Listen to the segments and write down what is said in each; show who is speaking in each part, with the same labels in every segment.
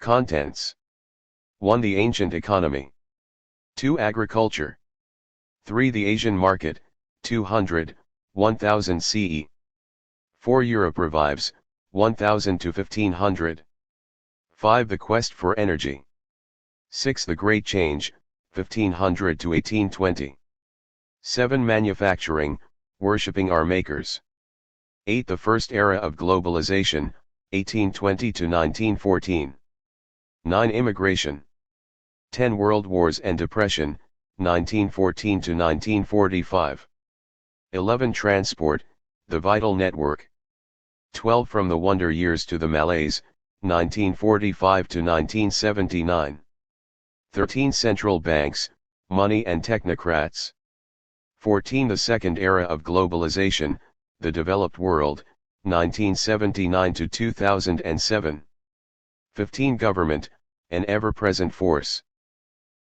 Speaker 1: Contents. 1. The ancient economy. 2. Agriculture. 3. The Asian market, 200, 1000 CE. 4. Europe revives, 1000 to 1500. 5. The quest for energy. 6. The Great Change, 1500 to 1820. 7. Manufacturing, worshipping our makers. 8. The first era of globalization, 1820 to 1914. 9. Immigration. 10. World Wars and Depression, 1914 to 1945. 11. Transport, the vital network. 12. From the Wonder Years to the Malaise, 1945 to 1979. 13. Central banks, money and technocrats. 14. The second era of globalization, the developed world, 1979 to 2007. 15. Government, an ever-present force.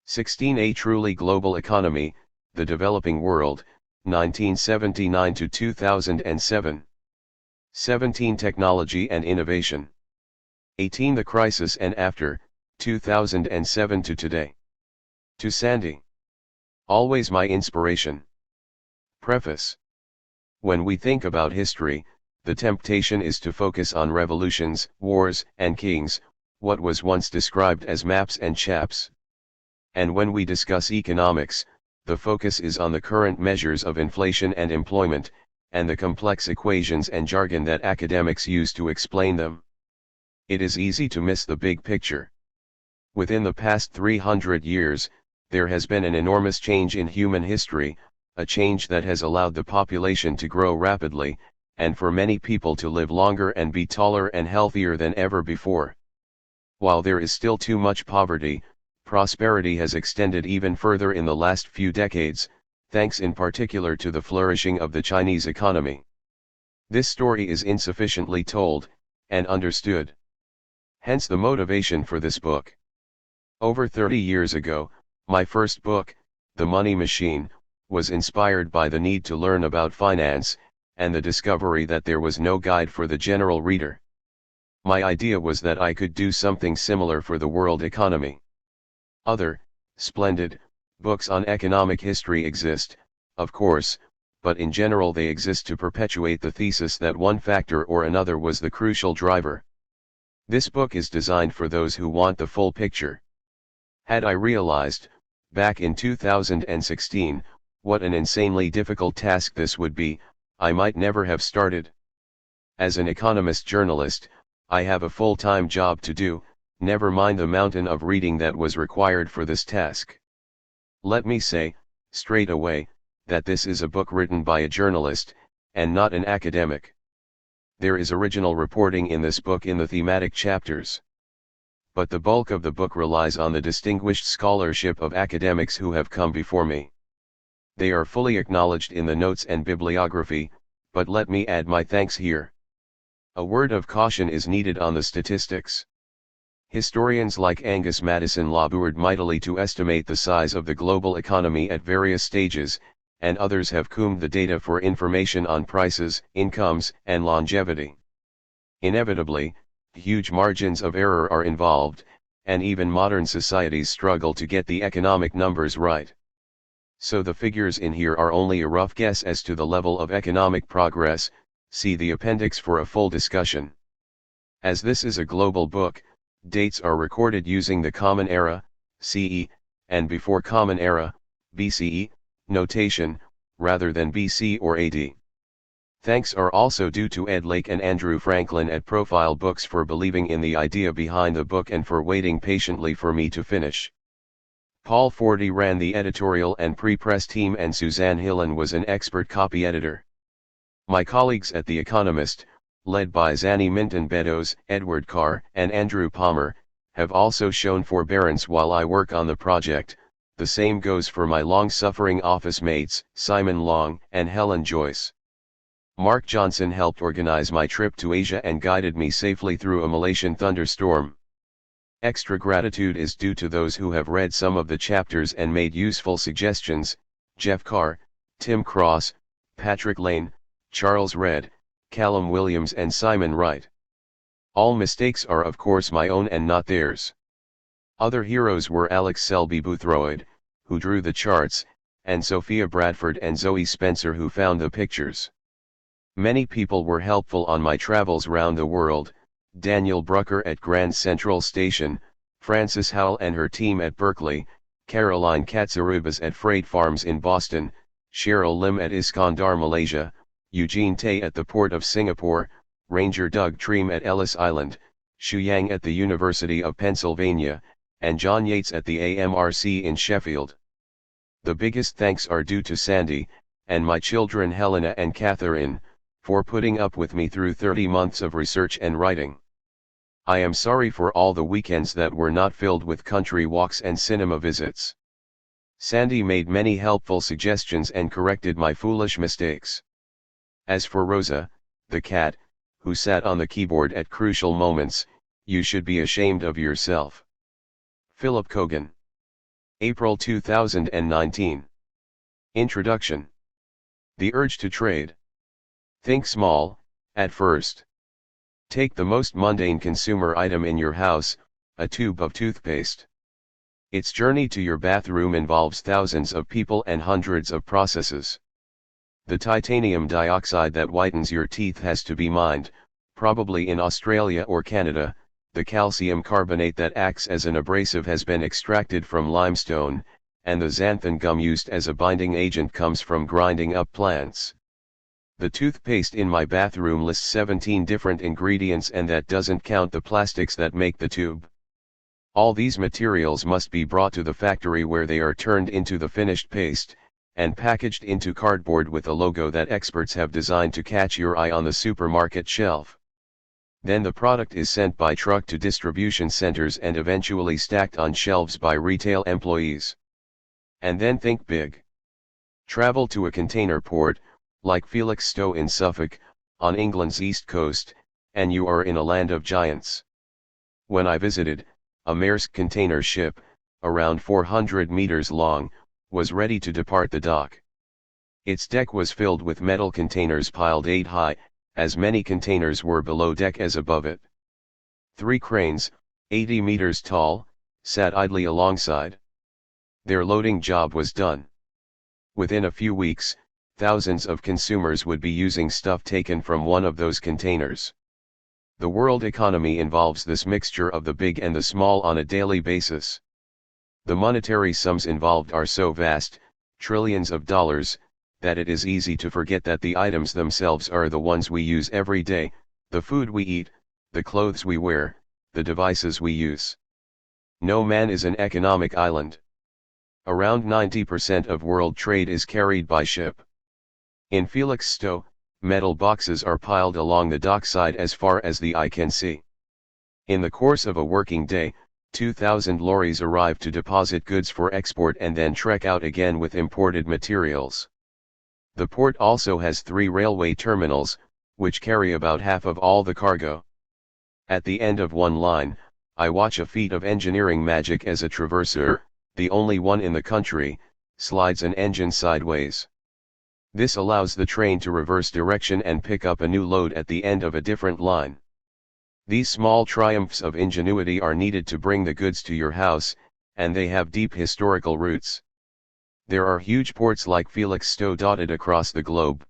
Speaker 1: 16. A truly global economy, the developing world, 1979 to 2007. 17. Technology and innovation. 18. The crisis and after, 2007 to today. To Sandy. Always my inspiration. Preface. When we think about history, the temptation is to focus on revolutions, wars, and kings, what was once described as maps and chaps. And when we discuss economics, the focus is on the current measures of inflation and employment, and the complex equations and jargon that academics use to explain them. It is easy to miss the big picture. Within the past 300 years, there has been an enormous change in human history, a change that has allowed the population to grow rapidly, and for many people to live longer and be taller and healthier than ever before. While there is still too much poverty, prosperity has extended even further in the last few decades, thanks in particular to the flourishing of the Chinese economy. This story is insufficiently told, and understood. Hence the motivation for this book. Over 30 years ago, my first book, The Money Machine, was inspired by the need to learn about finance, and the discovery that there was no guide for the general reader. My idea was that I could do something similar for the world economy. Other, splendid, books on economic history exist, of course, but in general they exist to perpetuate the thesis that one factor or another was the crucial driver. This book is designed for those who want the full picture. Had I realized, back in 2016, what an insanely difficult task this would be, I might never have started. As an economist journalist, I have a full-time job to do, never mind the mountain of reading that was required for this task. Let me say, straight away, that this is a book written by a journalist, and not an academic. There is original reporting in this book in the thematic chapters. But the bulk of the book relies on the distinguished scholarship of academics who have come before me. They are fully acknowledged in the notes and bibliography, but let me add my thanks here. A word of caution is needed on the statistics. Historians like Angus Maddison labored mightily to estimate the size of the global economy at various stages, and others have combed the data for information on prices, incomes, and longevity. Inevitably, huge margins of error are involved, and even modern societies struggle to get the economic numbers right. So the figures in here are only a rough guess as to the level of economic progress. See the appendix for a full discussion. As this is a global book, dates are recorded using the Common Era, CE, and before Common Era, BCE, notation, rather than BC or AD. Thanks are also due to Ed Lake and Andrew Franklin at Profile Books for believing in the idea behind the book and for waiting patiently for me to finish. Paul Forty ran the editorial and pre-press team, and Suzanne Hillen was an expert copy editor. My colleagues at The Economist, led by Zanny Minton Beddoes, Edward Carr, and Andrew Palmer, have also shown forbearance while I work on the project. The same goes for my long-suffering office mates, Simon Long and Helen Joyce. Mark Johnson helped organize my trip to Asia and guided me safely through a Malaysian thunderstorm. Extra gratitude is due to those who have read some of the chapters and made useful suggestions: Jeff Carr, Tim Cross, Patrick Lane, Charles Redd, Callum Williams and Simon Wright. All mistakes are of course my own and not theirs. Other heroes were Alex Selby Boothroyd, who drew the charts, and Sophia Bradford and Zoe Spencer who found the pictures. Many people were helpful on my travels round the world: Daniel Brucker at Grand Central Station, Frances Howell and her team at Berkeley, Caroline Katsarubas at Freight Farms in Boston, Cheryl Lim at Iskandar, Malaysia, Eugene Tay at the Port of Singapore, Ranger Doug Treem at Ellis Island, Shu Yang at the University of Pennsylvania, and John Yates at the AMRC in Sheffield. The biggest thanks are due to Sandy, and my children Helena and Catherine, for putting up with me through 30 months of research and writing. I am sorry for all the weekends that were not filled with country walks and cinema visits. Sandy made many helpful suggestions and corrected my foolish mistakes. As for Rosa, the cat, who sat on the keyboard at crucial moments, you should be ashamed of yourself. Phillip Coggan. April 2019. Introduction. The urge to trade. Think small, at first. Take the most mundane consumer item in your house, a tube of toothpaste. Its journey to your bathroom involves thousands of people and hundreds of processes. The titanium dioxide that whitens your teeth has to be mined, probably in Australia or Canada. The calcium carbonate that acts as an abrasive has been extracted from limestone, and the xanthan gum used as a binding agent comes from grinding up plants. The toothpaste in my bathroom lists 17 different ingredients, and that doesn't count the plastics that make the tube. All these materials must be brought to the factory where they are turned into the finished paste, and packaged into cardboard with a logo that experts have designed to catch your eye on the supermarket shelf. Then the product is sent by truck to distribution centers and eventually stacked on shelves by retail employees. And then think big. Travel to a container port, like Felixstowe in Suffolk, on England's east coast, and you are in a land of giants. When I visited, a Maersk container ship, around 400 meters long, was ready to depart the dock. Its deck was filled with metal containers piled 8 high, as many containers were below deck as above it. 3 cranes, 80 meters tall, sat idly alongside. Their loading job was done. Within a few weeks, thousands of consumers would be using stuff taken from one of those containers. The world economy involves this mixture of the big and the small on a daily basis. The monetary sums involved are so vast, trillions of dollars, that it is easy to forget that the items themselves are the ones we use every day: the food we eat, the clothes we wear, the devices we use. No man is an economic island. Around 90% of world trade is carried by ship. In Felixstowe, metal boxes are piled along the dockside as far as the eye can see. In the course of a working day, 2,000 lorries arrive to deposit goods for export and then trek out again with imported materials. The port also has 3 railway terminals, which carry about half of all the cargo. At the end of one line, I watch a feat of engineering magic as a traverser, the only one in the country, slides an engine sideways. This allows the train to reverse direction and pick up a new load at the end of a different line. These small triumphs of ingenuity are needed to bring the goods to your house, and they have deep historical roots. There are huge ports like Felixstowe dotted across the globe.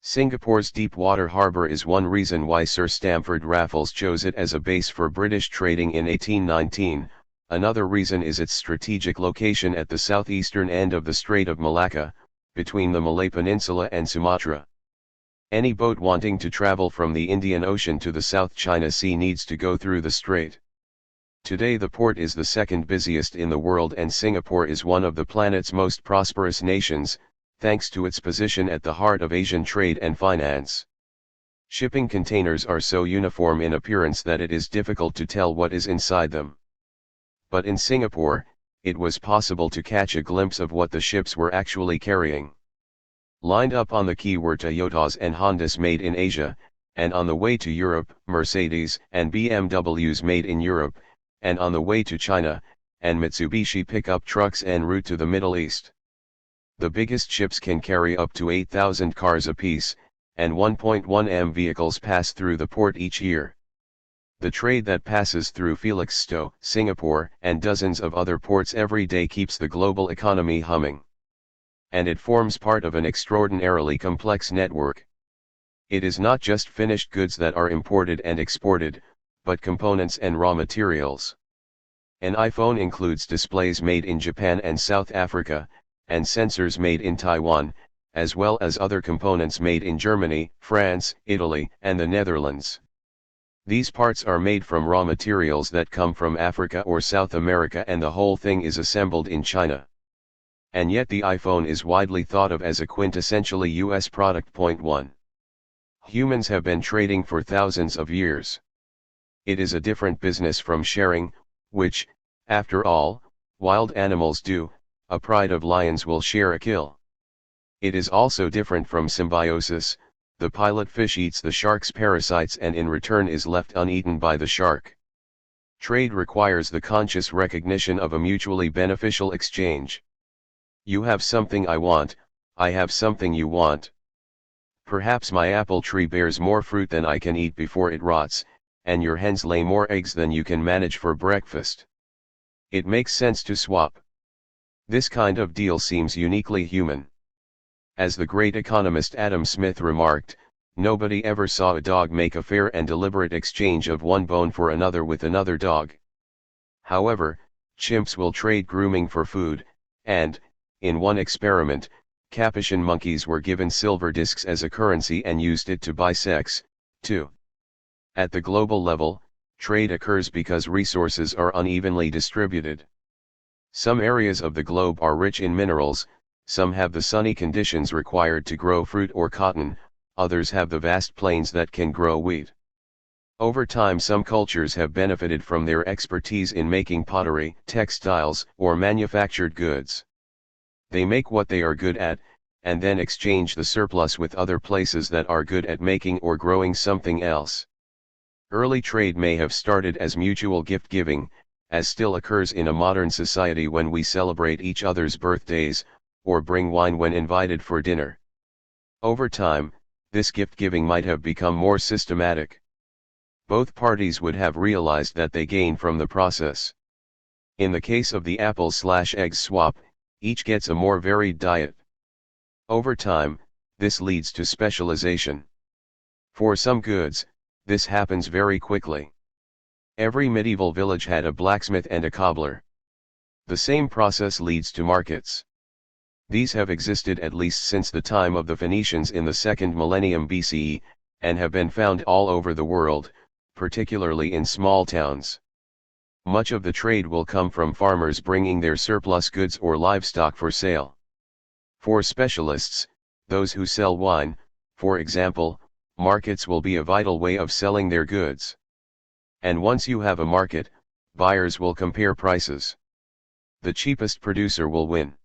Speaker 1: Singapore's deep-water harbour is one reason why Sir Stamford Raffles chose it as a base for British trading in 1819, another reason is its strategic location at the southeastern end of the Strait of Malacca, between the Malay Peninsula and Sumatra. Any boat wanting to travel from the Indian Ocean to the South China Sea needs to go through the strait. Today the port is the second busiest in the world, and Singapore is one of the planet's most prosperous nations, thanks to its position at the heart of Asian trade and finance. Shipping containers are so uniform in appearance that it is difficult to tell what is inside them. But in Singapore, it was possible to catch a glimpse of what the ships were actually carrying. Lined up on the quay were Toyotas and Hondas made in Asia, and on the way to Europe, Mercedes and BMWs made in Europe, and on the way to China, and Mitsubishi pickup trucks en route to the Middle East. The biggest ships can carry up to 8,000 cars apiece, and 1.1 m vehicles pass through the port each year. The trade that passes through Felixstowe, Singapore, and dozens of other ports every day keeps the global economy humming. And it forms part of an extraordinarily complex network. It is not just finished goods that are imported and exported, but components and raw materials. An iPhone includes displays made in Japan and South Africa, and sensors made in Taiwan, as well as other components made in Germany, France, Italy, and the Netherlands. These parts are made from raw materials that come from Africa or South America, and the whole thing is assembled in China. And yet the iPhone is widely thought of as a quintessentially US product. Point 1. Humans have been trading for thousands of years. It is a different business from sharing, which, after all, wild animals do. A pride of lions will share a kill. It is also different from symbiosis. The pilot fish eats the shark's parasites and in return is left uneaten by the shark. Trade requires the conscious recognition of a mutually beneficial exchange. You have something I want, I have something you want. Perhaps my apple tree bears more fruit than I can eat before it rots, and your hens lay more eggs than you can manage for breakfast. It makes sense to swap. This kind of deal seems uniquely human. As the great economist Adam Smith remarked, nobody ever saw a dog make a fair and deliberate exchange of one bone for another with another dog. However, chimps will trade grooming for food, and, in one experiment, Capuchin monkeys were given silver discs as a currency and used it to buy sex, too. At the global level, trade occurs because resources are unevenly distributed. Some areas of the globe are rich in minerals, some have the sunny conditions required to grow fruit or cotton, others have the vast plains that can grow wheat. Over time some cultures have benefited from their expertise in making pottery, textiles, or manufactured goods. They make what they are good at, and then exchange the surplus with other places that are good at making or growing something else. Early trade may have started as mutual gift-giving, as still occurs in a modern society when we celebrate each other's birthdays, or bring wine when invited for dinner. Over time, this gift-giving might have become more systematic. Both parties would have realized that they gain from the process. In the case of the apple/eggs swap, each gets a more varied diet. Over time, this leads to specialization. For some goods, this happens very quickly. Every medieval village had a blacksmith and a cobbler. The same process leads to markets. These have existed at least since the time of the Phoenicians in the 2nd millennium BCE, and have been found all over the world, particularly in small towns. Much of the trade will come from farmers bringing their surplus goods or livestock for sale. For specialists, those who sell wine, for example, markets will be a vital way of selling their goods. And once you have a market, buyers will compare prices. The cheapest producer will win.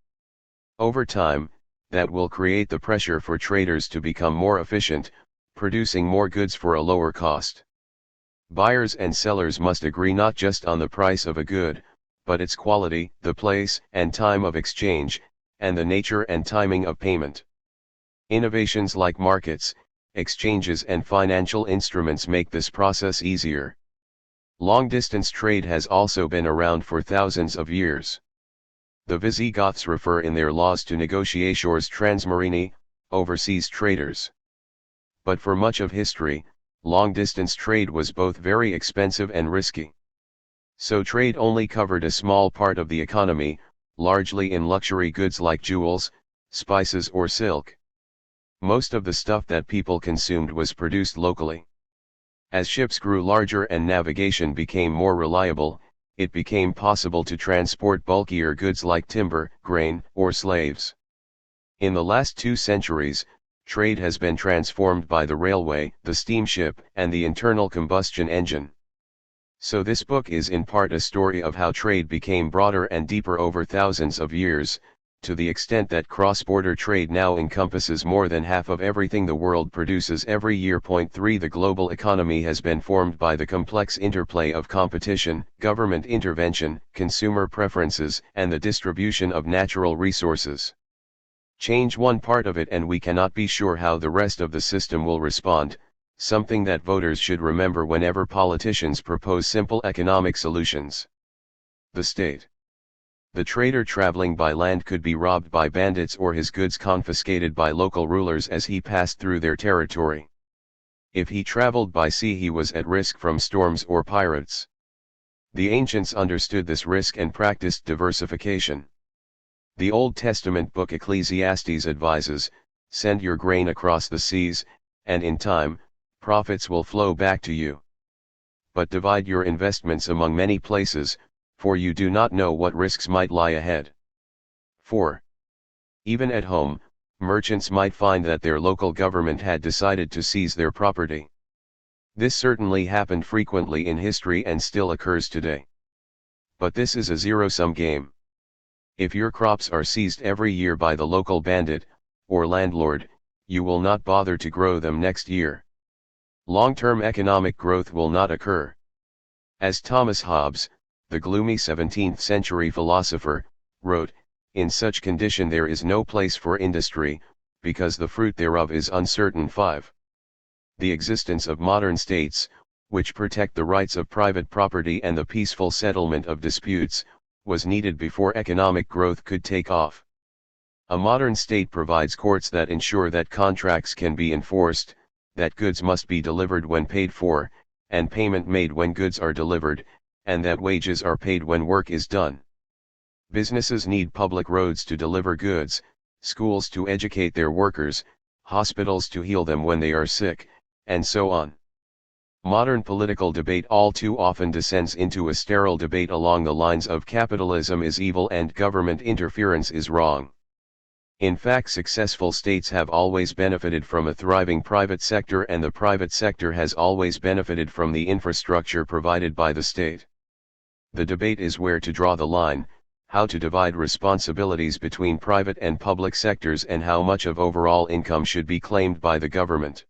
Speaker 1: Over time, that will create the pressure for traders to become more efficient, producing more goods for a lower cost. Buyers and sellers must agree not just on the price of a good, but its quality, the place and time of exchange, and the nature and timing of payment. Innovations like markets, exchanges and financial instruments make this process easier. Long-distance trade has also been around for thousands of years. The Visigoths refer in their laws to negotiatores transmarini, overseas traders. But for much of history, long-distance trade was both very expensive and risky. So trade only covered a small part of the economy, largely in luxury goods like jewels, spices or silk. Most of the stuff that people consumed was produced locally. As ships grew larger and navigation became more reliable, it became possible to transport bulkier goods like timber, grain, or slaves. In the last 2 centuries, trade has been transformed by the railway, the steamship, and the internal combustion engine. So this book is in part a story of how trade became broader and deeper over thousands of years, to the extent that cross-border trade now encompasses more than half of everything the world produces every year. 3 The global economy has been formed by the complex interplay of competition, government intervention, consumer preferences, and the distribution of natural resources. Change one part of it and we cannot be sure how the rest of the system will respond, something that voters should remember whenever politicians propose simple economic solutions. The state. The trader traveling by land could be robbed by bandits or his goods confiscated by local rulers as he passed through their territory. If he traveled by sea, he was at risk from storms or pirates. The ancients understood this risk and practiced diversification. The Old Testament book Ecclesiastes advises, "Send your grain across the seas, and in time, profits will flow back to you. But divide your investments among many places, for you do not know what risks might lie ahead." 4. Even at home, merchants might find that their local government had decided to seize their property. This certainly happened frequently in history and still occurs today. But this is a zero-sum game. If your crops are seized every year by the local bandit, or landlord, you will not bother to grow them next year. Long-term economic growth will not occur. As Thomas Hobbes, the gloomy 17th century philosopher, wrote, "In such condition there is no place for industry, because the fruit thereof is uncertain." 5. The existence of modern states, which protect the rights of private property and the peaceful settlement of disputes, was needed before economic growth could take off. A modern state provides courts that ensure that contracts can be enforced, that goods must be delivered when paid for, and payment made when goods are delivered, and that wages are paid when work is done. Businesses need public roads to deliver goods, schools to educate their workers, hospitals to heal them when they are sick, and so on. Modern political debate all too often descends into a sterile debate along the lines of capitalism is evil and government interference is wrong. In fact, successful states have always benefited from a thriving private sector, and the private sector has always benefited from the infrastructure provided by the state. The debate is where to draw the line, how to divide responsibilities between private and public sectors, and how much of overall income should be claimed by the government.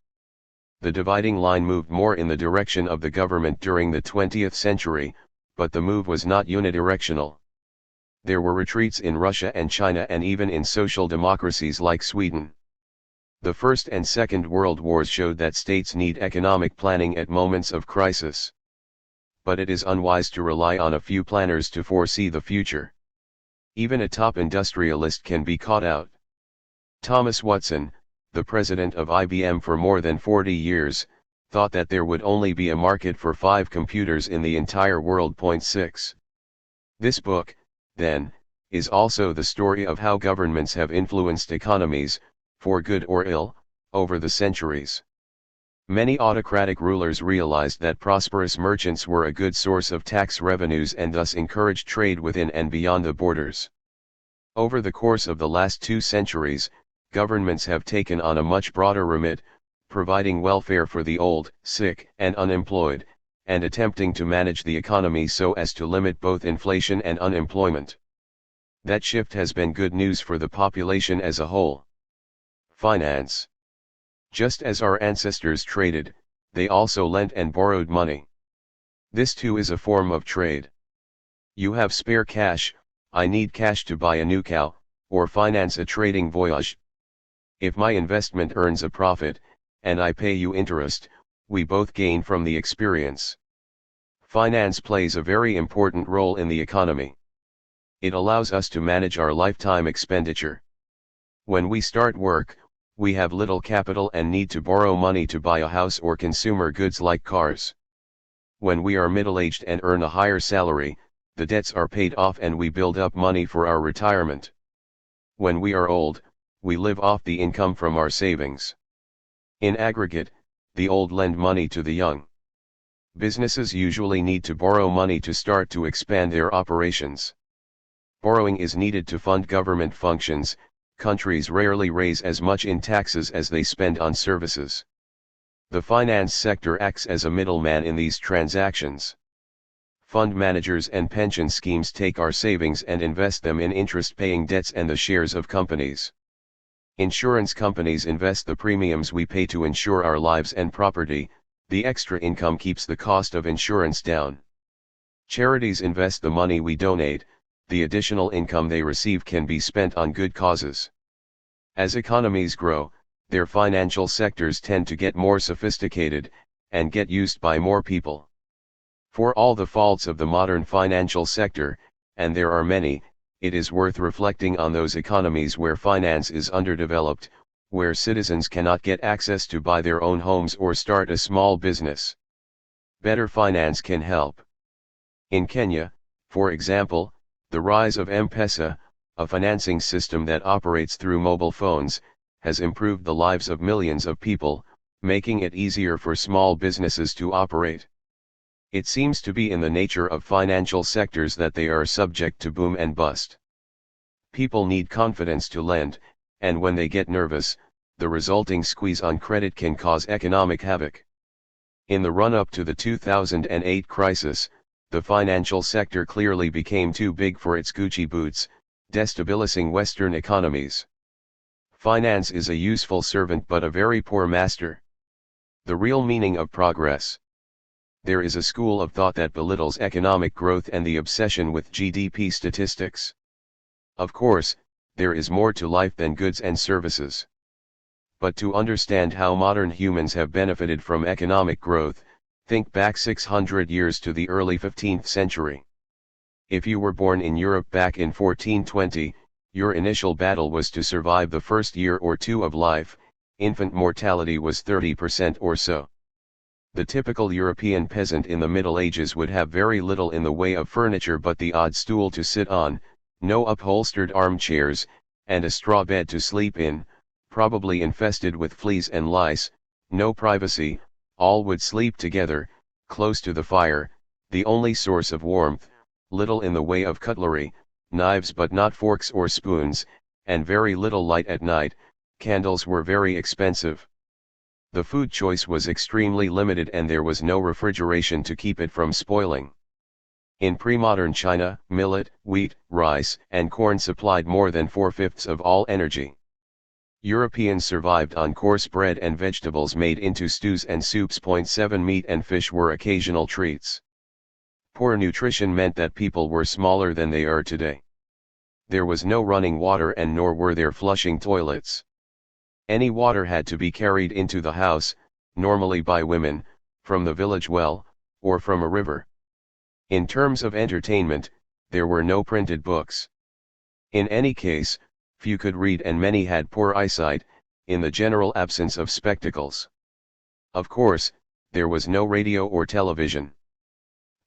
Speaker 1: The dividing line moved more in the direction of the government during the 20th century, but the move was not unidirectional. There were retreats in Russia and China, and even in social democracies like Sweden. The First and Second World Wars showed that states need economic planning at moments of crisis. But it is unwise to rely on a few planners to foresee the future. Even a top industrialist can be caught out. Thomas Watson, the president of IBM for more than 40 years, thought that there would only be a market for 5 computers in the entire world. 6. This book, then, is also the story of how governments have influenced economies, for good or ill, over the centuries. Many autocratic rulers realized that prosperous merchants were a good source of tax revenues and thus encouraged trade within and beyond the borders. Over the course of the last 2 centuries, governments have taken on a much broader remit, providing welfare for the old, sick, and unemployed, and attempting to manage the economy so as to limit both inflation and unemployment. That shift has been good news for the population as a whole. Finance. Just as our ancestors traded, they also lent and borrowed money. This too is a form of trade. You have spare cash, I need cash to buy a new cow, or finance a trading voyage. If my investment earns a profit, and I pay you interest, we both gain from the experience. Finance plays a very important role in the economy. It allows us to manage our lifetime expenditure. When we start work, we have little capital and need to borrow money to buy a house or consumer goods like cars. When we are middle-aged and earn a higher salary, the debts are paid off and we build up money for our retirement. When we are old, we live off the income from our savings. In aggregate, the old lend money to the young. Businesses usually need to borrow money to start to expand their operations. Borrowing is needed to fund government functions. Countries rarely raise as much in taxes as they spend on services. The finance sector acts as a middleman in these transactions. Fund managers and pension schemes take our savings and invest them in interest-paying debts and the shares of companies. Insurance companies invest the premiums we pay to insure our lives and property. The extra income keeps the cost of insurance down. Charities invest the money we donate. The additional income they receive can be spent on good causes. As economies grow, their financial sectors tend to get more sophisticated, and get used by more people. For all the faults of the modern financial sector, and there are many, it is worth reflecting on those economies where finance is underdeveloped, where citizens cannot get access to buy their own homes or start a small business. Better finance can help. In Kenya, for example, the rise of M-Pesa, a financing system that operates through mobile phones, has improved the lives of millions of people, making it easier for small businesses to operate. It seems to be in the nature of financial sectors that they are subject to boom and bust. People need confidence to lend, and when they get nervous, the resulting squeeze on credit can cause economic havoc. In the run-up to the 2008 crisis, the financial sector clearly became too big for its Gucci boots, destabilizing Western economies. Finance is a useful servant but a very poor master. The real meaning of progress. There is a school of thought that belittles economic growth and the obsession with GDP statistics. Of course, there is more to life than goods and services. But to understand how modern humans have benefited from economic growth, think back 600 years to the early 15th century. If you were born in Europe back in 1420, your initial battle was to survive the first year or two of life. Infant mortality was 30% or so. The typical European peasant in the Middle Ages would have very little in the way of furniture but the odd stool to sit on, no upholstered armchairs, and a straw bed to sleep in, probably infested with fleas and lice, no privacy. All would sleep together, close to the fire, the only source of warmth, little in the way of cutlery, knives but not forks or spoons, and very little light at night. Candles were very expensive. The food choice was extremely limited and there was no refrigeration to keep it from spoiling. In pre-modern China, millet, wheat, rice, and corn supplied more than 4/5 of all energy. Europeans survived on coarse bread and vegetables made into stews and soups. 7 Meat and fish were occasional treats. Poor nutrition meant that people were smaller than they are today. There was no running water and nor were there flushing toilets. Any water had to be carried into the house, normally by women, from the village well, or from a river. In terms of entertainment, there were no printed books. In any case, few could read and many had poor eyesight, in the general absence of spectacles. Of course, there was no radio or television.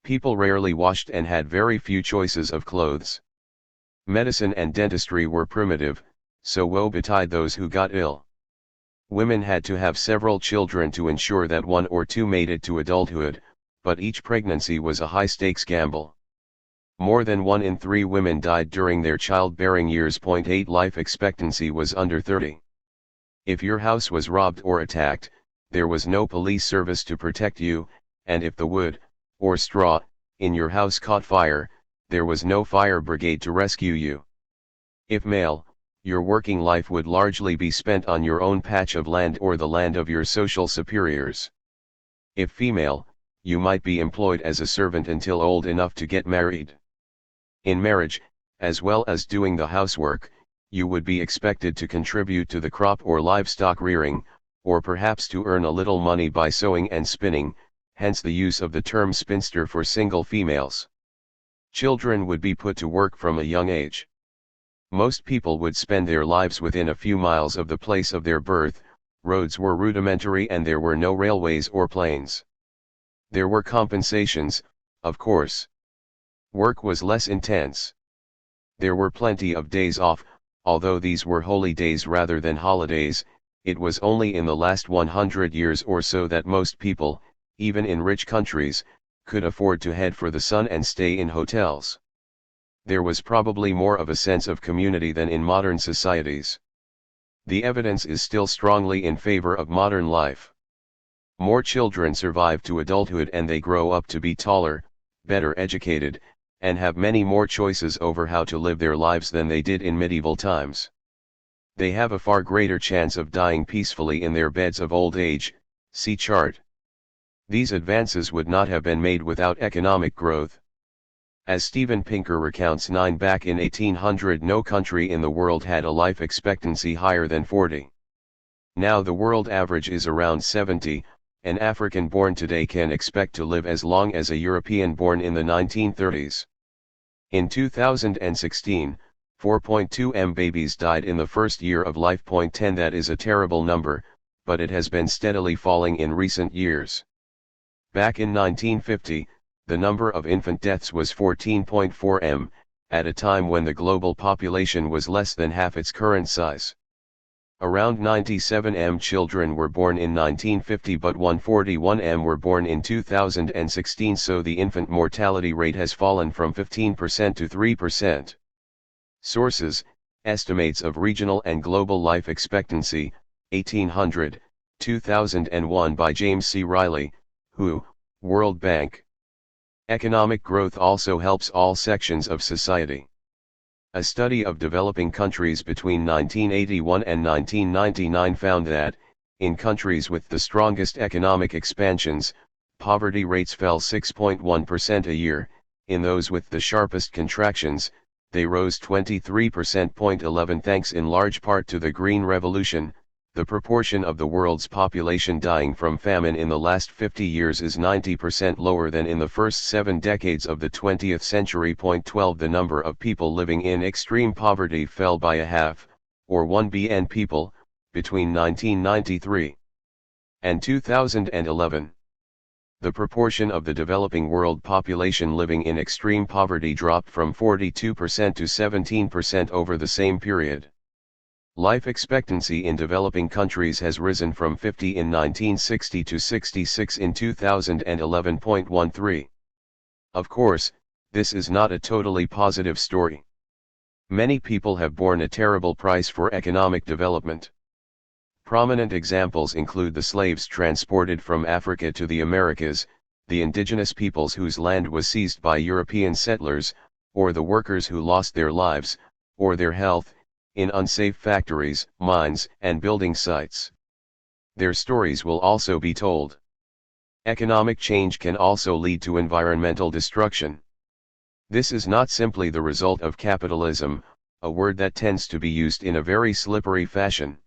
Speaker 1: People rarely washed and had very few choices of clothes. Medicine and dentistry were primitive, so woe betide those who got ill. Women had to have several children to ensure that one or two made it to adulthood, but each pregnancy was a high-stakes gamble. More than 1 in 3 women died during their childbearing years. 8 Life expectancy was under 30. If your house was robbed or attacked, there was no police service to protect you, and if the wood, or straw, in your house caught fire, there was no fire brigade to rescue you. If male, your working life would largely be spent on your own patch of land or the land of your social superiors. If female, you might be employed as a servant until old enough to get married. In marriage, as well as doing the housework, you would be expected to contribute to the crop or livestock rearing, or perhaps to earn a little money by sewing and spinning, hence the use of the term spinster for single females. Children would be put to work from a young age. Most people would spend their lives within a few miles of the place of their birth. Roads were rudimentary and there were no railways or planes. There were compensations, of course. Work was less intense. There were plenty of days off, although these were holy days rather than holidays. It was only in the last 100 years or so that most people, even in rich countries, could afford to head for the sun and stay in hotels. There was probably more of a sense of community than in modern societies. The evidence is still strongly in favor of modern life. More children survive to adulthood and they grow up to be taller, better educated, and have many more choices over how to live their lives than they did in medieval times. They have a far greater chance of dying peacefully in their beds of old age. See chart. These advances would not have been made without economic growth. As Steven Pinker recounts, back in 1800 no country in the world had a life expectancy higher than 40. Now the world average is around 70, an African born today can expect to live as long as a European born in the 1930s. In 2016, 4.2 m babies died in the first year of life. 10 That is a terrible number, but it has been steadily falling in recent years. Back in 1950, the number of infant deaths was 14.4 m, at a time when the global population was less than half its current size. Around 97 m children were born in 1950, but 141 m were born in 2016, so the infant mortality rate has fallen from 15% to 3%. Sources: Estimates of Regional and Global Life Expectancy, 1800, 2001 by James C. Riley, WHO, World Bank. Economic growth also helps all sections of society. A study of developing countries between 1981 and 1999 found that, in countries with the strongest economic expansions, poverty rates fell 6.1% a year. In those with the sharpest contractions, they rose 23%. 11 Thanks in large part to the Green Revolution, the proportion of the world's population dying from famine in the last 50 years is 90% lower than in the first 7 decades of the 20th century. 12 The number of people living in extreme poverty fell by a half, or 1 billion people, between 1993 and 2011. The proportion of the developing world population living in extreme poverty dropped from 42% to 17% over the same period. Life expectancy in developing countries has risen from 50 in 1960 to 66 in 2011. 13. Of course, this is not a totally positive story. Many people have borne a terrible price for economic development. Prominent examples include the slaves transported from Africa to the Americas, the indigenous peoples whose land was seized by European settlers, or the workers who lost their lives, or their health, in unsafe factories, mines, and building sites. Their stories will also be told. Economic change can also lead to environmental destruction. This is not simply the result of capitalism, a word that tends to be used in a very slippery fashion.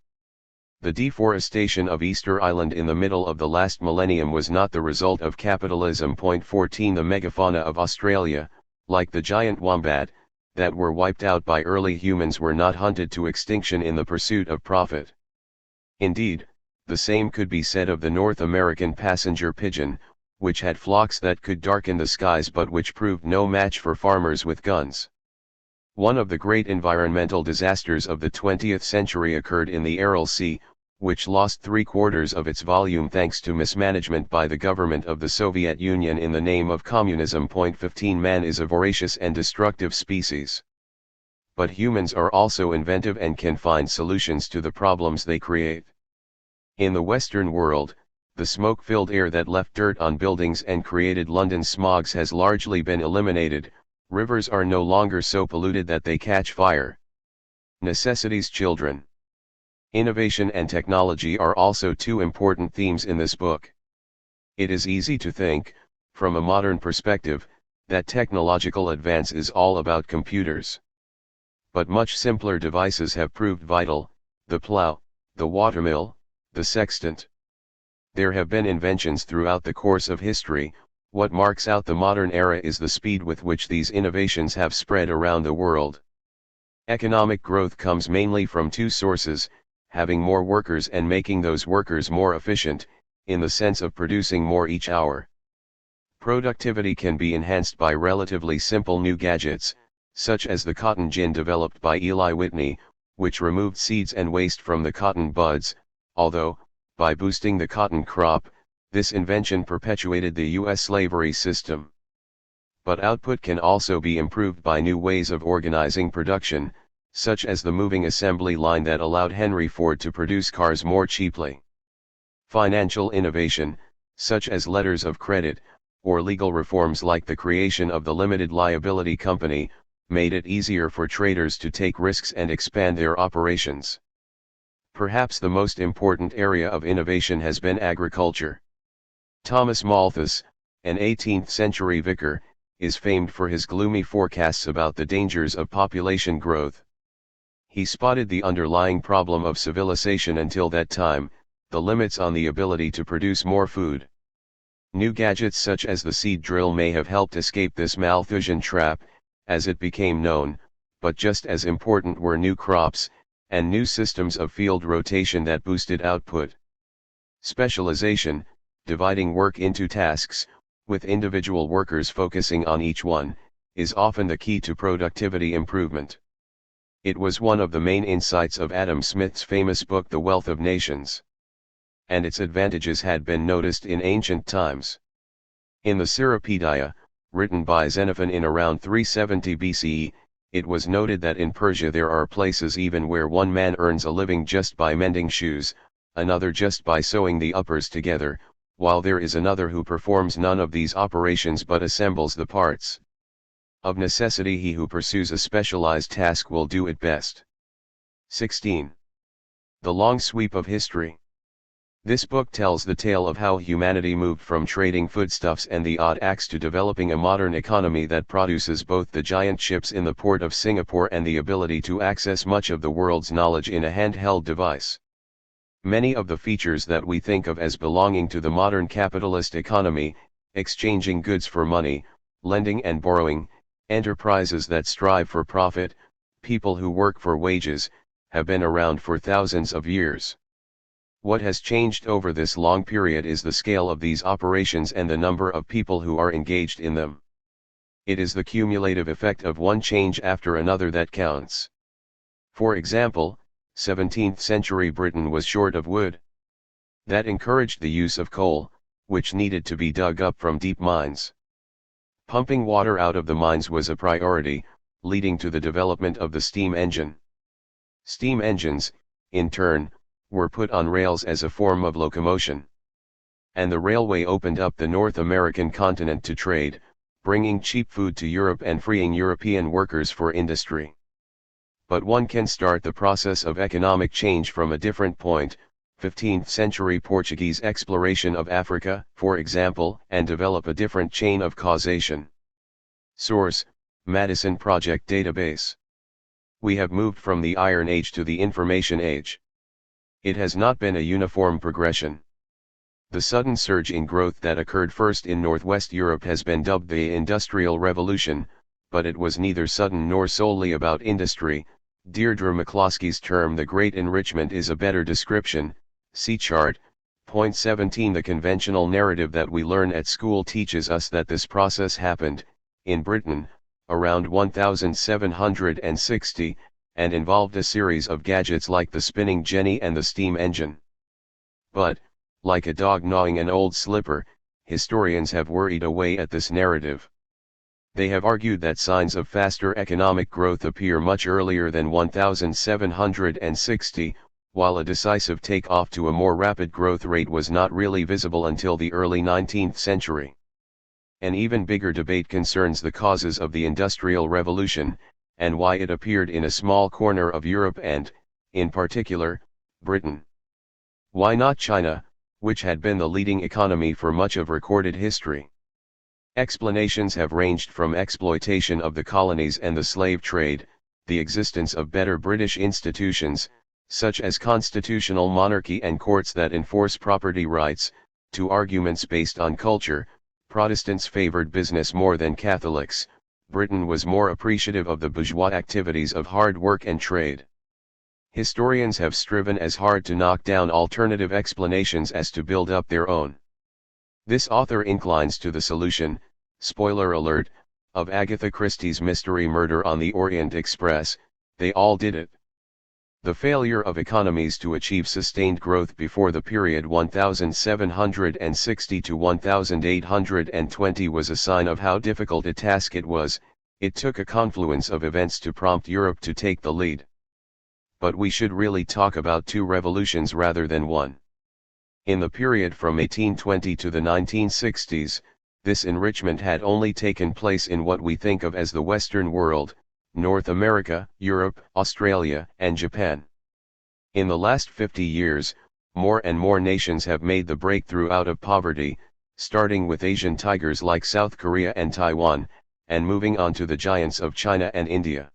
Speaker 1: The deforestation of Easter Island in the middle of the last millennium was not the result of capitalism. 14 The megafauna of Australia, like the giant wombat, that were wiped out by early humans were not hunted to extinction in the pursuit of profit. Indeed, the same could be said of the North American passenger pigeon, which had flocks that could darken the skies but which proved no match for farmers with guns. One of the great environmental disasters of the 20th century occurred in the Aral Sea, which lost 3/4 of its volume thanks to mismanagement by the government of the Soviet Union in the name of communism. 15 Man is a voracious and destructive species. But humans are also inventive and can find solutions to the problems they create. In the Western world, the smoke-filled air that left dirt on buildings and created London's smogs has largely been eliminated. Rivers are no longer so polluted that they catch fire. Necessity's children. Innovation and technology are also two important themes in this book. It is easy to think, from a modern perspective, that technological advance is all about computers. But much simpler devices have proved vital: the plow, the watermill, the sextant. There have been inventions throughout the course of history. What marks out the modern era is the speed with which these innovations have spread around the world. Economic growth comes mainly from two sources: having more workers and making those workers more efficient, in the sense of producing more each hour. Productivity can be enhanced by relatively simple new gadgets, such as the cotton gin developed by Eli Whitney, which removed seeds and waste from the cotton buds, although, by boosting the cotton crop, this invention perpetuated the U.S. slavery system. But output can also be improved by new ways of organizing production, such as the moving assembly line that allowed Henry Ford to produce cars more cheaply. Financial innovation, such as letters of credit, or legal reforms like the creation of the limited liability company, made it easier for traders to take risks and expand their operations. Perhaps the most important area of innovation has been agriculture. Thomas Malthus, an 18th-century vicar, is famed for his gloomy forecasts about the dangers of population growth. he spotted the underlying problem of civilization until that time, the limits on the ability to produce more food. New gadgets such as the seed drill may have helped escape this Malthusian trap, as it became known, but just as important were new crops, and new systems of field rotation that boosted output. Specialization, dividing work into tasks, with individual workers focusing on each one, is often the key to productivity improvement. It was one of the main insights of Adam Smith's famous book The Wealth of Nations. And its advantages had been noticed in ancient times. In the Cyropaedia, written by Xenophon in around 370 BCE, it was noted that in Persia there are places even where one man earns a living just by mending shoes, another just by sewing the uppers together, while there is another who performs none of these operations but assembles the parts. Of necessity he who pursues a specialized task will do it best. 16. The Long Sweep of History. This book tells the tale of how humanity moved from trading foodstuffs and the odd axe to developing a modern economy that produces both the giant ships in the port of Singapore and the ability to access much of the world's knowledge in a handheld device. Many of the features that we think of as belonging to the modern capitalist economy, exchanging goods for money, lending and borrowing, enterprises that strive for profit, people who work for wages, have been around for thousands of years. What has changed over this long period is the scale of these operations and the number of people who are engaged in them. It is the cumulative effect of one change after another that counts. For example, 17th century Britain was short of wood. That encouraged the use of coal, which needed to be dug up from deep mines. Pumping water out of the mines was a priority, leading to the development of the steam engine. Steam engines, in turn, were put on rails as a form of locomotion. And the railway opened up the North American continent to trade, bringing cheap food to Europe and freeing European workers for industry. But one can start the process of economic change from a different point, 15th century Portuguese exploration of Africa, for example, and develop a different chain of causation. Source: Madison Project Database. We have moved from the Iron Age to the Information Age. It has not been a uniform progression. The sudden surge in growth that occurred first in Northwest Europe has been dubbed the Industrial Revolution, but it was neither sudden nor solely about industry. Deirdre McCloskey's term "the Great Enrichment" is a better description. See chart. Point 17. The conventional narrative that we learn at school teaches us that this process happened, in Britain, around 1760, and involved a series of gadgets like the spinning jenny and the steam engine. But, like a dog gnawing an old slipper, historians have worried away at this narrative. They have argued that signs of faster economic growth appear much earlier than 1760, while a decisive take-off to a more rapid growth rate was not really visible until the early 19th century. An even bigger debate concerns the causes of the Industrial Revolution, and why it appeared in a small corner of Europe and, in particular, Britain. Why not China, which had been the leading economy for much of recorded history? Explanations have ranged from exploitation of the colonies and the slave trade, the existence of better British institutions, such as constitutional monarchy and courts that enforce property rights, to arguments based on culture. Protestants favored business more than Catholics. Britain was more appreciative of the bourgeois activities of hard work and trade. Historians have striven as hard to knock down alternative explanations as to build up their own. This author inclines to the solution, spoiler alert, of Agatha Christie's mystery Murder on the Orient Express: they all did it. The failure of economies to achieve sustained growth before the period 1760 to 1820 was a sign of how difficult a task it was. It took a confluence of events to prompt Europe to take the lead. But we should really talk about two revolutions rather than one. In the period from 1820 to the 1960s, this enrichment had only taken place in what we think of as the Western world: North America, Europe, Australia, and Japan. In the last 50 years, more and more nations have made the breakthrough out of poverty, starting with Asian tigers like South Korea and Taiwan, and moving on to the giants of China and India.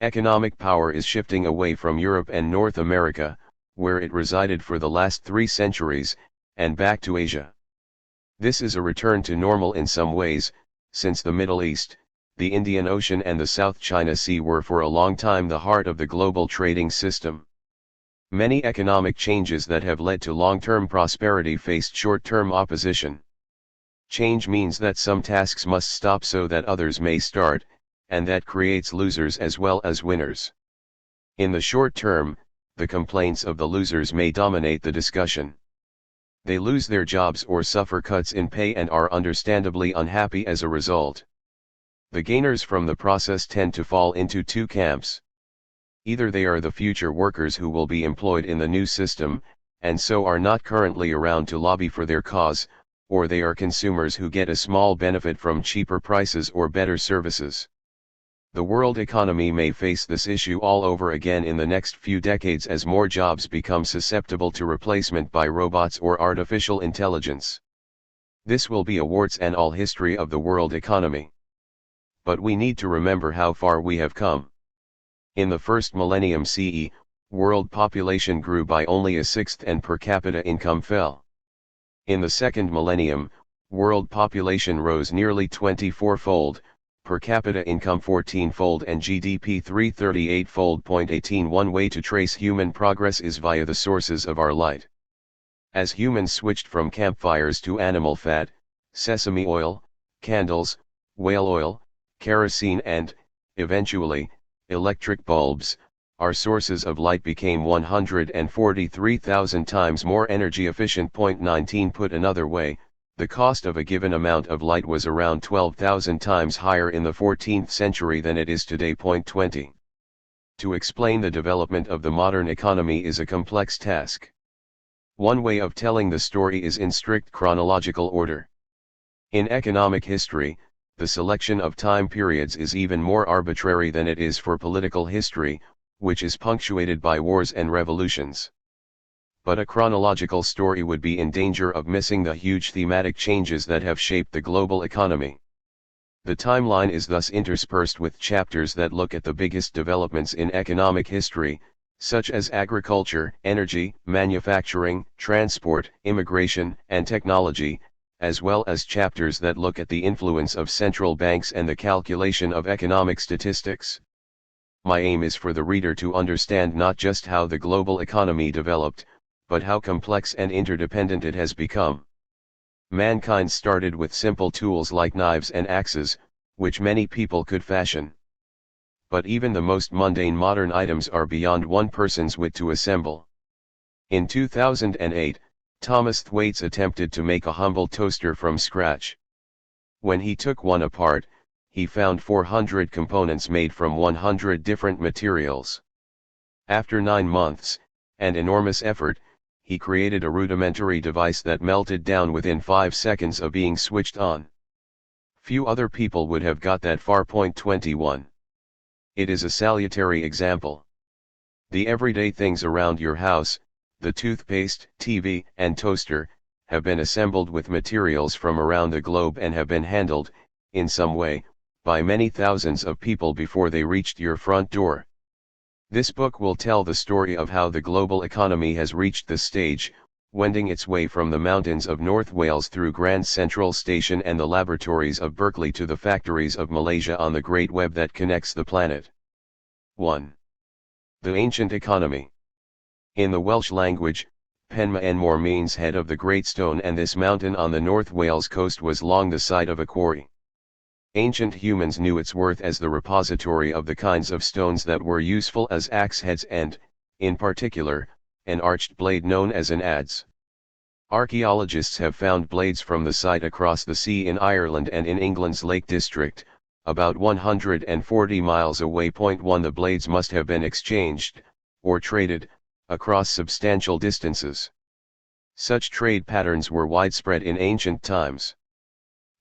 Speaker 1: Economic power is shifting away from Europe and North America, where it resided for the last 3 centuries, and back to Asia. This is a return to normal in some ways, since the Middle East, the Indian Ocean and the South China Sea were for a long time the heart of the global trading system. Many economic changes that have led to long-term prosperity faced short-term opposition. Change means that some tasks must stop so that others may start, and that creates losers as well as winners. In the short term, the complaints of the losers may dominate the discussion. They lose their jobs or suffer cuts in pay and are understandably unhappy as a result. The gainers from the process tend to fall into 2 camps. Either they are the future workers who will be employed in the new system, and so are not currently around to lobby for their cause, or they are consumers who get a small benefit from cheaper prices or better services. The world economy may face this issue all over again in the next few decades as more jobs become susceptible to replacement by robots or artificial intelligence. This will be a warts and all history of the world economy. But we need to remember how far we have come. In the first millennium CE, world population grew by only a sixth and per capita income fell. In the second millennium, world population rose nearly 24-fold, per capita income 14-fold and GDP 338-fold. 18 One way to trace human progress is via the sources of our light. As humans switched from campfires to animal fat, sesame oil, candles, whale oil, kerosene and, eventually, electric bulbs, our sources of light became 143,000 times more energy efficient. 19 Put another way, the cost of a given amount of light was around 12,000 times higher in the 14th century than it is today. 20. To explain the development of the modern economy is a complex task. One way of telling the story is in strict chronological order. In economic history, the selection of time periods is even more arbitrary than it is for political history, which is punctuated by wars and revolutions. But a chronological story would be in danger of missing the huge thematic changes that have shaped the global economy. The timeline is thus interspersed with chapters that look at the biggest developments in economic history, such as agriculture, energy, manufacturing, transport, immigration, and technology, as well as chapters that look at the influence of central banks and the calculation of economic statistics. My aim is for the reader to understand not just how the global economy developed, but how complex and interdependent it has become. Mankind started with simple tools like knives and axes, which many people could fashion. But even the most mundane modern items are beyond one person's wit to assemble. In 2008, Thomas Thwaites attempted to make a humble toaster from scratch. When he took one apart, he found 400 components made from 100 different materials. After 9 months, and enormous effort, he created a rudimentary device that melted down within 5 seconds of being switched on. Few other people would have got that far. 21. It is a salutary example. The everyday things around your house, the toothpaste, TV, and toaster, have been assembled with materials from around the globe and have been handled, in some way, by many thousands of people before they reached your front door. This book will tell the story of how the global economy has reached this stage, wending its way from the mountains of North Wales through Grand Central Station and the laboratories of Berkeley to the factories of Malaysia on the great web that connects the planet. 1. The ancient economy. In the Welsh language, Penma Enmore means head of the Great Stone, and this mountain on the North Wales coast was long the site of a quarry. Ancient humans knew its worth as the repository of the kinds of stones that were useful as axe heads and, in particular, an arched blade known as an adze. Archaeologists have found blades from the site across the sea in Ireland and in England's Lake District, about 140 miles away. 1. The blades must have been exchanged, or traded, across substantial distances. Such trade patterns were widespread in ancient times.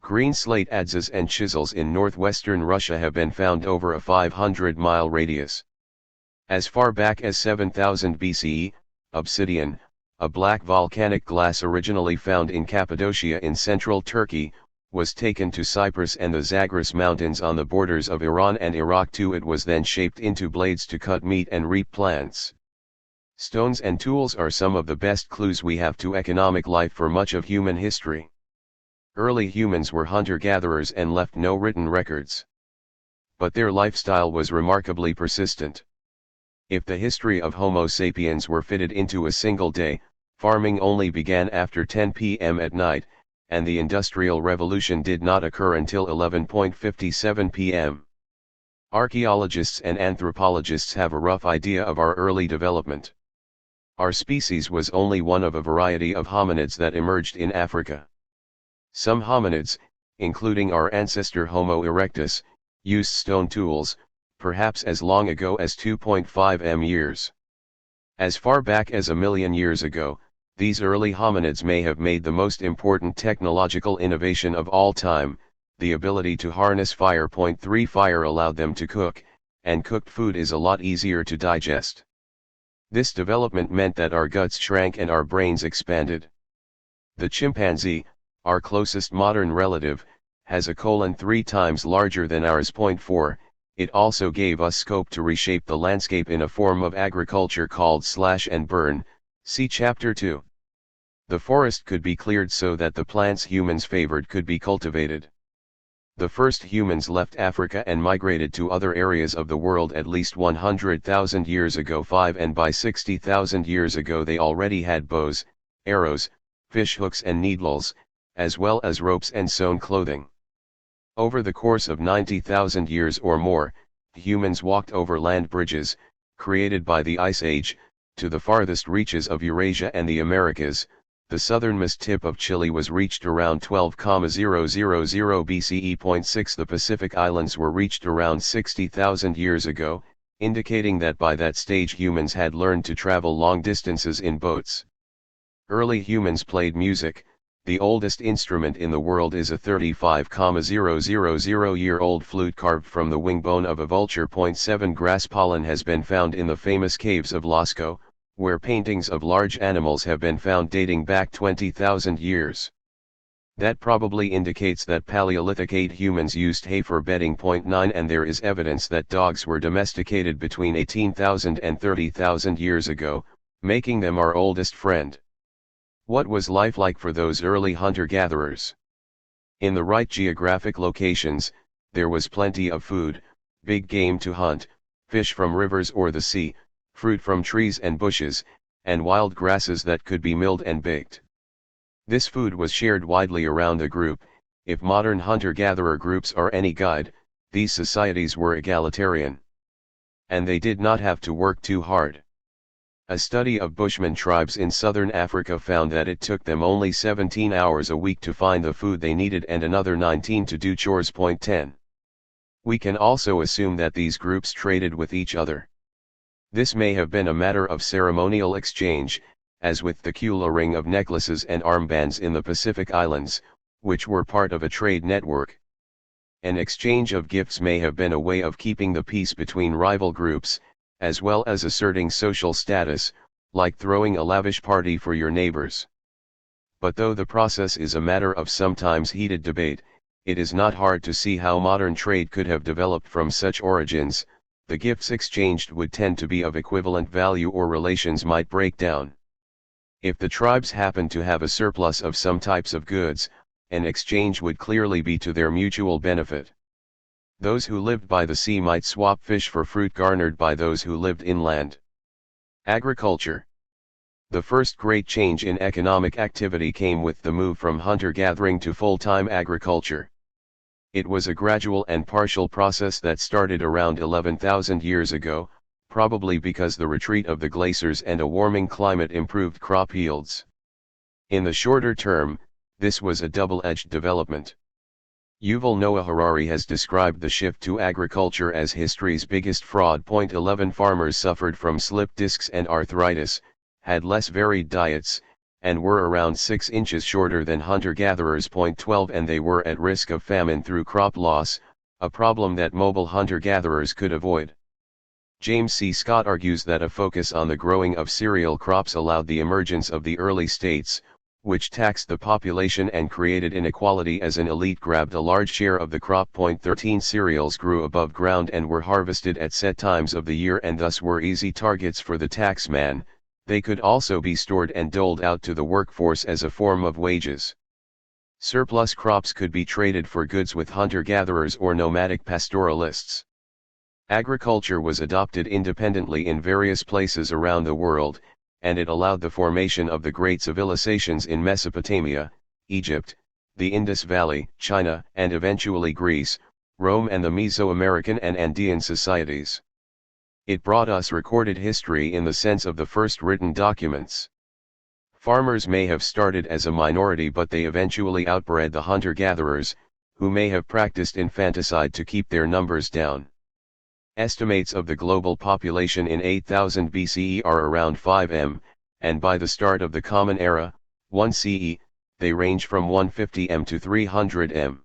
Speaker 1: Green slate adzes and chisels in northwestern Russia have been found over a 500-mile radius. As far back as 7000 BCE, obsidian, a black volcanic glass originally found in Cappadocia in central Turkey, was taken to Cyprus and the Zagros Mountains on the borders of Iran and Iraq too. It was then shaped into blades to cut meat and reap plants. Stones and tools are some of the best clues we have to economic life for much of human history. Early humans were hunter-gatherers and left no written records. But their lifestyle was remarkably persistent. If the history of Homo sapiens were fitted into a single day, farming only began after 10 p.m. at night, and the Industrial Revolution did not occur until 11:57 p.m. Archaeologists and anthropologists have a rough idea of our early development. Our species was only one of a variety of hominids that emerged in Africa. Some hominids, including our ancestor Homo erectus, used stone tools, perhaps as long ago as 2.5 m years. As far back as 1 million years ago, these early hominids may have made the most important technological innovation of all time, the ability to harness fire. 3 Fire allowed them to cook, and cooked food is a lot easier to digest. This development meant that our guts shrank and our brains expanded. The chimpanzee, our closest modern relative, has a colon 3 times larger than ours. 4 It also gave us scope to reshape the landscape in a form of agriculture called slash and burn, see chapter 2. The forest could be cleared so that the plants humans favored could be cultivated. The first humans left Africa and migrated to other areas of the world at least 100,000 years ago. 5 And by 60,000 years ago they already had bows, arrows, fish hooks and needles, as well as ropes and sewn clothing. Over the course of 90,000 years or more, humans walked over land bridges, created by the Ice Age, to the farthest reaches of Eurasia and the Americas. The southernmost tip of Chile was reached around 12,000 BCE. 6 The Pacific Islands were reached around 60,000 years ago, indicating that by that stage humans had learned to travel long distances in boats. Early humans played music. The oldest instrument in the world is a 35,000-year-old flute carved from the wing bone of a vulture. 7 Grass pollen has been found in the famous caves of Lascaux, where paintings of large animals have been found dating back 20,000 years. That probably indicates that Paleolithic 8 humans used hay for bedding. 9 And there is evidence that dogs were domesticated between 18,000 and 30,000 years ago, making them our oldest friend. What was life like for those early hunter-gatherers? In the right geographic locations, there was plenty of food, big game to hunt, fish from rivers or the sea, fruit from trees and bushes, and wild grasses that could be milled and baked. This food was shared widely around the group. If modern hunter-gatherer groups are any guide, these societies were egalitarian. And they did not have to work too hard. A study of Bushman tribes in southern Africa found that it took them only 17 hours a week to find the food they needed and another 19 to do chores. 10. We can also assume that these groups traded with each other. This may have been a matter of ceremonial exchange, as with the Kula ring of necklaces and armbands in the Pacific Islands, which were part of a trade network. An exchange of gifts may have been a way of keeping the peace between rival groups, as well as asserting social status, like throwing a lavish party for your neighbors. But though the process is a matter of sometimes heated debate, it is not hard to see how modern trade could have developed from such origins. The gifts exchanged would tend to be of equivalent value or relations might break down. If the tribes happened to have a surplus of some types of goods, an exchange would clearly be to their mutual benefit. Those who lived by the sea might swap fish for fruit garnered by those who lived inland. Agriculture. The first great change in economic activity came with the move from hunter-gathering to full-time agriculture. It was a gradual and partial process that started around 11,000 years ago, probably because the retreat of the glaciers and a warming climate improved crop yields. In the shorter term, this was a double-edged development. Yuval Noah Harari has described the shift to agriculture as history's biggest fraud. 11 Farmers suffered from slip discs and arthritis, had less varied diets, and were around 6 inches shorter than hunter-gatherers. 12 And they were at risk of famine through crop loss, a problem that mobile hunter-gatherers could avoid. James C. Scott argues that a focus on the growing of cereal crops allowed the emergence of the early states, which taxed the population and created inequality as an elite grabbed a large share of the crop. 13 Cereals grew above ground and were harvested at set times of the year and thus were easy targets for the taxman. They could also be stored and doled out to the workforce as a form of wages. Surplus crops could be traded for goods with hunter-gatherers or nomadic pastoralists. Agriculture was adopted independently in various places around the world, and it allowed the formation of the great civilizations in Mesopotamia, Egypt, the Indus Valley, China, and eventually Greece, Rome and the Mesoamerican and Andean societies. It brought us recorded history in the sense of the first written documents. Farmers may have started as a minority, but they eventually outbred the hunter-gatherers, who may have practiced infanticide to keep their numbers down. Estimates of the global population in 8000 BCE are around 5 m, and by the start of the Common Era, 1 CE, they range from 150 m to 300 m.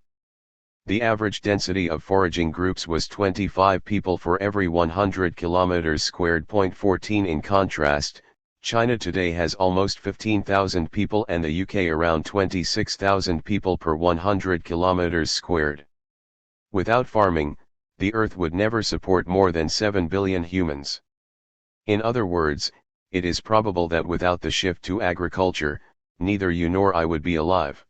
Speaker 1: The average density of foraging groups was 25 people for every 100 kilometers squared. 14 In contrast, China today has almost 15,000 people and the UK around 26,000 people per 100 kilometers squared. Without farming, the Earth would never support more than 7 billion humans. In other words, it is probable that without the shift to agriculture, neither you nor I would be alive.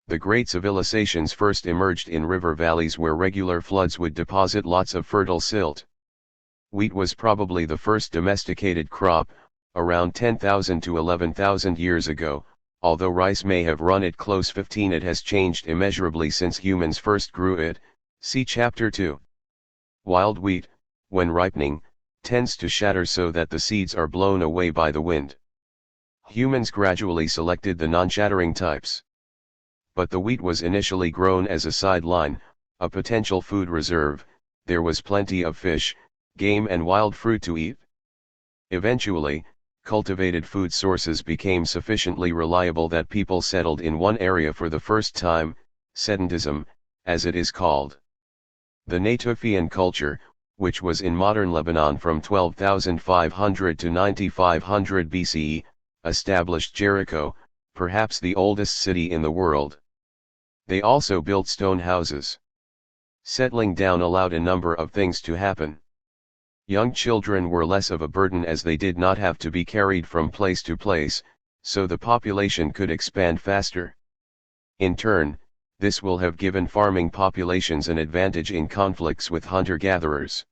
Speaker 1: The great civilizations first emerged in river valleys where regular floods would deposit lots of fertile silt. Wheat was probably the first domesticated crop, around 10,000 to 11,000 years ago, although rice may have run it close. 15 It has changed immeasurably since humans first grew it, see Chapter 2. Wild wheat, when ripening, tends to shatter so that the seeds are blown away by the wind. Humans gradually selected the non-shattering types. But the wheat was initially grown as a sideline, a potential food reserve. There was plenty of fish, game and wild fruit to eat. Eventually, cultivated food sources became sufficiently reliable that people settled in one area for the first time, sedentism, as it is called. The Natufian culture, which was in modern Lebanon from 12,500 to 9500 BCE, established Jericho, perhaps the oldest city in the world. They also built stone houses. Settling down allowed a number of things to happen. Young children were less of a burden as they did not have to be carried from place to place, so the population could expand faster. In turn, this will have given farming populations an advantage in conflicts with hunter-gatherers.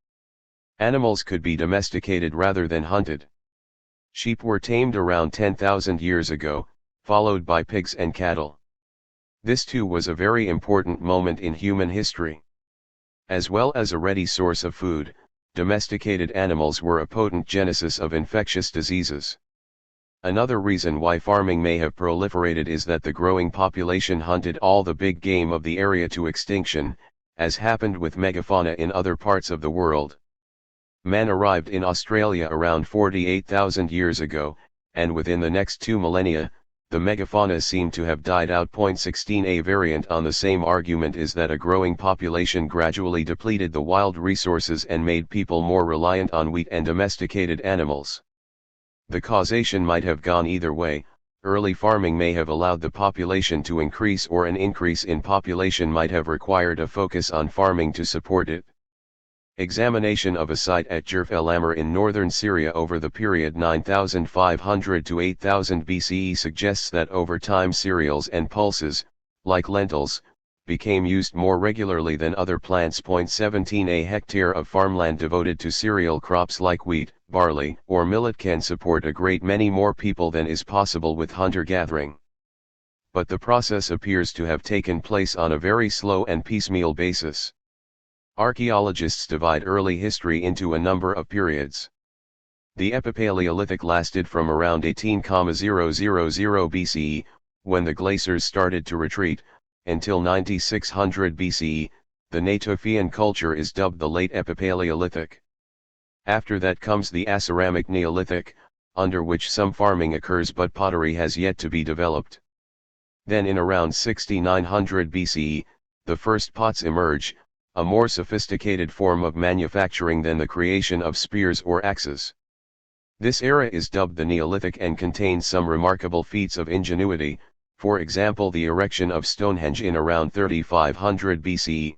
Speaker 1: Animals could be domesticated rather than hunted. Sheep were tamed around 10,000 years ago, followed by pigs and cattle. This too was a very important moment in human history. As well as a ready source of food, domesticated animals were a potent genesis of infectious diseases. Another reason why farming may have proliferated is that the growing population hunted all the big game of the area to extinction, as happened with megafauna in other parts of the world. Man arrived in Australia around 48,000 years ago, and within the next 2 millennia, the megafauna seem to have died out. 16 A variant on the same argument is that a growing population gradually depleted the wild resources and made people more reliant on wheat and domesticated animals. The causation might have gone either way. Early farming may have allowed the population to increase, or an increase in population might have required a focus on farming to support it. Examination of a site at Jerf el Amr in northern Syria over the period 9500 to 8000 BCE suggests that over time cereals and pulses, like lentils, became used more regularly than other plants. 17 A hectare of farmland devoted to cereal crops like wheat, barley, or millet can support a great many more people than is possible with hunter-gathering. But the process appears to have taken place on a very slow and piecemeal basis. Archaeologists divide early history into a number of periods. The Epipaleolithic lasted from around 18,000 BCE, when the glaciers started to retreat, until 9600 BCE, the Natufian culture is dubbed the Late Epipaleolithic. After that comes the Aceramic Neolithic, under which some farming occurs but pottery has yet to be developed. Then in around 6900 BCE, the first pots emerge, a more sophisticated form of manufacturing than the creation of spears or axes. This era is dubbed the Neolithic and contains some remarkable feats of ingenuity, for example the erection of Stonehenge in around 3500 BCE.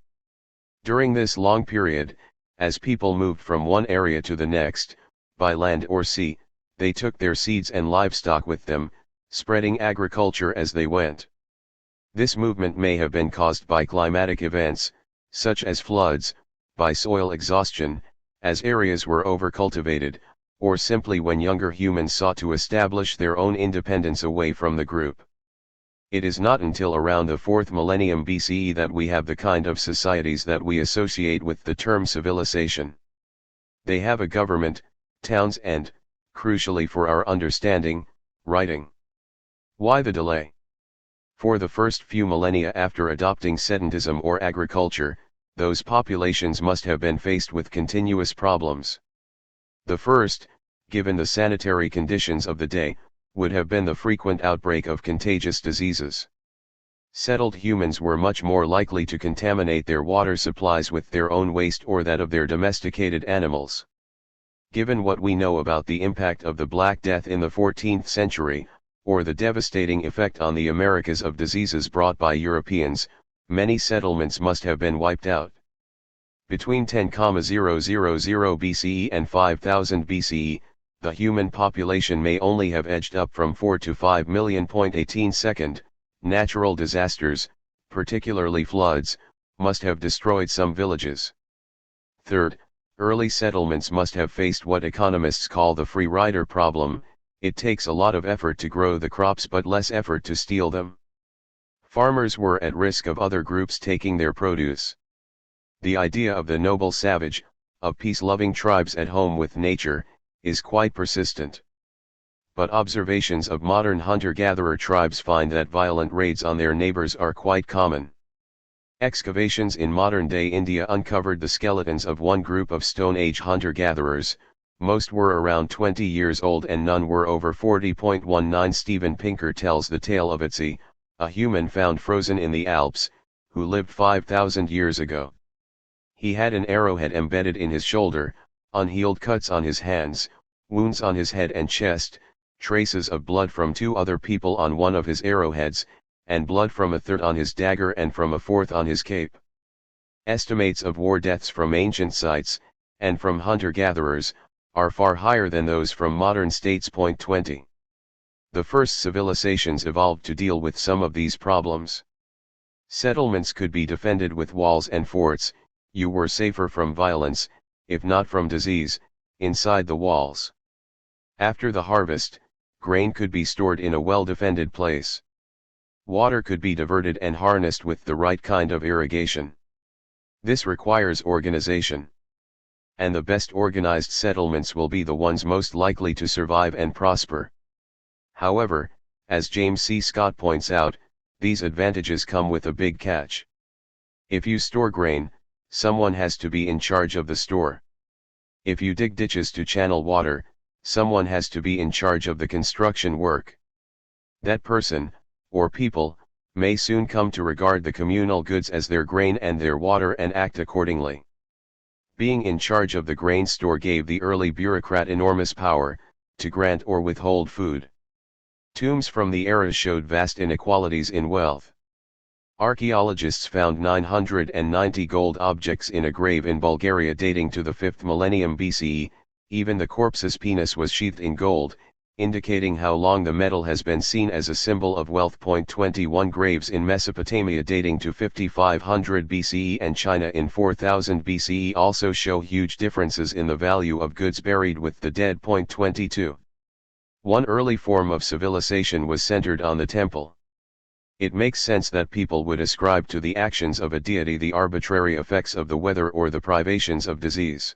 Speaker 1: During this long period, as people moved from one area to the next, by land or sea, they took their seeds and livestock with them, spreading agriculture as they went. This movement may have been caused by climatic events, such as floods, by soil exhaustion, as areas were overcultivated, or simply when younger humans sought to establish their own independence away from the group. It is not until around the 4th millennium BCE that we have the kind of societies that we associate with the term civilization. They have a government, towns and, crucially for our understanding, writing. Why the delay? For the first few millennia after adopting sedentism or agriculture, those populations must have been faced with continuous problems. The first, given the sanitary conditions of the day, would have been the frequent outbreak of contagious diseases. Settled humans were much more likely to contaminate their water supplies with their own waste or that of their domesticated animals. Given what we know about the impact of the Black Death in the 14th century, or the devastating effect on the Americas of diseases brought by Europeans, many settlements must have been wiped out. Between 10,000 BCE and 5000 BCE, the human population may only have edged up from 4 to 5 million. 18 Natural disasters, particularly floods, must have destroyed some villages. Third, early settlements must have faced what economists call the free rider problem. It takes a lot of effort to grow the crops but less effort to steal them. Farmers were at risk of other groups taking their produce. The idea of the noble savage, of peace-loving tribes at home with nature, is quite persistent. But observations of modern hunter-gatherer tribes find that violent raids on their neighbors are quite common. Excavations in modern-day India uncovered the skeletons of one group of Stone Age hunter-gatherers. Most were around 20 years old and none were over 40.19. Steven Pinker tells the tale of Ötzi, a human found frozen in the Alps, who lived 5,000 years ago. He had an arrowhead embedded in his shoulder, unhealed cuts on his hands, wounds on his head and chest, traces of blood from 2 other people on one of his arrowheads, and blood from a third on his dagger and from a fourth on his cape. Estimates of war deaths from ancient sites, and from hunter-gatherers, are far higher than those from modern states. 20. The first civilizations evolved to deal with some of these problems. Settlements could be defended with walls and forts. You were safer from violence, if not from disease, inside the walls. After the harvest, grain could be stored in a well-defended place. Water could be diverted and harnessed with the right kind of irrigation. This requires organization. And the best organized settlements will be the ones most likely to survive and prosper. However, as James C. Scott points out, these advantages come with a big catch. If you store grain, someone has to be in charge of the store. If you dig ditches to channel water, someone has to be in charge of the construction work. That person, or people, may soon come to regard the communal goods as their grain and their water and act accordingly. Being in charge of the grain store gave the early bureaucrat enormous power, to grant or withhold food. Tombs from the era showed vast inequalities in wealth. Archaeologists found 990 gold objects in a grave in Bulgaria dating to the 5th millennium BCE, even the corpse's penis was sheathed in gold, indicating how long the metal has been seen as a symbol of wealth. 21 Graves in Mesopotamia dating to 5500 BCE and China in 4000 BCE also show huge differences in the value of goods buried with the dead. 22 One early form of civilization was centered on the temple. It makes sense that people would ascribe to the actions of a deity the arbitrary effects of the weather or the privations of disease.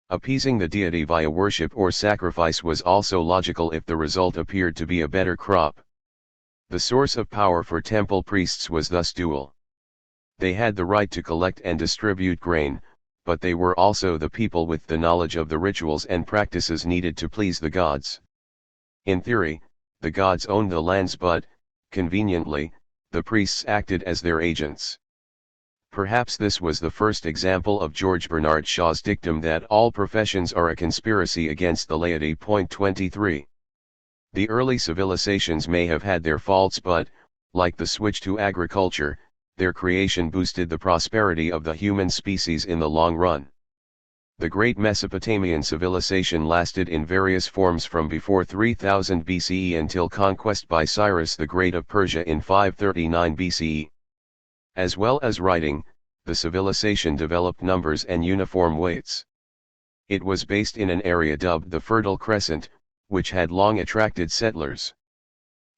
Speaker 1: Appeasing the deity via worship or sacrifice was also logical if the result appeared to be a better crop. The source of power for temple priests was thus dual. They had the right to collect and distribute grain, but they were also the people with the knowledge of the rituals and practices needed to please the gods. In theory, the gods owned the lands but, conveniently, the priests acted as their agents. Perhaps this was the first example of George Bernard Shaw's dictum that all professions are a conspiracy against the laity. 23. The early civilizations may have had their faults, but, like the switch to agriculture, their creation boosted the prosperity of the human species in the long run. The great Mesopotamian civilization lasted in various forms from before 3000 BCE until conquest by Cyrus the Great of Persia in 539 BCE. As well as writing, the civilization developed numbers and uniform weights. It was based in an area dubbed the Fertile Crescent, which had long attracted settlers.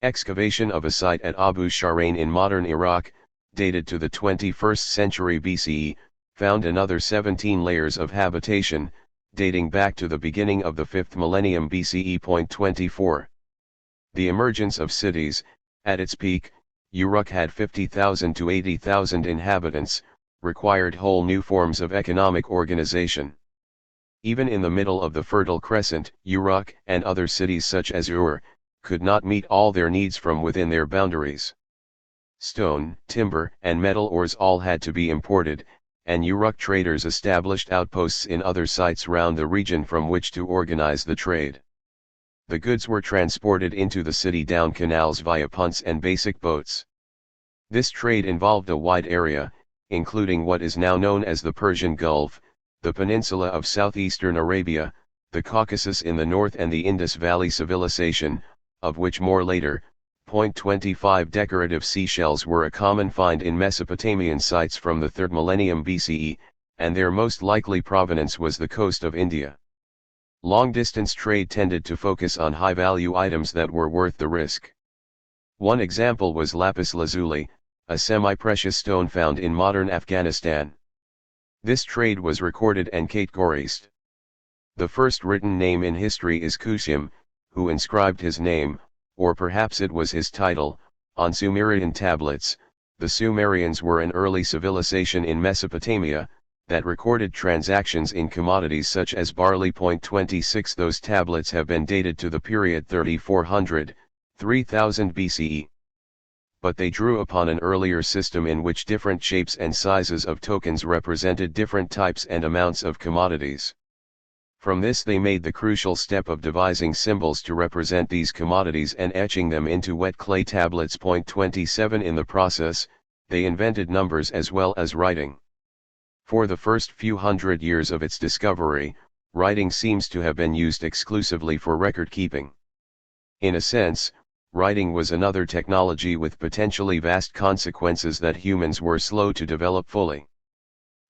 Speaker 1: Excavation of a site at Abu Sharain in modern Iraq, dated to the 21st century BCE, found another 17 layers of habitation, dating back to the beginning of the 5th millennium BCE. 24. The emergence of cities. At its peak, Uruk had 50,000 to 80,000 inhabitants, required whole new forms of economic organization. Even in the middle of the Fertile Crescent, Uruk and other cities such as Ur could not meet all their needs from within their boundaries. Stone, timber, and metal ores all had to be imported, and Uruk traders established outposts in other sites round the region from which to organize the trade. The goods were transported into the city down canals via punts and basic boats. This trade involved a wide area, including what is now known as the Persian Gulf, the peninsula of southeastern Arabia, the Caucasus in the north, and the Indus Valley Civilization, of which more later. 25 Decorative seashells were a common find in Mesopotamian sites from the 3rd millennium BCE, and their most likely provenance was the coast of India. Long-distance trade tended to focus on high-value items that were worth the risk. One example was lapis lazuli, a semi-precious stone found in modern Afghanistan. This trade was recorded and categorized. The first written name in history is Kushim, who inscribed his name, or perhaps it was his title, on Sumerian tablets. The Sumerians were an early civilization in Mesopotamia, that recorded transactions in commodities such as barley. 26 Those tablets have been dated to the period 3400, 3000 BCE. But they drew upon an earlier system in which different shapes and sizes of tokens represented different types and amounts of commodities. From this they made the crucial step of devising symbols to represent these commodities and etching them into wet clay tablets. 27 In the process, they invented numbers as well as writing. For the first few hundred years of its discovery, writing seems to have been used exclusively for record keeping. In a sense, writing was another technology with potentially vast consequences that humans were slow to develop fully.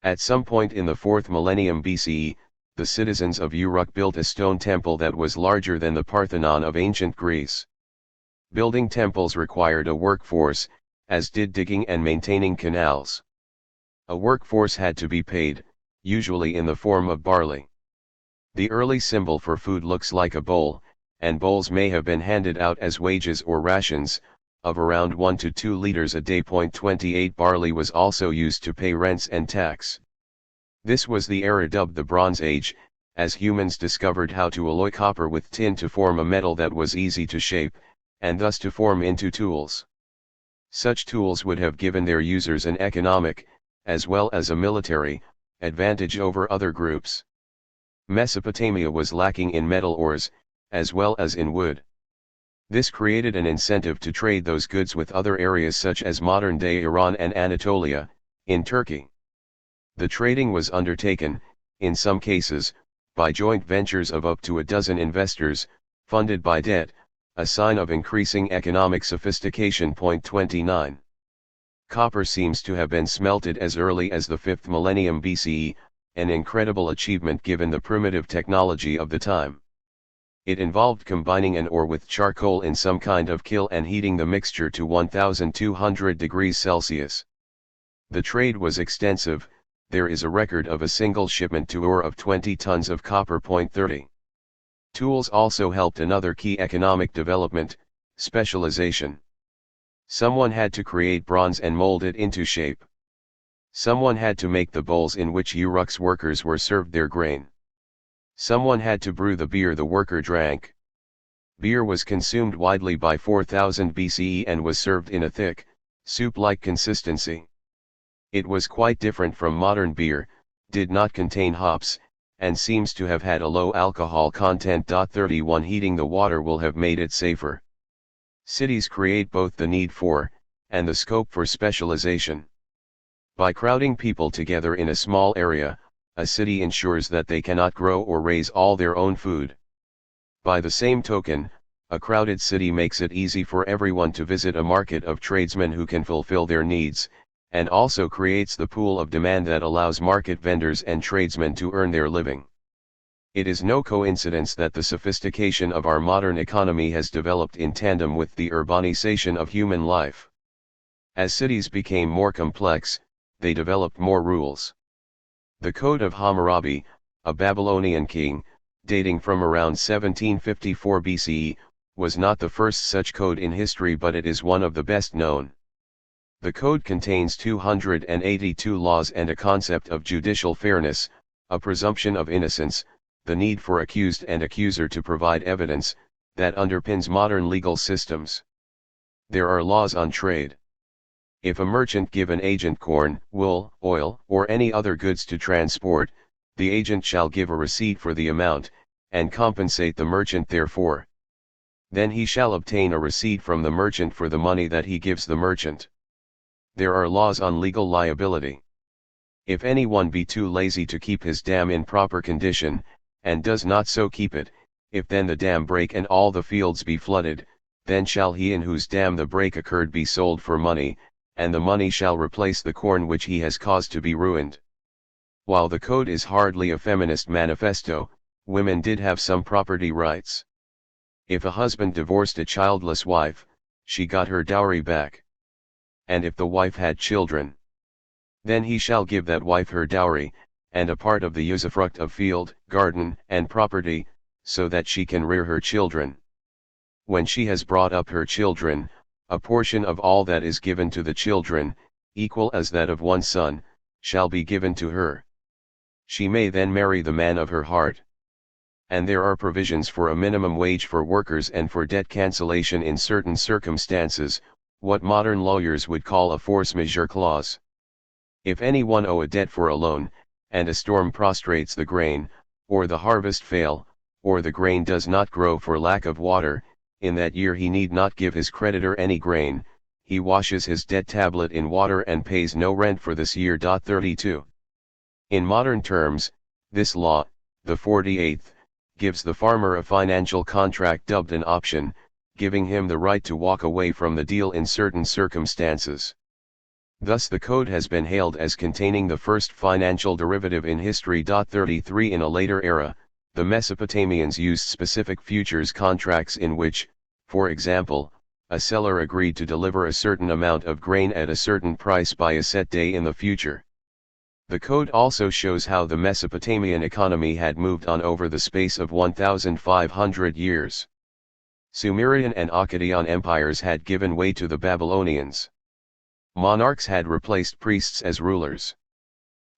Speaker 1: At some point in the 4th millennium BCE, the citizens of Uruk built a stone temple that was larger than the Parthenon of ancient Greece. Building temples required a workforce, as did digging and maintaining canals. A workforce had to be paid, usually in the form of barley. The early symbol for food looks like a bowl, and bowls may have been handed out as wages or rations, of around 1 to 2 liters a day. 28 Barley was also used to pay rents and tax. This was the era dubbed the Bronze Age, as humans discovered how to alloy copper with tin to form a metal that was easy to shape, and thus to form into tools. Such tools would have given their users an economic, as well as a military, advantage over other groups. Mesopotamia was lacking in metal ores, as well as in wood. This created an incentive to trade those goods with other areas such as modern-day Iran and Anatolia, in Turkey. The trading was undertaken, in some cases, by joint ventures of up to a dozen investors, funded by debt, a sign of increasing economic sophistication. 29. Copper seems to have been smelted as early as the 5th millennium BCE, an incredible achievement given the primitive technology of the time. It involved combining an ore with charcoal in some kind of kiln and heating the mixture to 1200 degrees Celsius. The trade was extensive. There is a record of a single shipment to Ur of 20 tons of copper. 30. Tools also helped another key economic development, specialization. Someone had to create bronze and mold it into shape. Someone had to make the bowls in which Uruk's workers were served their grain. Someone had to brew the beer the worker drank. Beer was consumed widely by 4000 BCE and was served in a thick, soup-like consistency. It was quite different from modern beer, did not contain hops, and seems to have had a low alcohol content. 31 Heating the water will have made it safer. Cities create both the need for, and the scope for specialization. By crowding people together in a small area, a city ensures that they cannot grow or raise all their own food. By the same token, a crowded city makes it easy for everyone to visit a market of tradesmen who can fulfill their needs, and also creates the pool of demand that allows market vendors and tradesmen to earn their living. It is no coincidence that the sophistication of our modern economy has developed in tandem with the urbanization of human life. As cities became more complex, they developed more rules. The Code of Hammurabi, a Babylonian king, dating from around 1754 BCE, was not the first such code in history, but it is one of the best known. The code contains 282 laws and a concept of judicial fairness, a presumption of innocence, the need for accused and accuser to provide evidence, that underpins modern legal systems. There are laws on trade. If a merchant give an agent corn, wool, oil, or any other goods to transport, the agent shall give a receipt for the amount, and compensate the merchant therefor. Then he shall obtain a receipt from the merchant for the money that he gives the merchant. There are laws on legal liability. If anyone be too lazy to keep his dam in proper condition, and does not so keep it, if then the dam break and all the fields be flooded, then shall he in whose dam the break occurred be sold for money, and the money shall replace the corn which he has caused to be ruined. While the code is hardly a feminist manifesto, women did have some property rights. If a husband divorced a childless wife, she got her dowry back. And if the wife had children, then he shall give that wife her dowry, and a part of the usufruct of field, garden, and property, so that she can rear her children. When she has brought up her children, a portion of all that is given to the children, equal as that of one son, shall be given to her. She may then marry the man of her heart. And there are provisions for a minimum wage for workers and for debt cancellation in certain circumstances, what modern lawyers would call a force majeure clause. If anyone owe a debt for a loan, and a storm prostrates the grain, or the harvest fail, or the grain does not grow for lack of water, in that year he need not give his creditor any grain, he washes his debt tablet in water and pays no rent for this year. 32. In modern terms, this law, the 48th, gives the farmer a financial contract dubbed an option, giving him the right to walk away from the deal in certain circumstances. Thus the code has been hailed as containing the first financial derivative in history. 33 In a later era, the Mesopotamians used specific futures contracts in which, for example, a seller agreed to deliver a certain amount of grain at a certain price by a set day in the future. The code also shows how the Mesopotamian economy had moved on over the space of 1,500 years. Sumerian and Akkadian empires had given way to the Babylonians. Monarchs had replaced priests as rulers.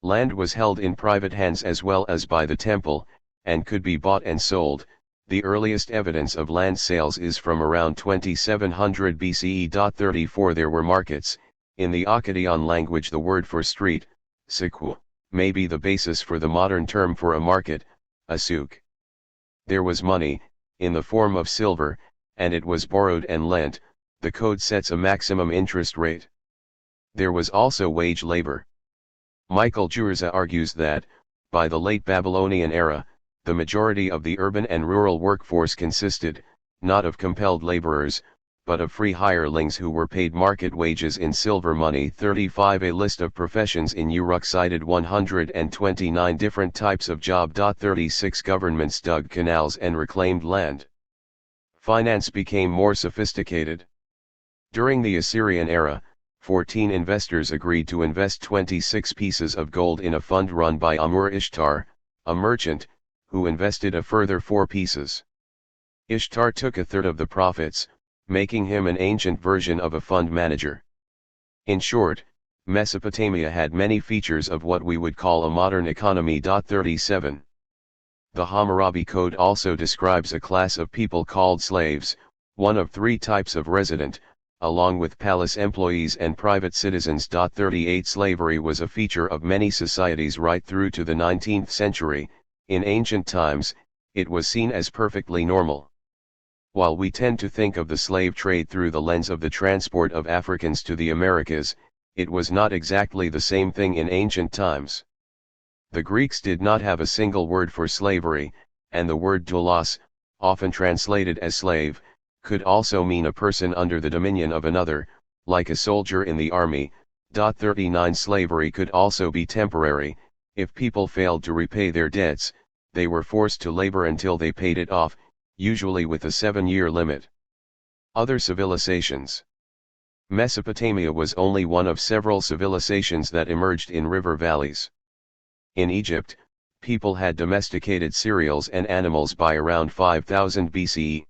Speaker 1: Land was held in private hands as well as by the temple, and could be bought and sold. The earliest evidence of land sales is from around 2700 BCE. 34 There were markets. In the Akkadian language the word for street, sikwu, may be the basis for the modern term for a market, a souk. There was money, in the form of silver, and it was borrowed and lent. The code sets a maximum interest rate. There was also wage labor. Michael Jurza argues that, by the late Babylonian era, the majority of the urban and rural workforce consisted, not of compelled laborers, but of free hirelings who were paid market wages in silver money. 35 A list of professions in Uruk cited 129 different types of job. 36 Governments dug canals and reclaimed land. Finance became more sophisticated. During the Assyrian era, 14 investors agreed to invest 26 pieces of gold in a fund run by Amur Ishtar, a merchant, who invested a further 4 pieces. Ishtar took a third of the profits, making him an ancient version of a fund manager. In short, Mesopotamia had many features of what we would call a modern economy. 37. The Hammurabi Code also describes a class of people called slaves, one of 3 types of resident, along with palace employees and private citizens. 38 Slavery was a feature of many societies right through to the 19th century. In ancient times, it was seen as perfectly normal. While we tend to think of the slave trade through the lens of the transport of Africans to the Americas, it was not exactly the same thing in ancient times. The Greeks did not have a single word for slavery, and the word doulos, often translated as slave, could also mean a person under the dominion of another, like a soldier in the army. 39 Slavery could also be temporary. If people failed to repay their debts, they were forced to labor until they paid it off, usually with a 7-year limit. Other civilizations. Mesopotamia was only one of several civilizations that emerged in river valleys. In Egypt, people had domesticated cereals and animals by around 5000 BCE.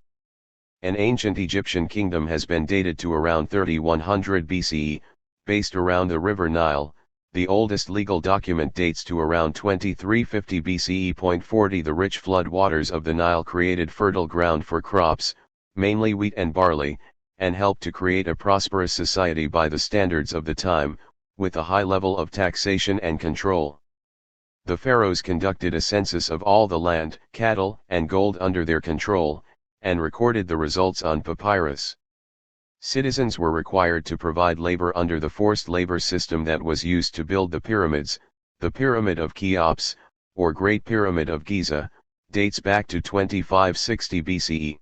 Speaker 1: An ancient Egyptian kingdom has been dated to around 3100 BCE, based around the River Nile. The oldest legal document dates to around 2350 BCE. 40 The rich flood waters of the Nile created fertile ground for crops, mainly wheat and barley, and helped to create a prosperous society by the standards of the time, with a high level of taxation and control. The pharaohs conducted a census of all the land, cattle, and gold under their control, and recorded the results on papyrus. Citizens were required to provide labor under the forced labor system that was used to build the pyramids. The Pyramid of Cheops, or Great Pyramid of Giza, dates back to 2560 BCE.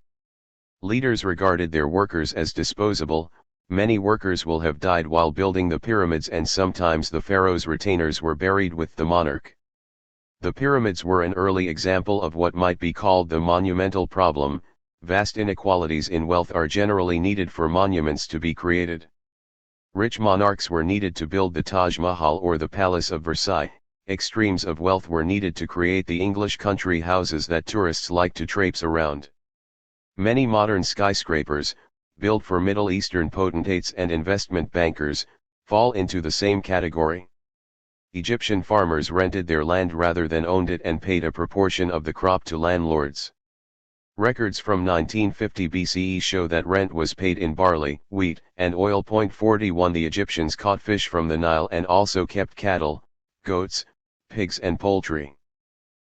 Speaker 1: Leaders regarded their workers as disposable. Many workers will have died while building the pyramids, and sometimes the pharaoh's retainers were buried with the monarch. The pyramids were an early example of what might be called the monumental problem. Vast inequalities in wealth are generally needed for monuments to be created. Rich monarchs were needed to build the Taj Mahal or the Palace of Versailles. Extremes of wealth were needed to create the English country houses that tourists like to traipse around. Many modern skyscrapers, built for Middle Eastern potentates and investment bankers, fall into the same category. Egyptian farmers rented their land rather than owned it and paid a proportion of the crop to landlords. Records from 1950 BCE show that rent was paid in barley, wheat, and oil. 41 The Egyptians caught fish from the Nile and also kept cattle, goats, pigs and poultry.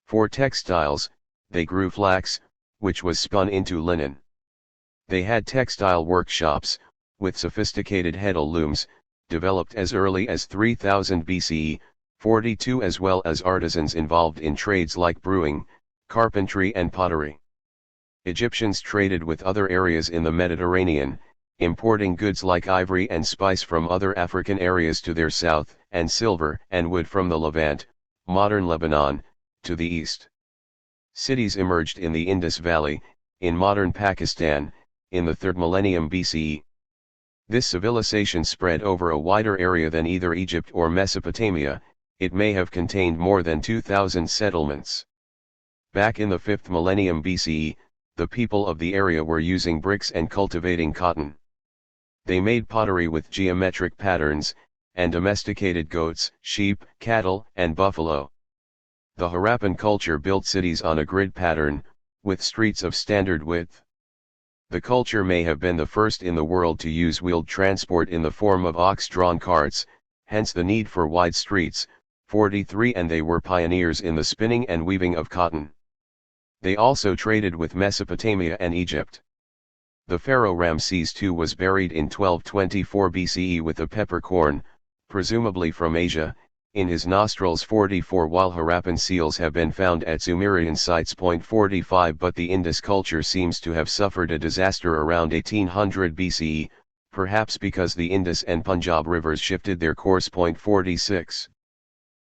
Speaker 1: For textiles, they grew flax, which was spun into linen. They had textile workshops, with sophisticated heddle looms, developed as early as 3000 BCE. 42 As well as artisans involved in trades like brewing, carpentry and pottery. Egyptians traded with other areas in the Mediterranean, importing goods like ivory and spice from other African areas to their south, and silver and wood from the Levant, modern Lebanon, to the east. Cities emerged in the Indus Valley, in modern Pakistan, in the 3rd millennium BCE. This civilization spread over a wider area than either Egypt or Mesopotamia. It may have contained more than 2,000 settlements. Back in the 5th millennium BCE, the people of the area were using bricks and cultivating cotton. They made pottery with geometric patterns, and domesticated goats, sheep, cattle, and buffalo. The Harappan culture built cities on a grid pattern, with streets of standard width. The culture may have been the first in the world to use wheeled transport in the form of ox-drawn carts, hence the need for wide streets. 43 And they were pioneers in the spinning and weaving of cotton. They also traded with Mesopotamia and Egypt. The pharaoh Ramses II was buried in 1224 BCE with a peppercorn, presumably from Asia, in his nostrils. 44 While Harappan seals have been found at Sumerian sites. 45 But the Indus culture seems to have suffered a disaster around 1800 BCE, perhaps because the Indus and Punjab rivers shifted their course. 46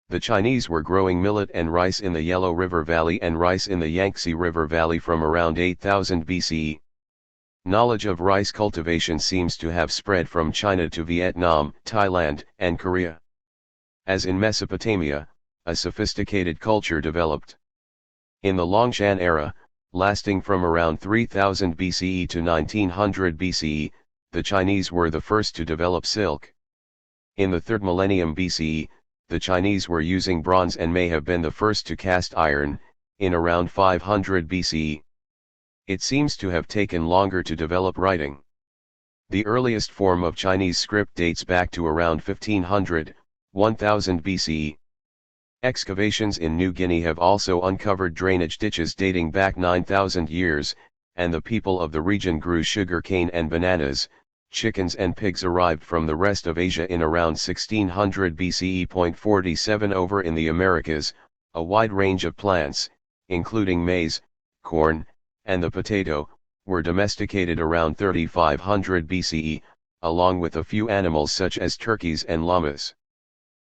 Speaker 1: The Chinese were growing millet and rice in the Yellow River Valley and rice in the Yangtze River Valley from around 8000 BCE. Knowledge of rice cultivation seems to have spread from China to Vietnam, Thailand, and Korea. As in Mesopotamia, a sophisticated culture developed. In the Longshan era, lasting from around 3000 BCE to 1900 BCE, the Chinese were the first to develop silk. In the 3rd millennium BCE, the Chinese were using bronze and may have been the first to cast iron, in around 500 BCE. It seems to have taken longer to develop writing. The earliest form of Chinese script dates back to around 1500, 1000 BCE. Excavations in New Guinea have also uncovered drainage ditches dating back 9,000 years, and the people of the region grew sugar cane and bananas. Chickens and pigs arrived from the rest of Asia in around 1600 BCE. 47 Over in the Americas, a wide range of plants, including maize, corn, and the potato, were domesticated around 3500 BCE, along with a few animals such as turkeys and llamas.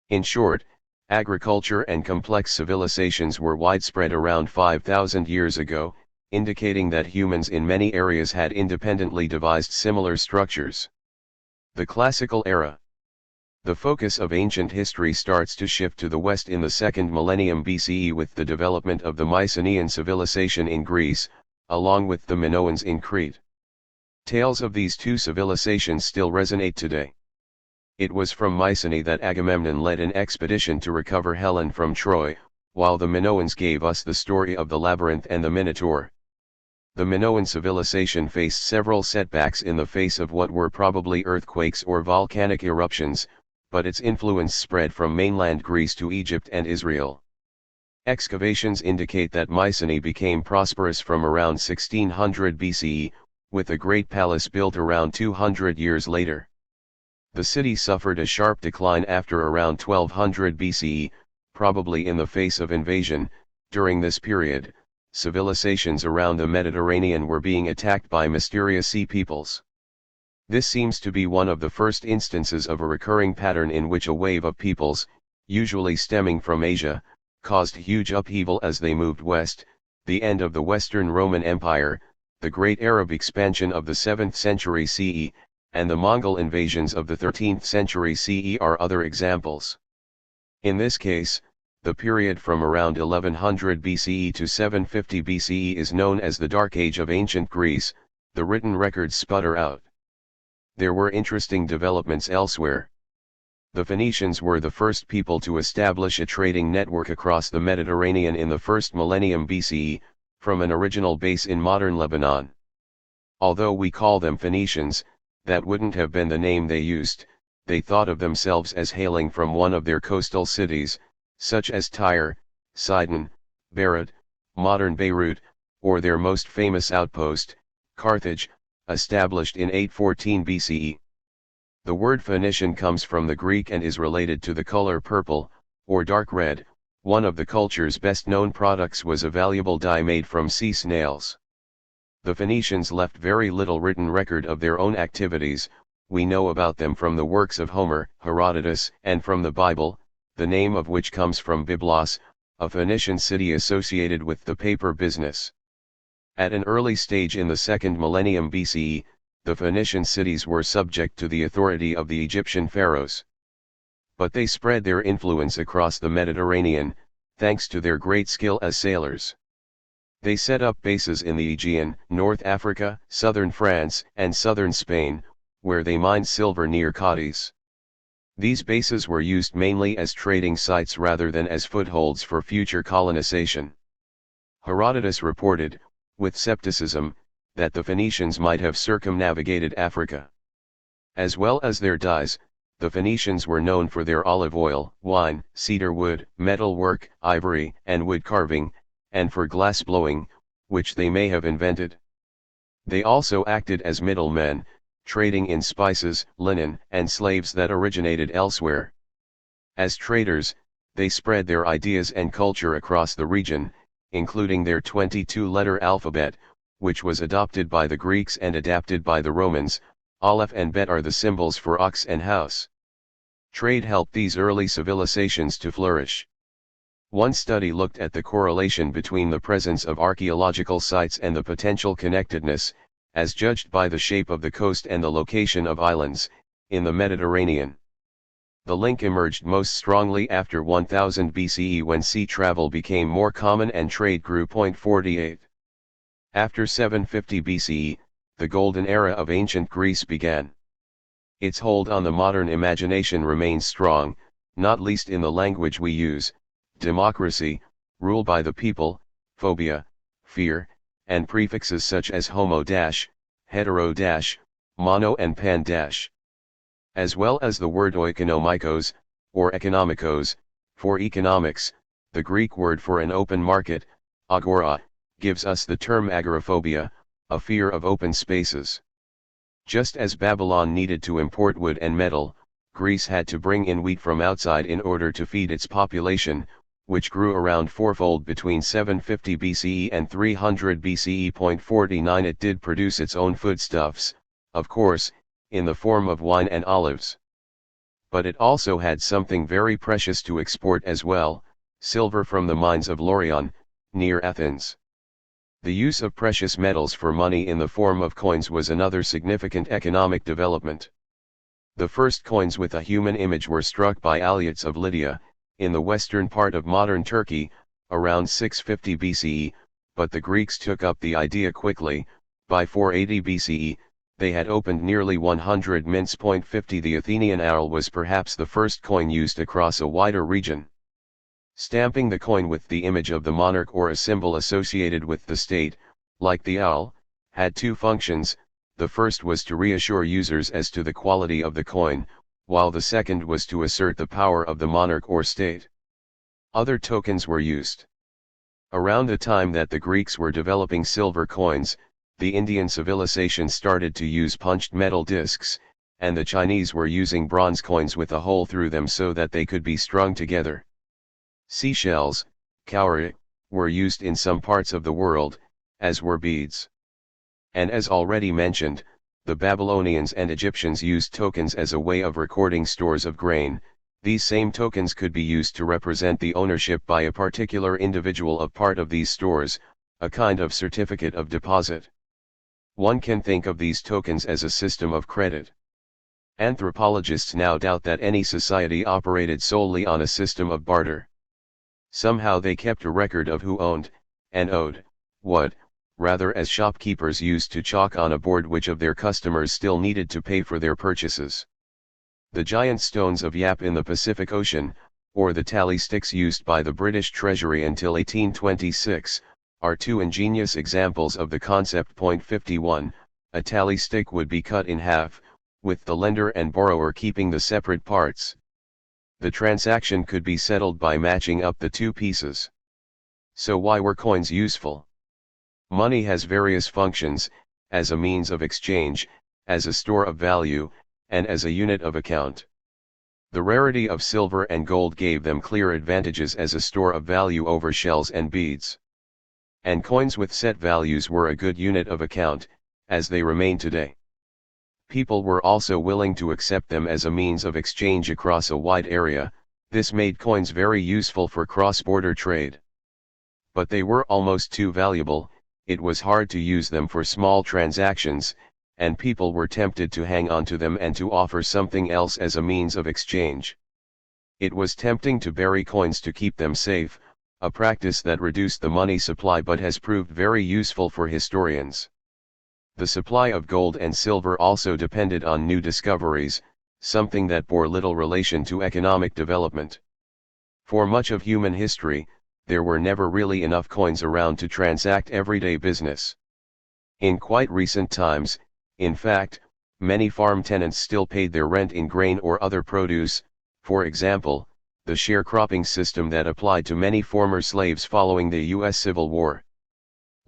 Speaker 1: In short, agriculture and complex civilizations were widespread around 5,000 years ago, indicating that humans in many areas had independently devised similar structures. The Classical Era. The focus of ancient history starts to shift to the west in the 2nd millennium BCE with the development of the Mycenaean civilization in Greece, along with the Minoans in Crete. Tales of these two civilizations still resonate today. It was from Mycenae that Agamemnon led an expedition to recover Helen from Troy, while the Minoans gave us the story of the labyrinth and the Minotaur. The Minoan civilization faced several setbacks in the face of what were probably earthquakes or volcanic eruptions, but its influence spread from mainland Greece to Egypt and Israel. Excavations indicate that Mycenae became prosperous from around 1600 BCE, with a great palace built around 200 years later. The city suffered a sharp decline after around 1200 BCE, probably in the face of invasion. During this period, civilizations around the Mediterranean were being attacked by mysterious sea peoples. This seems to be one of the first instances of a recurring pattern in which a wave of peoples, usually stemming from Asia, caused huge upheaval as they moved west. The end of the Western Roman Empire, the Great Arab expansion of the 7th century CE, and the Mongol invasions of the 13th century CE are other examples. In this case, the period from around 1100 BCE to 750 BCE is known as the Dark Age of ancient Greece. The written records sputter out. There were interesting developments elsewhere. The Phoenicians were the first people to establish a trading network across the Mediterranean in the 1st millennium BCE, from an original base in modern Lebanon. Although we call them Phoenicians, that wouldn't have been the name they used. They thought of themselves as hailing from one of their coastal cities, such as Tyre, Sidon, Beirut, modern Beirut, or their most famous outpost, Carthage, established in 814 BCE. The word Phoenician comes from the Greek and is related to the color purple, or dark red. One of the culture's best-known products was a valuable dye made from sea snails. The Phoenicians left very little written record of their own activities. We know about them from the works of Homer, Herodotus, and from the Bible, the name of which comes from Byblos, a Phoenician city associated with the paper business. At an early stage in the 2nd millennium BCE, the Phoenician cities were subject to the authority of the Egyptian pharaohs. But they spread their influence across the Mediterranean, thanks to their great skill as sailors. They set up bases in the Aegean, North Africa, southern France, and southern Spain, where they mined silver near Cadiz. These bases were used mainly as trading sites rather than as footholds for future colonization. Herodotus reported, with skepticism, that the Phoenicians might have circumnavigated Africa. As well as their dyes, the Phoenicians were known for their olive oil, wine, cedar wood, metalwork, ivory, and wood carving, and for glass blowing, which they may have invented. They also acted as middlemen, trading in spices, linen, and slaves that originated elsewhere. As traders, they spread their ideas and culture across the region, including their 22-letter alphabet, which was adopted by the Greeks and adapted by the Romans. Aleph and Bet are the symbols for ox and house. Trade helped these early civilizations to flourish. One study looked at the correlation between the presence of archaeological sites and the potential connectedness, as judged by the shape of the coast and the location of islands, in the Mediterranean. The link emerged most strongly after 1000 BCE when sea travel became more common and trade grew. 48. After 750 BCE, the golden era of ancient Greece began. Its hold on the modern imagination remains strong, not least in the language we use: democracy, rule by the people, phobia, fear, and prefixes such as homo-, hetero-, mono and pan dash. As well as the word oikonomikos, or economikos, for economics, the Greek word for an open market, agora, gives us the term agoraphobia, a fear of open spaces. Just as Babylon needed to import wood and metal, Greece had to bring in wheat from outside in order to feed its population, which grew around fourfold between 750 BCE and 300 BCE. 49 It did produce its own foodstuffs, of course, in the form of wine and olives. But it also had something very precious to export as well, silver from the mines of Laurion, near Athens. The use of precious metals for money in the form of coins was another significant economic development. The first coins with a human image were struck by Aleuts of Lydia, in the western part of modern Turkey, around 650 BCE, but the Greeks took up the idea quickly. By 480 BCE, they had opened nearly 100 mints. 50 The Athenian aral was perhaps the first coin used across a wider region. Stamping the coin with the image of the monarch or a symbol associated with the state, like the owl, had two functions. The first was to reassure users as to the quality of the coin, while the second was to assert the power of the monarch or state. Other tokens were used. Around the time that the Greeks were developing silver coins, the Indian civilization started to use punched metal discs, and the Chinese were using bronze coins with a hole through them so that they could be strung together. Seashells, cowrie, were used in some parts of the world, as were beads. And as already mentioned, the Babylonians and Egyptians used tokens as a way of recording stores of grain. These same tokens could be used to represent the ownership by a particular individual of part of these stores, a kind of certificate of deposit. One can think of these tokens as a system of credit. Anthropologists now doubt that any society operated solely on a system of barter. Somehow they kept a record of who owned, and owed, what, rather as shopkeepers used to chalk on a board which of their customers still needed to pay for their purchases. The giant stones of Yap in the Pacific Ocean, or the tally sticks used by the British Treasury until 1826, are two ingenious examples of the concept. 51, a tally stick would be cut in half, with the lender and borrower keeping the separate parts. The transaction could be settled by matching up the two pieces. So why were coins useful? Money has various functions, as a means of exchange, as a store of value, and as a unit of account. The rarity of silver and gold gave them clear advantages as a store of value over shells and beads. And coins with set values were a good unit of account, as they remain today. People were also willing to accept them as a means of exchange across a wide area. This made coins very useful for cross-border trade. But they were almost too valuable. It was hard to use them for small transactions, and people were tempted to hang on to them and to offer something else as a means of exchange. It was tempting to bury coins to keep them safe, a practice that reduced the money supply but has proved very useful for historians. The supply of gold and silver also depended on new discoveries, something that bore little relation to economic development. For much of human history, there were never really enough coins around to transact everyday business. In quite recent times, in fact, many farm tenants still paid their rent in grain or other produce. For example, the sharecropping system that applied to many former slaves following the U.S. Civil War.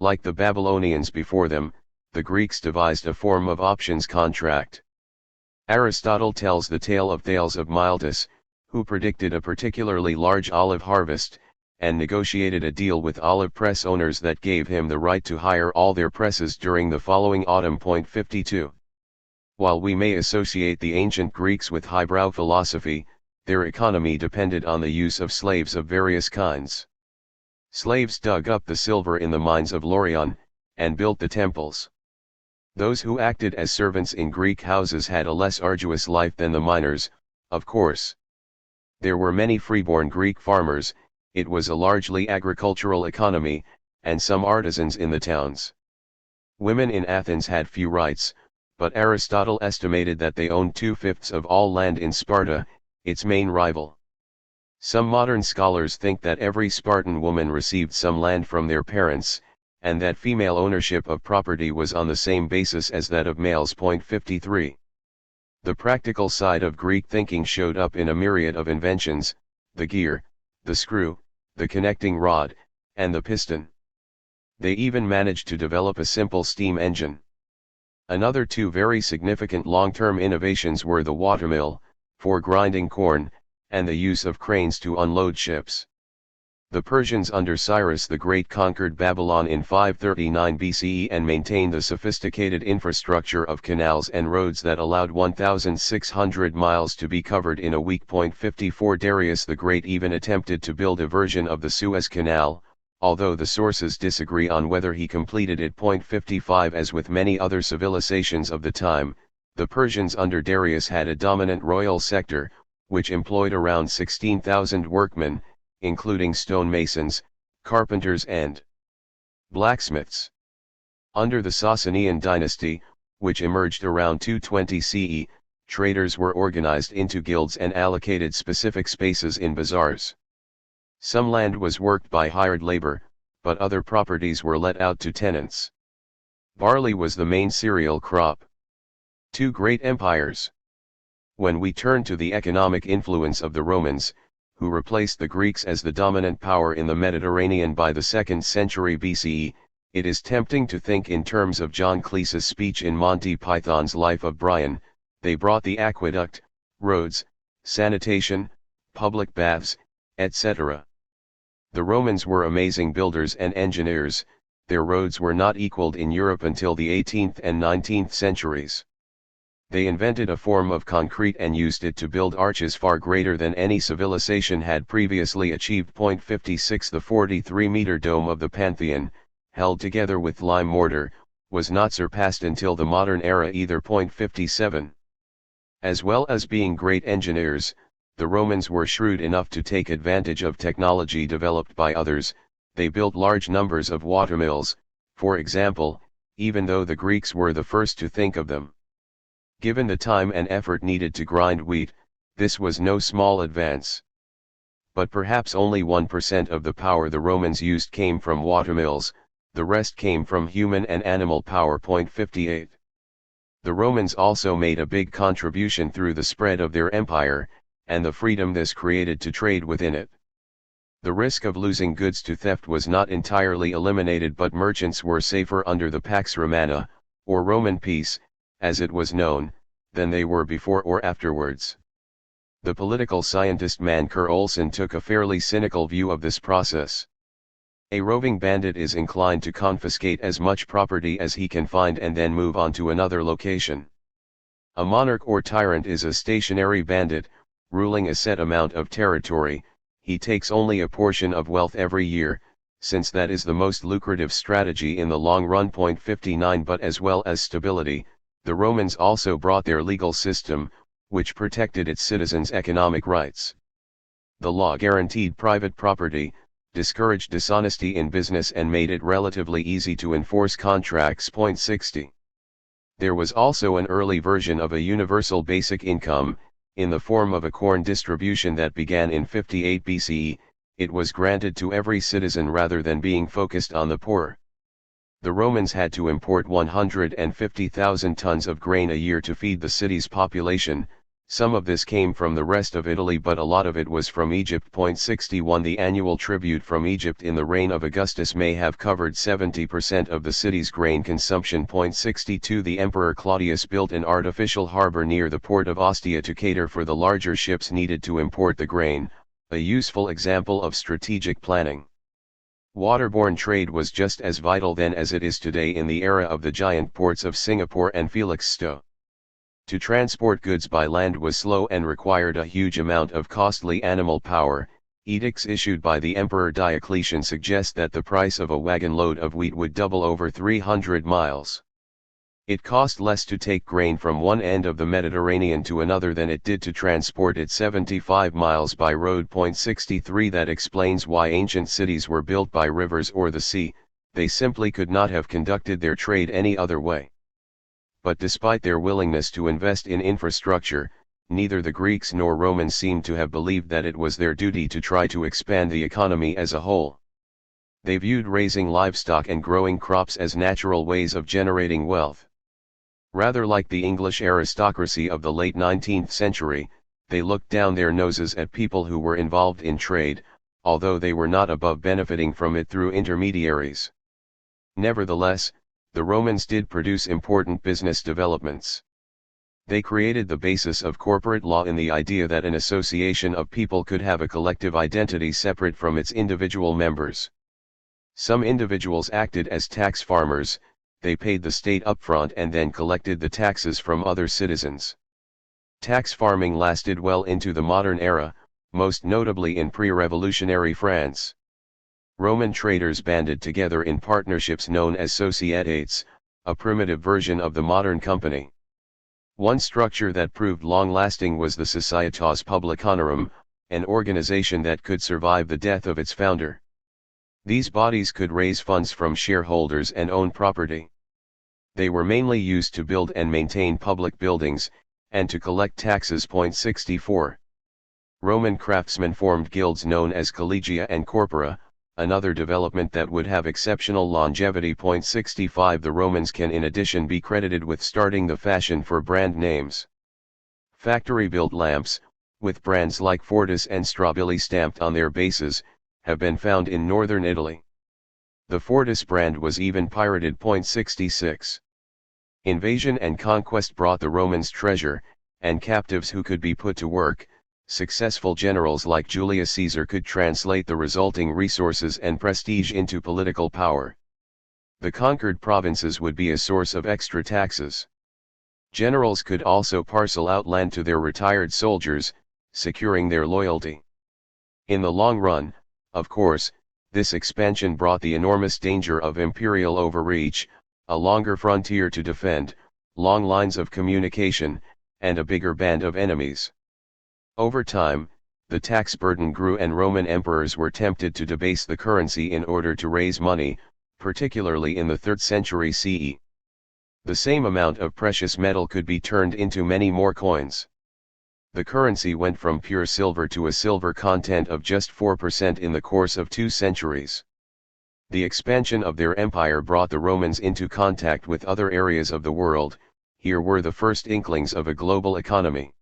Speaker 1: Like the Babylonians before them, the Greeks devised a form of options contract. Aristotle tells the tale of Thales of Miletus, who predicted a particularly large olive harvest, and negotiated a deal with olive press owners that gave him the right to hire all their presses during the following autumn. 52. While we may associate the ancient Greeks with highbrow philosophy, their economy depended on the use of slaves of various kinds. Slaves dug up the silver in the mines of Laurion, and built the temples. Those who acted as servants in Greek houses had a less arduous life than the miners, of course. There were many freeborn Greek farmers. It was a largely agricultural economy, and some artisans in the towns. Women in Athens had few rights, but Aristotle estimated that they owned 2/5 of all land in Sparta, its main rival. Some modern scholars think that every Spartan woman received some land from their parents, and that female ownership of property was on the same basis as that of males. 53. The practical side of Greek thinking showed up in a myriad of inventions: the gear, the screw, the connecting rod, and the piston. They even managed to develop a simple steam engine. Another two very significant long-term innovations were the watermill, for grinding corn, and the use of cranes to unload ships. The Persians under Cyrus the Great conquered Babylon in 539 BCE and maintained the sophisticated infrastructure of canals and roads that allowed 1,600 miles to be covered in a week. 54 Darius the Great even attempted to build a version of the Suez Canal, although the sources disagree on whether he completed it. 55 As with many other civilizations of the time, the Persians under Darius had a dominant royal sector, which employed around 16,000 workmen, including stonemasons, carpenters and blacksmiths. Under the Sasanian dynasty, which emerged around 220 CE, traders were organized into guilds and allocated specific spaces in bazaars. Some land was worked by hired labor, but other properties were let out to tenants. Barley was the main cereal crop. Two great empires. When we turn to the economic influence of the Romans, who replaced the Greeks as the dominant power in the Mediterranean by the 2nd century BCE, it is tempting to think in terms of John Cleese's speech in Monty Python's Life of Brian: they brought the aqueduct, roads, sanitation, public baths, etc. The Romans were amazing builders and engineers. Their roads were not equaled in Europe until the 18th and 19th centuries. They invented a form of concrete and used it to build arches far greater than any civilization had previously achieved. 56 The 43-meter dome of the Pantheon, held together with lime mortar, was not surpassed until the modern era either. 57 As well as being great engineers, the Romans were shrewd enough to take advantage of technology developed by others. They built large numbers of watermills, for example, even though the Greeks were the first to think of them. Given the time and effort needed to grind wheat, this was no small advance. But perhaps only 1% of the power the Romans used came from watermills, the rest came from human and animal power. 58 The Romans also made a big contribution through the spread of their empire, and the freedom this created to trade within it. The risk of losing goods to theft was not entirely eliminated, but merchants were safer under the Pax Romana, or Roman peace, as it was known, than they were before or afterwards. The political scientist Mancur Olson took a fairly cynical view of this process. A roving bandit is inclined to confiscate as much property as he can find and then move on to another location. A monarch or tyrant is a stationary bandit, ruling a set amount of territory. He takes only a portion of wealth every year, since that is the most lucrative strategy in the long run. 59 But as well as stability, the Romans also brought their legal system, which protected its citizens' economic rights. The law guaranteed private property, discouraged dishonesty in business, and made it relatively easy to enforce contracts. 60 There was also an early version of a universal basic income, in the form of a corn distribution that began in 58 BCE. It was granted to every citizen rather than being focused on the poor. The Romans had to import 150,000 tons of grain a year to feed the city's population. Some of this came from the rest of Italy, but a lot of it was from Egypt. 61 The annual tribute from Egypt in the reign of Augustus may have covered 70% of the city's grain consumption. 62 The Emperor Claudius built an artificial harbor near the port of Ostia to cater for the larger ships needed to import the grain, a useful example of strategic planning. Waterborne trade was just as vital then as it is today in the era of the giant ports of Singapore and Felixstowe. To transport goods by land was slow and required a huge amount of costly animal power. Edicts issued by the Emperor Diocletian suggest that the price of a wagon load of wheat would double over 300 miles. It cost less to take grain from one end of the Mediterranean to another than it did to transport it 75 miles by road. 63 That explains why ancient cities were built by rivers or the sea. They simply could not have conducted their trade any other way. But despite their willingness to invest in infrastructure, neither the Greeks nor Romans seem to have believed that it was their duty to try to expand the economy as a whole. They viewed raising livestock and growing crops as natural ways of generating wealth. Rather like the English aristocracy of the late 19th century, they looked down their noses at people who were involved in trade, although they were not above benefiting from it through intermediaries. Nevertheless, the Romans did produce important business developments. They created the basis of corporate law in the idea that an association of people could have a collective identity separate from its individual members. Some individuals acted as tax farmers. They paid the state upfront and then collected the taxes from other citizens. Tax farming lasted well into the modern era, most notably in pre-revolutionary France. Roman traders banded together in partnerships known as societates, a primitive version of the modern company. One structure that proved long-lasting was the Societas Publicorum, an organization that could survive the death of its founder. These bodies could raise funds from shareholders and own property. They were mainly used to build and maintain public buildings, and to collect taxes. 64. Roman craftsmen formed guilds known as collegia and corpora, another development that would have exceptional longevity. 65. The Romans can in addition be credited with starting the fashion for brand names. Factory-built lamps, with brands like Fortis and Strabili stamped on their bases, have been found in northern Italy. The Fortis brand was even pirated. 66. Invasion and conquest brought the Romans treasure, and captives who could be put to work. Successful generals like Julius Caesar could translate the resulting resources and prestige into political power. The conquered provinces would be a source of extra taxes. Generals could also parcel out land to their retired soldiers, securing their loyalty. In the long run, of course, this expansion brought the enormous danger of imperial overreach, a longer frontier to defend, long lines of communication, and a bigger band of enemies. Over time, the tax burden grew and Roman emperors were tempted to debase the currency in order to raise money, particularly in the 3rd century CE. The same amount of precious metal could be turned into many more coins. The currency went from pure silver to a silver content of just 4% in the course of 2 centuries. The expansion of their empire brought the Romans into contact with other areas of the world. Here were the first inklings of a global economy.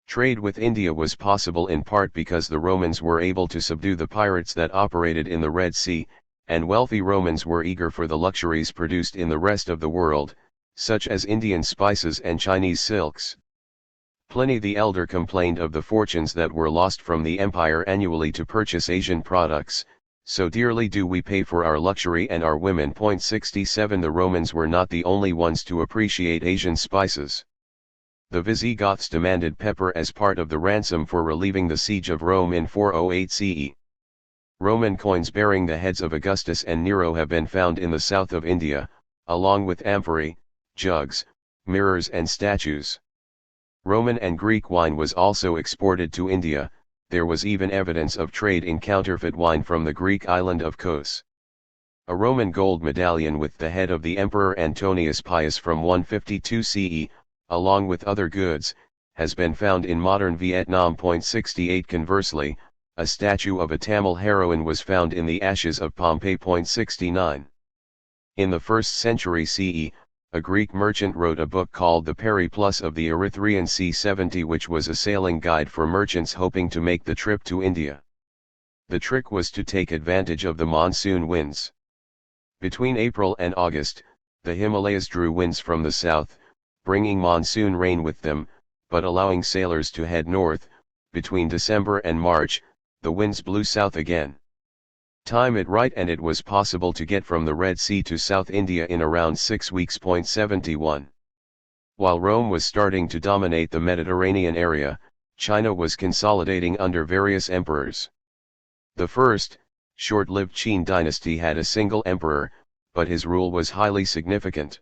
Speaker 1: Trade with India was possible in part because the Romans were able to subdue the pirates that operated in the Red Sea, and wealthy Romans were eager for the luxuries produced in the rest of the world, such as Indian spices and Chinese silks. Pliny the Elder complained of the fortunes that were lost from the empire annually to purchase Asian products. So dearly do we pay for our luxury and our women. 67. The Romans were not the only ones to appreciate Asian spices. The Visigoths demanded pepper as part of the ransom for relieving the siege of Rome in 408 CE. Roman coins bearing the heads of Augustus and Nero have been found in the south of India, along with amphorae, jugs, mirrors and statues. Roman and Greek wine was also exported to India. There was even evidence of trade in counterfeit wine from the Greek island of Kos. A Roman gold medallion with the head of the Emperor Antonius Pius from 152 CE, along with other goods, has been found in modern Vietnam. 68. Conversely, a statue of a Tamil heroine was found in the ashes of Pompeii. 69. In the 1st century CE, a Greek merchant wrote a book called The Periplus of the Erythraean C70, which was a sailing guide for merchants hoping to make the trip to India. The trick was to take advantage of the monsoon winds. Between April and August, the Himalayas drew winds from the south, bringing monsoon rain with them, but allowing sailors to head north. Between December and March, the winds blew south again. Time it right and it was possible to get from the Red Sea to South India in around 6 weeks. 71. While Rome was starting to dominate the Mediterranean area, China was consolidating under various emperors. The first, short-lived Qin dynasty had a single emperor, but his rule was highly significant.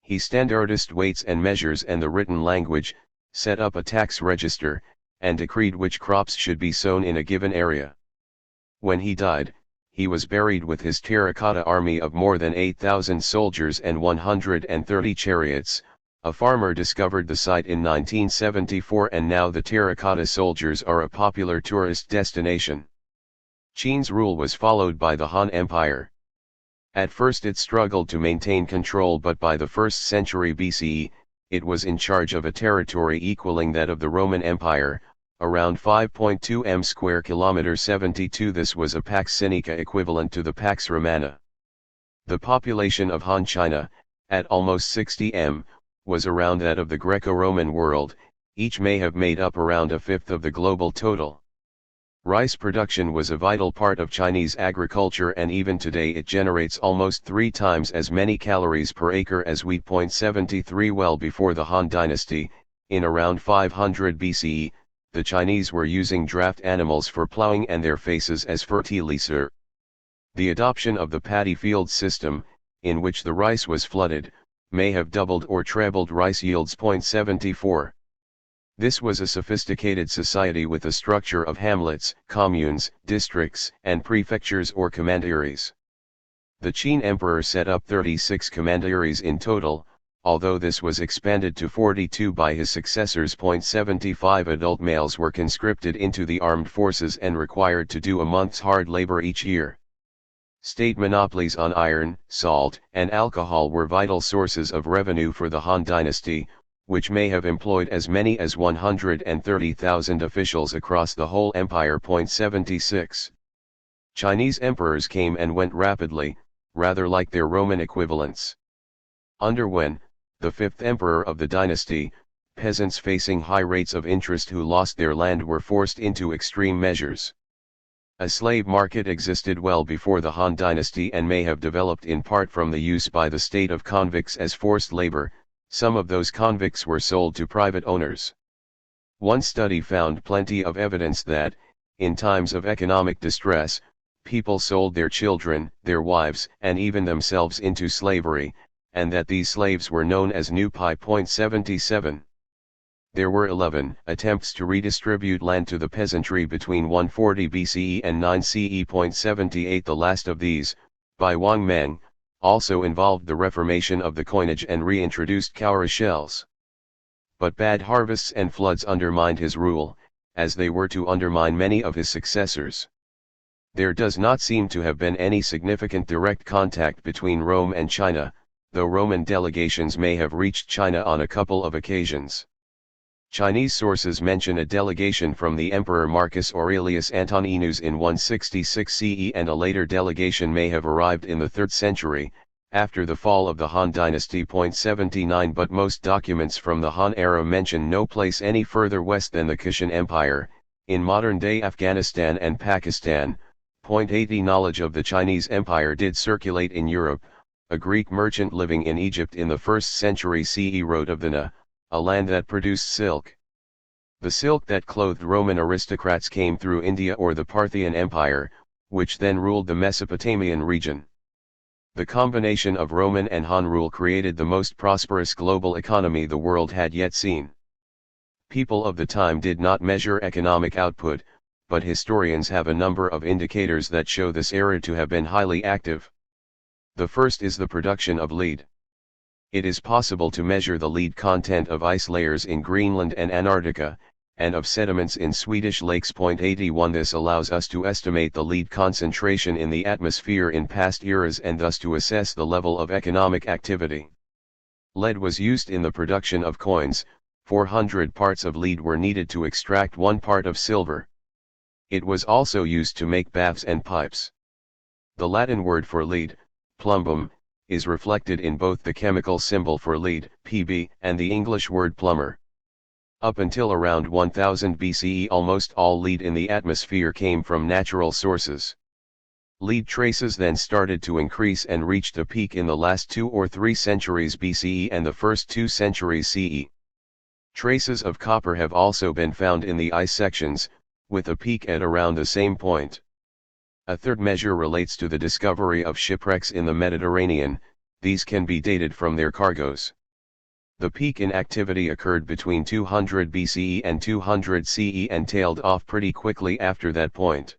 Speaker 1: He standardized weights and measures and the written language, set up a tax register, and decreed which crops should be sown in a given area. When he died, he was buried with his terracotta army of more than 8,000 soldiers and 130 chariots. A farmer discovered the site in 1974 and now the terracotta soldiers are a popular tourist destination. Qin's rule was followed by the Han Empire. At first it struggled to maintain control, but by the 1st century BCE, it was in charge of a territory equaling that of the Roman Empire, around 5.2 m square kilometer 72. This was a Pax Sinica equivalent to the Pax Romana. The population of Han China, at almost 60 m, was around that of the Greco-Roman world. Each may have made up around a fifth of the global total. Rice production was a vital part of Chinese agriculture, and even today it generates almost 3 times as many calories per acre as wheat. 73 Well before the Han Dynasty, in around 500 BCE, the Chinese were using draft animals for plowing and their faces as fertilizer. The adoption of the paddy field system, in which the rice was flooded, may have doubled or trebled rice yields. 74. This was a sophisticated society with a structure of hamlets, communes, districts, and prefectures or commanderies. The Qin emperor set up 36 commanderies in total, although this was expanded to 42 by his successors. 75 Adult males were conscripted into the armed forces and required to do a month's hard labor each year. State monopolies on iron, salt, and alcohol were vital sources of revenue for the Han Dynasty, which may have employed as many as 130,000 officials across the whole empire. 76. Chinese emperors came and went rapidly, rather like their Roman equivalents. Under Wen, the 5th emperor of the dynasty, peasants facing high rates of interest who lost their land were forced into extreme measures. A slave market existed well before the Han Dynasty and may have developed in part from the use by the state of convicts as forced labor. Some of those convicts were sold to private owners. One study found plenty of evidence that, in times of economic distress, people sold their children, their wives, and even themselves into slavery, and that these slaves were known as nupai. 77. There were 11 attempts to redistribute land to the peasantry between 140 BCE and 9 CE. 78. The last of these, by Wang Meng, also involved the reformation of the coinage and reintroduced cowrie shells. But bad harvests and floods undermined his rule, as they were to undermine many of his successors. There does not seem to have been any significant direct contact between Rome and China, though Roman delegations may have reached China on a couple of occasions. Chinese sources mention a delegation from the Emperor Marcus Aurelius Antoninus in 166 CE, and a later delegation may have arrived in the 3rd century, after the fall of the Han Dynasty. 79. But most documents from the Han era mention no place any further west than the Kushan Empire, in modern-day Afghanistan and Pakistan. 80. Knowledge of the Chinese Empire did circulate in Europe. A Greek merchant living in Egypt in the 1st century CE wrote of the Na, a land that produced silk. The silk that clothed Roman aristocrats came through India or the Parthian Empire, which then ruled the Mesopotamian region. The combination of Roman and Han rule created the most prosperous global economy the world had yet seen. People of the time did not measure economic output, but historians have a number of indicators that show this era to have been highly active. The first is the production of lead. It is possible to measure the lead content of ice layers in Greenland and Antarctica, and of sediments in Swedish lakes. 81. This allows us to estimate the lead concentration in the atmosphere in past eras and thus to assess the level of economic activity. Lead was used in the production of coins. 400 parts of lead were needed to extract 1 part of silver. It was also used to make baths and pipes. The Latin word for lead, plumbum, is reflected in both the chemical symbol for lead, Pb, and the English word plumber. Up until around 1000 BCE, almost all lead in the atmosphere came from natural sources. Lead traces then started to increase and reached a peak in the last 2 or 3 centuries BCE and the first 2 centuries CE. Traces of copper have also been found in the ice sections, with a peak at around the same point. A third measure relates to the discovery of shipwrecks in the Mediterranean. These can be dated from their cargoes. The peak in activity occurred between 200 BCE and 200 CE and tailed off pretty quickly after that point.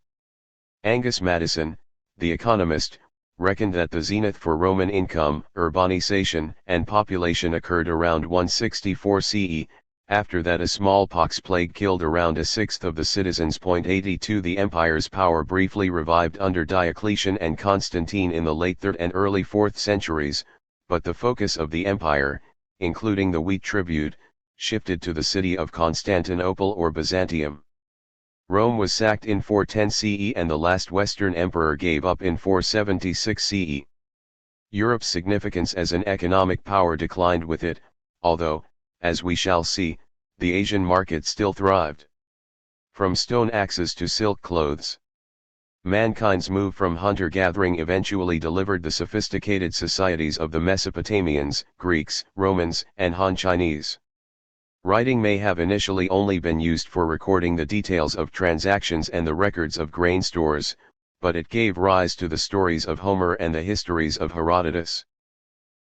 Speaker 1: Angus Maddison, the economist, reckoned that the zenith for Roman income, urbanization, and population occurred around 164 CE, After that a smallpox plague killed around a sixth of the citizens. 82 The empire's power briefly revived under Diocletian and Constantine in the late 3rd and early 4th centuries, but the focus of the empire, including the wheat tribute, shifted to the city of Constantinople or Byzantium. Rome was sacked in 410 CE and the last Western emperor gave up in 476 CE. Europe's significance as an economic power declined with it, although, as we shall see, the Asian market still thrived. From stone axes to silk clothes. Mankind's move from hunter-gathering eventually delivered the sophisticated societies of the Mesopotamians, Greeks, Romans, and Han Chinese. Writing may have initially only been used for recording the details of transactions and the records of grain stores, but it gave rise to the stories of Homer and the histories of Herodotus.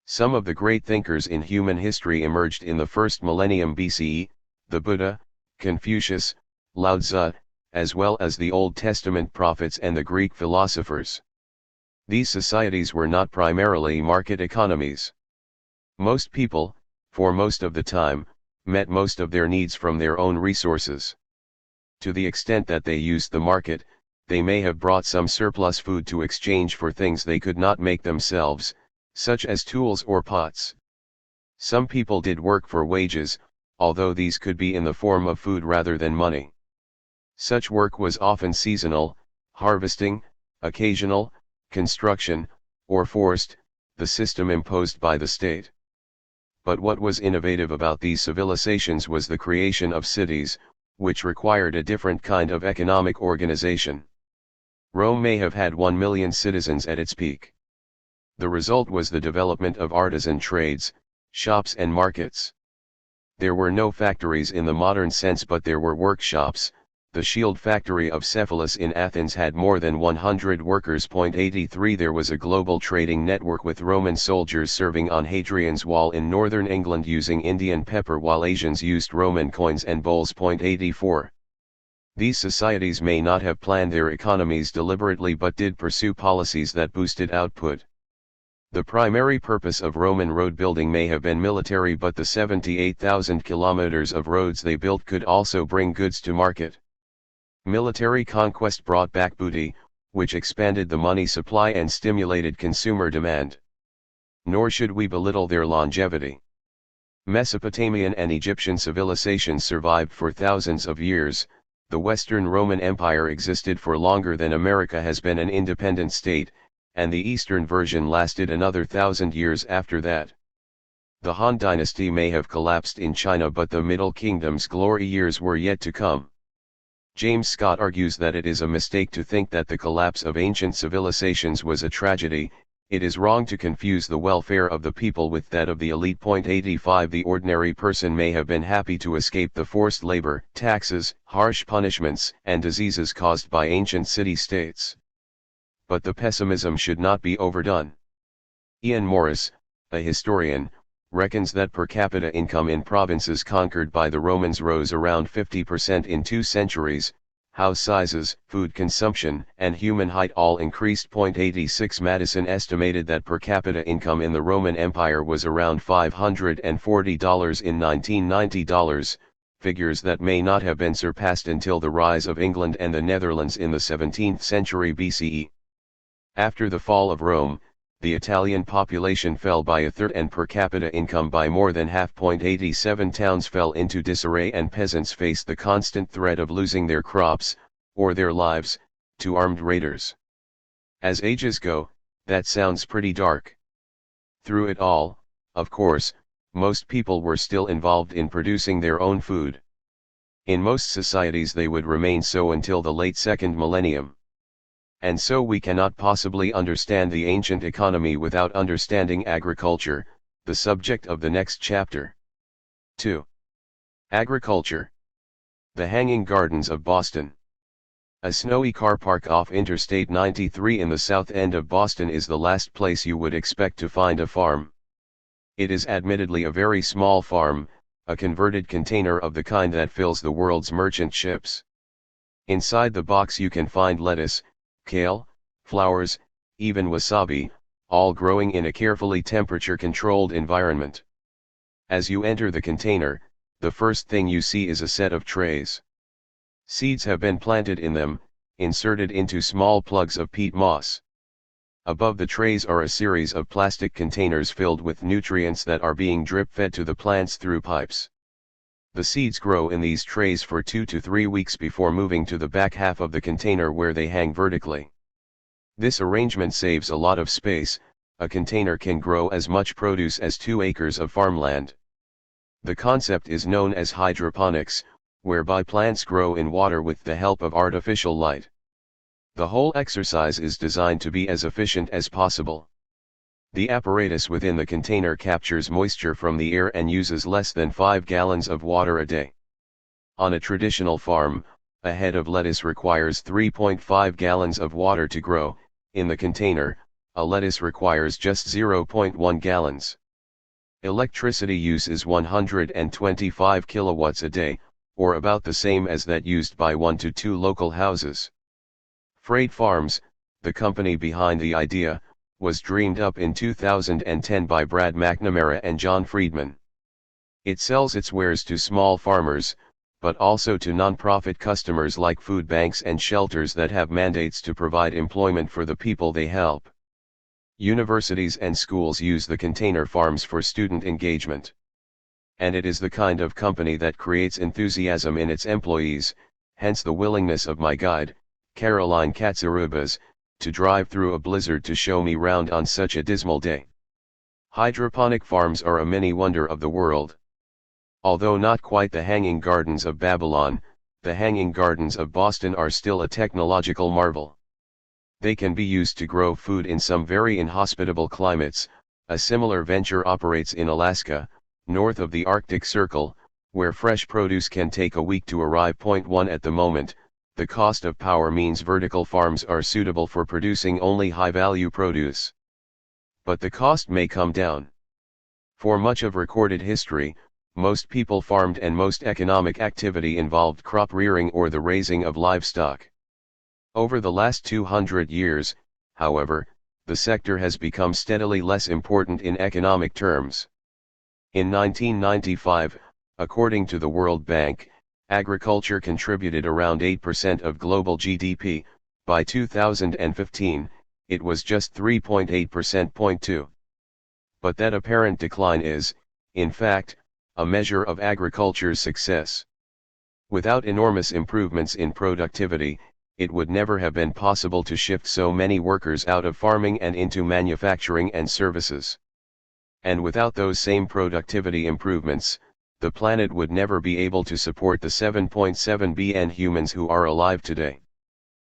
Speaker 1: Some of the great thinkers in human history emerged in the first millennium BCE, the Buddha, Confucius, Lao Tzu, as well as the Old Testament prophets and the Greek philosophers. These societies were not primarily market economies. Most people, for most of the time, met most of their needs from their own resources. To the extent that they used the market, they may have brought some surplus food to exchange for things they could not make themselves, such as tools or pots. Some people did work for wages, although these could be in the form of food rather than money. Such work was often seasonal, harvesting, occasional, construction, or forced, the system imposed by the state. But what was innovative about these civilizations was the creation of cities, which required a different kind of economic organization. Rome may have had 1 million citizens at its peak. The result was the development of artisan trades, shops and markets. There were no factories in the modern sense, but there were workshops. The shield factory of Cephalus in Athens had more than 100 workers. 83 There was a global trading network with Roman soldiers serving on Hadrian's Wall in northern England using Indian pepper while Asians used Roman coins and bowls. 84 These societies may not have planned their economies deliberately but did pursue policies that boosted output. The primary purpose of Roman road building may have been military, but the 78,000 kilometers of roads they built could also bring goods to market. Military conquest brought back booty, which expanded the money supply and stimulated consumer demand. Nor should we belittle their longevity. Mesopotamian and Egyptian civilizations survived for thousands of years. The Western Roman Empire existed for longer than America has been an independent state, and the Eastern version lasted another 1,000 years after that. The Han dynasty may have collapsed in China, but the Middle Kingdom's glory years were yet to come. James Scott argues that it is a mistake to think that the collapse of ancient civilizations was a tragedy. It is wrong to confuse the welfare of the people with that of the elite. 85 The ordinary person may have been happy to escape the forced labor, taxes, harsh punishments, and diseases caused by ancient city-states. But the pessimism should not be overdone. Ian Morris, a historian, reckons that per capita income in provinces conquered by the Romans rose around 50% in 2 centuries, house sizes, food consumption, and human height all increased. 86 Madison estimated that per capita income in the Roman Empire was around $540 in 1990, figures that may not have been surpassed until the rise of England and the Netherlands in the 17th century BCE. After the fall of Rome, the Italian population fell by a third and per capita income by more than half. 87 Towns fell into disarray and peasants faced the constant threat of losing their crops, or their lives, to armed raiders. As ages go, that sounds pretty dark. Through it all, of course, most people were still involved in producing their own food. In most societies they would remain so until the late 2nd millennium. And so we cannot possibly understand the ancient economy without understanding agriculture, the subject of the next chapter. 2. Agriculture. The Hanging Gardens of Boston. A snowy car park off Interstate 93 in the south end of Boston is the last place you would expect to find a farm. It is admittedly a very small farm, a converted container of the kind that fills the world's merchant ships. Inside the box you can find lettuce, kale, flowers, even wasabi, all growing in a carefully temperature-controlled environment. As you enter the container, the first thing you see is a set of trays. Seeds have been planted in them, inserted into small plugs of peat moss. Above the trays are a series of plastic containers filled with nutrients that are being drip-fed to the plants through pipes. The seeds grow in these trays for 2 to 3 weeks before moving to the back half of the container where they hang vertically. This arrangement saves a lot of space. A container can grow as much produce as 2 acres of farmland. The concept is known as hydroponics, whereby plants grow in water with the help of artificial light. The whole exercise is designed to be as efficient as possible. The apparatus within the container captures moisture from the air and uses less than 5 gallons of water a day. On a traditional farm, a head of lettuce requires 3.5 gallons of water to grow. In the container, a lettuce requires just 0.1 gallons. Electricity use is 125 kilowatts a day, or about the same as that used by 1 to 2 local houses. Freight Farms, the company behind the idea, was dreamed up in 2010 by Brad McNamara and John Friedman. It sells its wares to small farmers, but also to non-profit customers like food banks and shelters that have mandates to provide employment for the people they help. Universities and schools use the container farms for student engagement. And it is the kind of company that creates enthusiasm in its employees, hence the willingness of my guide, Caroline Katsarubas, to drive through a blizzard to show me round on such a dismal day. Hydroponic farms are a mini wonder of the world. Although not quite the hanging gardens of Babylon, the hanging gardens of Boston are still a technological marvel. They can be used to grow food in some very inhospitable climates. A similar venture operates in Alaska, north of the Arctic Circle, where fresh produce can take a week to arrive. 1 At the moment, the cost of power means vertical farms are suitable for producing only high-value produce. But the cost may come down. For much of recorded history, most people farmed and most economic activity involved crop rearing or the raising of livestock. Over the last 200 years, however, the sector has become steadily less important in economic terms. In 1995, according to the World Bank, agriculture contributed around 8% of global GDP. By 2015, it was just 3.8%. 2. But that apparent decline is, in fact, a measure of agriculture's success. Without enormous improvements in productivity, it would never have been possible to shift so many workers out of farming and into manufacturing and services. And without those same productivity improvements, the planet would never be able to support the 7.7 billion humans who are alive today.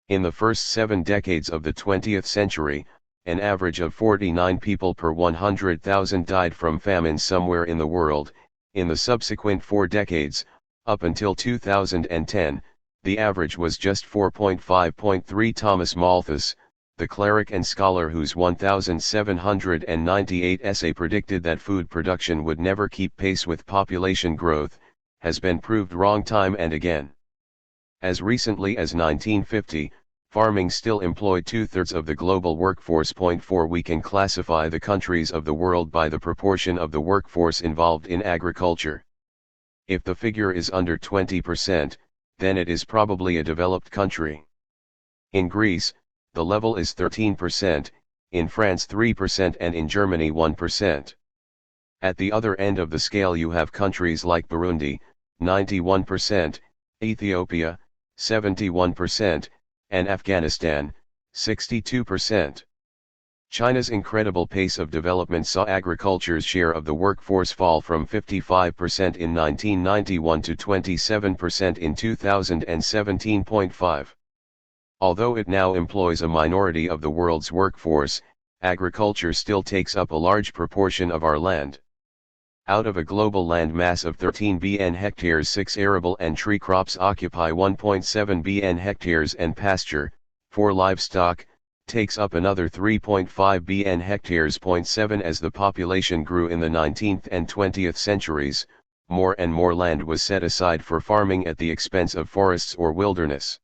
Speaker 1: In the first 7 decades of the 20th century, an average of 49 people per 100,000 died from famine somewhere in the world. In the subsequent 4 decades, up until 2010, the average was just 4.5.3. Thomas Malthus, the cleric and scholar whose 1798 essay predicted that food production would never keep pace with population growth, has been proved wrong time and again. As recently as 1950, farming still employed 2/3 of the global workforce. 4 We can classify the countries of the world by the proportion of the workforce involved in agriculture. If the figure is under 20%, then it is probably a developed country. In Greece, the level is 13%, in France 3% and in Germany 1%. At the other end of the scale you have countries like Burundi, 91%, Ethiopia, 71%, and Afghanistan, 62%. China's incredible pace of development saw agriculture's share of the workforce fall from 55% in 1991 to 27% in 2017.5. Although it now employs a minority of the world's workforce, agriculture still takes up a large proportion of our land. Out of a global land mass of 13 billion hectares, 6 arable and tree crops occupy 1.7 billion hectares and pasture, 4 livestock, takes up another 3.5 billion hectares. 7 As the population grew in the 19th and 20th centuries, more and more land was set aside for farming at the expense of forests or wilderness.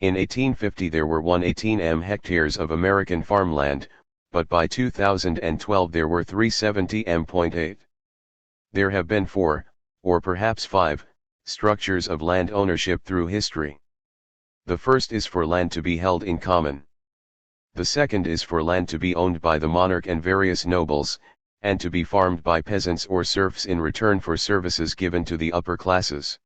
Speaker 1: In 1850 there were 118 hectares of American farmland, but by 2012 there were 370 m.8. There have been 4, or perhaps 5, structures of land ownership through history. The first is for land to be held in common. The second is for land to be owned by the monarch and various nobles, and to be farmed by peasants or serfs in return for services given to the upper classes.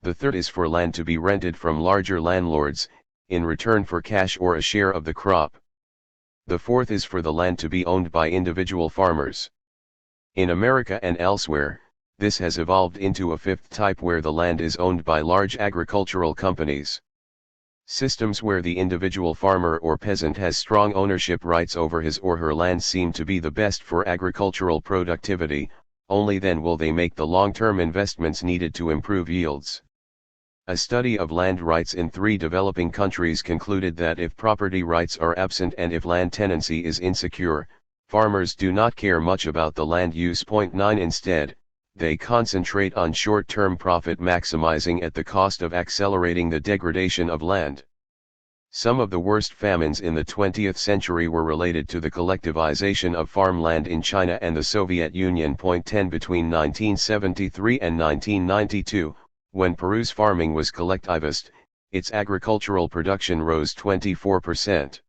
Speaker 1: The third is for land to be rented from larger landlords, in return for cash or a share of the crop. The fourth is for the land to be owned by individual farmers. In America and elsewhere, this has evolved into a fifth type where the land is owned by large agricultural companies. Systems where the individual farmer or peasant has strong ownership rights over his or her land seem to be the best for agricultural productivity, only then will they make the long-term investments needed to improve yields. A study of land rights in 3 developing countries concluded that if property rights are absent and if land tenancy is insecure, farmers do not care much about the land use. 9 Instead, they concentrate on short-term profit maximizing at the cost of accelerating the degradation of land. Some of the worst famines in the 20th century were related to the collectivization of farmland in China and the Soviet Union. 10 Between 1973 and 1992, when Peru's farming was collectivized, its agricultural production rose 24%.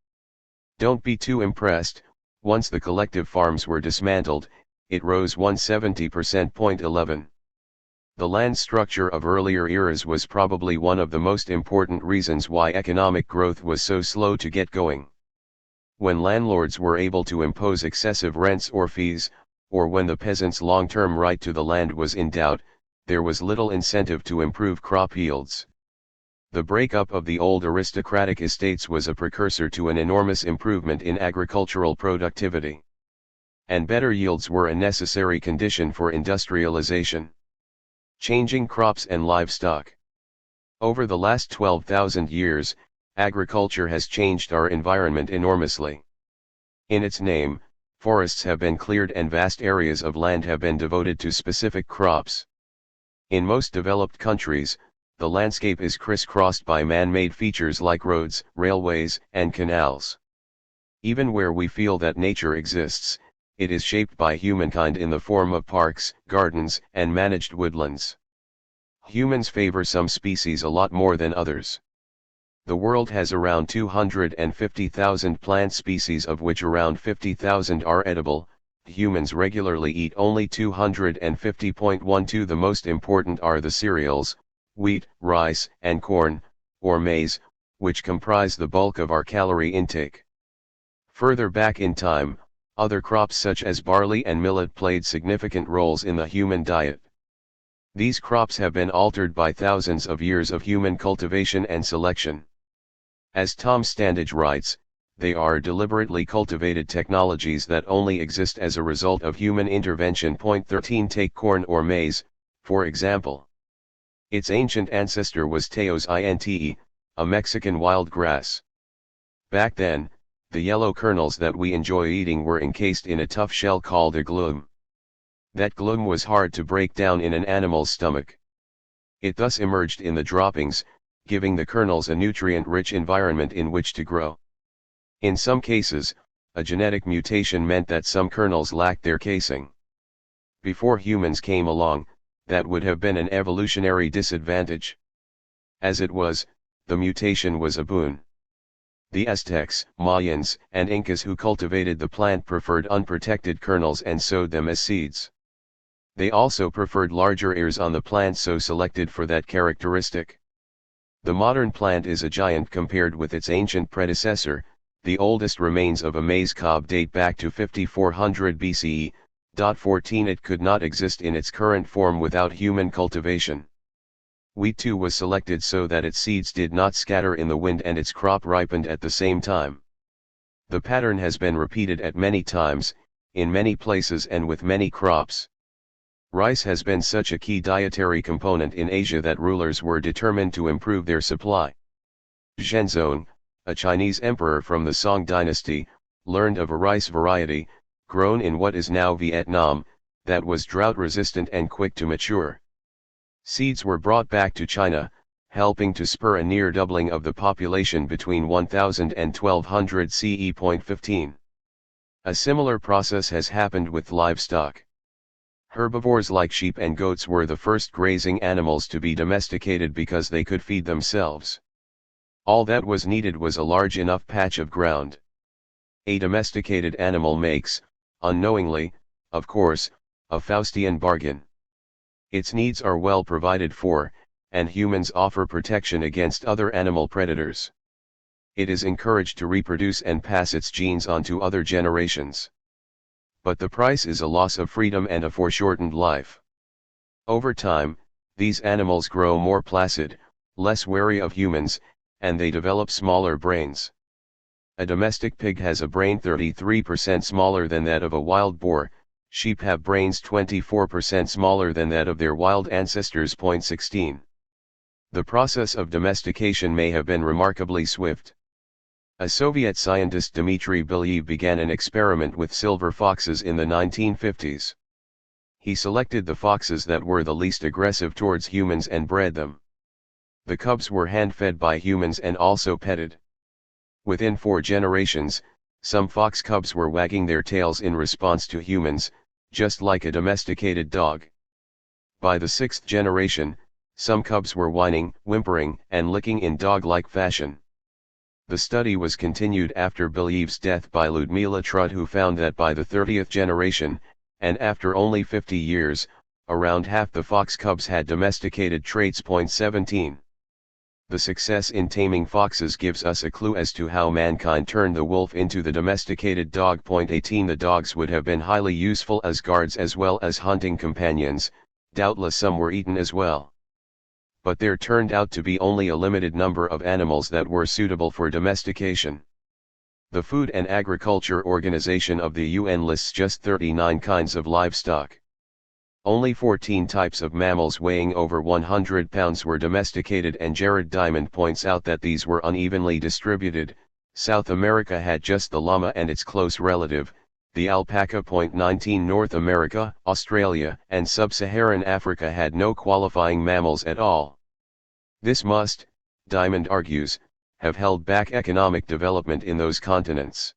Speaker 1: Don't be too impressed, once the collective farms were dismantled, it rose 170%. 11. The land structure of earlier eras was probably one of the most important reasons why economic growth was so slow to get going. When landlords were able to impose excessive rents or fees, or when the peasant's long-term right to the land was in doubt, there was little incentive to improve crop yields. The breakup of the old aristocratic estates was a precursor to an enormous improvement in agricultural productivity. And better yields were a necessary condition for industrialization. Changing crops and livestock. Over the last 12,000 years, agriculture has changed our environment enormously. In its name, forests have been cleared and vast areas of land have been devoted to specific crops. In most developed countries, the landscape is crisscrossed by man-made features like roads, railways, and canals. Even where we feel that nature exists, it is shaped by humankind in the form of parks, gardens, and managed woodlands. Humans favor some species a lot more than others. The world has around 250,000 plant species, of which around 50,000 are edible. Humans regularly eat only 250.12. The most important are the cereals, wheat, rice, and corn, or maize, which comprise the bulk of our calorie intake. Further back in time, other crops such as barley and millet played significant roles in the human diet. These crops have been altered by thousands of years of human cultivation and selection. As Tom Standage writes, they are deliberately cultivated technologies that only exist as a result of human intervention. 13 Take corn or maize, for example. Its ancient ancestor was Teos Inte, a Mexican wild grass. Back then, the yellow kernels that we enjoy eating were encased in a tough shell called a glum. That glum was hard to break down in an animal's stomach. It thus emerged in the droppings, giving the kernels a nutrient-rich environment in which to grow. In some cases, a genetic mutation meant that some kernels lacked their casing. Before humans came along, that would have been an evolutionary disadvantage. As it was, the mutation was a boon. The Aztecs, Mayans, and Incas who cultivated the plant preferred unprotected kernels and sowed them as seeds. They also preferred larger ears on the plant, so selected for that characteristic. The modern plant is a giant compared with its ancient predecessor. The oldest remains of a maize cob date back to 5400 BCE. 14 It could not exist in its current form without human cultivation. Wheat too was selected so that its seeds did not scatter in the wind and its crop ripened at the same time. The pattern has been repeated at many times, in many places and with many crops. Rice has been such a key dietary component in Asia that rulers were determined to improve their supply. Zhenzong, a Chinese emperor from the Song dynasty, learned of a rice variety, grown in what is now Vietnam, that was drought-resistant and quick to mature. Seeds were brought back to China, helping to spur a near doubling of the population between 1000 and 1200 CE. 15. A similar process has happened with livestock. Herbivores like sheep and goats were the first grazing animals to be domesticated because they could feed themselves. All that was needed was a large enough patch of ground. A domesticated animal makes, unknowingly, of course, a Faustian bargain. Its needs are well provided for, and humans offer protection against other animal predators. It is encouraged to reproduce and pass its genes on to other generations. But the price is a loss of freedom and a foreshortened life. Over time, these animals grow more placid, less wary of humans, and they develop smaller brains. A domestic pig has a brain 33% smaller than that of a wild boar. Sheep have brains 24% smaller than that of their wild ancestors. 16. The process of domestication may have been remarkably swift. A Soviet scientist Dmitry Belyaev began an experiment with silver foxes in the 1950s. He selected the foxes that were the least aggressive towards humans and bred them. The cubs were hand-fed by humans and also petted. Within 4 generations, some fox cubs were wagging their tails in response to humans, just like a domesticated dog. By the 6th generation, some cubs were whining, whimpering, and licking in dog-like fashion. The study was continued after Belyaev's death by Ludmila Trud, who found that by the 30th generation, and after only 50 years, around half the fox cubs had domesticated traits. 17. The success in taming foxes gives us a clue as to how mankind turned the wolf into the domesticated dog. 18. The dogs would have been highly useful as guards as well as hunting companions, doubtless some were eaten as well. But there turned out to be only a limited number of animals that were suitable for domestication. The Food and Agriculture Organization of the UN lists just 39 kinds of livestock. Only 14 types of mammals weighing over 100 pounds were domesticated, and Jared Diamond points out that these were unevenly distributed. South America had just the llama and its close relative, the alpaca. 19. North America, Australia, and Sub-Saharan Africa had no qualifying mammals at all. This must, Diamond argues, have held back economic development in those continents.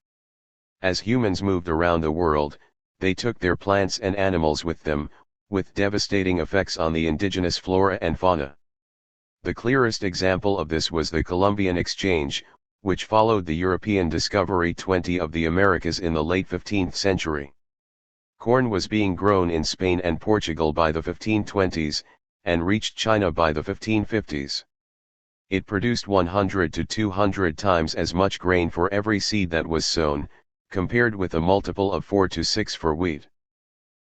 Speaker 1: As humans moved around the world, they took their plants and animals with them, with devastating effects on the indigenous flora and fauna. The clearest example of this was the Columbian Exchange, which followed the European discovery of the Americas in the late 15th century. Corn was being grown in Spain and Portugal by the 1520s, and reached China by the 1550s. It produced 100 to 200 times as much grain for every seed that was sown, compared with a multiple of 4 to 6 for wheat.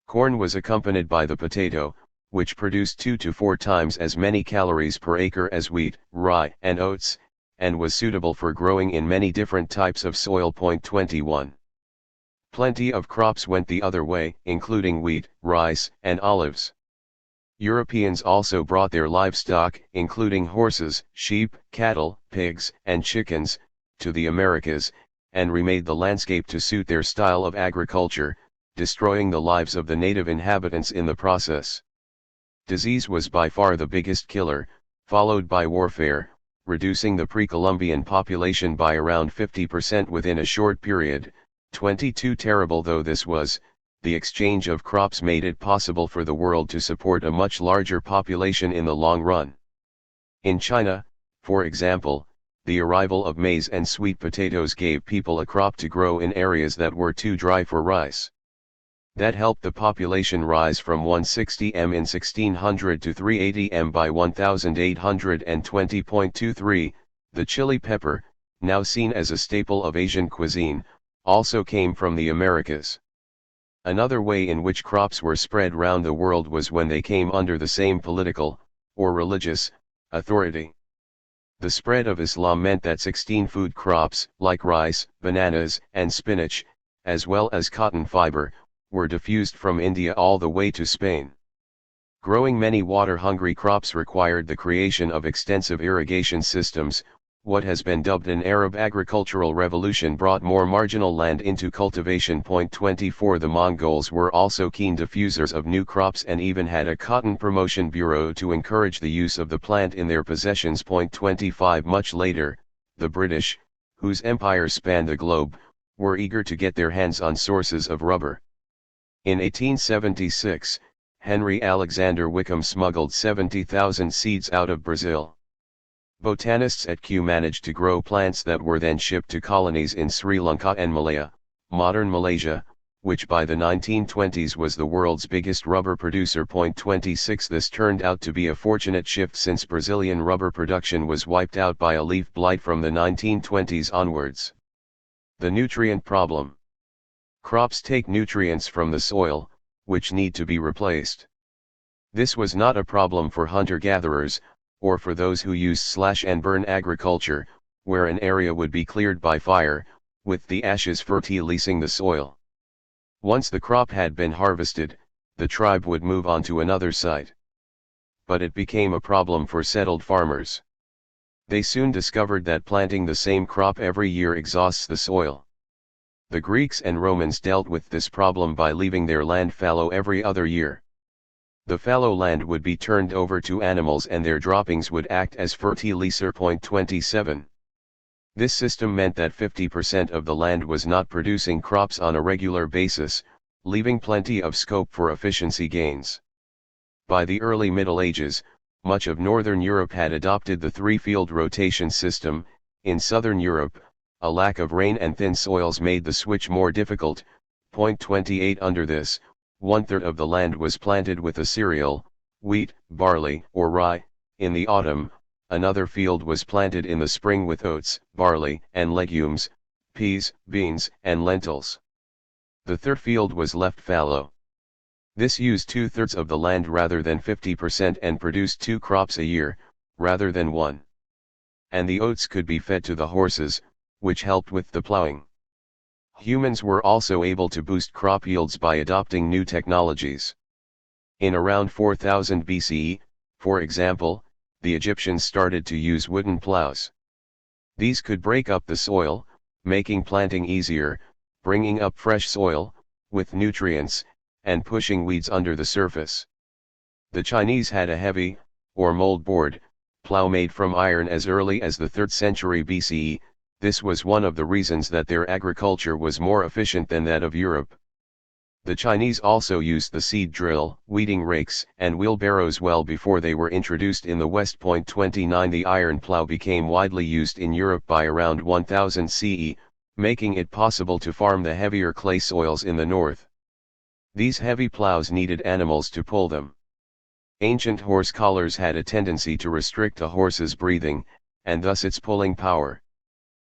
Speaker 1: Corn was accompanied by the potato, which produced 2 to 4 times as many calories per acre as wheat, rye, and oats, and was suitable for growing in many different types of soil. 21. Plenty of crops went the other way, including wheat, rice, and olives. Europeans also brought their livestock, including horses, sheep, cattle, pigs, and chickens, to the Americas, and remade the landscape to suit their style of agriculture, destroying the lives of the native inhabitants in the process. Disease was by far the biggest killer, followed by warfare, reducing the pre-Columbian population by around 50% within a short period. 22. Terrible though this was, the exchange of crops made it possible for the world to support a much larger population in the long run. In China, for example, the arrival of maize and sweet potatoes gave people a crop to grow in areas that were too dry for rice. That helped the population rise from 160 m in 1600 to 380 m by 1820. 23. The chili pepper, now seen as a staple of Asian cuisine, also came from the Americas. Another way in which crops were spread round the world was when they came under the same political, or religious, authority. The spread of Islam meant that 16 food crops, like rice, bananas, and spinach, as well as cotton fiber, were diffused from India all the way to Spain. Growing many water-hungry crops required the creation of extensive irrigation systems. What has been dubbed an Arab agricultural revolution brought more marginal land into cultivation. 24. The Mongols were also keen diffusers of new crops and even had a cotton promotion bureau to encourage the use of the plant in their possessions. 25. Much later, the British, whose empires spanned the globe, were eager to get their hands on sources of rubber. In 1876, Henry Alexander Wickham smuggled 70,000 seeds out of Brazil. Botanists at Kew managed to grow plants that were then shipped to colonies in Sri Lanka and Malaya, modern Malaysia, which by the 1920s was the world's biggest rubber producer. 26 This turned out to be a fortunate shift since Brazilian rubber production was wiped out by a leaf blight from the 1920s onwards. The nutrient problem. Crops take nutrients from the soil, which need to be replaced. This was not a problem for hunter-gatherers, or for those who used slash-and-burn agriculture, where an area would be cleared by fire, with the ashes fertilizing the soil. Once the crop had been harvested, the tribe would move on to another site. But it became a problem for settled farmers. They soon discovered that planting the same crop every year exhausts the soil. The Greeks and Romans dealt with this problem by leaving their land fallow every other year. The fallow land would be turned over to animals and their droppings would act as fertilizer. 27. This system meant that 50% of the land was not producing crops on a regular basis, leaving plenty of scope for efficiency gains. By the early Middle Ages, much of Northern Europe had adopted the three-field rotation system. In Southern Europe, a lack of rain and thin soils made the switch more difficult. 28 Under this, 1/3 of the land was planted with a cereal, wheat, barley, or rye. In the autumn, another field was planted in the spring with oats, barley, and legumes, peas, beans, and lentils. The third field was left fallow. This used 2/3 of the land rather than 50% and produced 2 crops a year, rather than 1. And the oats could be fed to the horses, which helped with the plowing. Humans were also able to boost crop yields by adopting new technologies. In around 4000 BCE, for example, the Egyptians started to use wooden plows. These could break up the soil, making planting easier, bringing up fresh soil, with nutrients, and pushing weeds under the surface. The Chinese had a heavy, or moldboard, plow made from iron as early as the 3rd century BCE. This was one of the reasons that their agriculture was more efficient than that of Europe. The Chinese also used the seed drill, weeding rakes, and wheelbarrows well before they were introduced in the West. 29 The iron plow became widely used in Europe by around 1000 CE, making it possible to farm the heavier clay soils in the north. These heavy plows needed animals to pull them. Ancient horse collars had a tendency to restrict a horse's breathing, and thus its pulling power.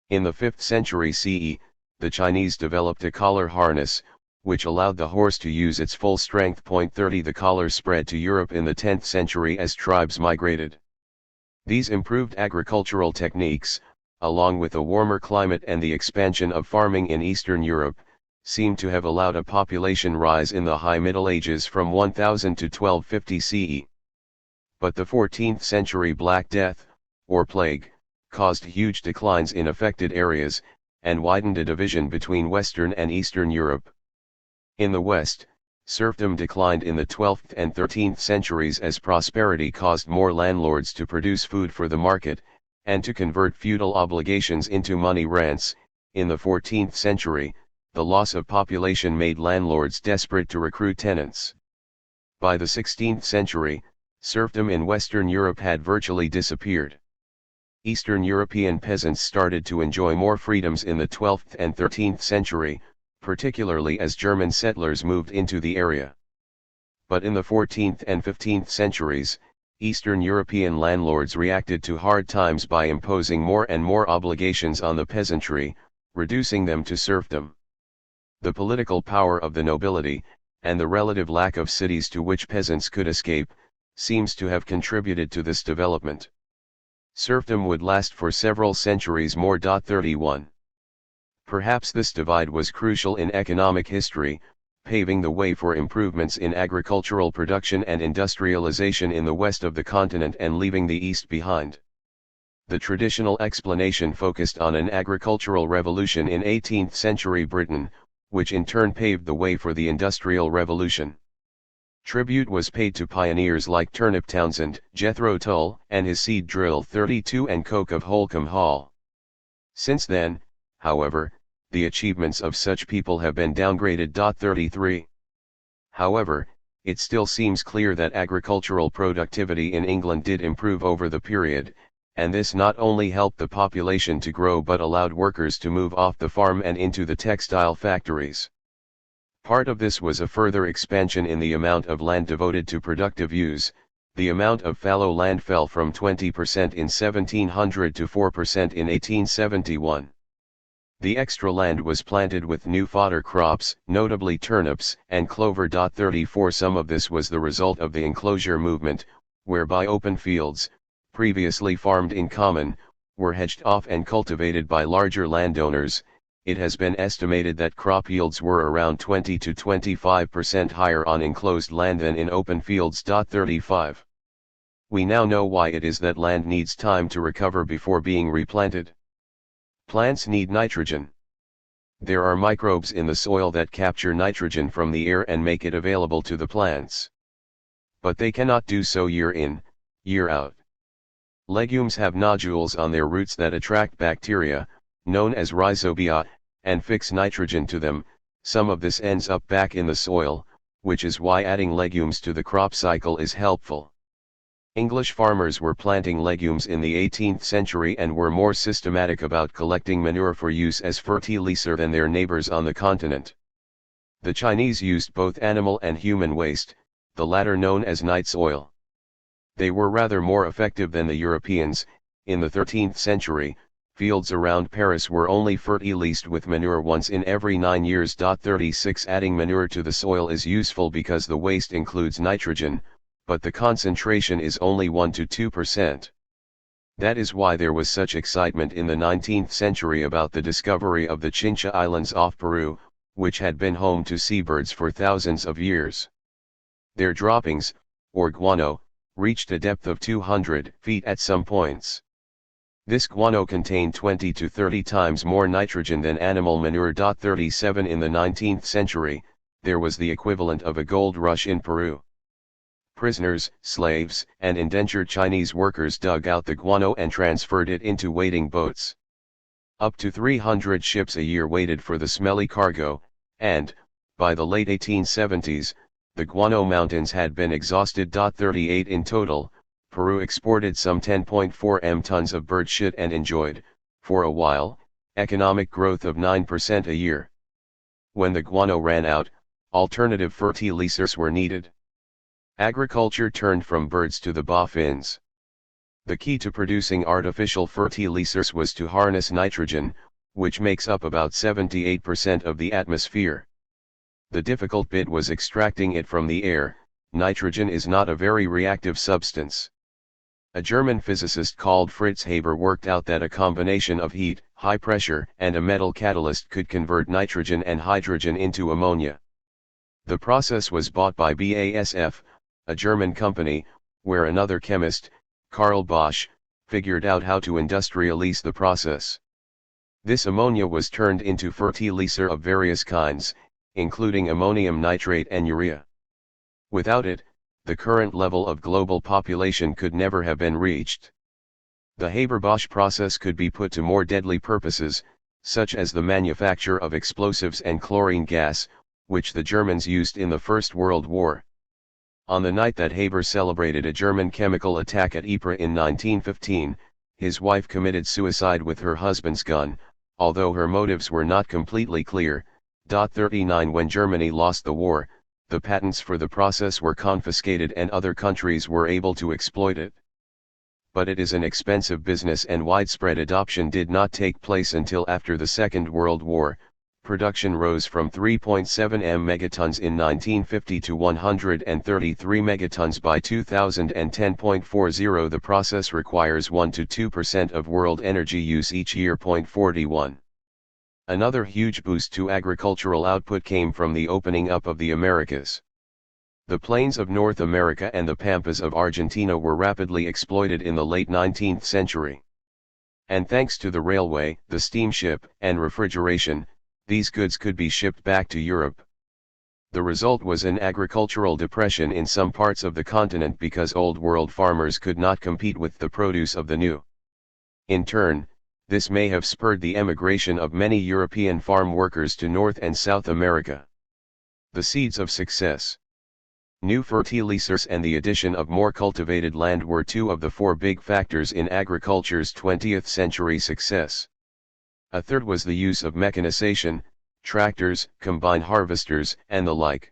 Speaker 1: In the 5th century CE, the Chinese developed a collar harness, which allowed the horse to use its full strength. 30 The collar spread to Europe in the 10th century as tribes migrated. These improved agricultural techniques, along with a warmer climate and the expansion of farming in Eastern Europe, seem to have allowed a population rise in the High Middle Ages from 1000 to 1250 CE. But the 14th century Black Death, or plague, caused huge declines in affected areas, and widened a division between Western and Eastern Europe. In the West, serfdom declined in the 12th and 13th centuries as prosperity caused more landlords to produce food for the market, and to convert feudal obligations into money rents. In the 14th century, the loss of population made landlords desperate to recruit tenants. By the 16th century, serfdom in Western Europe had virtually disappeared. Eastern European peasants started to enjoy more freedoms in the 12th and 13th century, particularly as German settlers moved into the area. But in the 14th and 15th centuries, Eastern European landlords reacted to hard times by imposing more and more obligations on the peasantry, reducing them to serfdom. The political power of the nobility, and the relative lack of cities to which peasants could escape, seems to have contributed to this development. Serfdom would last for several centuries more. 31. Perhaps this divide was crucial in economic history, paving the way for improvements in agricultural production and industrialization in the west of the continent and leaving the east behind. The traditional explanation focused on an agricultural revolution in 18th century Britain, which in turn paved the way for the Industrial Revolution. Tribute was paid to pioneers like Turnip Townsend, Jethro Tull, and his seed drill 32 and Coke of Holcombe Hall. Since then, however, the achievements of such people have been downgraded. 33. However, it still seems clear that agricultural productivity in England did improve over the period, and this not only helped the population to grow but allowed workers to move off the farm and into the textile factories. Part of this was a further expansion in the amount of land devoted to productive use. The amount of fallow land fell from 20% in 1700 to 4% in 1871. The extra land was planted with new fodder crops, notably turnips and clover. 34 Some of this was the result of the enclosure movement, whereby open fields, previously farmed in common, were hedged off and cultivated by larger landowners. It has been estimated that crop yields were around 20 to 25% higher on enclosed land than in open fields. 35. We now know why it is that land needs time to recover before being replanted. Plants need nitrogen. There are microbes in the soil that capture nitrogen from the air and make it available to the plants. But they cannot do so year in, year out. Legumes have nodules on their roots that attract bacteria, known as rhizobia, and fix nitrogen to them. Some of this ends up back in the soil, which is why adding legumes to the crop cycle is helpful. English farmers were planting legumes in the 18th century and were more systematic about collecting manure for use as fertilizer than their neighbors on the continent. The Chinese used both animal and human waste, the latter known as night soil. They were rather more effective than the Europeans. In the 13th century, fields around Paris were only fertilized with manure once in every 9 years. 36 Adding manure to the soil is useful because the waste includes nitrogen, but the concentration is only 1 to 2%. That is why there was such excitement in the 19th century about the discovery of the Chincha Islands off Peru, which had been home to seabirds for thousands of years. Their droppings, or guano, reached a depth of 200 feet at some points. This guano contained 20 to 30 times more nitrogen than animal manure. 37 In the 19th century, there was the equivalent of a gold rush in Peru. Prisoners, slaves, and indentured Chinese workers dug out the guano and transferred it into waiting boats. Up to 300 ships a year waited for the smelly cargo, and, by the late 1870s, the guano mountains had been exhausted. 38 In total, Peru exported some 10.4 m tons of bird shit and enjoyed, for a while, economic growth of 9% a year. When the guano ran out, alternative fertilizers were needed. Agriculture turned from birds to the boffins. The key to producing artificial fertilizers was to harness nitrogen, which makes up about 78% of the atmosphere. The difficult bit was extracting it from the air. Nitrogen is not a very reactive substance. A German physicist called Fritz Haber worked out that a combination of heat, high pressure, and a metal catalyst could convert nitrogen and hydrogen into ammonia. The process was bought by BASF, a German company, where another chemist, Karl Bosch, figured out how to industrialize the process. This ammonia was turned into fertilizer of various kinds, including ammonium nitrate and urea. Without it, the current level of global population could never have been reached. The Haber-Bosch process could be put to more deadly purposes, such as the manufacture of explosives and chlorine gas, which the Germans used in the First World War. On the night that Haber celebrated a German chemical attack at Ypres in 1915, his wife committed suicide with her husband's gun, although her motives were not completely clear. 39 When Germany lost the war, the patents for the process were confiscated and other countries were able to exploit it. But it is an expensive business and widespread adoption did not take place until after the Second World War. Production rose from 3.7 m megatons in 1950 to 133 megatons by 2010.40. The process requires 1 to 2% of world energy use each year. 41. Another huge boost to agricultural output came from the opening up of the Americas. The plains of North America and the pampas of Argentina were rapidly exploited in the late 19th century. And thanks to the railway, the steamship, and refrigeration, these goods could be shipped back to Europe. The result was an agricultural depression in some parts of the continent because Old World farmers could not compete with the produce of the New. In turn, this may have spurred the emigration of many European farm workers to North and South America. The seeds of success. New fertilizers and the addition of more cultivated land were two of the four big factors in agriculture's 20th century success. A third was the use of mechanization, tractors, combine harvesters, and the like.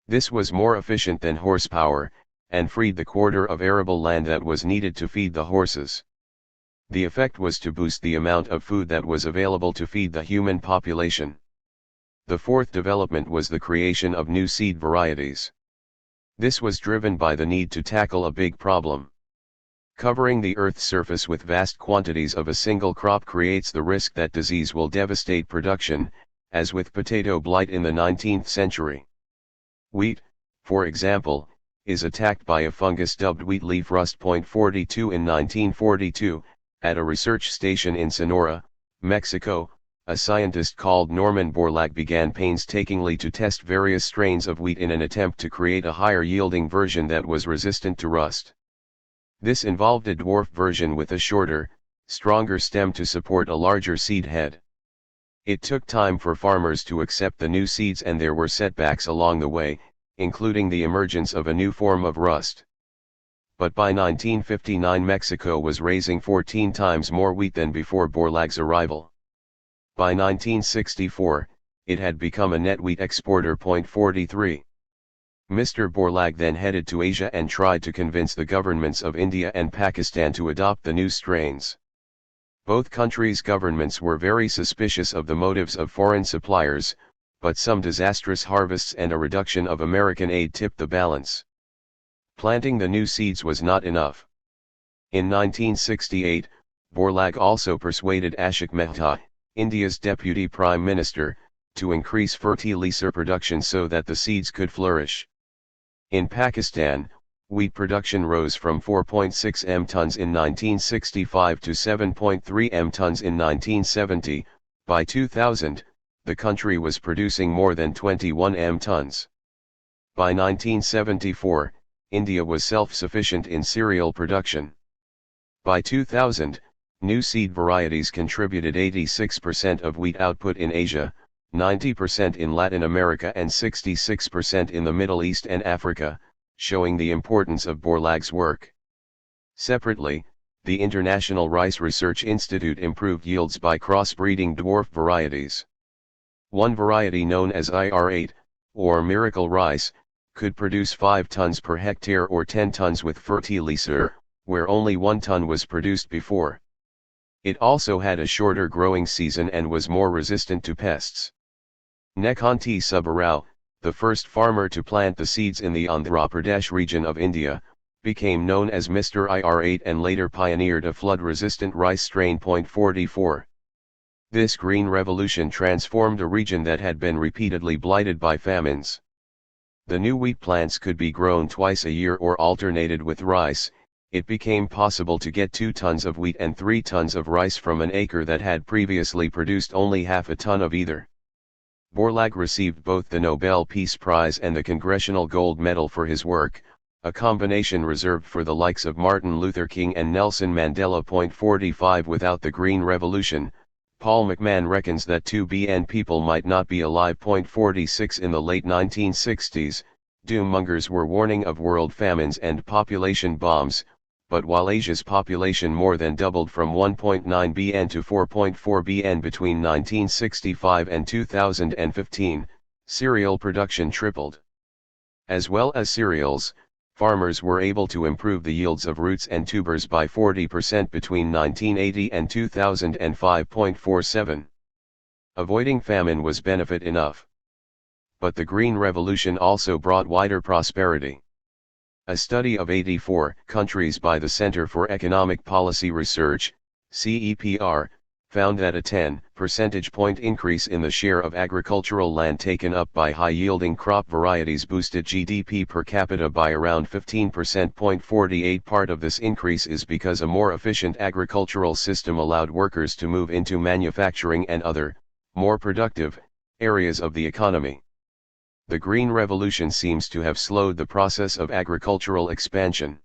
Speaker 1: This was more efficient than horsepower, and freed the quarter of arable land that was needed to feed the horses. The effect was to boost the amount of food that was available to feed the human population. The fourth development was the creation of new seed varieties. This was driven by the need to tackle a big problem. Covering the Earth's surface with vast quantities of a single crop creates the risk that disease will devastate production, as with potato blight in the 19th century. Wheat, for example, is attacked by a fungus dubbed wheat leaf rust. 42 In 1942, at a research station in Sonora, Mexico, a scientist called Norman Borlaug began painstakingly to test various strains of wheat in an attempt to create a higher-yielding version that was resistant to rust. This involved a dwarf version with a shorter, stronger stem to support a larger seed head. It took time for farmers to accept the new seeds, and there were setbacks along the way, including the emergence of a new form of rust. But by 1959 Mexico was raising 14 times more wheat than before Borlaug's arrival. By 1964, it had become a net wheat exporter. 43. Mr. Borlaug then headed to Asia and tried to convince the governments of India and Pakistan to adopt the new strains. Both countries' governments were very suspicious of the motives of foreign suppliers, but some disastrous harvests and a reduction of American aid tipped the balance. Planting the new seeds was not enough. In 1968, Borlaug also persuaded Ashok Mehta, India's deputy prime minister, to increase fertilizer production so that the seeds could flourish. In Pakistan, wheat production rose from 4.6 m tons in 1965 to 7.3 m tons in 1970. By 2000, the country was producing more than 21 m tons. By 1974, India was self-sufficient in cereal production. By 2000, new seed varieties contributed 86% of wheat output in Asia, 90% in Latin America and 66% in the Middle East and Africa, showing the importance of Borlaug's work. Separately, the International Rice Research Institute improved yields by crossbreeding dwarf varieties. One variety known as IR8, or miracle rice, could produce 5 tons per hectare or 10 tons with fertilizer, where only 1 ton was produced before. It also had a shorter growing season and was more resistant to pests. Nekhanti Subbarao, the first farmer to plant the seeds in the Andhra Pradesh region of India, became known as Mr. IR8 and later pioneered a flood-resistant rice strain. 44. This green revolution transformed a region that had been repeatedly blighted by famines. The new wheat plants could be grown twice a year or alternated with rice. It became possible to get 2 tons of wheat and 3 tons of rice from an acre that had previously produced only half a ton of either. Borlaug received both the Nobel Peace Prize and the Congressional Gold Medal for his work, a combination reserved for the likes of Martin Luther King and Nelson Mandela. 45 Without the Green Revolution, Paul McMahon reckons that 2 billion people might not be alive. 46 In the late 1960s, doommongers were warning of world famines and population bombs, but while Asia's population more than doubled from 1.9 billion to 4.4 billion between 1965 and 2015, cereal production tripled. As well as cereals, farmers were able to improve the yields of roots and tubers by 40% between 1980 and 2005. 47. Avoiding famine was benefit enough. But the Green Revolution also brought wider prosperity. A study of 84 countries by the Center for Economic Policy Research, CEPR, found that a 10 percentage point increase in the share of agricultural land taken up by high-yielding crop varieties boosted GDP per capita by around 15%. 48 Part of this increase is because a more efficient agricultural system allowed workers to move into manufacturing and other, more productive, areas of the economy. The Green Revolution seems to have slowed the process of agricultural expansion.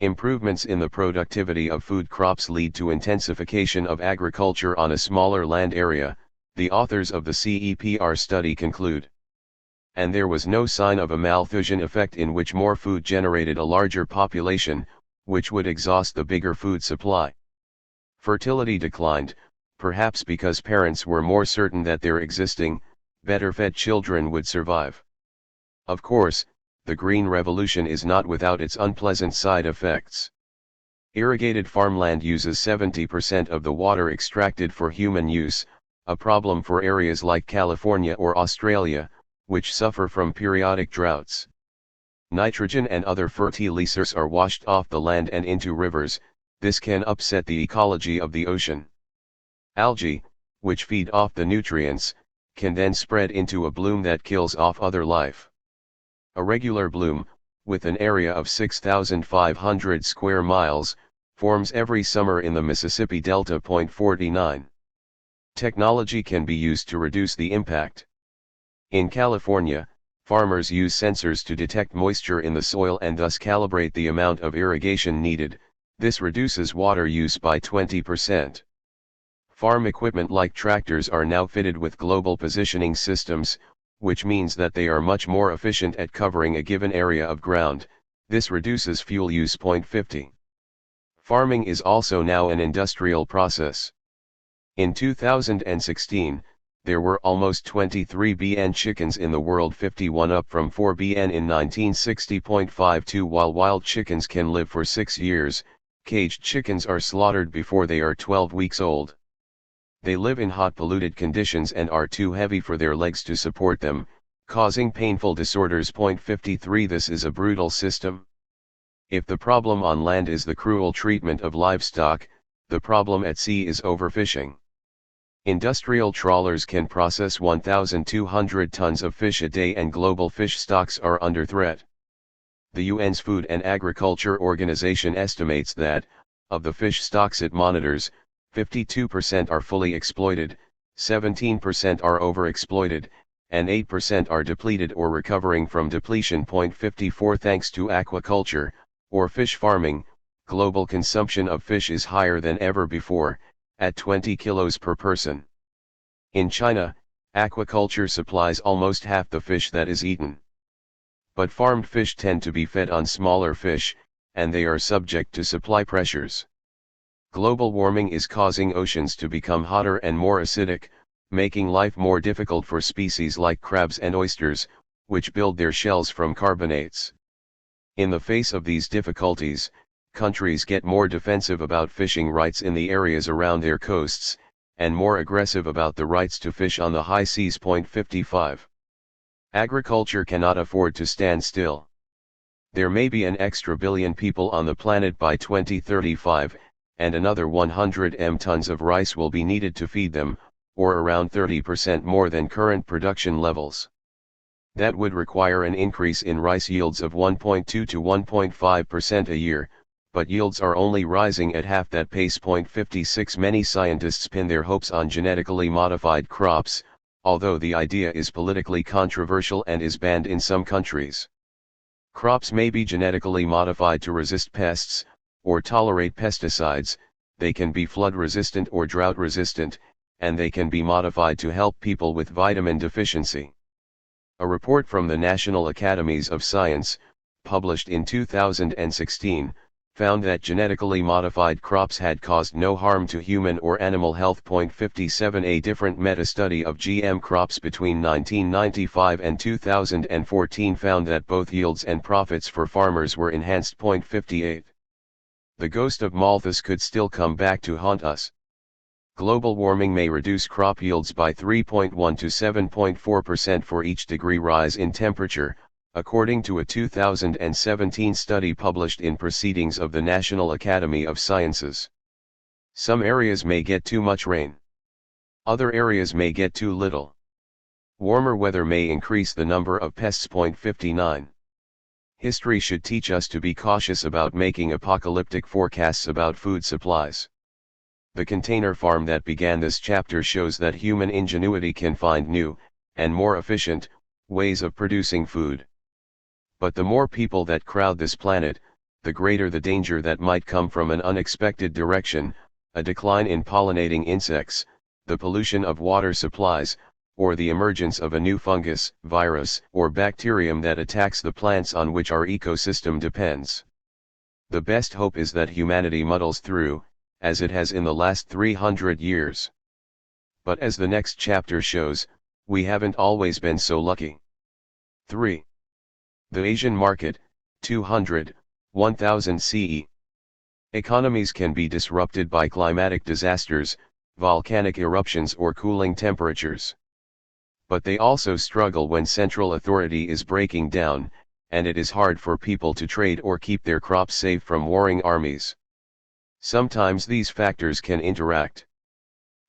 Speaker 1: Improvements in the productivity of food crops lead to intensification of agriculture on a smaller land area, the authors of the CEPR study conclude. and there was no sign of a Malthusian effect in which more food generated a larger population, which would exhaust the bigger food supply. Fertility declined, perhaps because parents were more certain that their existing, better-fed children would survive. Of course, the Green Revolution is not without its unpleasant side effects. Irrigated farmland uses 70% of the water extracted for human use, a problem for areas like California or Australia, which suffer from periodic droughts. Nitrogen and other fertilizers are washed off the land and into rivers. This can upset the ecology of the ocean. Algae, which feed off the nutrients, can then spread into a bloom that kills off other life. A regular bloom, with an area of 6,500 square miles, forms every summer in the Mississippi Delta. 49. Technology can be used to reduce the impact. In California, farmers use sensors to detect moisture in the soil and thus calibrate the amount of irrigation needed. This reduces water use by 20%. Farm equipment like tractors are now fitted with global positioning systems, which means that they are much more efficient at covering a given area of ground. This reduces fuel use. 50. Farming is also now an industrial process. In 2016, there were almost 23 BN chickens in the world, 51 up from 4 BN in 1960.52. While wild chickens can live for 6 years, caged chickens are slaughtered before they are 12 weeks old. They live in hot polluted conditions and are too heavy for their legs to support them, causing painful disorders. 53. This is a brutal system. If the problem on land is the cruel treatment of livestock, the problem at sea is overfishing. Industrial trawlers can process 1,200 tons of fish a day and global fish stocks are under threat. The UN's Food and Agriculture Organization estimates that, of the fish stocks it monitors, 52% are fully exploited, 17% are overexploited, and 8% are depleted or recovering from depletion. 54. Thanks to aquaculture, or fish farming, global consumption of fish is higher than ever before, at 20 kilos per person. In China, aquaculture supplies almost half the fish that is eaten. But farmed fish tend to be fed on smaller fish, and they are subject to supply pressures. Global warming is causing oceans to become hotter and more acidic, making life more difficult for species like crabs and oysters, which build their shells from carbonates. In the face of these difficulties, countries get more defensive about fishing rights in the areas around their coasts, and more aggressive about the rights to fish on the high seas. 55. Agriculture cannot afford to stand still. There may be an extra billion people on the planet by 2035, and another 100 m tons of rice will be needed to feed them, or around 30% more than current production levels. That would require an increase in rice yields of 1.2 to 1.5% a year, but yields are only rising at half that pace. 56. Many scientists pin their hopes on genetically modified crops, although the idea is politically controversial and is banned in some countries. Crops may be genetically modified to resist pests, or tolerate pesticides, they can be flood-resistant or drought-resistant, and they can be modified to help people with vitamin deficiency. A report from the National Academies of Science, published in 2016, found that genetically modified crops had caused no harm to human or animal health. 57. A different meta-study of GM crops between 1995 and 2014 found that both yields and profits for farmers were enhanced. 58. The ghost of Malthus could still come back to haunt us. Global warming may reduce crop yields by 3.1 to 7.4% for each degree rise in temperature, according to a 2017 study published in Proceedings of the National Academy of Sciences. Some areas may get too much rain. Other areas may get too little. Warmer weather may increase the number of pests. 59. History should teach us to be cautious about making apocalyptic forecasts about food supplies. The container farm that began this chapter shows that human ingenuity can find new, and more efficient, ways of producing food. But the more people that crowd this planet, the greater the danger that might come from an unexpected direction, a decline in pollinating insects, the pollution of water supplies, or the emergence of a new fungus, virus, or bacterium that attacks the plants on which our ecosystem depends. The best hope is that humanity muddles through, as it has in the last 300 years. But as the next chapter shows, we haven't always been so lucky. 3. The Asian market, 200-1000 CE. Economies can be disrupted by climatic disasters, volcanic eruptions or cooling temperatures. But they also struggle when central authority is breaking down, and it is hard for people to trade or keep their crops safe from warring armies. Sometimes these factors can interact.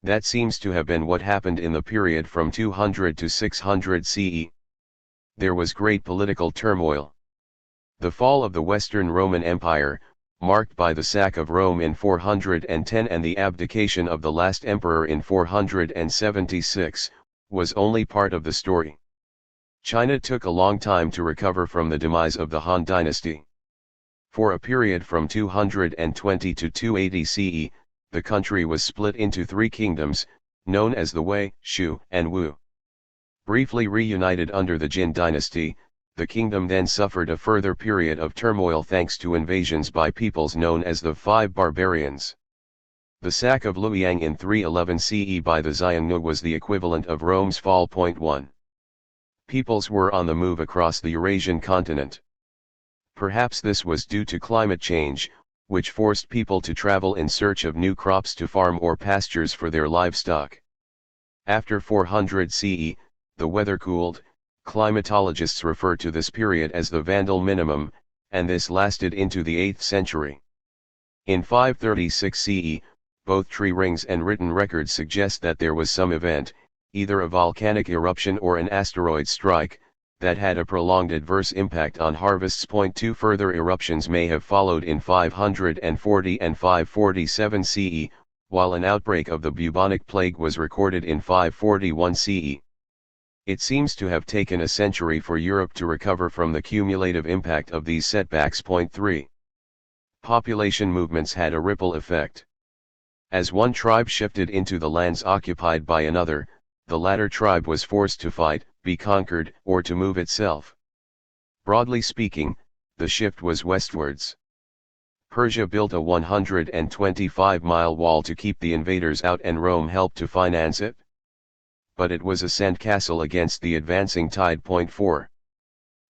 Speaker 1: That seems to have been what happened in the period from 200 to 600 CE. There was great political turmoil. The fall of the Western Roman Empire, marked by the sack of Rome in 410 and the abdication of the last emperor in 476, was only part of the story. China took a long time to recover from the demise of the Han dynasty. For a period from 220 to 280 CE, the country was split into three kingdoms, known as the Wei, Shu, and Wu. Briefly reunited under the Jin dynasty, the kingdom then suffered a further period of turmoil thanks to invasions by peoples known as the Five Barbarians. The sack of Luoyang in 311 CE by the Xiongnu was the equivalent of Rome's fall. 1. Peoples were on the move across the Eurasian continent. Perhaps this was due to climate change, which forced people to travel in search of new crops to farm or pastures for their livestock. After 400 CE, the weather cooled. Climatologists refer to this period as the Vandal minimum, and this lasted into the 8th century. In 536 CE, both tree rings and written records suggest that there was some event, either a volcanic eruption or an asteroid strike, that had a prolonged adverse impact on harvests. 2 Further eruptions may have followed in 540 and 547 CE, while an outbreak of the bubonic plague was recorded in 541 CE. It seems to have taken a century for Europe to recover from the cumulative impact of these setbacks. 3. Population movements had a ripple effect. As one tribe shifted into the lands occupied by another, the latter tribe was forced to fight, be conquered, or to move itself. Broadly speaking, the shift was westwards. Persia built a 125-mile wall to keep the invaders out, and Rome helped to finance it. But it was a sandcastle against the advancing tide. 4.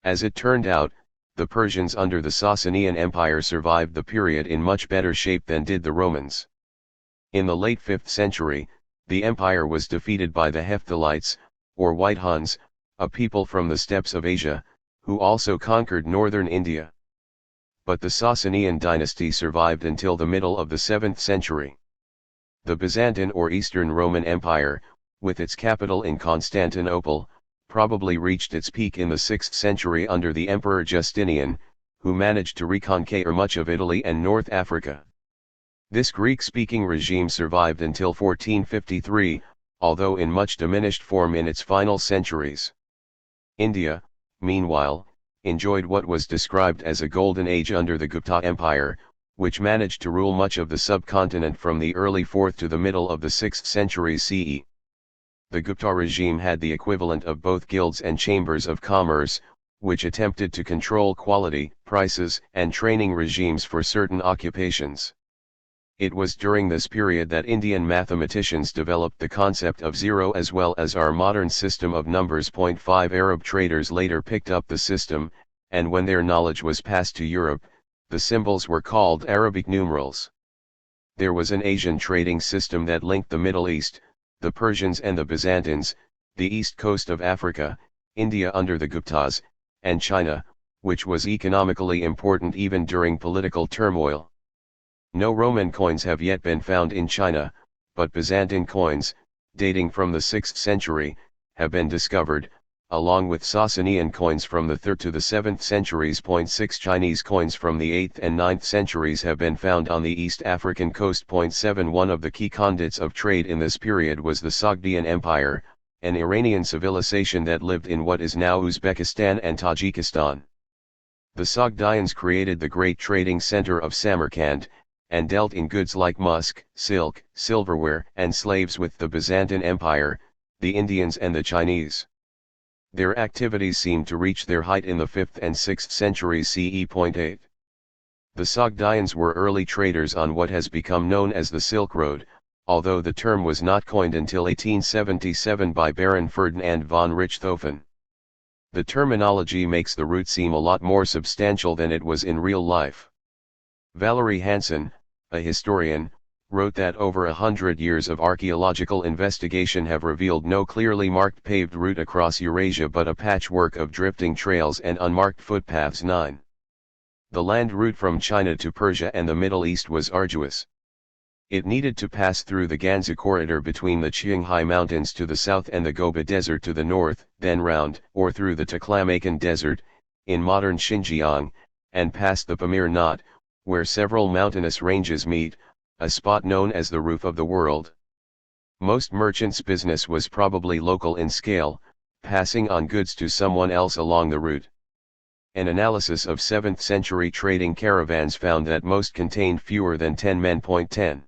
Speaker 1: As it turned out, the Persians under the Sasanian Empire survived the period in much better shape than did the Romans. In the late 5th century, the empire was defeated by the Hephthalites, or White Huns, a people from the steppes of Asia, who also conquered northern India. But the Sasanian dynasty survived until the middle of the 7th century. The Byzantine or Eastern Roman Empire, with its capital in Constantinople, probably reached its peak in the 6th century under the Emperor Justinian, who managed to reconquer much of Italy and North Africa. This Greek-speaking regime survived until 1453, although in much diminished form in its final centuries. India, meanwhile, enjoyed what was described as a golden age under the Gupta Empire, which managed to rule much of the subcontinent from the early 4th to the middle of the 6th century CE. The Gupta regime had the equivalent of both guilds and chambers of commerce, which attempted to control quality, prices, and training regimes for certain occupations. It was during this period that Indian mathematicians developed the concept of zero as well as our modern system of numbers. 5 Arab traders later picked up the system, and when their knowledge was passed to Europe, the symbols were called Arabic numerals. There was an Asian trading system that linked the Middle East, the Persians and the Byzantines, the east coast of Africa, India under the Guptas, and China, which was economically important even during political turmoil. No Roman coins have yet been found in China, but Byzantine coins, dating from the 6th century, have been discovered, along with Sasanian coins from the 3rd to the 7th centuries. 6 Chinese coins from the 8th and 9th centuries have been found on the East African coast. 7 One of the key conduits of trade in this period was the Sogdian Empire, an Iranian civilization that lived in what is now Uzbekistan and Tajikistan. The Sogdians created the great trading center of Samarkand, and dealt in goods like musk, silk, silverware, and slaves with the Byzantine Empire, the Indians and the Chinese. Their activities seem to reach their height in the 5th and 6th centuries CE.8. The Sogdians were early traders on what has become known as the Silk Road, although the term was not coined until 1877 by Baron Ferdinand von Richthofen. The terminology makes the route seem a lot more substantial than it was in real life. Valerie Hansen, a historian, wrote that over 100 years of archaeological investigation have revealed no clearly marked paved route across Eurasia but a patchwork of drifting trails and unmarked footpaths. 9. The land route from China to Persia and the Middle East was arduous. It needed to pass through the Gansu corridor between the Qinghai Mountains to the south and the Gobi Desert to the north, then round, or through the Taklamakan Desert, in modern Xinjiang, and past the Pamir Knot, where several mountainous ranges meet, a spot known as the Roof of the World. Most merchants' business was probably local in scale, passing on goods to someone else along the route. An analysis of 7th century trading caravans found that most contained fewer than 10 men. 10.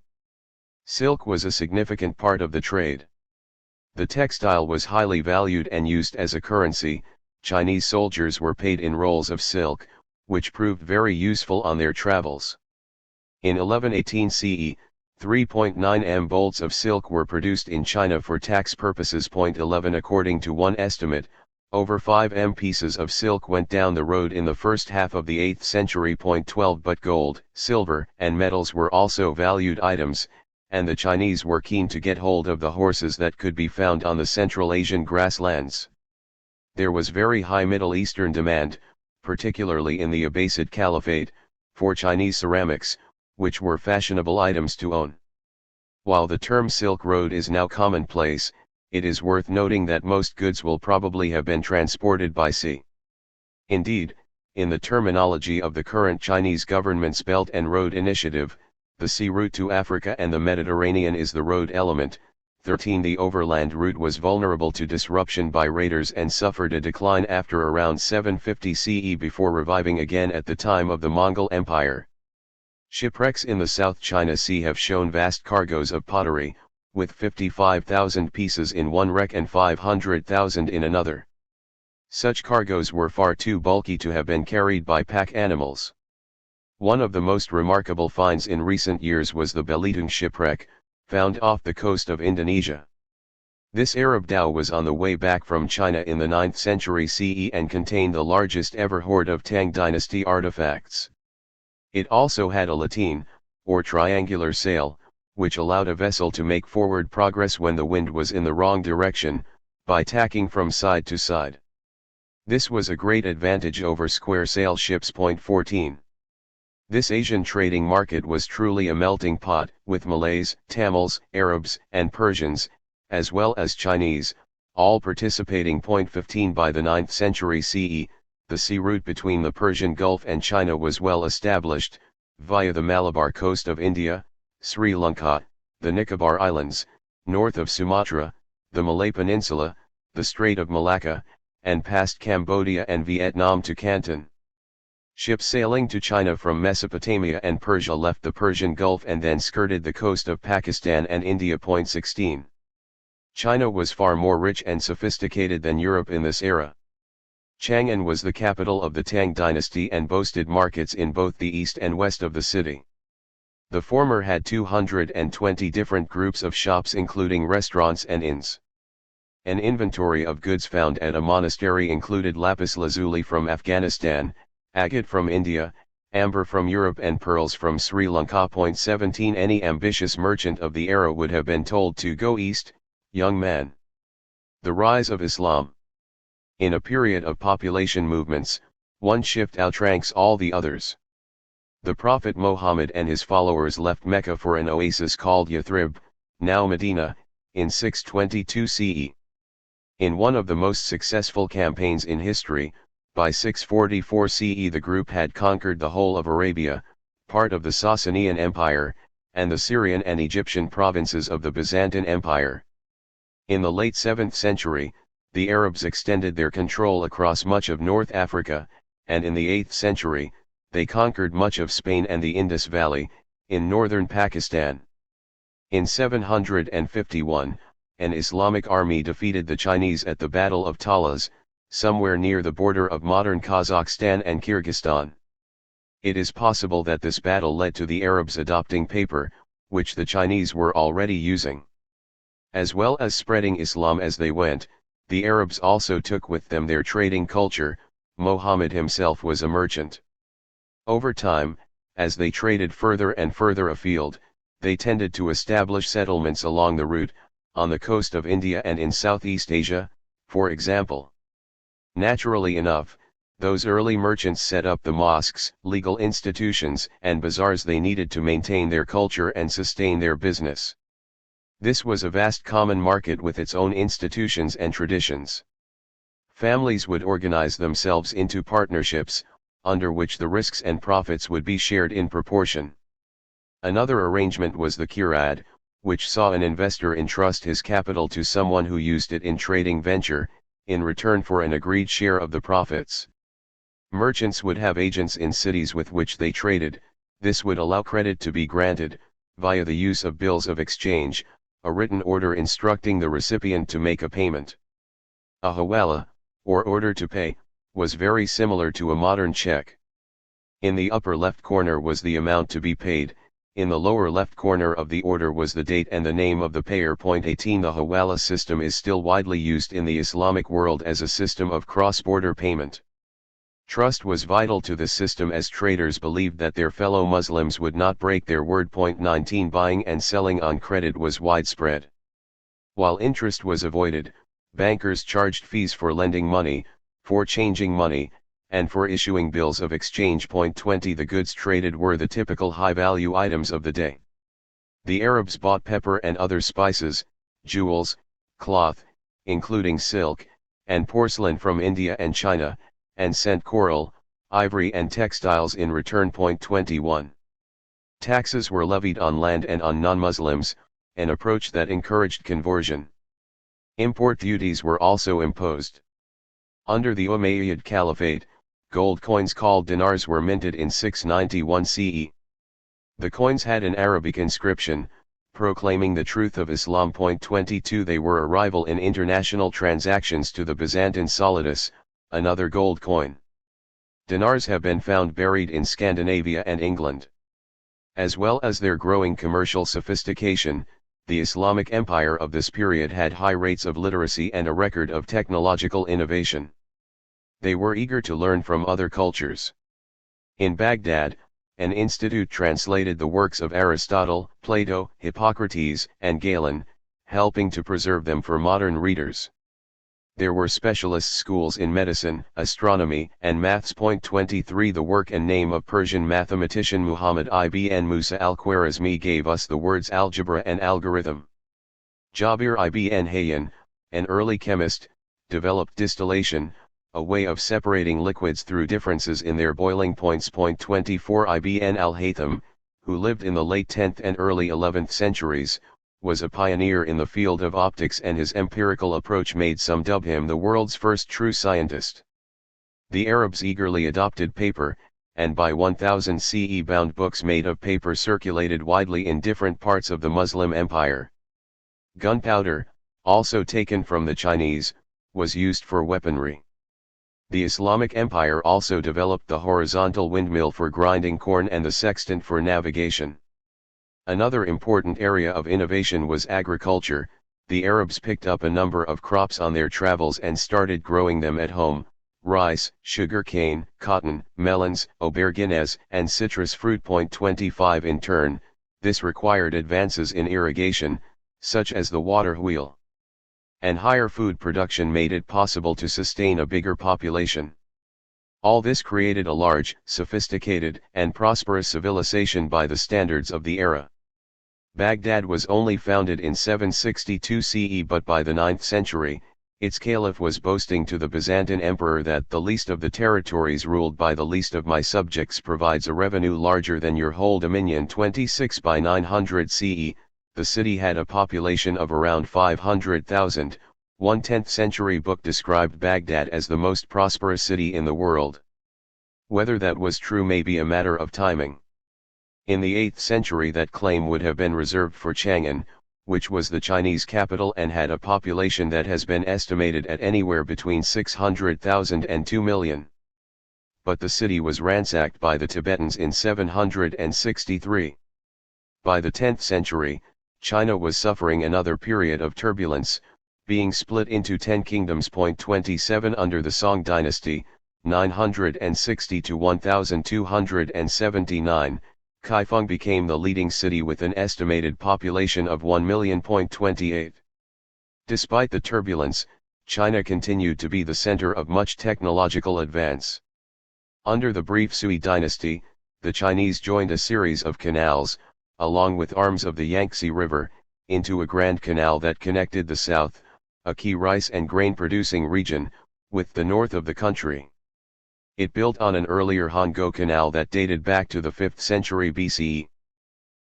Speaker 1: Silk was a significant part of the trade. The textile was highly valued and used as a currency. Chinese soldiers were paid in rolls of silk, which proved very useful on their travels. In 1118 CE, 3.9 m bolts of silk were produced in China for tax purposes. 11 According to one estimate, over 5 m pieces of silk went down the road in the first half of the 8th century. 12 But gold, silver, and metals were also valued items, and the Chinese were keen to get hold of the horses that could be found on the Central Asian grasslands. There was very high Middle Eastern demand, particularly in the Abbasid Caliphate, for Chinese ceramics, which were fashionable items to own. While the term Silk Road is now commonplace, it is worth noting that most goods will probably have been transported by sea. Indeed, in the terminology of the current Chinese government's Belt and Road Initiative, the sea route to Africa and the Mediterranean is the road element. 13 The overland route was vulnerable to disruption by raiders and suffered a decline after around 750 CE before reviving again at the time of the Mongol Empire. Shipwrecks in the South China Sea have shown vast cargoes of pottery, with 55,000 pieces in one wreck and 500,000 in another. Such cargoes were far too bulky to have been carried by pack animals. One of the most remarkable finds in recent years was the Belitung shipwreck, found off the coast of Indonesia. This Arab dhow was on the way back from China in the 9th century CE and contained the largest ever hoard of Tang dynasty artifacts. It also had a lateen, or triangular sail, which allowed a vessel to make forward progress when the wind was in the wrong direction, by tacking from side to side. This was a great advantage over square sail ships. 14. This Asian trading market was truly a melting pot, with Malays, Tamils, Arabs, and Persians, as well as Chinese, all participating. 15 By the 9th century CE, the sea route between the Persian Gulf and China was well established, via the Malabar coast of India, Sri Lanka, the Nicobar Islands, north of Sumatra, the Malay Peninsula, the Strait of Malacca, and past Cambodia and Vietnam to Canton. Ships sailing to China from Mesopotamia and Persia left the Persian Gulf and then skirted the coast of Pakistan and India. 16. China was far more rich and sophisticated than Europe in this era. Chang'an was the capital of the Tang dynasty and boasted markets in both the east and west of the city. The former had 220 different groups of shops including restaurants and inns. An inventory of goods found at a monastery included lapis lazuli from Afghanistan, agate from India, amber from Europe and pearls from Sri Lanka. 17 Any ambitious merchant of the era would have been told to go east, young man. The rise of Islam. In a period of population movements, one shift outranks all the others. The Prophet Muhammad and his followers left Mecca for an oasis called Yathrib, now Medina, in 622 CE. In one of the most successful campaigns in history, by 644 CE the group had conquered the whole of Arabia, part of the Sasanian Empire, and the Syrian and Egyptian provinces of the Byzantine Empire. In the late 7th century, the Arabs extended their control across much of North Africa, and in the 8th century, they conquered much of Spain and the Indus Valley, in northern Pakistan. In 751, an Islamic army defeated the Chinese at the Battle of Talas, somewhere near the border of modern Kazakhstan and Kyrgyzstan. It is possible that this battle led to the Arabs adopting paper, which the Chinese were already using. As well as spreading Islam as they went, the Arabs also took with them their trading culture. Muhammad himself was a merchant. Over time, as they traded further and further afield, they tended to establish settlements along the route, on the coast of India and in Southeast Asia, for example. Naturally enough, those early merchants set up the mosques, legal institutions, and bazaars they needed to maintain their culture and sustain their business. This was a vast common market with its own institutions and traditions. Families would organize themselves into partnerships, under which the risks and profits would be shared in proportion. Another arrangement was the qirad, which saw an investor entrust his capital to someone who used it in trading venture, in return for an agreed share of the profits. Merchants would have agents in cities with which they traded. This would allow credit to be granted, via the use of bills of exchange, a written order instructing the recipient to make a payment. A hawala, or order to pay, was very similar to a modern check. In the upper left corner was the amount to be paid, in the lower left corner of the order was the date and the name of the payer. 18 The hawala system is still widely used in the Islamic world as a system of cross-border payment. Trust was vital to this system as traders believed that their fellow Muslims would not break their word. 19 Buying and selling on credit was widespread. While interest was avoided, bankers charged fees for lending money, for changing money, and for issuing bills of exchange. 20 The goods traded were the typical high-value items of the day. The Arabs bought pepper and other spices, jewels, cloth, including silk, and porcelain from India and China, and sent coral, ivory and textiles in return. 21 Taxes were levied on land and on non-Muslims, an approach that encouraged conversion. Import duties were also imposed. Under the Umayyad Caliphate, gold coins called dinars were minted in 691 CE. The coins had an Arabic inscription, proclaiming the truth of Islam. 22 They were a rival in international transactions to the Byzantine solidus, another gold coin. Dinars have been found buried in Scandinavia and England. As well as their growing commercial sophistication, the Islamic Empire of this period had high rates of literacy and a record of technological innovation. They were eager to learn from other cultures. In Baghdad, an institute translated the works of Aristotle, Plato, Hippocrates, and Galen, helping to preserve them for modern readers. There were specialist schools in medicine, astronomy, and maths. 23 The work and name of Persian mathematician Muhammad ibn Musa al-Khwarizmi gave us the words algebra and algorithm. Jabir ibn Hayyan, an early chemist, developed distillation, a way of separating liquids through differences in their boiling points. 24 Ibn al-Haytham, who lived in the late 10th and early 11th centuries, was a pioneer in the field of optics, and his empirical approach made some dub him the world's first true scientist. The Arabs eagerly adopted paper, and by 1000 CE bound books made of paper circulated widely in different parts of the Muslim Empire. Gunpowder, also taken from the Chinese, was used for weaponry. The Islamic Empire also developed the horizontal windmill for grinding corn and the sextant for navigation. Another important area of innovation was agriculture. The Arabs picked up a number of crops on their travels and started growing them at home: rice, sugar cane, cotton, melons, aubergines, and citrus fruit. 25 In turn, this required advances in irrigation, such as the water wheel. And higher food production made it possible to sustain a bigger population. All this created a large, sophisticated, and prosperous civilization by the standards of the era. Baghdad was only founded in 762 CE, but by the 9th century, its caliph was boasting to the Byzantine emperor that the least of the territories ruled by the least of my subjects provides a revenue larger than your whole dominion. 26 By 900 CE, the city had a population of around 500,000. One 10th century book described Baghdad as the most prosperous city in the world. Whether that was true may be a matter of timing. In the 8th century that claim would have been reserved for Chang'an, which was the Chinese capital and had a population that has been estimated at anywhere between 600,000 and 2 million. But the city was ransacked by the Tibetans in 763. By the 10th century, China was suffering another period of turbulence, being split into 10 kingdoms. 27 Under the Song dynasty, 960 to 1279, Kaifeng became the leading city with an estimated population of 1 million. 28. Despite the turbulence, China continued to be the center of much technological advance. Under the brief Sui dynasty, the Chinese joined a series of canals, along with arms of the Yangtze River, into a grand canal that connected the south, a key rice and grain producing region, with the north of the country. It built on an earlier Hongo Canal that dated back to the 5th century BCE.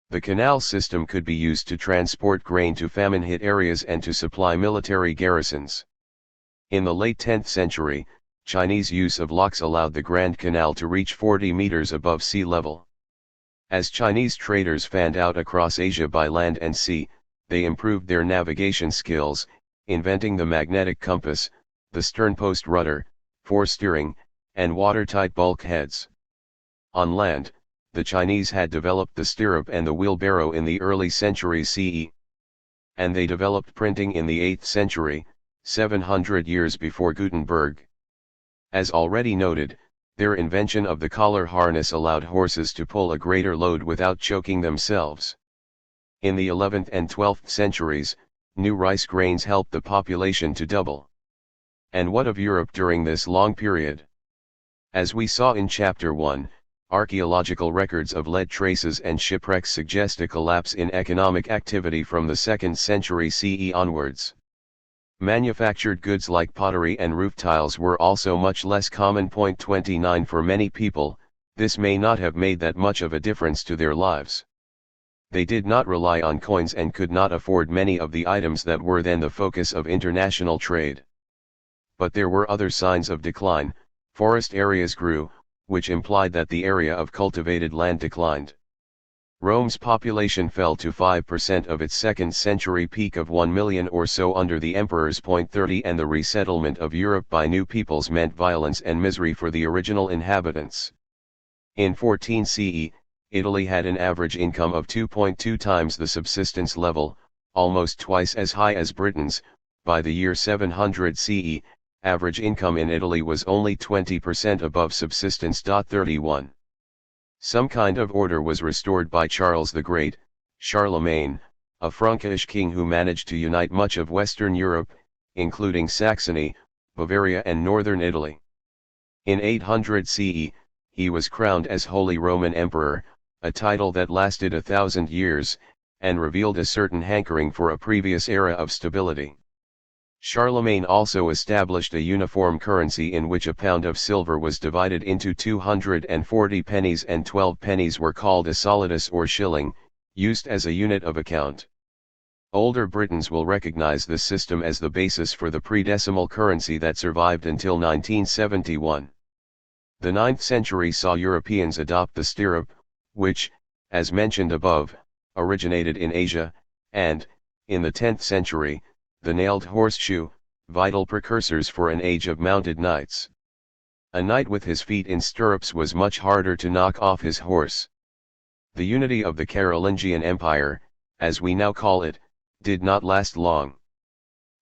Speaker 1: The canal system could be used to transport grain to famine-hit areas and to supply military garrisons. In the late 10th century, Chinese use of locks allowed the Grand Canal to reach 40 meters above sea level. As Chinese traders fanned out across Asia by land and sea, they improved their navigation skills, inventing the magnetic compass, the sternpost rudder, fore steering, and watertight bulkheads. On land, the Chinese had developed the stirrup and the wheelbarrow in the early centuries CE. And they developed printing in the 8th century, 700 years before Gutenberg. As already noted, their invention of the collar harness allowed horses to pull a greater load without choking themselves. In the 11th and 12th centuries, new rice grains helped the population to double. And what of Europe during this long period? As we saw in Chapter 1, archaeological records of lead traces and shipwrecks suggest a collapse in economic activity from the 2nd century CE onwards. Manufactured goods like pottery and roof tiles were also much less common. 29 For many people, this may not have made that much of a difference to their lives. They did not rely on coins and could not afford many of the items that were then the focus of international trade. But there were other signs of decline. Forest areas grew, which implied that the area of cultivated land declined. Rome's population fell to 5% of its 2nd century peak of 1 million or so under the emperors. 30 And the resettlement of Europe by new peoples meant violence and misery for the original inhabitants. In 14 CE, Italy had an average income of 2.2 times the subsistence level, almost twice as high as Britain's. By the year 700 CE, average income in Italy was only 20% above subsistence. 31. Some kind of order was restored by Charles the Great, Charlemagne, a Frankish king who managed to unite much of Western Europe, including Saxony, Bavaria and northern Italy. In 800 CE, he was crowned as Holy Roman Emperor, a title that lasted 1,000 years, and revealed a certain hankering for a previous era of stability. Charlemagne also established a uniform currency in which a pound of silver was divided into 240 pennies and 12 pennies were called a solidus or shilling, used as a unit of account. Older Britons will recognize this system as the basis for the pre-decimal currency that survived until 1971. The 9th century saw Europeans adopt the stirrup, which, as mentioned above, originated in Asia, and, in the 10th century, the nailed horseshoe, vital precursors for an age of mounted knights. A knight with his feet in stirrups was much harder to knock off his horse. The unity of the Carolingian Empire, as we now call it, did not last long.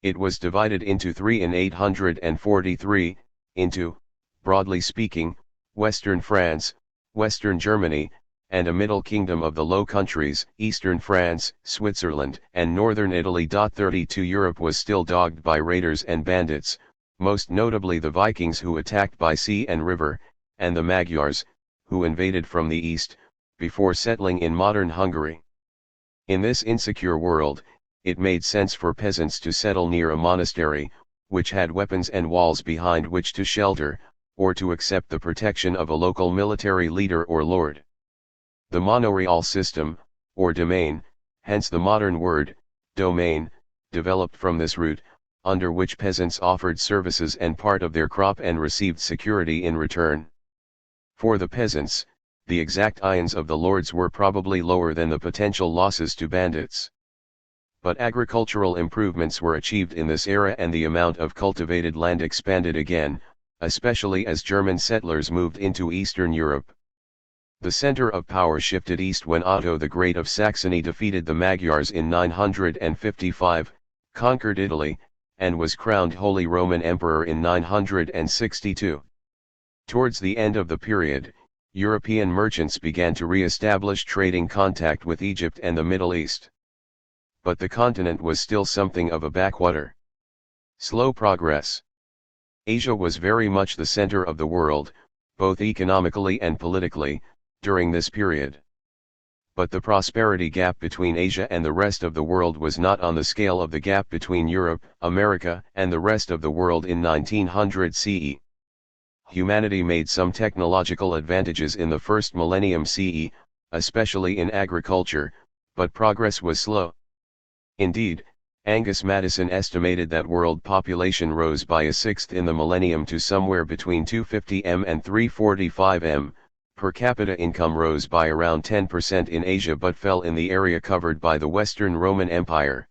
Speaker 1: It was divided into three in 843, into, broadly speaking, Western France, Western Germany, and a middle kingdom of the Low Countries, Eastern France, Switzerland, and Northern Italy. 32 Europe was still dogged by raiders and bandits, most notably the Vikings who attacked by sea and river, and the Magyars, who invaded from the east, before settling in modern Hungary. In this insecure world, it made sense for peasants to settle near a monastery, which had weapons and walls behind which to shelter, or to accept the protection of a local military leader or lord. The manorial system, or domain, hence the modern word, domain, developed from this root, under which peasants offered services and part of their crop and received security in return. For the peasants, the exact ions of the lords were probably lower than the potential losses to bandits. But agricultural improvements were achieved in this era and the amount of cultivated land expanded again, especially as German settlers moved into Eastern Europe. The center of power shifted east when Otto the Great of Saxony defeated the Magyars in 955, conquered Italy, and was crowned Holy Roman Emperor in 962. Towards the end of the period, European merchants began to re-establish trading contact with Egypt and the Middle East. But the continent was still something of a backwater. Slow progress. Asia was very much the center of the world, both economically and politically, during this period. But the prosperity gap between Asia and the rest of the world was not on the scale of the gap between Europe, America, and the rest of the world in 1900 CE. Humanity made some technological advantages in the first millennium CE, especially in agriculture, but progress was slow. Indeed, Angus Maddison estimated that world population rose by a sixth in the millennium to somewhere between 250 m and 345 m. Per capita income rose by around 10% in Asia but fell in the area covered by the Western Roman Empire.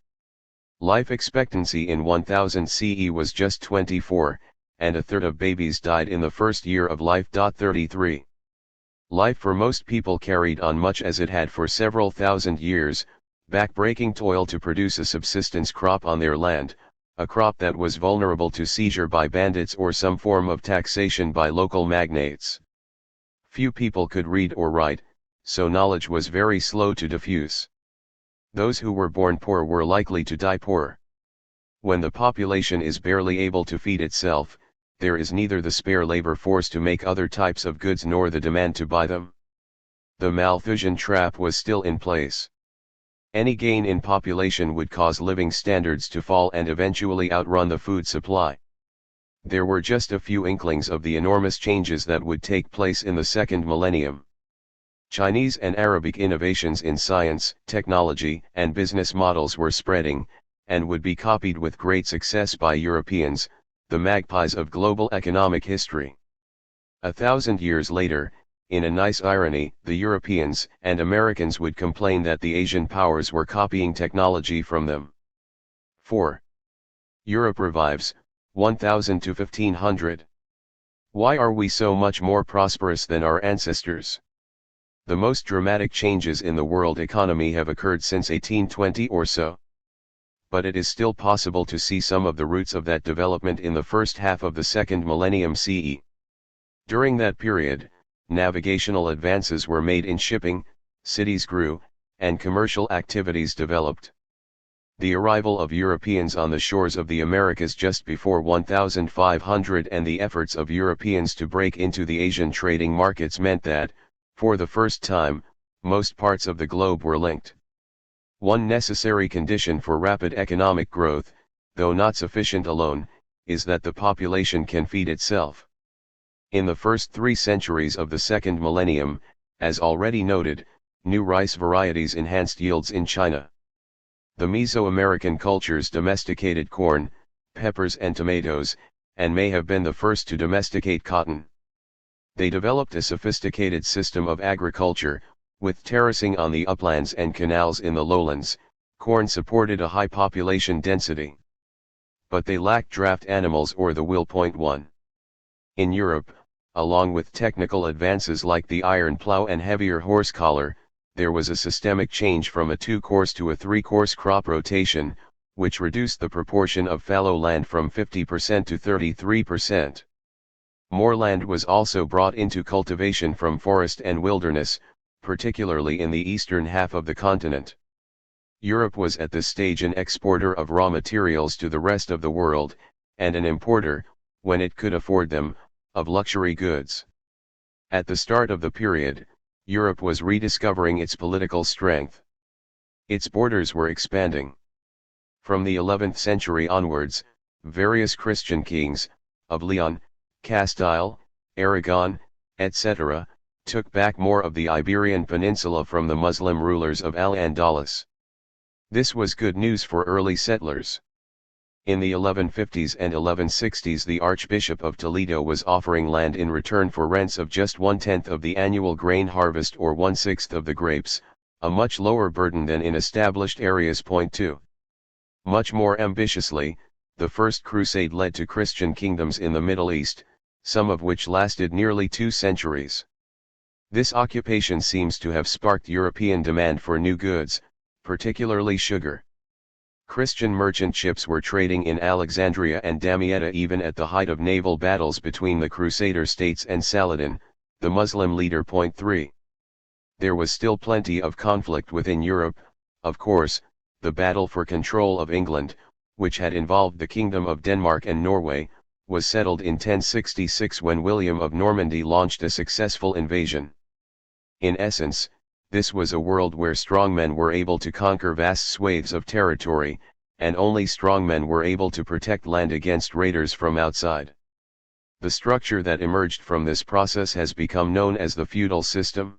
Speaker 1: Life expectancy in 1000 CE was just 24, and a third of babies died in the first year of life. 33. Life for most people carried on much as it had for several thousand years, back-breaking toil to produce a subsistence crop on their land, a crop that was vulnerable to seizure by bandits or some form of taxation by local magnates. Few people could read or write, so knowledge was very slow to diffuse. Those who were born poor were likely to die poor. When the population is barely able to feed itself, there is neither the spare labor force to make other types of goods nor the demand to buy them. The Malthusian trap was still in place. Any gain in population would cause living standards to fall and eventually outrun the food supply. There were just a few inklings of the enormous changes that would take place in the second millennium. Chinese and Arabic innovations in science, technology, and business models were spreading, and would be copied with great success by Europeans, the magpies of global economic history. 1,000 years later, in a nice irony, the Europeans and Americans would complain that the Asian powers were copying technology from them. 4. Europe revives, 1000 to 1500. Why are we so much more prosperous than our ancestors? The most dramatic changes in the world economy have occurred since 1820 or so. But it is still possible to see some of the roots of that development in the first half of the second millennium CE. During that period, navigational advances were made in shipping, cities grew, and commercial activities developed. The arrival of Europeans on the shores of the Americas just before 1500 and the efforts of Europeans to break into the Asian trading markets meant that, for the first time, most parts of the globe were linked. One necessary condition for rapid economic growth, though not sufficient alone, is that the population can feed itself. In the first 3 centuries of the second millennium, as already noted, new rice varieties enhanced yields in China. The Mesoamerican cultures domesticated corn, peppers and tomatoes, and may have been the first to domesticate cotton. They developed a sophisticated system of agriculture, with terracing on the uplands and canals in the lowlands. Corn supported a high population density. But they lacked draft animals or the will. 1. In Europe, along with technical advances like the iron plow and heavier horse collar, there was a systemic change from a 2-course to a 3-course crop rotation, which reduced the proportion of fallow land from 50% to 33%. More land was also brought into cultivation from forest and wilderness, particularly in the eastern half of the continent. Europe was at this stage an exporter of raw materials to the rest of the world, and an importer, when it could afford them, of luxury goods. At the start of the period, Europe was rediscovering its political strength. Its borders were expanding. From the 11th century onwards, various Christian kings, of Leon, Castile, Aragon, etc., took back more of the Iberian Peninsula from the Muslim rulers of Al-Andalus. This was good news for early settlers. In the 1150s and 1160s the Archbishop of Toledo was offering land in return for rents of just 1/10 of the annual grain harvest or 1/6 of the grapes, a much lower burden than in established areas. 2. Much more ambitiously, the First Crusade led to Christian kingdoms in the Middle East, some of which lasted nearly 2 centuries. This occupation seems to have sparked European demand for new goods, particularly sugar. Christian merchant ships were trading in Alexandria and Damietta even at the height of naval battles between the Crusader states and Saladin, the Muslim leader. 3. There was still plenty of conflict within Europe. Of course, the battle for control of England, which had involved the Kingdom of Denmark and Norway, was settled in 1066 when William of Normandy launched a successful invasion. In essence, this was a world where strongmen were able to conquer vast swathes of territory, and only strongmen were able to protect land against raiders from outside. The structure that emerged from this process has become known as the feudal system.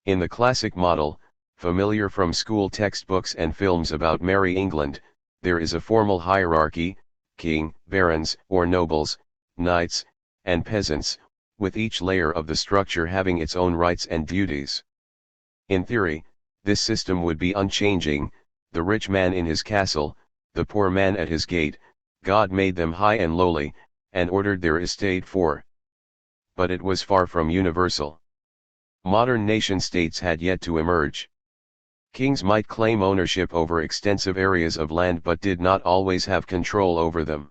Speaker 1: In the classic model, familiar from school textbooks and films about Merry England, there is a formal hierarchy: king, barons or nobles, knights, and peasants, with each layer of the structure having its own rights and duties. In theory, this system would be unchanging: the rich man in his castle, the poor man at his gate. God made them high and lowly, and ordered their estate for. But it was far from universal. Modern nation-states had yet to emerge. Kings might claim ownership over extensive areas of land but did not always have control over them.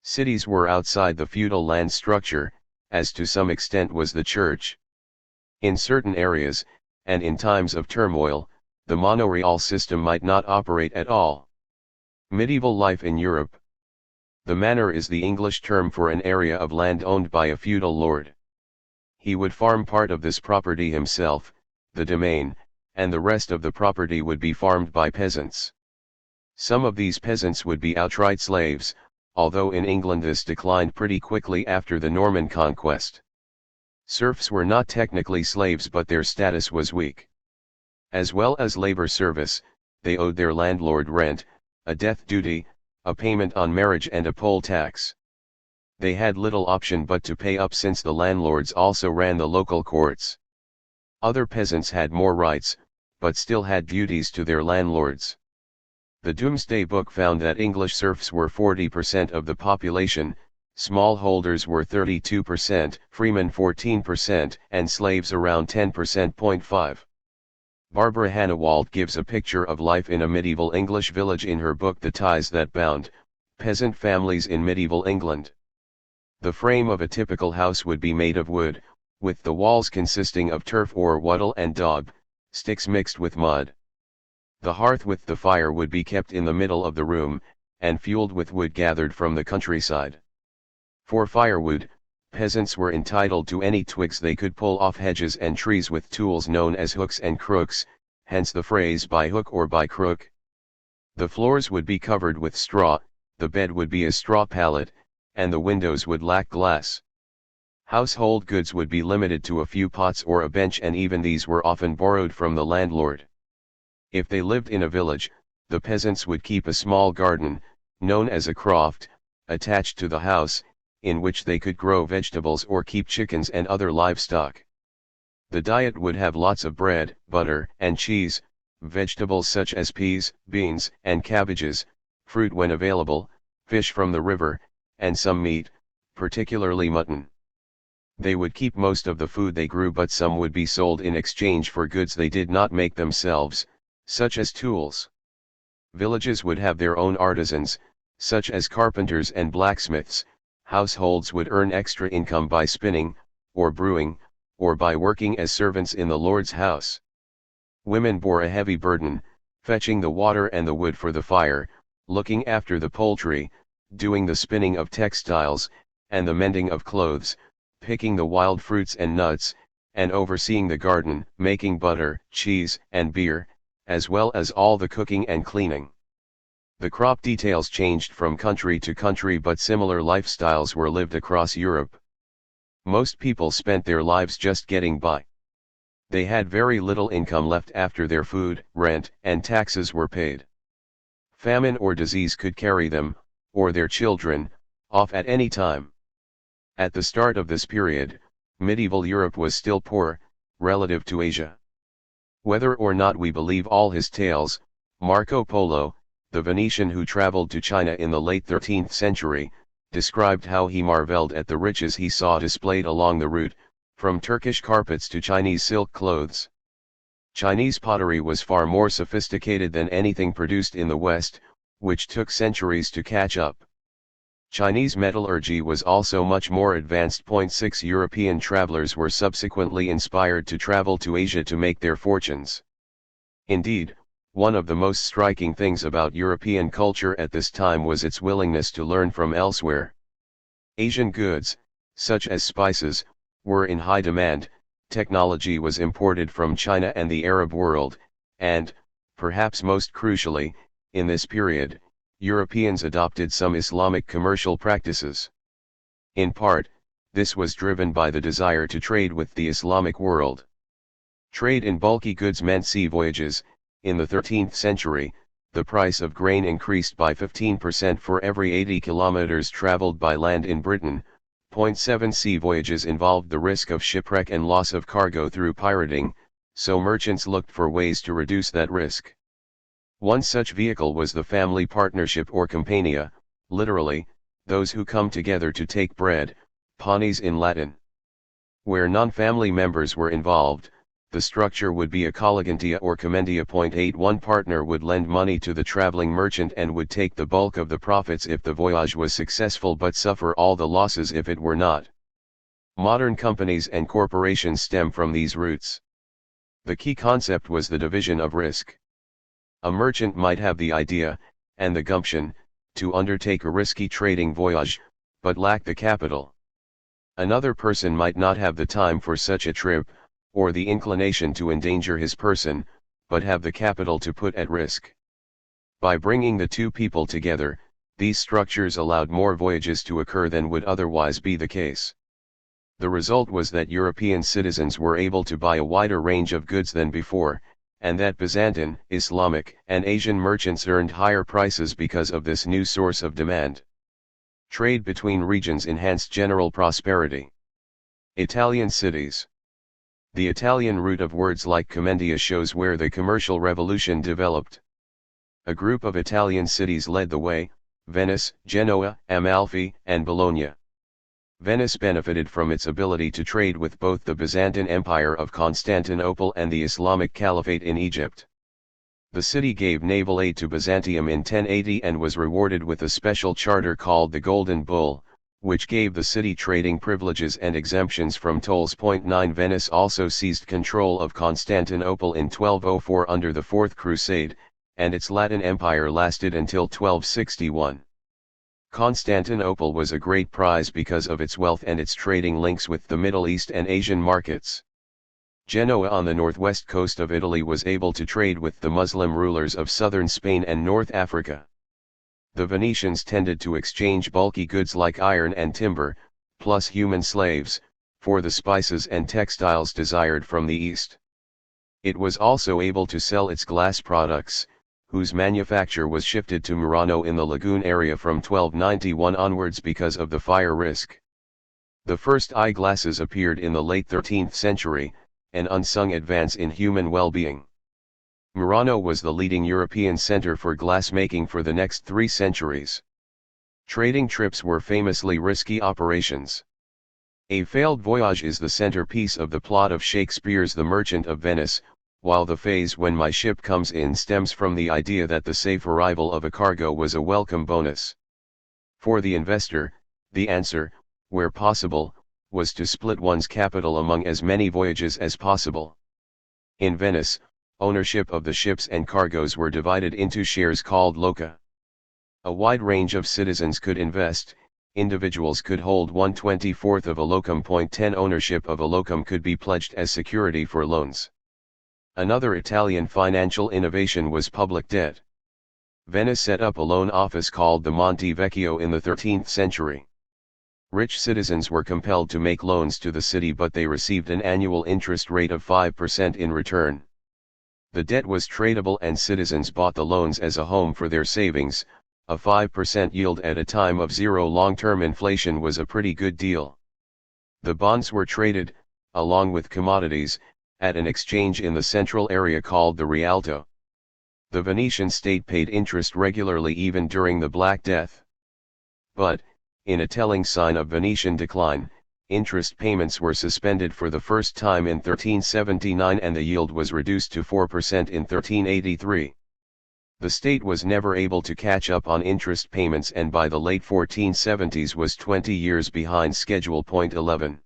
Speaker 1: Cities were outside the feudal land structure, as to some extent was the church. In certain areas, and in times of turmoil, the monoreal system might not operate at all. Medieval life in Europe. The manor is the English term for an area of land owned by a feudal lord. He would farm part of this property himself, the domain, and the rest of the property would be farmed by peasants. Some of these peasants would be outright slaves, although in England this declined pretty quickly after the Norman conquest. Serfs were not technically slaves but their status was weak. As well as labor service, they owed their landlord rent, a death duty, a payment on marriage and a poll tax. They had little option but to pay up since the landlords also ran the local courts. Other peasants had more rights, but still had duties to their landlords. The Domesday Book found that English serfs were 40% of the population, smallholders were 32%, freemen 14%, and slaves around 10%. 5. Barbara Hannawalt gives a picture of life in a medieval English village in her book The Ties That Bound, Peasant Families in Medieval England. The frame of a typical house would be made of wood, with the walls consisting of turf or wattle and daub, sticks mixed with mud. The hearth with the fire would be kept in the middle of the room, and fueled with wood gathered from the countryside. For firewood, peasants were entitled to any twigs they could pull off hedges and trees with tools known as hooks and crooks, hence the phrase by hook or by crook. The floors would be covered with straw, the bed would be a straw pallet, and the windows would lack glass. Household goods would be limited to a few pots or a bench, and even these were often borrowed from the landlord. If they lived in a village, the peasants would keep a small garden, known as a croft, attached to the house, in which they could grow vegetables or keep chickens and other livestock. The diet would have lots of bread, butter, and cheese, vegetables such as peas, beans, and cabbages, fruit when available, fish from the river, and some meat, particularly mutton. They would keep most of the food they grew, but some would be sold in exchange for goods they did not make themselves, such as tools. Villages would have their own artisans, such as carpenters and blacksmiths. Households would earn extra income by spinning, or brewing, or by working as servants in the Lord's house. Women bore a heavy burden, fetching the water and the wood for the fire, looking after the poultry, doing the spinning of textiles, and the mending of clothes, picking the wild fruits and nuts, and overseeing the garden, making butter, cheese, and beer, as well as all the cooking and cleaning. The crop details changed from country to country, but similar lifestyles were lived across Europe. Most people spent their lives just getting by. They had very little income left after their food, rent, and taxes were paid. Famine or disease could carry them, or their children, off at any time. At the start of this period, medieval Europe was still poor, relative to Asia. Whether or not we believe all his tales, Marco Polo, the Venetian who traveled to China in the late 13th century, described how he marveled at the riches he saw displayed along the route, from Turkish carpets to Chinese silk clothes. Chinese pottery was far more sophisticated than anything produced in the West, which took centuries to catch up. Chinese metallurgy was also much more advanced. 6 European travelers were subsequently inspired to travel to Asia to make their fortunes. Indeed, one of the most striking things about European culture at this time was its willingness to learn from elsewhere. Asian goods, such as spices, were in high demand, technology was imported from China and the Arab world, and, perhaps most crucially, in this period, Europeans adopted some Islamic commercial practices. In part, this was driven by the desire to trade with the Islamic world. Trade in bulky goods meant sea voyages. In the 13th century, the price of grain increased by 15% for every 80 kilometers traveled by land in Britain. 7 Sea voyages involved the risk of shipwreck and loss of cargo through pirating, so merchants looked for ways to reduce that risk. One such vehicle was the family partnership or compania, literally, those who come together to take bread, panes in Latin. Where non-family members were involved, the structure would be a collegantia or commendia. 8 One partner would lend money to the traveling merchant and would take the bulk of the profits if the voyage was successful but suffer all the losses if it were not. Modern companies and corporations stem from these roots. The key concept was the division of risk. A merchant might have the idea, and the gumption, to undertake a risky trading voyage, but lack the capital. Another person might not have the time for such a trip, or the inclination to endanger his person, but have the capital to put at risk. By bringing the two people together, these structures allowed more voyages to occur than would otherwise be the case. The result was that European citizens were able to buy a wider range of goods than before, and that Byzantine, Islamic, and Asian merchants earned higher prices because of this new source of demand. Trade between regions enhanced general prosperity. Italian cities. The Italian root of words like commendia shows where the commercial revolution developed. A group of Italian cities led the way: Venice, Genoa, Amalfi, and Bologna. Venice benefited from its ability to trade with both the Byzantine Empire of Constantinople and the Islamic Caliphate in Egypt. The city gave naval aid to Byzantium in 1080 and was rewarded with a special charter called the Golden Bull, which gave the city trading privileges and exemptions from tolls. 9 Venice also seized control of Constantinople in 1204 under the Fourth Crusade, and its Latin Empire lasted until 1261. Constantinople was a great prize because of its wealth and its trading links with the Middle East and Asian markets. Genoa on the northwest coast of Italy was able to trade with the Muslim rulers of southern Spain and North Africa. The Venetians tended to exchange bulky goods like iron and timber, plus human slaves, for the spices and textiles desired from the East. It was also able to sell its glass products, whose manufacture was shifted to Murano in the lagoon area from 1291 onwards because of the fire risk. The first eyeglasses appeared in the late 13th century, an unsung advance in human well-being. Murano was the leading European center for glassmaking for the next 3 centuries. Trading trips were famously risky operations. A failed voyage is the centerpiece of the plot of Shakespeare's The Merchant of Venice, while the phase "when my ship comes in" stems from the idea that the safe arrival of a cargo was a welcome bonus. For the investor, the answer, where possible, was to split one's capital among as many voyages as possible. In Venice, ownership of the ships and cargoes were divided into shares called loca. A wide range of citizens could invest. Individuals could hold 1/24 of a locum. 10 Ownership of a locum could be pledged as security for loans. Another Italian financial innovation was public debt. Venice set up a loan office called the Monte Vecchio in the 13th century. Rich citizens were compelled to make loans to the city, but they received an annual interest rate of 5% in return. The debt was tradable and citizens bought the loans as a home for their savings. A 5% yield at a time of zero long-term inflation was a pretty good deal. The bonds were traded, along with commodities, at an exchange in the central area called the Rialto. The Venetian state paid interest regularly even during the Black Death. But, in a telling sign of Venetian decline, interest payments were suspended for the first time in 1379 and the yield was reduced to 4% in 1383. The state was never able to catch up on interest payments and by the late 1470s was 20 years behind schedule. 11.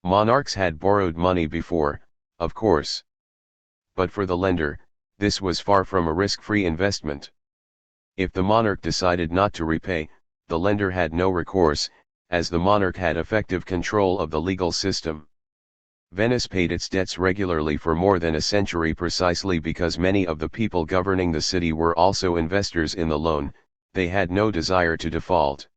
Speaker 1: Monarchs had borrowed money before, of course. But for the lender, this was far from a risk-free investment. If the monarch decided not to repay, the lender had no recourse, as the monarch had effective control of the legal system. Venice paid its debts regularly for more than a century precisely because many of the people governing the city were also investors in the loan. They had no desire to default.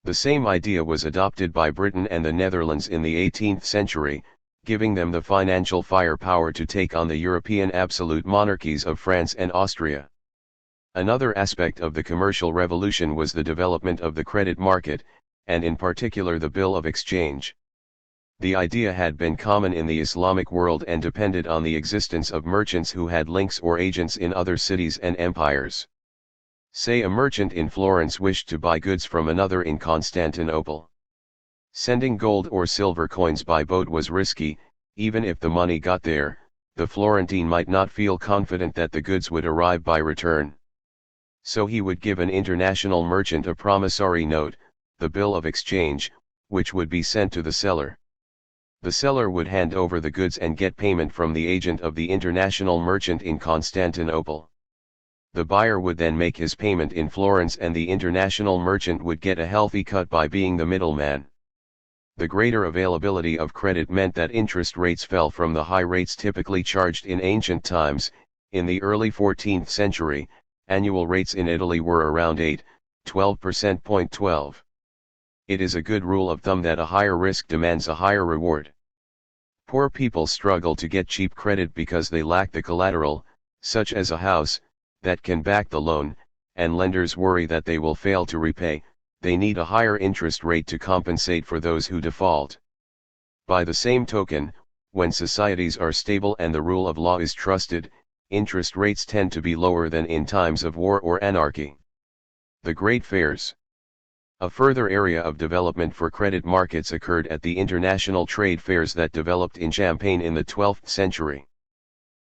Speaker 1: The same idea was adopted by Britain and the Netherlands in the 18th century, giving them the financial firepower to take on the European absolute monarchies of France and Austria. Another aspect of the commercial revolution was the development of the credit market, and in particular the bill of exchange. The idea had been common in the Islamic world and depended on the existence of merchants who had links or agents in other cities and empires. Say a merchant in Florence wished to buy goods from another in Constantinople. Sending gold or silver coins by boat was risky. Even if the money got there, the Florentine might not feel confident that the goods would arrive by return. So he would give an international merchant a promissory note, the bill of exchange, which would be sent to the seller. The seller would hand over the goods and get payment from the agent of the international merchant in Constantinople. The buyer would then make his payment in Florence and the international merchant would get a healthy cut by being the middleman. The greater availability of credit meant that interest rates fell from the high rates typically charged in ancient times. In the early 14th century, annual rates in Italy were around 8–12%. 12. It is a good rule of thumb that a higher risk demands a higher reward. Poor people struggle to get cheap credit because they lack the collateral, such as a house, that can back the loan, and lenders worry that they will fail to repay. They need a higher interest rate to compensate for those who default. By the same token, when societies are stable and the rule of law is trusted, interest rates tend to be lower than in times of war or anarchy. The Great Fairs. A further area of development for credit markets occurred at the international trade fairs that developed in Champagne in the 12th century.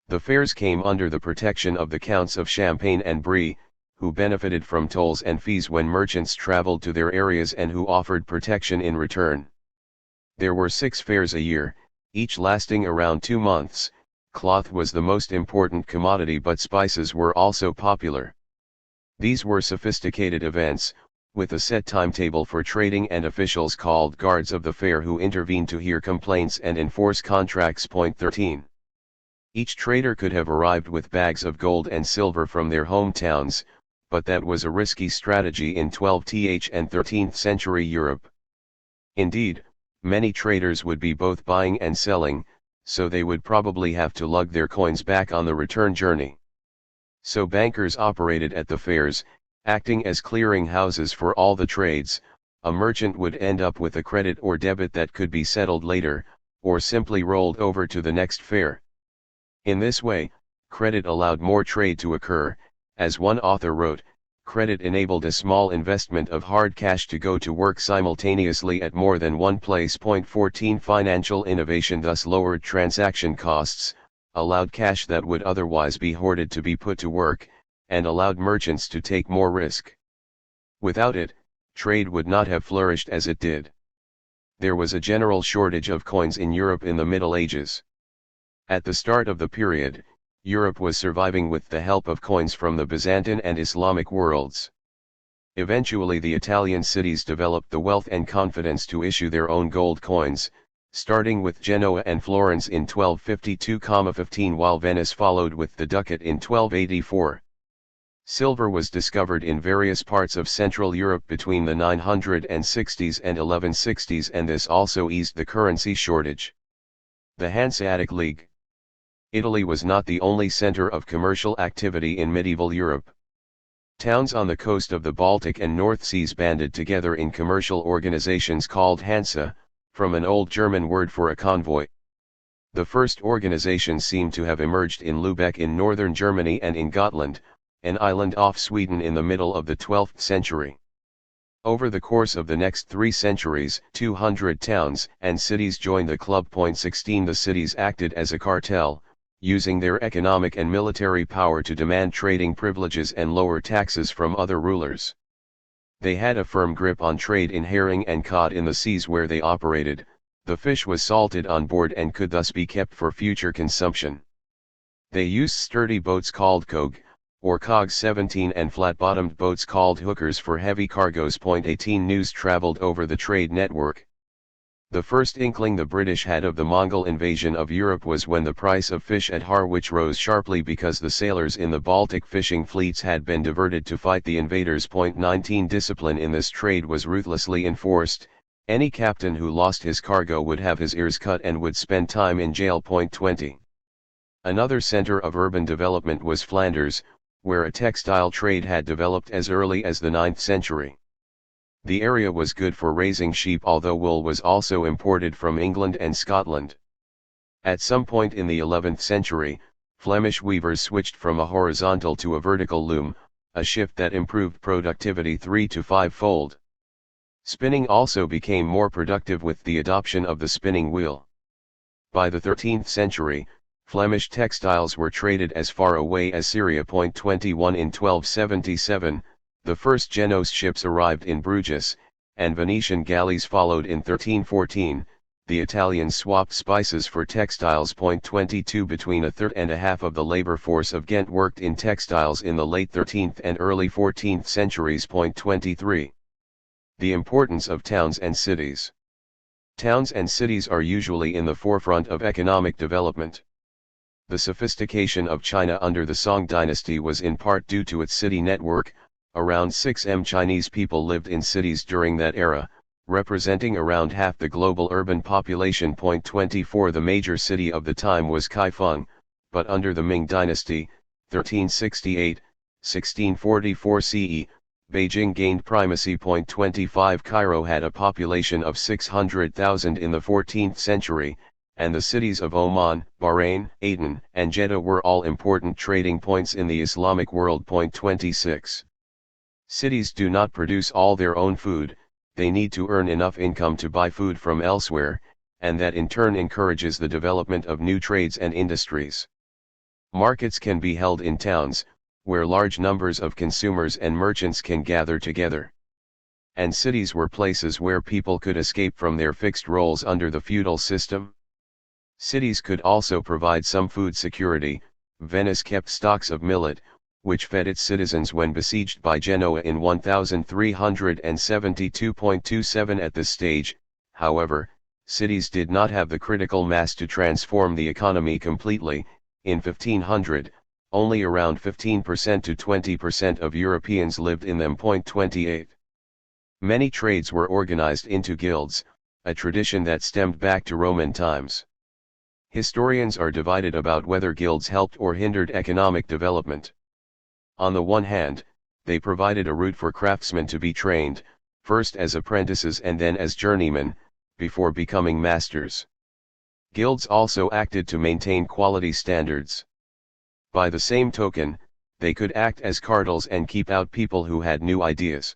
Speaker 1: The fairs came under the protection of the Counts of Champagne and Brie, who benefited from tolls and fees when merchants traveled to their areas and who offered protection in return. There were 6 fairs a year, each lasting around 2 months. Cloth was the most important commodity, but spices were also popular. These were sophisticated events, with a set timetable for trading and officials called guards of the fair who intervened to hear complaints and enforce contracts. 13. Each trader could have arrived with bags of gold and silver from their hometowns, but that was a risky strategy in 12th and 13th century Europe. Indeed, many traders would be both buying and selling, so they would probably have to lug their coins back on the return journey. So bankers operated at the fairs, acting as clearing houses for all the trades. A merchant would end up with a credit or debit that could be settled later, or simply rolled over to the next fair. In this way, credit allowed more trade to occur. As one author wrote, credit enabled a small investment of hard cash to go to work simultaneously at more than one place. 14 Financial innovation thus lowered transaction costs, allowed cash that would otherwise be hoarded to be put to work, and allowed merchants to take more risk. Without it, trade would not have flourished as it did. There was a general shortage of coins in Europe in the Middle Ages. At the start of the period, Europe was surviving with the help of coins from the Byzantine and Islamic worlds. Eventually the Italian cities developed the wealth and confidence to issue their own gold coins, starting with Genoa and Florence in 1252–15 while Venice followed with the ducat in 1284. Silver was discovered in various parts of Central Europe between the 960s and 1160s, and this also eased the currency shortage. The Hanseatic League. Italy was not the only center of commercial activity in medieval Europe. Towns on the coast of the Baltic and North Seas banded together in commercial organizations called Hansa, from an old German word for a convoy. The first organizations seem to have emerged in Lübeck in northern Germany and in Gotland, an island off Sweden in the middle of the 12th century. Over the course of the next 3 centuries, 200 towns and cities joined the club. 16 The cities acted as a cartel, using their economic and military power to demand trading privileges and lower taxes from other rulers. They had a firm grip on trade in herring and cod in the seas where they operated. The fish was salted on board and could thus be kept for future consumption. They used sturdy boats called Cog, or Cog 17 and flat-bottomed boats called hookers for heavy cargoes. 18 News traveled over the trade network. The first inkling the British had of the Mongol invasion of Europe was when the price of fish at Harwich rose sharply because the sailors in the Baltic fishing fleets had been diverted to fight the invaders. 19 Discipline in this trade was ruthlessly enforced. Any captain who lost his cargo would have his ears cut and would spend time in jail. 20 Another center of urban development was Flanders, where a textile trade had developed as early as the 9th century. The area was good for raising sheep, although wool was also imported from England and Scotland. At some point in the 11th century, Flemish weavers switched from a horizontal to a vertical loom, a shift that improved productivity 3 to 5-fold. Spinning also became more productive with the adoption of the spinning wheel. By the 13th century, Flemish textiles were traded as far away as Syria. 21 In 1277, the first Genoese ships arrived in Bruges, and Venetian galleys followed in 1314. The Italians swapped spices for textiles. 22 Between a third and a half of the labor force of Ghent worked in textiles in the late 13th and early 14th centuries. 23 The importance of towns and cities. Towns and cities are usually in the forefront of economic development. The sophistication of China under the Song dynasty was in part due to its city network. Around 6 million Chinese people lived in cities during that era, representing around half the global urban population. 24 The major city of the time was Kaifeng, but under the Ming dynasty, 1368-1644 CE, Beijing gained primacy. 25 Cairo had a population of 600,000 in the 14th century, and the cities of Oman, Bahrain, Aden, and Jeddah were all important trading points in the Islamic world. 26 Cities do not produce all their own food, they need to earn enough income to buy food from elsewhere, and that in turn encourages the development of new trades and industries. Markets can be held in towns, where large numbers of consumers and merchants can gather together. And cities were places where people could escape from their fixed roles under the feudal system. Cities could also provide some food security. Venice kept stocks of millet, which fed its citizens when besieged by Genoa in 1372.27. At this stage, however, cities did not have the critical mass to transform the economy completely. In 1500, only around 15% to 20% of Europeans lived in them. 28 Many trades were organized into guilds, a tradition that stemmed back to Roman times. Historians are divided about whether guilds helped or hindered economic development. On the one hand, they provided a route for craftsmen to be trained, first as apprentices and then as journeymen, before becoming masters. Guilds also acted to maintain quality standards. By the same token, they could act as cartels and keep out people who had new ideas.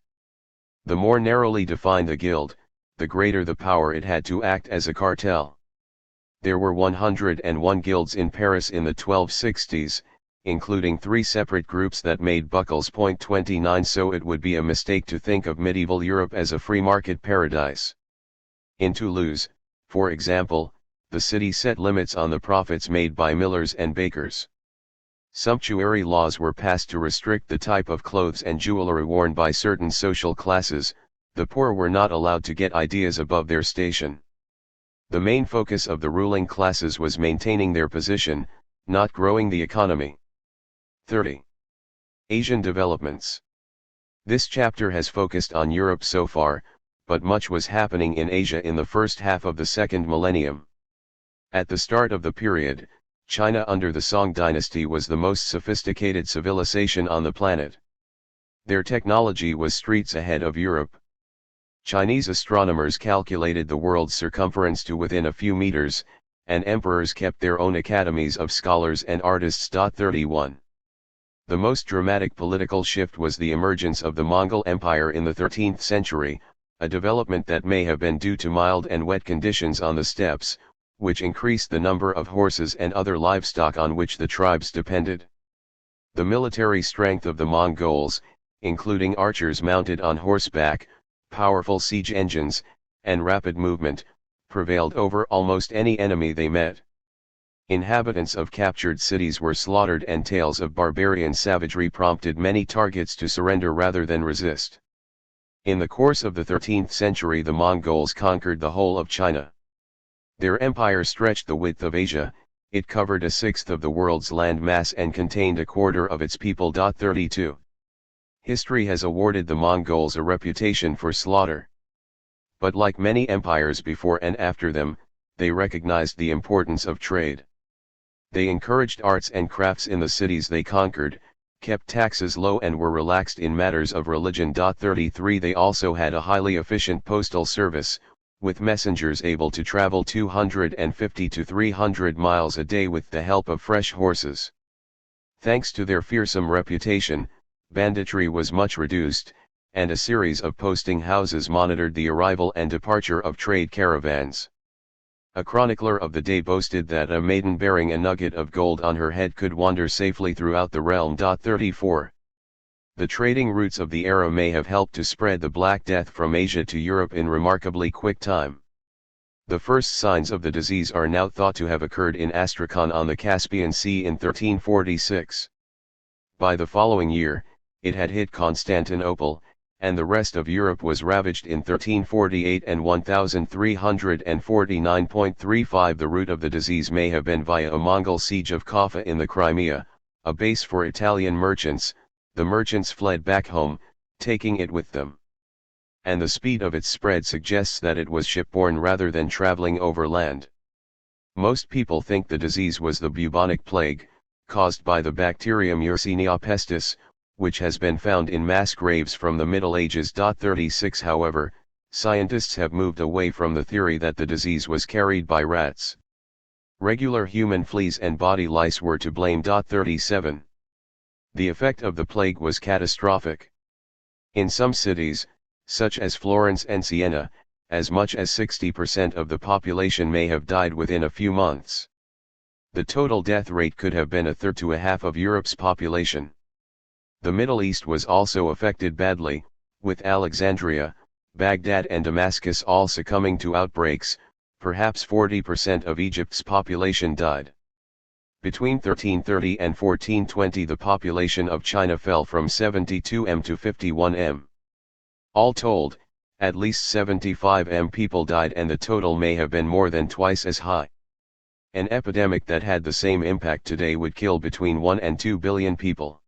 Speaker 1: The more narrowly defined the guild, the greater the power it had to act as a cartel. There were 101 guilds in Paris in the 1260s, including 3 separate groups that made buckles. 29 So it would be a mistake to think of medieval Europe as a free market paradise. In Toulouse, for example, the city set limits on the profits made by millers and bakers. Sumptuary laws were passed to restrict the type of clothes and jewelry worn by certain social classes. The poor were not allowed to get ideas above their station. The main focus of the ruling classes was maintaining their position, not growing the economy. 30. Asian developments. This chapter has focused on Europe so far, but much was happening in Asia in the first half of the second millennium. At the start of the period, China under the Song dynasty was the most sophisticated civilization on the planet. Their technology was streets ahead of Europe. Chinese astronomers calculated the world's circumference to within a few meters, and emperors kept their own academies of scholars and artists. 31. The most dramatic political shift was the emergence of the Mongol Empire in the 13th century, a development that may have been due to mild and wet conditions on the steppes, which increased the number of horses and other livestock on which the tribes depended. The military strength of the Mongols, including archers mounted on horseback, powerful siege engines, and rapid movement, prevailed over almost any enemy they met. Inhabitants of captured cities were slaughtered, and tales of barbarian savagery prompted many targets to surrender rather than resist. In the course of the 13th century, the Mongols conquered the whole of China. Their empire stretched the width of Asia, it covered a sixth of the world's land mass and contained a quarter of its people. 32. History has awarded the Mongols a reputation for slaughter. But like many empires before and after them, they recognized the importance of trade. They encouraged arts and crafts in the cities they conquered, kept taxes low, and were relaxed in matters of religion. 33. They also had a highly efficient postal service, with messengers able to travel 250 to 300 miles a day with the help of fresh horses. Thanks to their fearsome reputation, banditry was much reduced, and a series of posting houses monitored the arrival and departure of trade caravans. A chronicler of the day boasted that a maiden bearing a nugget of gold on her head could wander safely throughout the realm. 34. The trading routes of the era may have helped to spread the Black Death from Asia to Europe in remarkably quick time. The first signs of the disease are now thought to have occurred in Astrakhan on the Caspian Sea in 1346. By the following year, it had hit Constantinople, and the rest of Europe was ravaged in 1348 and 1349.35. The root of the disease may have been via a Mongol siege of Kaffa in the Crimea, a base for Italian merchants. The merchants fled back home, taking it with them. And the speed of its spread suggests that it was shipborne rather than traveling overland. Most people think the disease was the bubonic plague, caused by the bacterium Yersinia pestis, which has been found in mass graves from the Middle Ages. 36. However, scientists have moved away from the theory that the disease was carried by rats. Regular human fleas and body lice were to blame. 37. The effect of the plague was catastrophic. In some cities, such as Florence and Siena, as much as 60% of the population may have died within a few months. The total death rate could have been a third to a half of Europe's population. The Middle East was also affected badly, with Alexandria, Baghdad and Damascus all succumbing to outbreaks. Perhaps 40% of Egypt's population died. Between 1330 and 1420 the population of China fell from 72 m to 51 m. All told, at least 75 m people died, and the total may have been more than twice as high. An epidemic that had the same impact today would kill between 1 and 2 billion people.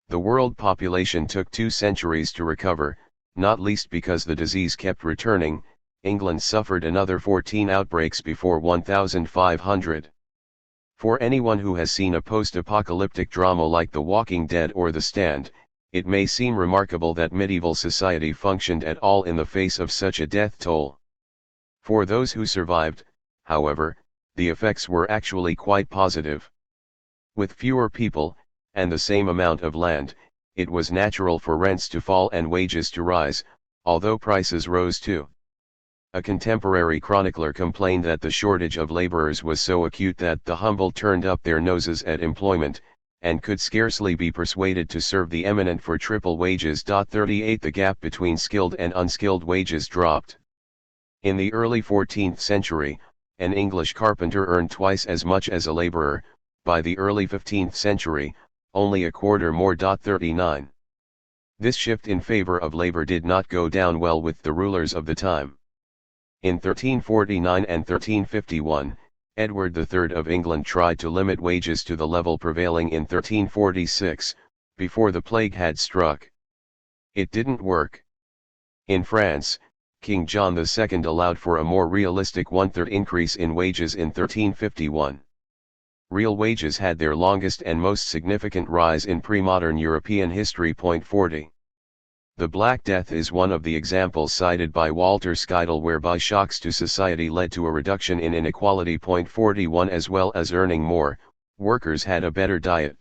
Speaker 1: The world population took 2 centuries to recover, not least because the disease kept returning. England suffered another 14 outbreaks before 1500. For anyone who has seen a post-apocalyptic drama like The Walking Dead or The Stand, it may seem remarkable that medieval society functioned at all in the face of such a death toll. For those who survived, however, the effects were actually quite positive. With fewer people, and the same amount of land, it was natural for rents to fall and wages to rise, although prices rose too. A contemporary chronicler complained that the shortage of laborers was so acute that the humble turned up their noses at employment, and could scarcely be persuaded to serve the eminent for triple wages. 38. The gap between skilled and unskilled wages dropped. In the early 14th century, an English carpenter earned twice as much as a laborer. By the early 15th century, only a quarter more. 39. This shift in favor of labor did not go down well with the rulers of the time. In 1349 and 1351, Edward III of England tried to limit wages to the level prevailing in 1346, before the plague had struck. It didn't work. In France, King John II allowed for a more realistic one-third increase in wages in 1351. Real wages had their longest and most significant rise in pre-modern European history. 40. The Black Death is one of the examples cited by Walter Skeidel whereby shocks to society led to a reduction in inequality. 41 As well as earning more, workers had a better diet.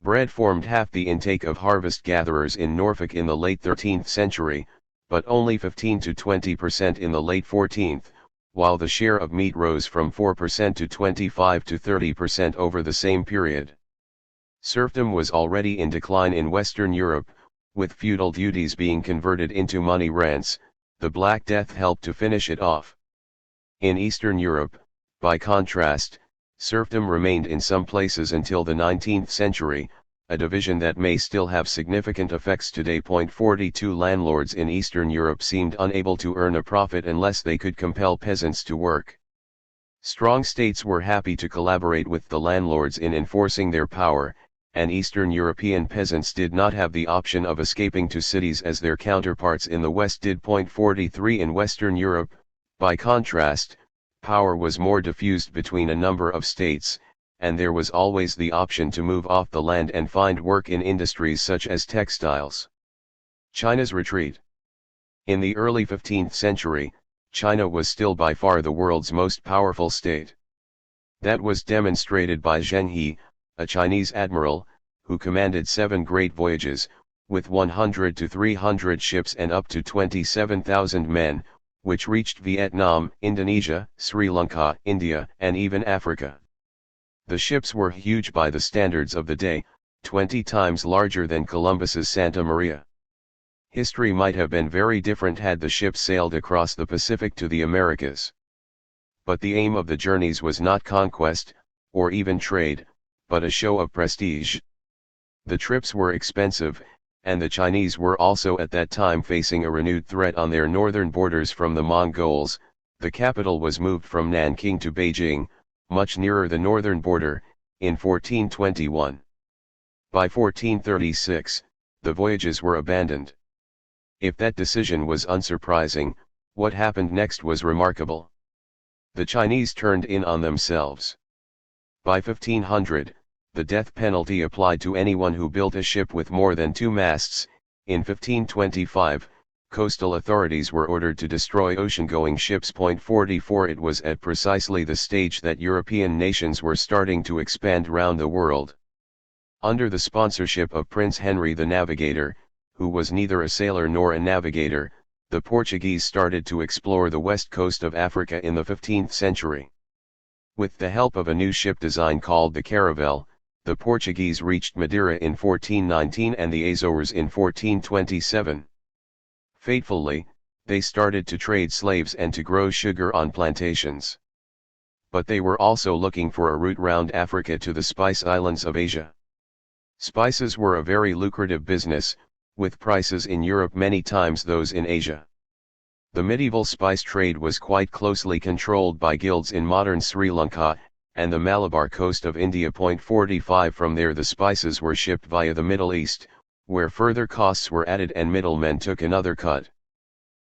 Speaker 1: Bread formed half the intake of harvest gatherers in Norfolk in the late 13th century, but only 15 to 20% in the late 14th, while the share of meat rose from 4% to 25 to 30% over the same period. Serfdom was already in decline in Western Europe, with feudal duties being converted into money rents. The Black Death helped to finish it off. In Eastern Europe, by contrast, serfdom remained in some places until the 19th century, a division that may still have significant effects today. 42 Landlords in Eastern Europe seemed unable to earn a profit unless they could compel peasants to work. Strong states were happy to collaborate with the landlords in enforcing their power, and Eastern European peasants did not have the option of escaping to cities as their counterparts in the West did. 43 In Western Europe, by contrast, power was more diffused between a number of states, and there was always the option to move off the land and find work in industries such as textiles. China's retreat. In the early 15th century, China was still by far the world's most powerful state. That was demonstrated by Zheng He, a Chinese admiral, who commanded 7 great voyages, with 100 to 300 ships and up to 27,000 men, which reached Vietnam, Indonesia, Sri Lanka, India, and even Africa. The ships were huge by the standards of the day, 20 times larger than Columbus's Santa Maria. History might have been very different had the ships sailed across the Pacific to the Americas. But the aim of the journeys was not conquest, or even trade, but a show of prestige. The trips were expensive, and the Chinese were also at that time facing a renewed threat on their northern borders from the Mongols. The capital was moved from Nanking to Beijing, much nearer the northern border, in 1421. By 1436, the voyages were abandoned. If that decision was unsurprising, what happened next was remarkable. The Chinese turned in on themselves. By 1500, the death penalty applied to anyone who built a ship with more than 2 masts. In 1525, coastal authorities were ordered to destroy ocean-going ships. 44 It was at precisely the stage that European nations were starting to expand round the world. Under the sponsorship of Prince Henry the Navigator, who was neither a sailor nor a navigator, the Portuguese started to explore the west coast of Africa in the 15th century. With the help of a new ship design called the Caravel, the Portuguese reached Madeira in 1419 and the Azores in 1427. Fatefully, they started to trade slaves and to grow sugar on plantations. But they were also looking for a route round Africa to the spice islands of Asia. Spices were a very lucrative business, with prices in Europe many times those in Asia. The medieval spice trade was quite closely controlled by guilds in modern Sri Lanka, and the Malabar coast of India. 45 From there the spices were shipped via the Middle East, where further costs were added and middlemen took another cut.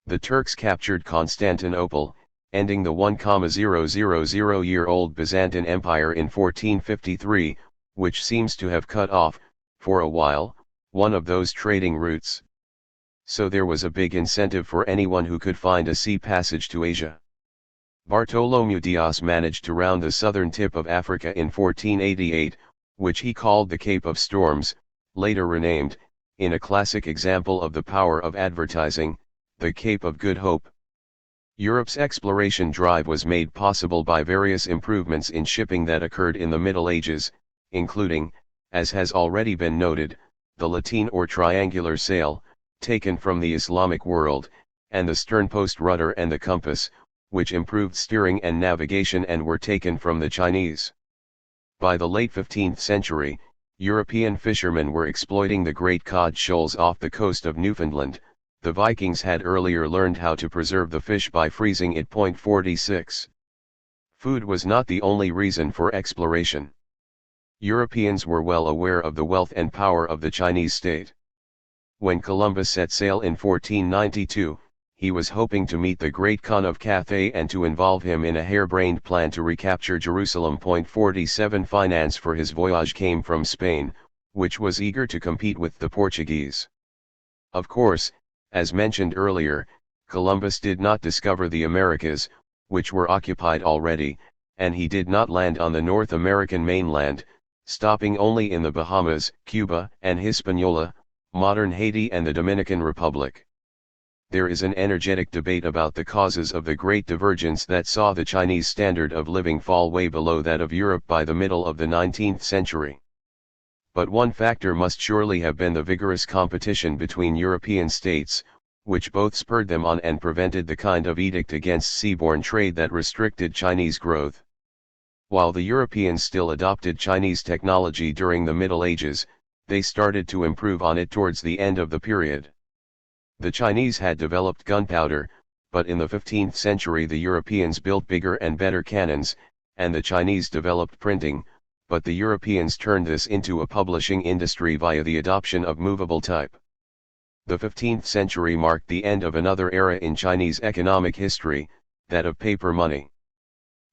Speaker 1: The Turks captured Constantinople, ending the 1,000-year-old Byzantine Empire in 1453, which seems to have cut off, for a while, one of those trading routes. So there was a big incentive for anyone who could find a sea passage to Asia. Bartolomeu Dias managed to round the southern tip of Africa in 1488, which he called the Cape of Storms, later renamed, in a classic example of the power of advertising, the Cape of Good Hope. Europe's exploration drive was made possible by various improvements in shipping that occurred in the Middle Ages, including, as has already been noted, the lateen or triangular sail, taken from the Islamic world, and the sternpost rudder and the compass, which improved steering and navigation and were taken from the Chinese. By the late 15th century, European fishermen were exploiting the great cod shoals off the coast of Newfoundland. The Vikings had earlier learned how to preserve the fish by freezing it. 46. Food was not the only reason for exploration. Europeans were well aware of the wealth and power of the Chinese state. When Columbus set sail in 1492, he was hoping to meet the great Khan of Cathay and to involve him in a harebrained plan to recapture Jerusalem. 47 Finance for his voyage came from Spain, which was eager to compete with the Portuguese. Of course, as mentioned earlier, Columbus did not discover the Americas, which were occupied already, and he did not land on the North American mainland, stopping only in the Bahamas, Cuba, and Hispaniola, modern Haiti and the Dominican Republic. There is an energetic debate about the causes of the great divergence that saw the Chinese standard of living fall way below that of Europe by the middle of the 19th century. But one factor must surely have been the vigorous competition between European states, which both spurred them on and prevented the kind of edict against seaborne trade that restricted Chinese growth. While the Europeans still adopted Chinese technology during the Middle Ages, they started to improve on it towards the end of the period. The Chinese had developed gunpowder, but in the 15th century the Europeans built bigger and better cannons, and the Chinese developed printing, but the Europeans turned this into a publishing industry via the adoption of movable type. The 15th century marked the end of another era in Chinese economic history, that of paper money.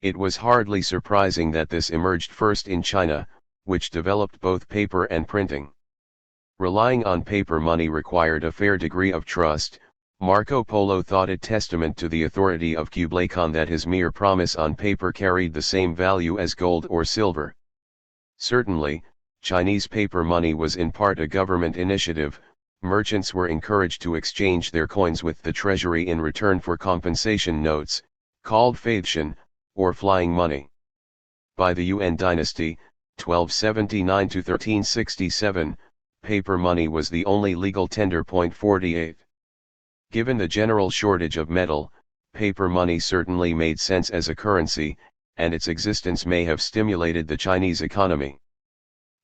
Speaker 1: It was hardly surprising that this emerged first in China, which developed both paper and printing. Relying on paper money required a fair degree of trust. Marco Polo thought it testament to the authority of Kublai Khan that his mere promise on paper carried the same value as gold or silver. Certainly, Chinese paper money was in part a government initiative. Merchants were encouraged to exchange their coins with the treasury in return for compensation notes, called faithshan, or flying money. By the Yuan dynasty, 1279 to 1367, paper money was the only legal tender. 48. Given the general shortage of metal, paper money certainly made sense as a currency, and its existence may have stimulated the Chinese economy.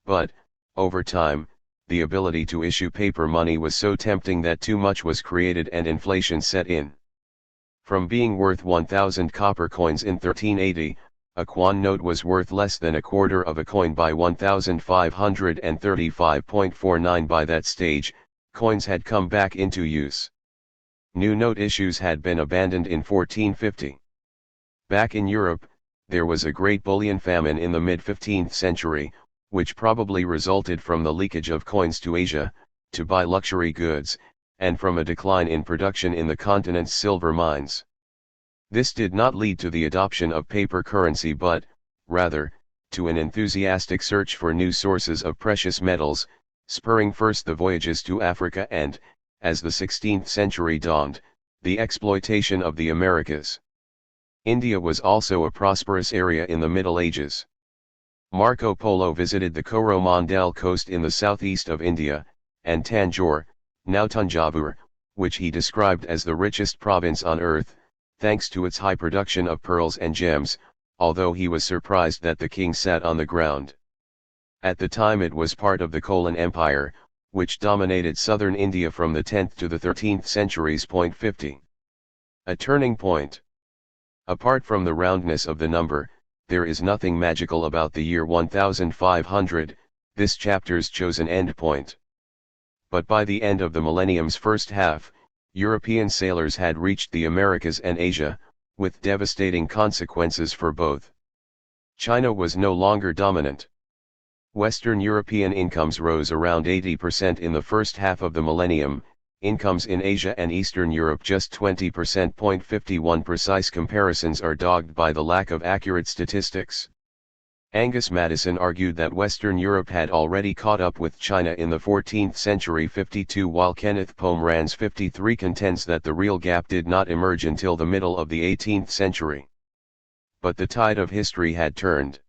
Speaker 1: But, over time, the ability to issue paper money was so tempting that too much was created and inflation set in. From being worth 1,000 copper coins in 1380, a Quan note was worth less than a quarter of a coin by 1535.49. By that stage, coins had come back into use. New note issues had been abandoned in 1450. Back in Europe, there was a great bullion famine in the mid-15th century, which probably resulted from the leakage of coins to Asia, to buy luxury goods, and from a decline in production in the continent's silver mines. This did not lead to the adoption of paper currency but, rather, to an enthusiastic search for new sources of precious metals, spurring first the voyages to Africa and, as the 16th century dawned, the exploitation of the Americas. India was also a prosperous area in the Middle Ages. Marco Polo visited the Coromandel coast in the southeast of India, and Tanjore, now Tanjavur, which he described as the richest province on earth, thanks to its high production of pearls and gems, although he was surprised that the king sat on the ground. At the time it was part of the Cholan Empire, which dominated southern India from the 10th to the 13th centuries. 50. A turning point. Apart from the roundness of the number, there is nothing magical about the year 1500, this chapter's chosen endpoint. But by the end of the millennium's first half, European sailors had reached the Americas and Asia, with devastating consequences for both. China was no longer dominant. Western European incomes rose around 80% in the first half of the millennium, incomes in Asia and Eastern Europe just 20%. 51 Precise comparisons are dogged by the lack of accurate statistics. Angus Maddison argued that Western Europe had already caught up with China in the 14th century 52, while Kenneth Pomeranz 53 contends that the real gap did not emerge until the middle of the 18th century. But the tide of history had turned.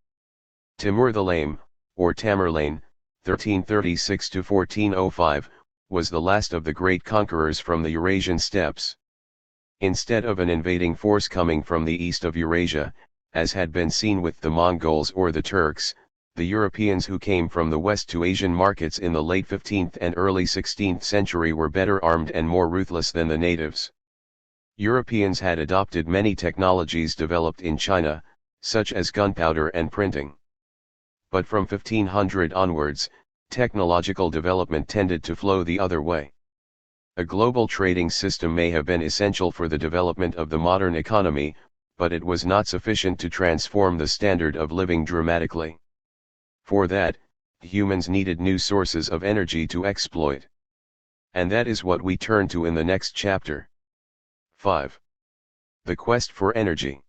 Speaker 1: Timur the Lame, or Tamerlane, 1336 to 1405, was the last of the great conquerors from the Eurasian steppes. Instead of an invading force coming from the east of Eurasia, as had been seen with the Mongols or the Turks, the Europeans who came from the west to Asian markets in the late 15th and early 16th century were better armed and more ruthless than the natives. Europeans had adopted many technologies developed in China, such as gunpowder and printing. But from 1500 onwards, technological development tended to flow the other way. A global trading system may have been essential for the development of the modern economy, but it was not sufficient to transform the standard of living dramatically. For that, humans needed new sources of energy to exploit. And that is what we turn to in the next chapter. 5. The quest for energy.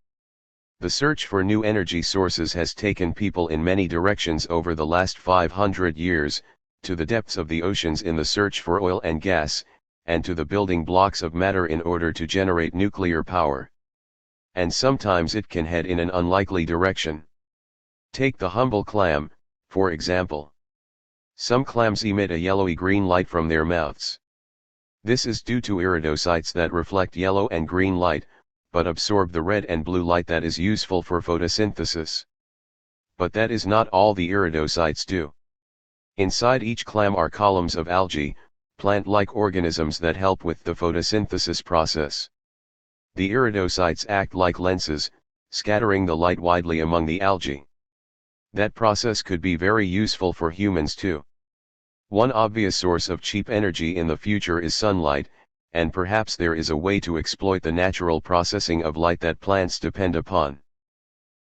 Speaker 1: The search for new energy sources has taken people in many directions over the last 500 years, to the depths of the oceans in the search for oil and gas, and to the building blocks of matter in order to generate nuclear power. And sometimes it can head in an unlikely direction. Take the humble clam, for example. Some clams emit a yellowy-green light from their mouths. This is due to iridocytes that reflect yellow and green light, but absorb the red and blue light that is useful for photosynthesis. But that is not all the iridocytes do. Inside each clam are columns of algae, plant-like organisms that help with the photosynthesis process. The iridocytes act like lenses, scattering the light widely among the algae. That process could be very useful for humans too. One obvious source of cheap energy in the future is sunlight, and perhaps there is a way to exploit the natural processing of light that plants depend upon.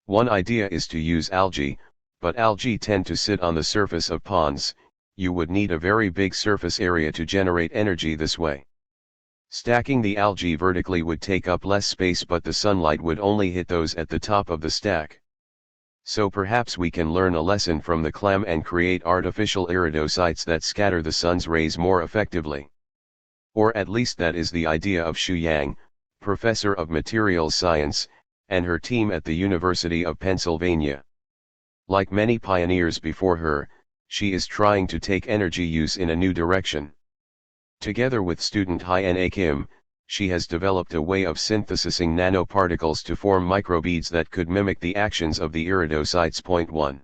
Speaker 1: One idea is to use algae, but algae tend to sit on the surface of ponds. You would need a very big surface area to generate energy this way. Stacking the algae vertically would take up less space, but the sunlight would only hit those at the top of the stack. So perhaps we can learn a lesson from the clam and create artificial iridocytes that scatter the sun's rays more effectively. Or at least that is the idea of Xu Yang, professor of materials science, and her team at the University of Pennsylvania. Like many pioneers before her, she is trying to take energy use in a new direction. Together with student Hyena Kim, she has developed a way of synthesizing nanoparticles to form microbeads that could mimic the actions of the iridocytes. 1.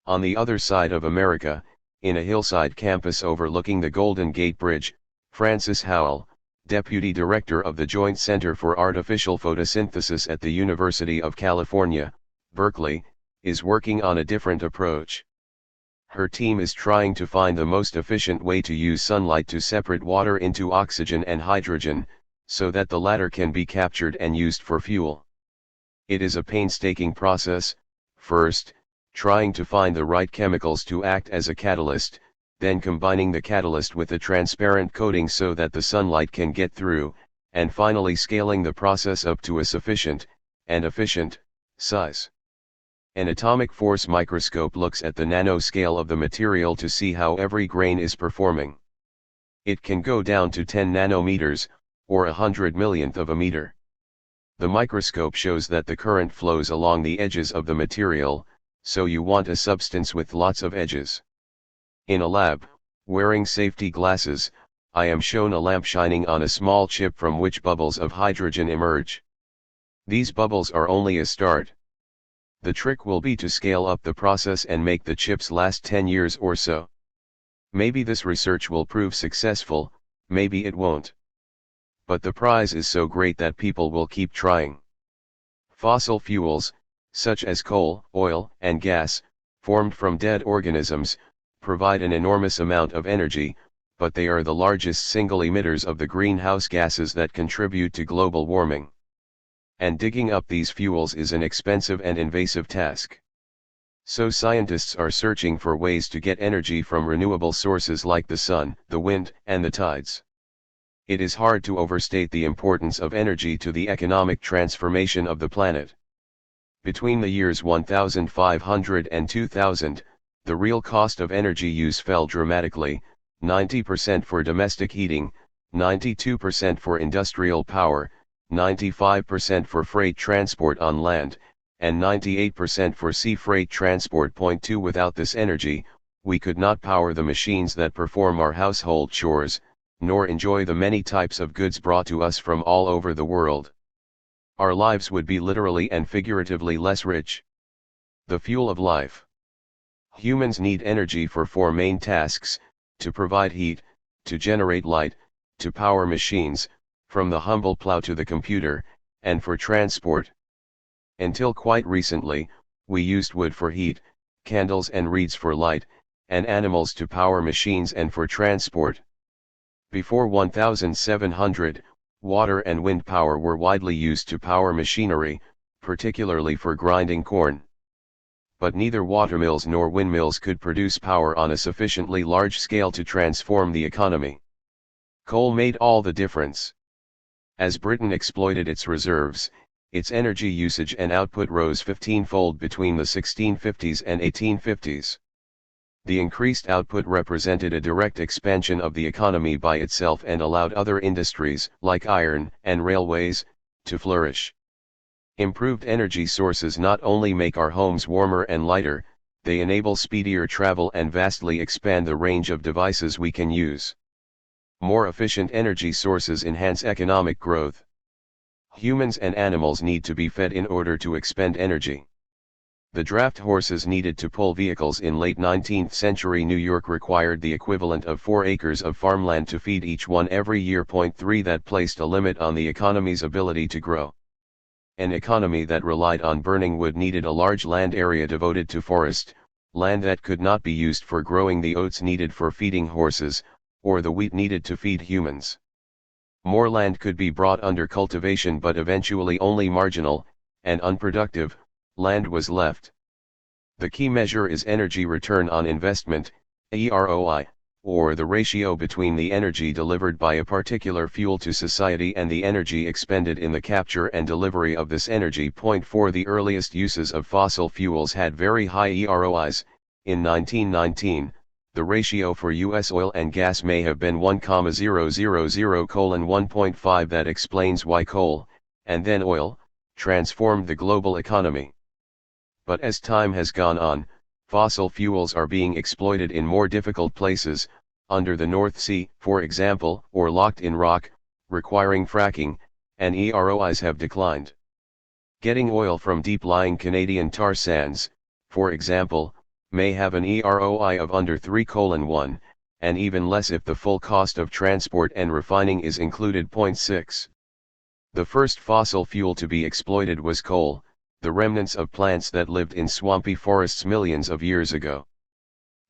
Speaker 1: On the other side of America, in a hillside campus overlooking the Golden Gate Bridge, Francis Howell, Deputy Director of the Joint Center for Artificial Photosynthesis at the University of California, Berkeley, is working on a different approach. Her team is trying to find the most efficient way to use sunlight to separate water into oxygen and hydrogen, so that the latter can be captured and used for fuel. It is a painstaking process, first, trying to find the right chemicals to act as a catalyst, then combining the catalyst with a transparent coating so that the sunlight can get through, and finally scaling the process up to a sufficient, and efficient, size. An atomic force microscope looks at the nanoscale of the material to see how every grain is performing. It can go down to 10 nanometers, or 100 millionth of a meter. The microscope shows that the current flows along the edges of the material, so you want a substance with lots of edges. In a lab, wearing safety glasses, I am shown a lamp shining on a small chip from which bubbles of hydrogen emerge. These bubbles are only a start. The trick will be to scale up the process and make the chips last 10 years or so. Maybe this research will prove successful, maybe it won't. But the prize is so great that people will keep trying. Fossil fuels, such as coal, oil, and gas, formed from dead organisms, provide an enormous amount of energy, but they are the largest single emitters of the greenhouse gases that contribute to global warming. And digging up these fuels is an expensive and invasive task. So scientists are searching for ways to get energy from renewable sources like the sun, the wind, and the tides. It is hard to overstate the importance of energy to the economic transformation of the planet. Between the years 1500 and 2000, the real cost of energy use fell dramatically, 90% for domestic heating, 92% for industrial power, 95% for freight transport on land, and 98% for sea freight transport. 2 Without this energy, we could not power the machines that perform our household chores, nor enjoy the many types of goods brought to us from all over the world. Our lives would be literally and figuratively less rich. The fuel of life. Humans need energy for 4 main tasks: to provide heat, to generate light, to power machines, from the humble plow to the computer, and for transport. Until quite recently, we used wood for heat, candles and reeds for light, and animals to power machines and for transport. Before 1700, water and wind power were widely used to power machinery, particularly for grinding corn. But neither watermills nor windmills could produce power on a sufficiently large scale to transform the economy. Coal made all the difference. As Britain exploited its reserves, its energy usage and output rose 15-fold between the 1650s and 1850s. The increased output represented a direct expansion of the economy by itself and allowed other industries, like iron and railways, to flourish. Improved energy sources not only make our homes warmer and lighter, they enable speedier travel and vastly expand the range of devices we can use. More efficient energy sources enhance economic growth. Humans and animals need to be fed in order to expend energy. The draft horses needed to pull vehicles in late 19th century New York required the equivalent of 4 acres of farmland to feed each one every year. 3 That placed a limit on the economy's ability to grow. An economy that relied on burning wood needed a large land area devoted to forest, land that could not be used for growing the oats needed for feeding horses, or the wheat needed to feed humans. More land could be brought under cultivation, but eventually only marginal, and unproductive, land was left. The key measure is energy return on investment, EROI, or the ratio between the energy delivered by a particular fuel to society and the energy expended in the capture and delivery of this energy. 4 The earliest uses of fossil fuels had very high EROIs. In 1919, the ratio for U.S. oil and gas may have been 1,000:1.5. That explains why coal, and then oil, transformed the global economy. But as time has gone on, fossil fuels are being exploited in more difficult places, under the North Sea, for example, or locked in rock, requiring fracking, and EROIs have declined. Getting oil from deep-lying Canadian tar sands, for example, may have an EROI of under 3:1, and even less if the full cost of transport and refining is included. 6. The first fossil fuel to be exploited was coal, the remnants of plants that lived in swampy forests millions of years ago.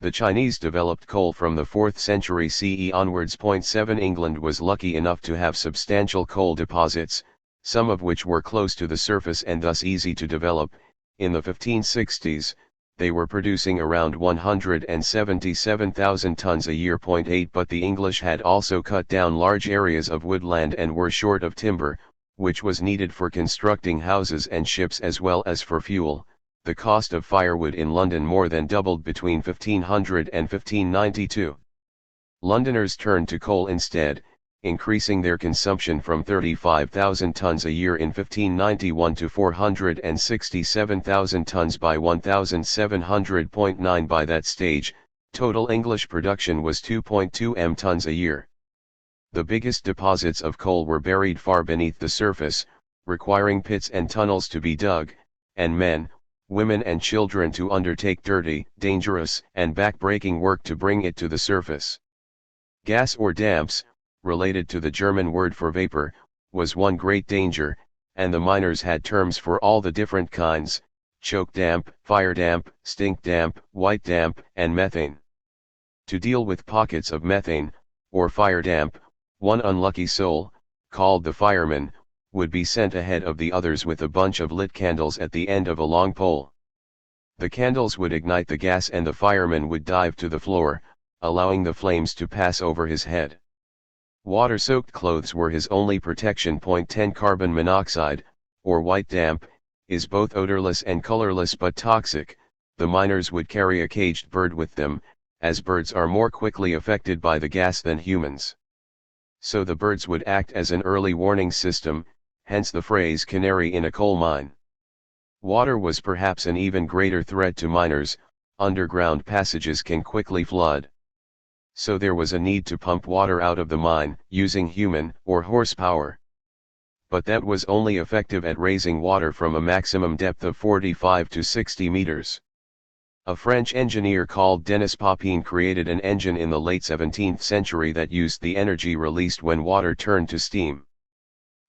Speaker 1: The Chinese developed coal from the 4th century CE onwards. 7 England was lucky enough to have substantial coal deposits, some of which were close to the surface and thus easy to develop. In the 1560s, they were producing around 177,000 tons a year. 8 But the English had also cut down large areas of woodland and were short of timber, which was needed for constructing houses and ships as well as for fuel. The cost of firewood in London more than doubled between 1500 and 1592. Londoners turned to coal instead, increasing their consumption from 35,000 tons a year in 1591 to 467,000 tons by 1700. By that stage, total English production was 2.2 m tons a year. The biggest deposits of coal were buried far beneath the surface, requiring pits and tunnels to be dug, and men, women and children to undertake dirty, dangerous, and back-breaking work to bring it to the surface. Gas or damps, related to the German word for vapor, was one great danger, and the miners had terms for all the different kinds: choke damp, fire damp, stink damp, white damp, and methane. To deal with pockets of methane, or fire damp, one unlucky soul, called the fireman, would be sent ahead of the others with a bunch of lit candles at the end of a long pole. The candles would ignite the gas and the fireman would dive to the floor, allowing the flames to pass over his head. Water-soaked clothes were his only protection. 10 Carbon monoxide, or white damp, is both odorless and colorless but toxic. The miners would carry a caged bird with them, as birds are more quickly affected by the gas than humans. So the birds would act as an early warning system, hence the phrase "canary in a coal mine." Water was perhaps an even greater threat to miners. Underground passages can quickly flood. So there was a need to pump water out of the mine, using human or horsepower. But that was only effective at raising water from a maximum depth of 45 to 60 meters. A French engineer called Denis Papin created an engine in the late 17th century that used the energy released when water turned to steam.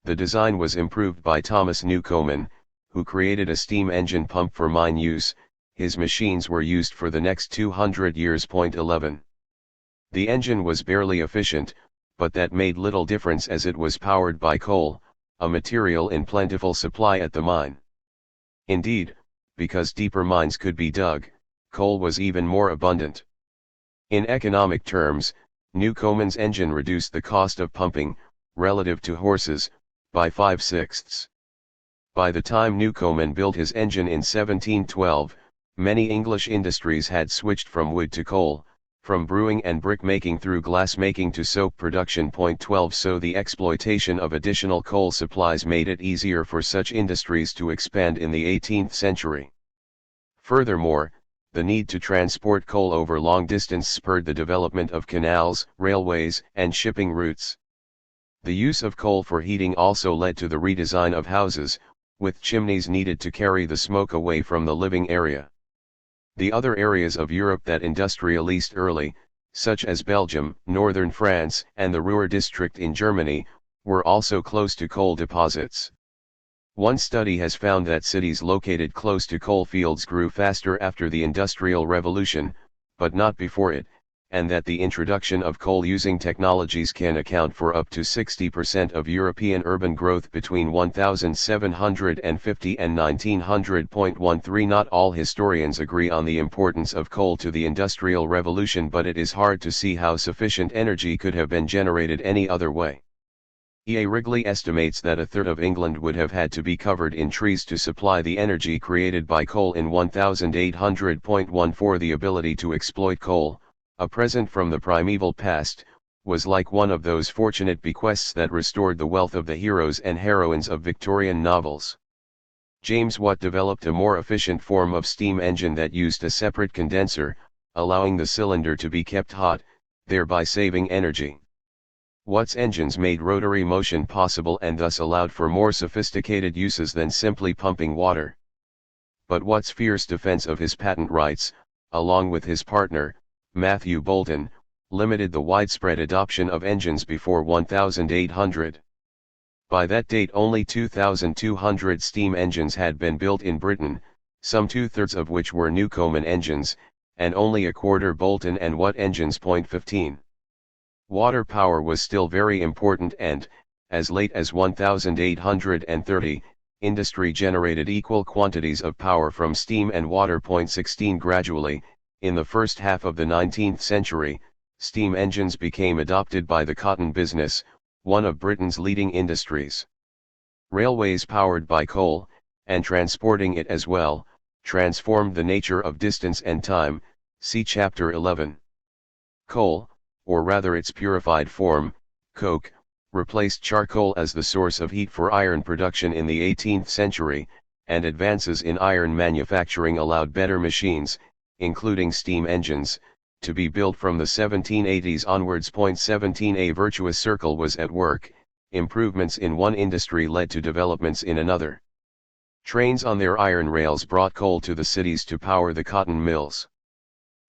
Speaker 1: The design was improved by Thomas Newcomen, who created a steam engine pump for mine use. His machines were used for the next 200 years. 11. The engine was barely efficient, but that made little difference as it was powered by coal, a material in plentiful supply at the mine. Indeed, because deeper mines could be dug, coal was even more abundant. In economic terms, Newcomen's engine reduced the cost of pumping, relative to horses, by 5/6. By the time Newcomen built his engine in 1712, many English industries had switched from wood to coal, from brewing and brick making through glass making to soap production. 12 So the exploitation of additional coal supplies made it easier for such industries to expand in the 18th century. Furthermore, the need to transport coal over long distance spurred the development of canals, railways, and shipping routes. The use of coal for heating also led to the redesign of houses, with chimneys needed to carry the smoke away from the living area. The other areas of Europe that industrialized early, such as Belgium, northern France, and the Ruhr district in Germany, were also close to coal deposits. One study has found that cities located close to coal fields grew faster after the Industrial Revolution, but not before it, and that the introduction of coal-using technologies can account for up to 60% of European urban growth between 1750 and 1900.13. Not all historians agree on the importance of coal to the Industrial Revolution, but it is hard to see how sufficient energy could have been generated any other way. E. A. Wrigley estimates that a third of England would have had to be covered in trees to supply the energy created by coal in 1800.14. The ability to exploit coal, a present from the primeval past, was like one of those fortunate bequests that restored the wealth of the heroes and heroines of Victorian novels. James Watt developed a more efficient form of steam engine that used a separate condenser, allowing the cylinder to be kept hot, thereby saving energy. Watt's engines made rotary motion possible and thus allowed for more sophisticated uses than simply pumping water. But Watt's fierce defense of his patent rights, along with his partner, Matthew Boulton, limited the widespread adoption of engines before 1800. By that date only 2,200 steam engines had been built in Britain, some two-thirds of which were Newcomen engines, and only a quarter Boulton and Watt engines. 15. Water power was still very important and, as late as 1830, industry generated equal quantities of power from steam and water. 16 Gradually, in the first half of the 19th century, steam engines became adopted by the cotton business, one of Britain's leading industries. Railways powered by coal, and transporting it as well, transformed the nature of distance and time, see Chapter 11. Coal, or rather its purified form, coke, replaced charcoal as the source of heat for iron production in the 18th century, and advances in iron manufacturing allowed better machines, including steam engines, to be built from the 1780s onwards. 17 A virtuous circle was at work, improvements in one industry led to developments in another. Trains on their iron rails brought coal to the cities to power the cotton mills.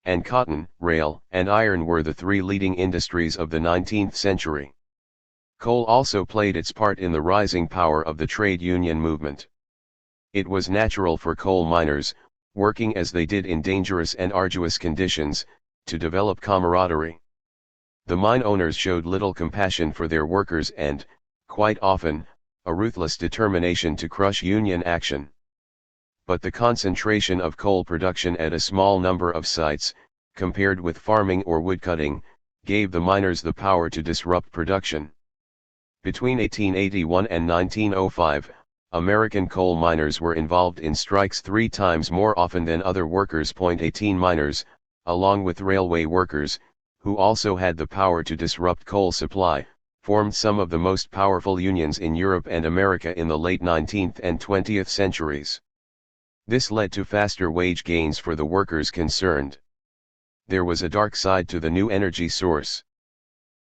Speaker 1: And cotton, rail, and iron were the three leading industries of the 19th century. Coal also played its part in the rising power of the trade union movement. It was natural for coal miners, working as they did in dangerous and arduous conditions, to develop camaraderie. The mine owners showed little compassion for their workers and, quite often, a ruthless determination to crush union action. But the concentration of coal production at a small number of sites, compared with farming or woodcutting, gave the miners the power to disrupt production. Between 1881 and 1905, American coal miners were involved in strikes 3 times more often than other workers. 18 Miners, along with railway workers, who also had the power to disrupt coal supply, formed some of the most powerful unions in Europe and America in the late 19th and 20th centuries. This led to faster wage gains for the workers concerned. There was a dark side to the new energy source.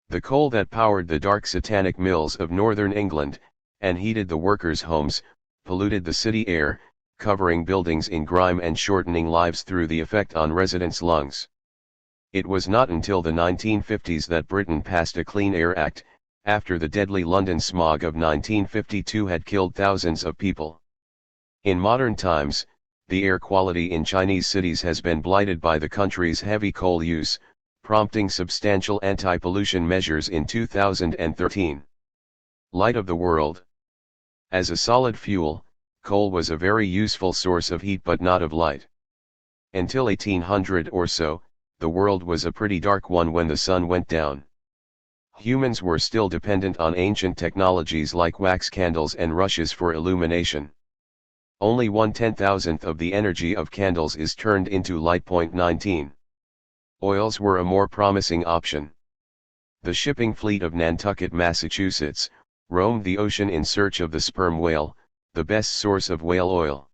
Speaker 1: The coal that powered the dark satanic mills of northern England, and heated the workers' homes, polluted the city air, covering buildings in grime and shortening lives through the effect on residents' lungs. It was not until the 1950s that Britain passed a Clean Air Act, after the deadly London smog of 1952 had killed thousands of people. In modern times, the air quality in Chinese cities has been blighted by the country's heavy coal use, prompting substantial anti-pollution measures in 2013. Light of the world. As a solid fuel, coal was a very useful source of heat but not of light. Until 1800 or so, the world was a pretty dark one when the sun went down. Humans were still dependent on ancient technologies like wax candles and rushes for illumination. Only 1/10,000th of the energy of candles is turned into light. 19. Oils were a more promising option. The shipping fleet of Nantucket, Massachusetts, roamed the ocean in search of the sperm whale, the best source of whale oil.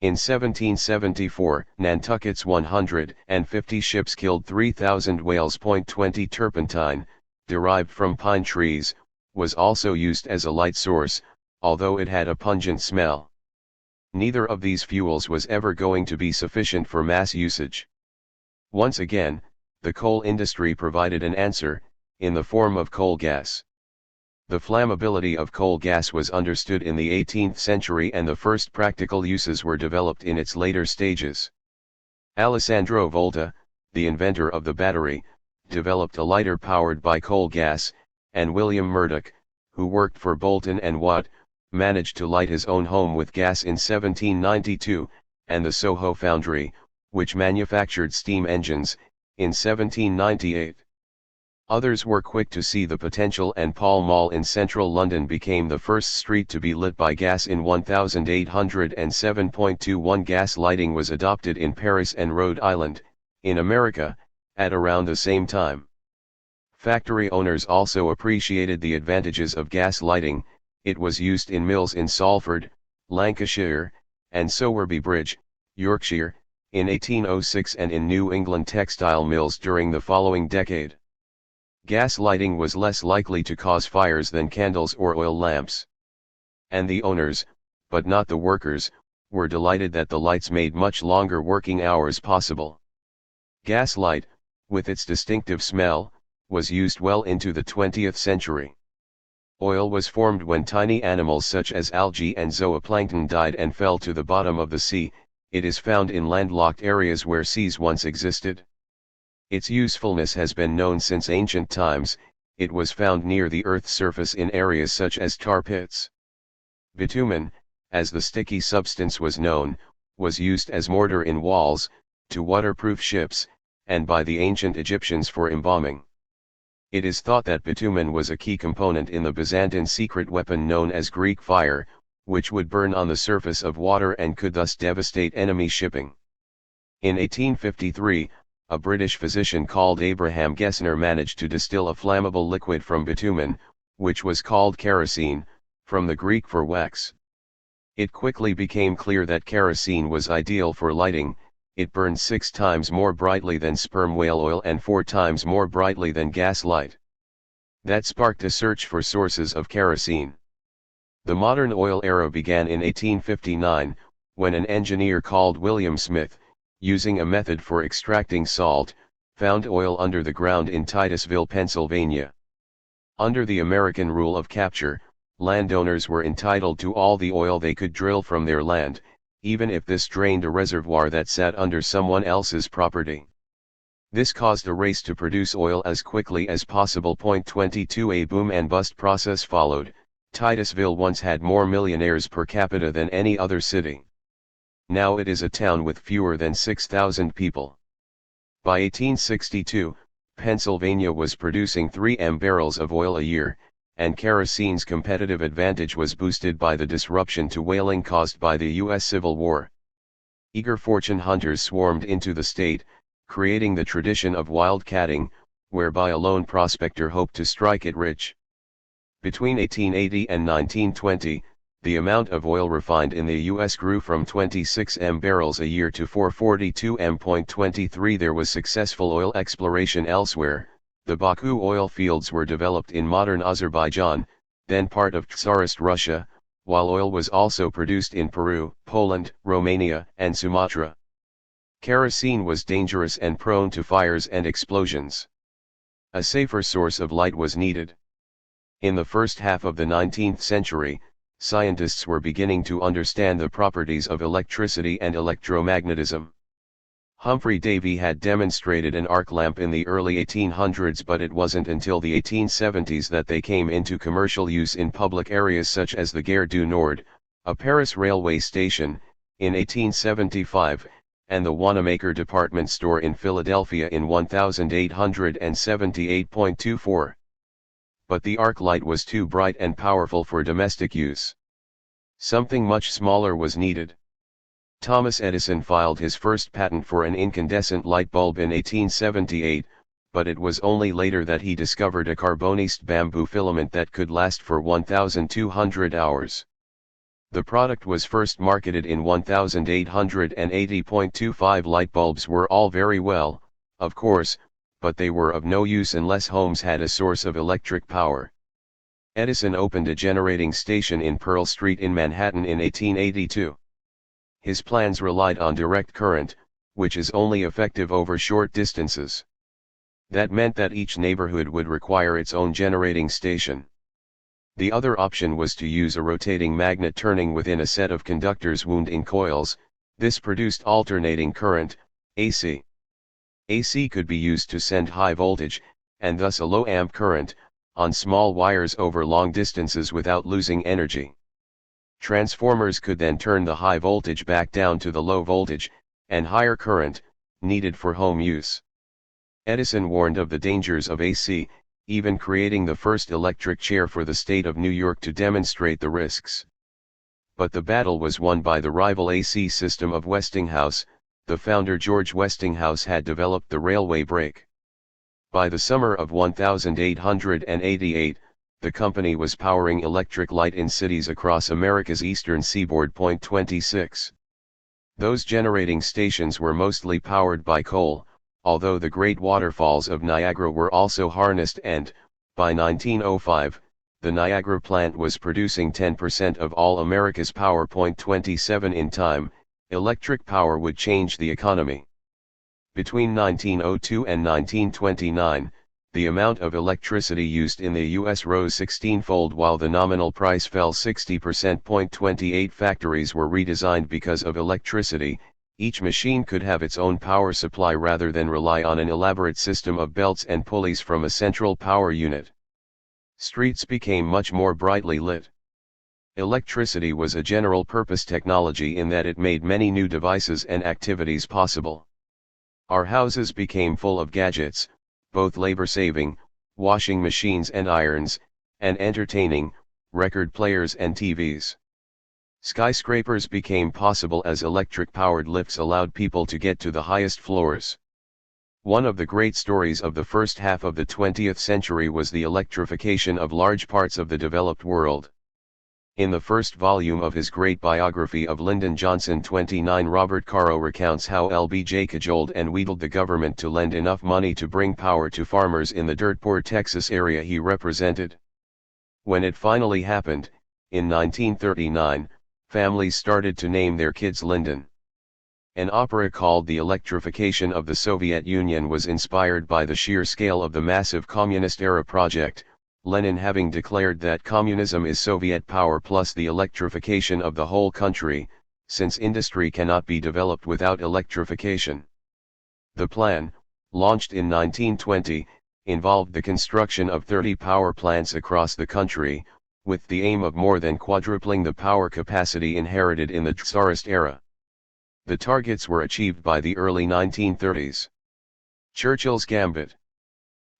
Speaker 1: In 1774, Nantucket's 150 ships killed 3,000 whales. 20 Turpentine, derived from pine trees, was also used as a light source, although it had a pungent smell. Neither of these fuels was ever going to be sufficient for mass usage. Once again, the coal industry provided an answer, in the form of coal gas. The flammability of coal gas was understood in the 18th century and the first practical uses were developed in its later stages. Alessandro Volta, the inventor of the battery, developed a lighter powered by coal gas, and William Murdoch, who worked for Boulton and Watt, managed to light his own home with gas in 1792, and the Soho foundry, which manufactured steam engines, in 1798. Others were quick to see the potential and Pall Mall in central London became the first street to be lit by gas in 1807. Gas lighting was adopted in Paris and Rhode Island, in America, at around the same time. Factory owners also appreciated the advantages of gas lighting. It was used in mills in Salford, Lancashire, and Sowerby Bridge, Yorkshire, in 1806 and in New England textile mills during the following decade. Gas lighting was less likely to cause fires than candles or oil lamps. And the owners, but not the workers, were delighted that the lights made much longer working hours possible. Gas light, with its distinctive smell, was used well into the 20th century. Oil was formed when tiny animals such as algae and zooplankton died and fell to the bottom of the sea. It is found in landlocked areas where seas once existed. Its usefulness has been known since ancient times. It was found near the Earth's surface in areas such as tar pits. Bitumen, as the sticky substance was known, was used as mortar in walls, to waterproof ships, and by the ancient Egyptians for embalming. It is thought that bitumen was a key component in the Byzantine secret weapon known as Greek fire, which would burn on the surface of water and could thus devastate enemy shipping. In 1853, a British physician called Abraham Gessner managed to distill a flammable liquid from bitumen, which was called kerosene, from the Greek for wax. It quickly became clear that kerosene was ideal for lighting. It burned 6 times more brightly than sperm whale oil and 4 times more brightly than gas light. That sparked a search for sources of kerosene. The modern oil era began in 1859, when an engineer called William Smith, using a method for extracting salt, found oil under the ground in Titusville, Pennsylvania. Under the American rule of capture, landowners were entitled to all the oil they could drill from their land, even if this drained a reservoir that sat under someone else's property. This caused a race to produce oil as quickly as possible. 22 A boom and bust process followed. Titusville once had more millionaires per capita than any other city. Now it is a town with fewer than 6,000 people. By 1862, Pennsylvania was producing 3 M barrels of oil a year, and kerosene's competitive advantage was boosted by the disruption to whaling caused by the U.S. Civil War. Eager fortune hunters swarmed into the state, creating the tradition of wildcatting, whereby a lone prospector hoped to strike it rich. Between 1880 and 1920, the amount of oil refined in the U.S. grew from 26 M barrels a year to 442 M.23. There was successful oil exploration elsewhere. The Baku oil fields were developed in modern Azerbaijan, then part of Tsarist Russia, while oil was also produced in Peru, Poland, Romania, and Sumatra. Kerosene was dangerous and prone to fires and explosions. A safer source of light was needed. In the first half of the 19th century, scientists were beginning to understand the properties of electricity and electromagnetism. Humphrey Davy had demonstrated an arc lamp in the early 1800s, but it wasn't until the 1870s that they came into commercial use in public areas such as the Gare du Nord, a Paris railway station, in 1875, and the Wanamaker department store in Philadelphia in 1878. 24. but the arc light was too bright and powerful for domestic use. Something much smaller was needed. Thomas Edison filed his first patent for an incandescent light bulb in 1878, but it was only later that he discovered a carboniced bamboo filament that could last for 1,200 hours. The product was first marketed in 1880.25. Light bulbs were all very well, of course, but they were of no use unless homes had a source of electric power. Edison opened a generating station in Pearl Street in Manhattan in 1882. His plans relied on direct current, which is only effective over short distances. That meant that each neighborhood would require its own generating station. The other option was to use a rotating magnet turning within a set of conductors wound in coils. This produced alternating current, AC. AC could be used to send high voltage, and thus a low amp current, on small wires over long distances without losing energy. Transformers could then turn the high voltage back down to the low voltage, and higher current, needed for home use. Edison warned of the dangers of AC, even creating the first electric chair for the state of New York to demonstrate the risks. But the battle was won by the rival AC system of Westinghouse. The founder George Westinghouse had developed the railway brake. By the summer of 1888, the company was powering electric light in cities across America's eastern seaboard. 26. Those generating stations were mostly powered by coal, although the great waterfalls of Niagara were also harnessed, and, by 1905, the Niagara plant was producing 10% of all America's power. 27. In time, electric power would change the economy. Between 1902 and 1929, the amount of electricity used in the U.S. rose 16-fold while the nominal price fell 60%. 28. Factories were redesigned because of electricity. Each machine could have its own power supply rather than rely on an elaborate system of belts and pulleys from a central power unit. Streets became much more brightly lit. Electricity was a general-purpose technology in that it made many new devices and activities possible. Our houses became full of gadgets, both labor-saving, washing machines and irons, and entertaining, record players and TVs. Skyscrapers became possible as electric-powered lifts allowed people to get to the highest floors. One of the great stories of the first half of the 20th century was the electrification of large parts of the developed world. In the first volume of his great biography of Lyndon Johnson 29, Robert Caro recounts how LBJ cajoled and wheedled the government to lend enough money to bring power to farmers in the dirt-poor Texas area he represented. When it finally happened, in 1939, families started to name their kids Lyndon. An opera called The Electrification of the Soviet Union was inspired by the sheer scale of the massive communist-era project, Lenin having declared that communism is Soviet power plus the electrification of the whole country, since industry cannot be developed without electrification. The plan, launched in 1920, involved the construction of 30 power plants across the country, with the aim of more than quadrupling the power capacity inherited in the Tsarist era. The targets were achieved by the early 1930s. Churchill's Gambit.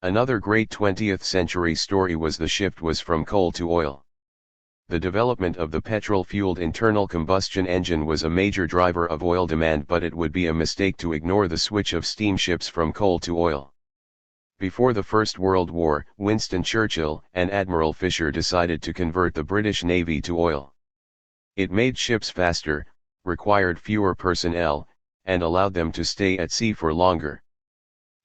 Speaker 1: Another great 20th century story was the shift from coal to oil. The development of the petrol-fueled internal combustion engine was a major driver of oil demand, but it would be a mistake to ignore the switch of steamships from coal to oil. Before the First World War, Winston Churchill and Admiral Fisher decided to convert the British Navy to oil. It made ships faster, required fewer personnel, and allowed them to stay at sea for longer.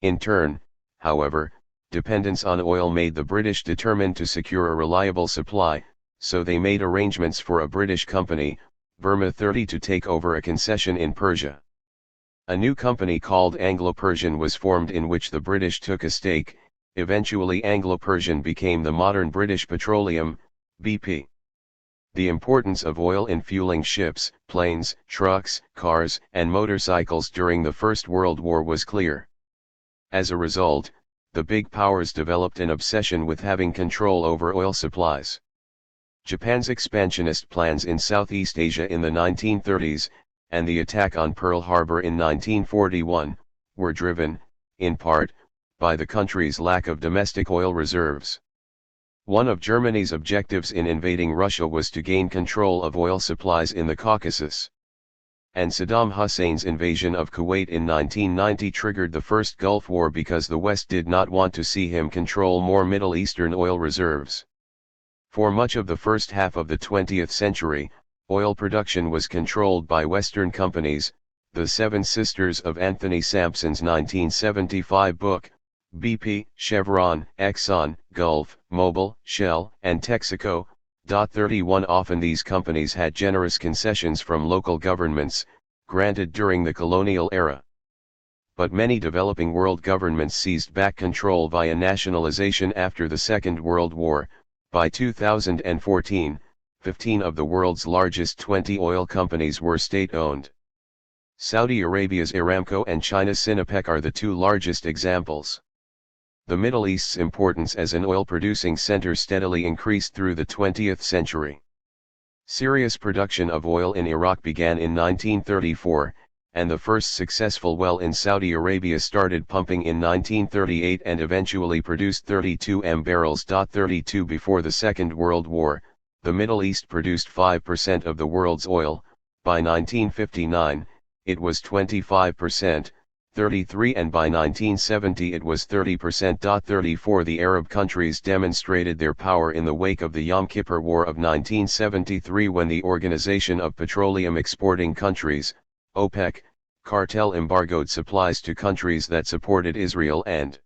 Speaker 1: In turn, however, dependence on oil made the British determined to secure a reliable supply, so they made arrangements for a British company, Burma 30, to take over a concession in Persia. A new company called Anglo-Persian was formed in which the British took a stake. Eventually Anglo-Persian became the modern British Petroleum, BP. The importance of oil in fueling ships, planes, trucks, cars, and motorcycles during the First World War was clear. As a result, the big powers developed an obsession with having control over oil supplies. Japan's expansionist plans in Southeast Asia in the 1930s, and the attack on Pearl Harbor in 1941, were driven, in part, by the country's lack of domestic oil reserves. One of Germany's objectives in invading Russia was to gain control of oil supplies in the Caucasus. And Saddam Hussein's invasion of Kuwait in 1990 triggered the First Gulf War because the West did not want to see him control more Middle Eastern oil reserves. For much of the first half of the 20th century, oil production was controlled by Western companies, the Seven Sisters of Anthony Sampson's 1975 book, BP, Chevron, Exxon, Gulf, Mobil, Shell, and Texaco. 31 Often these companies had generous concessions from local governments, granted during the colonial era. But many developing world governments seized back control via nationalization after the Second World War. By 2014, 15 of the world's largest 20 oil companies were state-owned. Saudi Arabia's Aramco and China's Sinopec are the two largest examples. The Middle East's importance as an oil-producing center steadily increased through the 20th century. Serious production of oil in Iraq began in 1934, and the first successful well in Saudi Arabia started pumping in 1938 and eventually produced 32 M barrels. 32 Before the Second World War, the Middle East produced 5% of the world's oil. By 1959, it was 25%. 33 and by 1970 it was 30%. 34 The Arab countries demonstrated their power in the wake of the Yom Kippur War of 1973 when the Organization of Petroleum Exporting Countries, OPEC, cartel embargoed supplies to countries that supported Israel and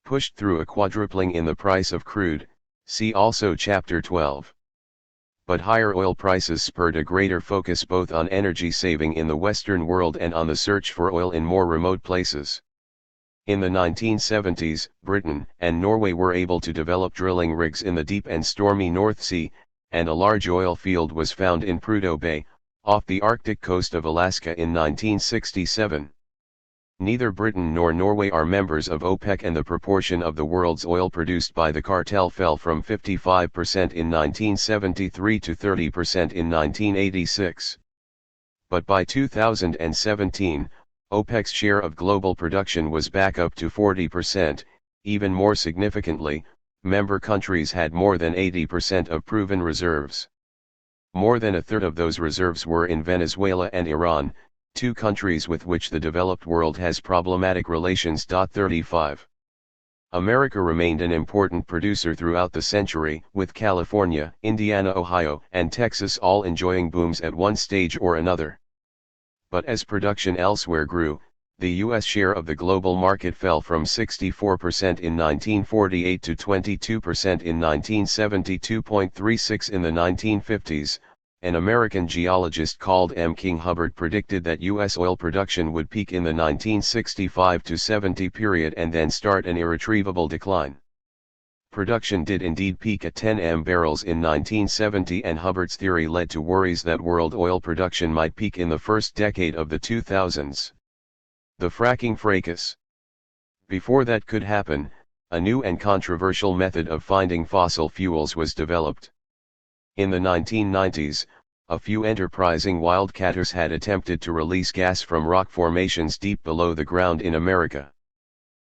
Speaker 1: pushed through a quadrupling in the price of crude, see also Chapter 12. But higher oil prices spurred a greater focus both on energy saving in the Western world and on the search for oil in more remote places. In the 1970s, Britain and Norway were able to develop drilling rigs in the deep and stormy North Sea, and a large oil field was found in Prudhoe Bay, off the Arctic coast of Alaska in 1967. Neither Britain nor Norway are members of OPEC, and the proportion of the world's oil produced by the cartel fell from 55% in 1973 to 30% in 1986. But by 2017, OPEC's share of global production was back up to 40%. Even more significantly, member countries had more than 80% of proven reserves. More than a third of those reserves were in Venezuela and Iran, two countries with which the developed world has problematic relations. 35. America remained an important producer throughout the century, with California, Indiana, Ohio, and Texas all enjoying booms at one stage or another. But as production elsewhere grew, the U.S. share of the global market fell from 64% in 1948 to 22% in 1972.36 in the 1950s. An American geologist called M. King Hubbard predicted that U.S. oil production would peak in the 1965 to 70 period and then start an irretrievable decline. Production did indeed peak at 10 M barrels in 1970, and Hubbard's theory led to worries that world oil production might peak in the first decade of the 2000s. The fracking fracas. Before that could happen, a new and controversial method of finding fossil fuels was developed. In the 1990s, a few enterprising wildcatters had attempted to release gas from rock formations deep below the ground in America.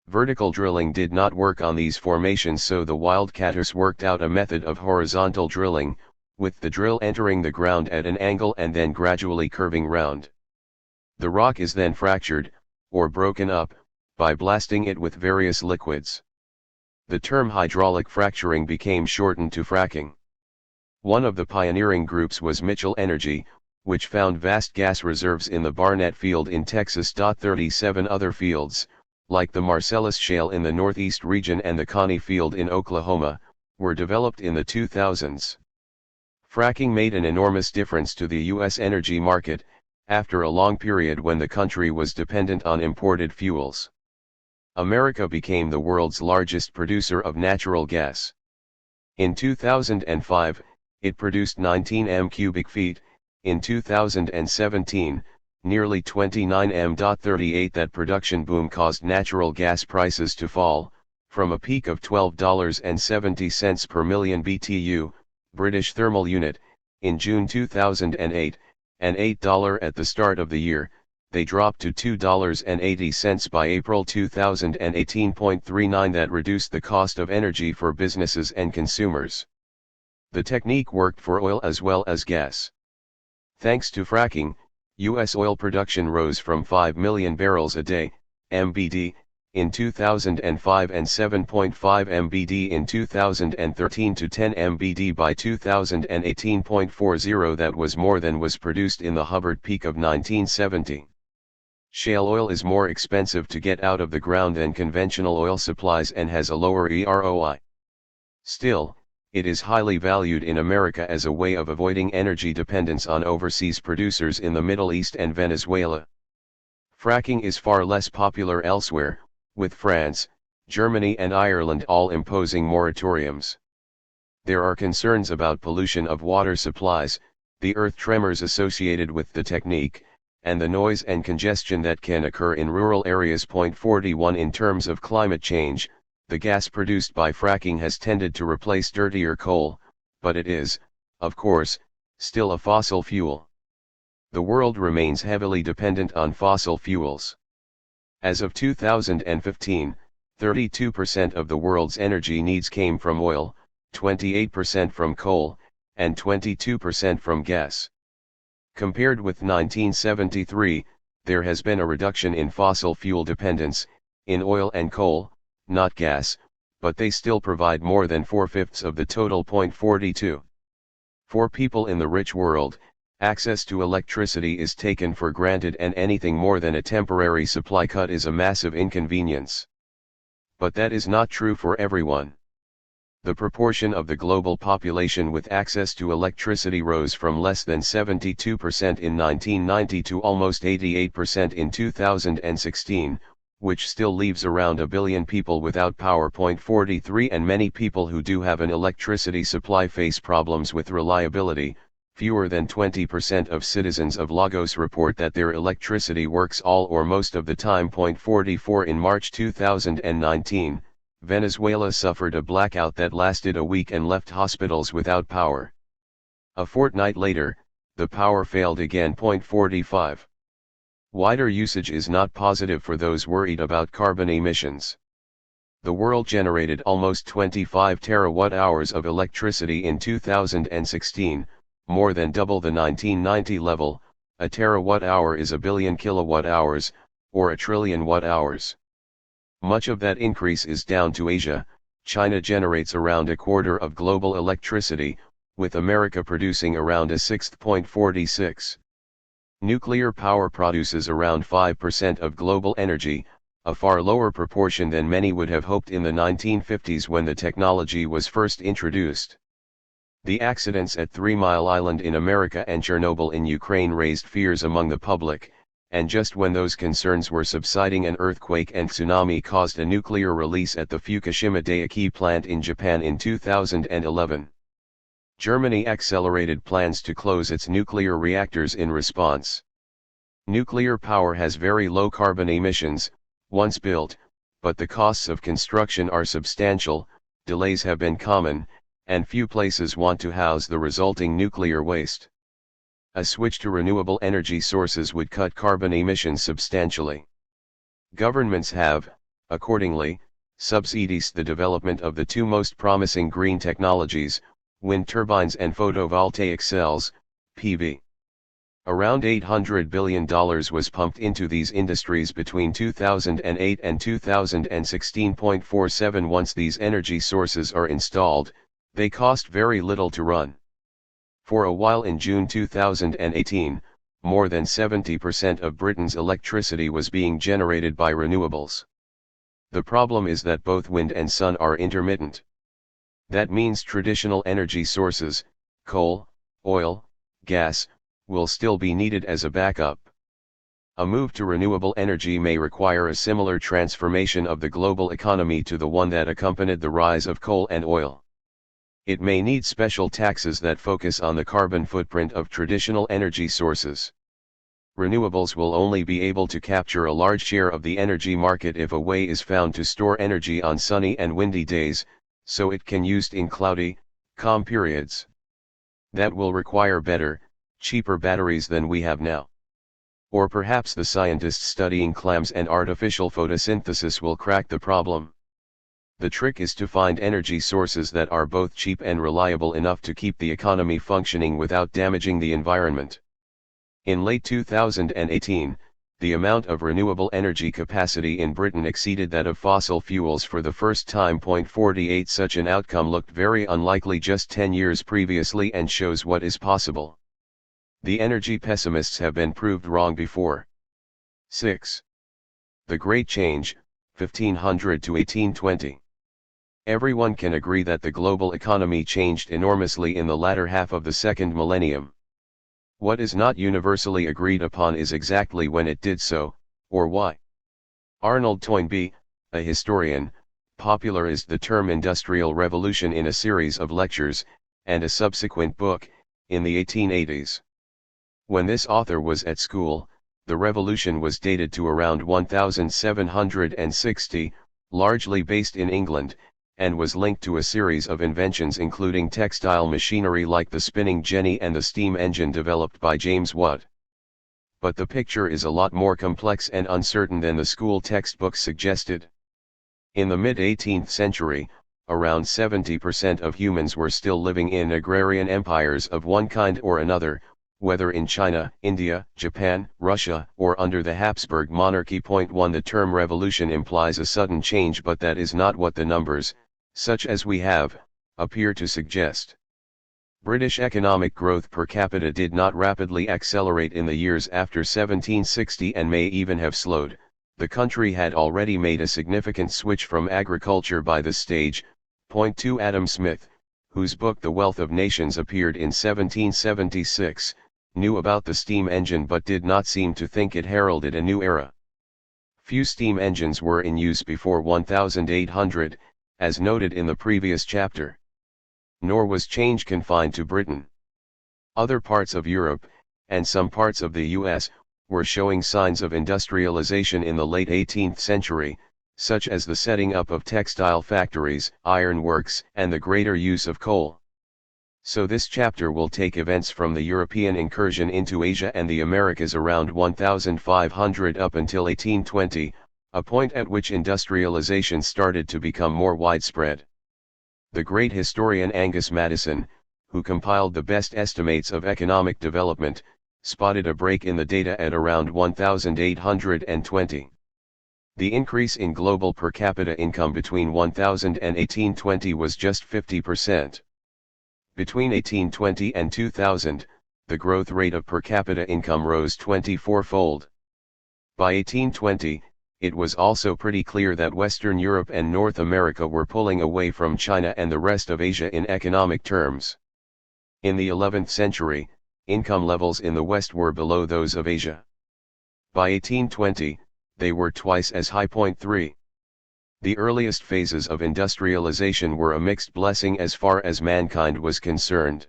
Speaker 1: Vertical drilling did not work on these formations, so the wildcatters worked out a method of horizontal drilling, with the drill entering the ground at an angle and then gradually curving round. The rock is then fractured, or broken up, by blasting it with various liquids. The term hydraulic fracturing became shortened to fracking. One of the pioneering groups was Mitchell Energy, which found vast gas reserves in the Barnett Field in Texas. 37 other fields, like the Marcellus Shale in the Northeast region and the Connie Field in Oklahoma, were developed in the 2000s. Fracking made an enormous difference to the U.S. energy market, after a long period when the country was dependent on imported fuels. America became the world's largest producer of natural gas. In 2005, it produced 19 m cubic feet. In 2017, nearly 29 m. 38 That production boom caused natural gas prices to fall, from a peak of $12.70 per million BTU, British thermal unit, in June 2008, and $8 at the start of the year. they dropped to $2.80 by April 2018.39. That reduced the cost of energy for businesses and consumers. The technique worked for oil as well as gas. Thanks to fracking, U.S. oil production rose from 5 million barrels a day, MBD, in 2005 and 7.5 MBD in 2013 to 10 MBD by 2018.40. That was more than was produced in the Hubbard peak of 1970. Shale oil is more expensive to get out of the ground than conventional oil supplies and has a lower ROI. Still, it is highly valued in America as a way of avoiding energy dependence on overseas producers in the Middle East and Venezuela. Fracking is far less popular elsewhere, with France, Germany and Ireland all imposing moratoriums. There are concerns about pollution of water supplies, the earth tremors associated with the technique, and the noise and congestion that can occur in rural areas. 41 In terms of climate change, the gas produced by fracking has tended to replace dirtier coal, but it is, of course, still a fossil fuel. The world remains heavily dependent on fossil fuels. As of 2015, 32% of the world's energy needs came from oil, 28% from coal, and 22% from gas. Compared with 1973, there has been a reduction in fossil fuel dependence, in oil and coal, not gas, but they still provide more than 4/5 of the total. 42. For people in the rich world, access to electricity is taken for granted, and anything more than a temporary supply cut is a massive inconvenience. But that is not true for everyone. The proportion of the global population with access to electricity rose from less than 72% in 1990 to almost 88% in 2016, which still leaves around a billion people without power. 43 And many people who do have an electricity supply face problems with reliability. Fewer than 20% of citizens of Lagos report that their electricity works all or most of the time. 44 In March 2019, Venezuela suffered a blackout that lasted a week and left hospitals without power. A fortnight later, the power failed again. 45. Wider usage is not positive for those worried about carbon emissions. The world generated almost 25 terawatt-hours of electricity in 2016, more than double the 1990 level. A terawatt-hour is a billion kilowatt-hours, or a trillion watt-hours. Much of that increase is down to Asia. China generates around a quarter of global electricity, with America producing around a sixth. 46. Nuclear power produces around 5% of global energy, a far lower proportion than many would have hoped in the 1950s when the technology was first introduced. The accidents at 3 Mile Island in America and Chernobyl in Ukraine raised fears among the public, and just when those concerns were subsiding, an earthquake and tsunami caused a nuclear release at the Fukushima Daiichi plant in Japan in 2011. Germany accelerated plans to close its nuclear reactors in response. Nuclear power has very low carbon emissions, once built, but the costs of construction are substantial, delays have been common, and few places want to house the resulting nuclear waste. A switch to renewable energy sources would cut carbon emissions substantially. Governments have, accordingly, subsidized the development of the two most promising green technologies, wind turbines and photovoltaic cells, PV. Around $800 billion was pumped into these industries between 2008 and 2016.47. Once these energy sources are installed, they cost very little to run. For a while in June 2018, more than 70% of Britain's electricity was being generated by renewables. The problem is that both wind and sun are intermittent. That means traditional energy sources, coal, oil, gas, will still be needed as a backup. A move to renewable energy may require a similar transformation of the global economy to the one that accompanied the rise of coal and oil. It may need special taxes that focus on the carbon footprint of traditional energy sources. Renewables will only be able to capture a large share of the energy market if a way is found to store energy on sunny and windy days, so it can used in cloudy, calm periods. That will require better, cheaper batteries than we have now. Or perhaps the scientists studying clams and artificial photosynthesis will crack the problem. The trick is to find energy sources that are both cheap and reliable enough to keep the economy functioning without damaging the environment. In late 2018, the amount of renewable energy capacity in Britain exceeded that of fossil fuels for the first time. 48 Such an outcome looked very unlikely just 10 years previously and shows what is possible. The energy pessimists have been proved wrong before. 6. The Great Change, 1500 to 1820. Everyone can agree that the global economy changed enormously in the latter half of the second millennium. What is not universally agreed upon is exactly when it did so, or why. Arnold Toynbee, a historian, popularized the term Industrial Revolution in a series of lectures, and a subsequent book, in the 1880s. When this author was at school, the revolution was dated to around 1760, largely based in England, and was linked to a series of inventions including textile machinery like the spinning jenny and the steam engine developed by James Watt. But the picture is a lot more complex and uncertain than the school textbooks suggested. In the mid-18th century, around 70% of humans were still living in agrarian empires of one kind or another, whether in China, India, Japan, Russia, or under the Habsburg monarchy. 1 The term revolution implies a sudden change, but that is not what the numbers, such as we have, appear to suggest. British economic growth per capita did not rapidly accelerate in the years after 1760 and may even have slowed. The country had already made a significant switch from agriculture by this stage. 2 Adam Smith, whose book The Wealth of Nations appeared in 1776, knew about the steam engine but did not seem to think it heralded a new era. Few steam engines were in use before 1800, as noted in the previous chapter. Nor was change confined to Britain. Other parts of Europe, and some parts of the US, were showing signs of industrialization in the late 18th century, such as the setting up of textile factories, ironworks, and the greater use of coal. So this chapter will take events from the European incursion into Asia and the Americas around 1500 up until 1820, a point at which industrialization started to become more widespread. The great historian Angus Maddison, who compiled the best estimates of economic development, spotted a break in the data at around 1820. The increase in global per capita income between 1000 and 1820 was just 50%. Between 1820 and 2000, the growth rate of per capita income rose 24-fold. By 1820, it was also pretty clear that Western Europe and North America were pulling away from China and the rest of Asia in economic terms. In the 11th century, income levels in the West were below those of Asia. By 1820, they were twice as high. 3. The earliest phases of industrialization were a mixed blessing as far as mankind was concerned.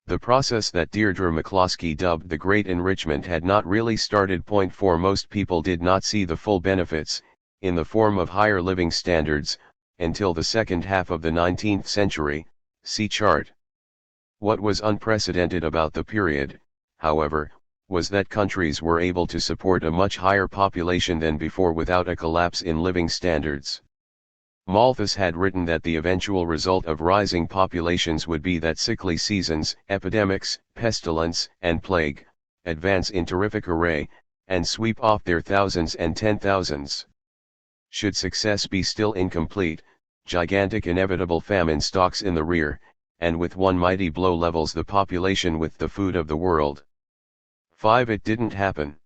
Speaker 1: The process that Deirdre McCloskey dubbed the Great Enrichment had not really started. 4 Most people did not see the full benefits, in the form of higher living standards, until the second half of the 19th century, see chart. What was unprecedented about the period, however, was that countries were able to support a much higher population than before without a collapse in living standards. Malthus had written that the eventual result of rising populations would be that sickly seasons, epidemics, pestilence, and plague, advance in terrific array, and sweep off their thousands and 10,000s. Should success be still incomplete, gigantic inevitable famine stalks in the rear, and with one mighty blow levels the population with the food of the world. 5 It didn't happen.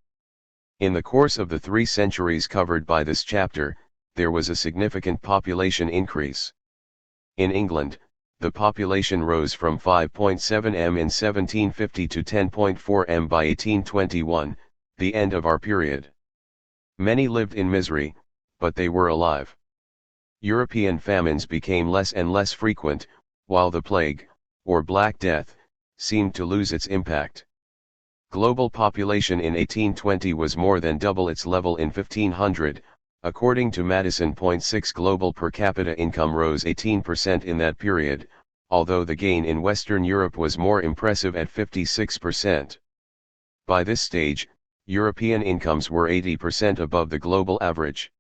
Speaker 1: In the course of the 3 centuries covered by this chapter, there was a significant population increase. In England, the population rose from 5.7 m in 1750 to 10.4 m by 1821, the end of our period. Many lived in misery, but they were alive. European famines became less and less frequent, while the plague, or Black Death, seemed to lose its impact. Global population in 1820 was more than double its level in 1500, according to Madison. 6 Global per capita income rose 18% in that period, although the gain in Western Europe was more impressive at 56%. By this stage, European incomes were 80% above the global average.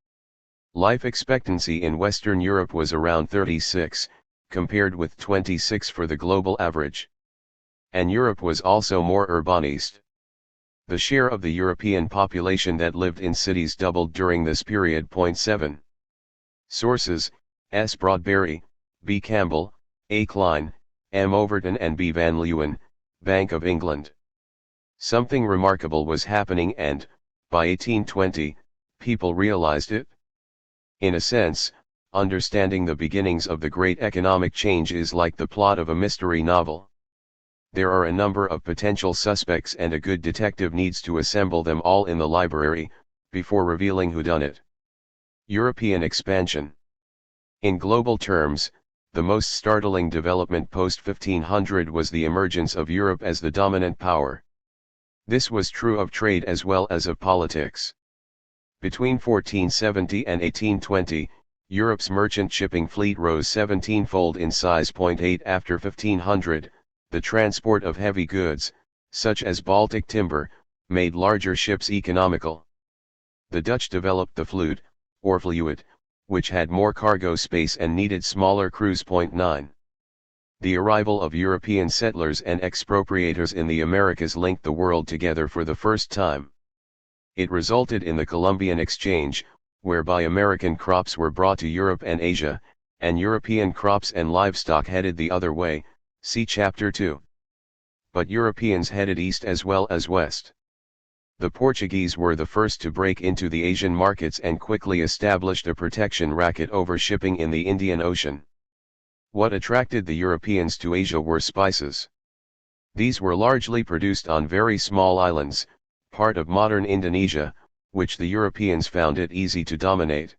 Speaker 1: Life expectancy in Western Europe was around 36, compared with 26 for the global average. And Europe was also more urbanized. The share of the European population that lived in cities doubled during this period. 7. Sources: S. Broadberry, B. Campbell, A. Klein, M. Overton and B. Van Leeuwen, Bank of England. Something remarkable was happening and, by 1820, people realized it. In a sense, understanding the beginnings of the great economic change is like the plot of a mystery novel. There are a number of potential suspects and a good detective needs to assemble them all in the library, before revealing whodunit. European expansion. In global terms, the most startling development post-1500 was the emergence of Europe as the dominant power. This was true of trade as well as of politics. Between 1470 and 1820, Europe's merchant shipping fleet rose 17-fold in size. 8 After 1500, the transport of heavy goods, such as Baltic timber, made larger ships economical. The Dutch developed the fluit, or fluit, which had more cargo space and needed smaller crews. 9. The arrival of European settlers and expropriators in the Americas linked the world together for the first time. It resulted in the Columbian Exchange, whereby American crops were brought to Europe and Asia, and European crops and livestock headed the other way, see Chapter 2. But Europeans headed east as well as west. The Portuguese were the first to break into the Asian markets and quickly established a protection racket over shipping in the Indian Ocean. What attracted the Europeans to Asia were spices. These were largely produced on very small islands, part of modern Indonesia, which the Europeans found it easy to dominate.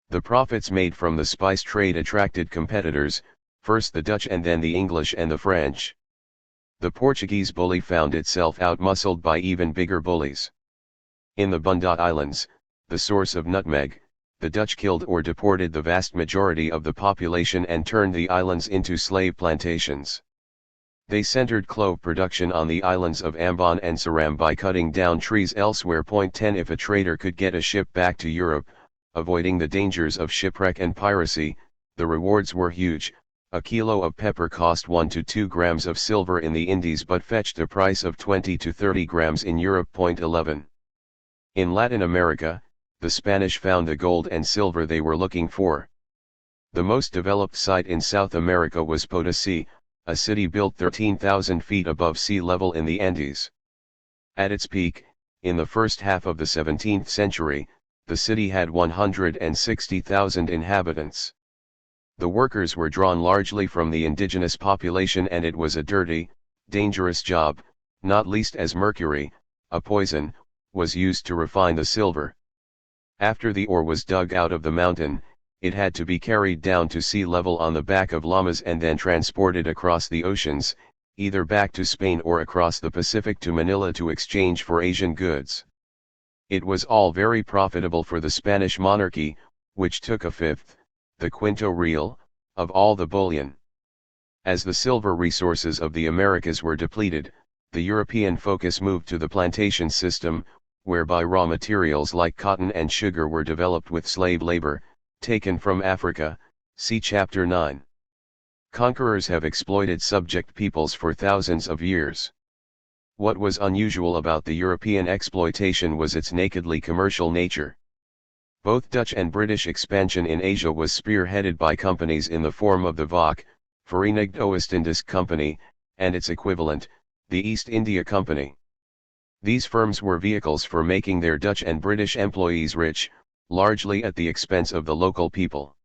Speaker 1: The profits made from the spice trade attracted competitors, first the Dutch and then the English and the French. The Portuguese bully found itself outmuscled by even bigger bullies. In the Bunda Islands, the source of nutmeg, the Dutch killed or deported the vast majority of the population and turned the islands into slave plantations. They centered clove production on the islands of Ambon and Ceram by cutting down trees elsewhere. 10 If a trader could get a ship back to Europe, avoiding the dangers of shipwreck and piracy, the rewards were huge. A kilo of pepper cost 1 to 2 grams of silver in the Indies but fetched a price of 20 to 30 grams in Europe. 11. In Latin America, the Spanish found the gold and silver they were looking for. The most developed site in South America was Potosi, a city built 13,000 feet above sea level in the Andes. At its peak, in the first half of the 17th century, the city had 160,000 inhabitants. The workers were drawn largely from the indigenous population and it was a dirty, dangerous job, not least as mercury, a poison, was used to refine the silver. After the ore was dug out of the mountain, it had to be carried down to sea level on the back of llamas and then transported across the oceans, either back to Spain or across the Pacific to Manila to exchange for Asian goods. It was all very profitable for the Spanish monarchy, which took a fifth, the quinto real, of all the bullion. As the silver resources of the Americas were depleted, the European focus moved to the plantation system, whereby raw materials like cotton and sugar were developed with slave labor, taken from Africa, see Chapter 9. Conquerors have exploited subject peoples for thousands of years. What was unusual about the European exploitation was its nakedly commercial nature. Both Dutch and British expansion in Asia was spearheaded by companies in the form of the VOC, Verenigd Oost-Indisch Company, and its equivalent, the East India Company. These firms were vehicles for making their Dutch and British employees rich, largely at the expense of the local people.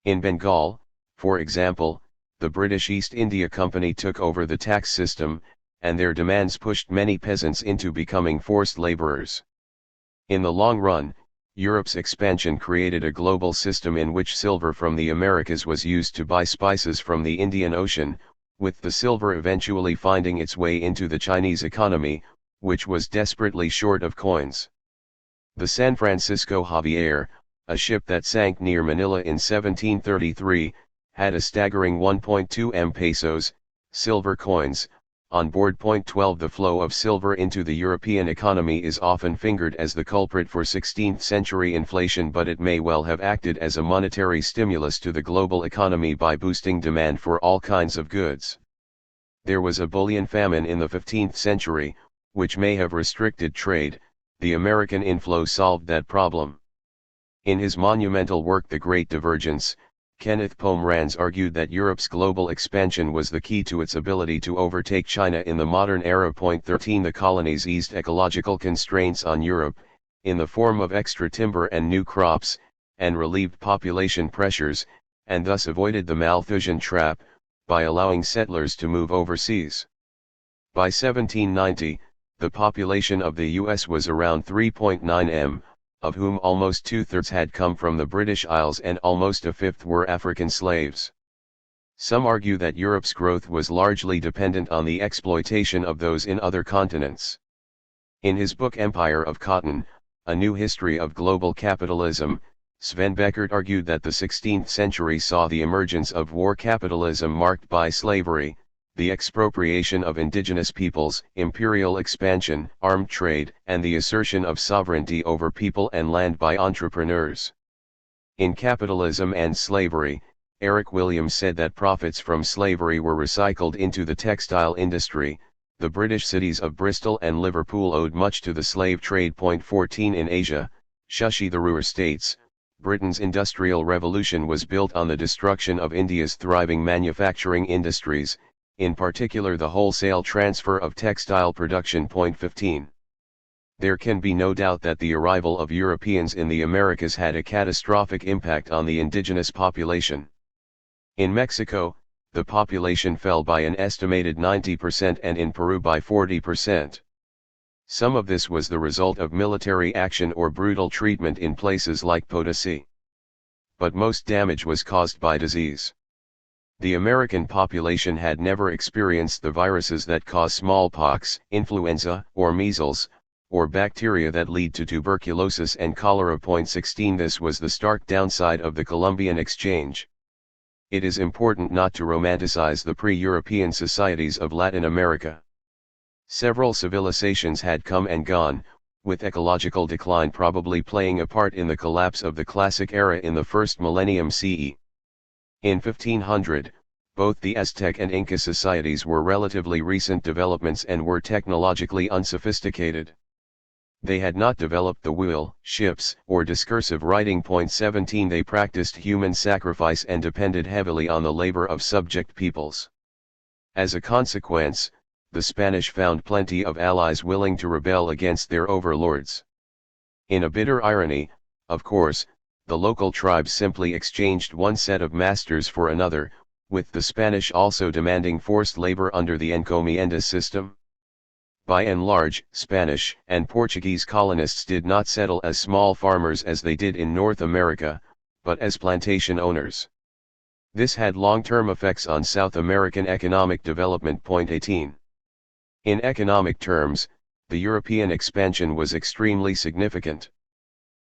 Speaker 1: In Bengal, for example, the British East India Company took over the tax system, and their demands pushed many peasants into becoming forced laborers. In the long run, Europe's expansion created a global system in which silver from the Americas was used to buy spices from the Indian Ocean, with the silver eventually finding its way into the Chinese economy, which was desperately short of coins. The San Francisco Javier, a ship that sank near Manila in 1733, had a staggering 1.2 M pesos, silver coins, On board. Point 12. The flow of silver into the European economy is often fingered as the culprit for 16th century inflation, but it may well have acted as a monetary stimulus to the global economy by boosting demand for all kinds of goods. There was a bullion famine in the 15th century, which may have restricted trade. The American inflow solved that problem. In his monumental work The Great Divergence, Kenneth Pomeranz argued that Europe's global expansion was the key to its ability to overtake China in the modern era. Point 13. The colonies eased ecological constraints on Europe, in the form of extra timber and new crops, and relieved population pressures, and thus avoided the Malthusian trap, by allowing settlers to move overseas. By 1790, the population of the US was around 3.9 million, of whom almost two-thirds had come from the British Isles and almost a fifth were African slaves. Some argue that Europe's growth was largely dependent on the exploitation of those in other continents. In his book Empire of Cotton, A New History of Global Capitalism, Sven Beckert argued that the 16th century saw the emergence of war capitalism marked by slavery, the expropriation of indigenous peoples, imperial expansion, armed trade, and the assertion of sovereignty over people and land by entrepreneurs. In Capitalism and Slavery, Eric Williams said that profits from slavery were recycled into the textile industry. The British cities of Bristol and Liverpool owed much to the slave trade. Point 14. In Asia, Shashi Tharoor states, Britain's industrial revolution was built on the destruction of India's thriving manufacturing industries, in particular the wholesale transfer of textile production. Point 15. There can be no doubt that the arrival of Europeans in the Americas had a catastrophic impact on the indigenous population. In Mexico, the population fell by an estimated 90% and in Peru by 40%. Some of this was the result of military action or brutal treatment in places like Potosi. But most damage was caused by disease. The American population had never experienced the viruses that cause smallpox, influenza, or measles, or bacteria that lead to tuberculosis and cholera. Point 16. This was the stark downside of the Columbian Exchange. It is important not to romanticize the pre-European societies of Latin America. Several civilizations had come and gone, with ecological decline probably playing a part in the collapse of the Classic era in the first millennium CE. In 1500, both the Aztec and Inca societies were relatively recent developments and were technologically unsophisticated. They had not developed the wheel, ships, or discursive writing. Point 17. They practiced human sacrifice and depended heavily on the labor of subject peoples. As a consequence, the Spanish found plenty of allies willing to rebel against their overlords. In a bitter irony, of course, the local tribes simply exchanged one set of masters for another, with the Spanish also demanding forced labor under the encomienda system. By and large, Spanish and Portuguese colonists did not settle as small farmers as they did in North America, but as plantation owners. This had long-term effects on South American economic development. Point 18. In economic terms, the European expansion was extremely significant.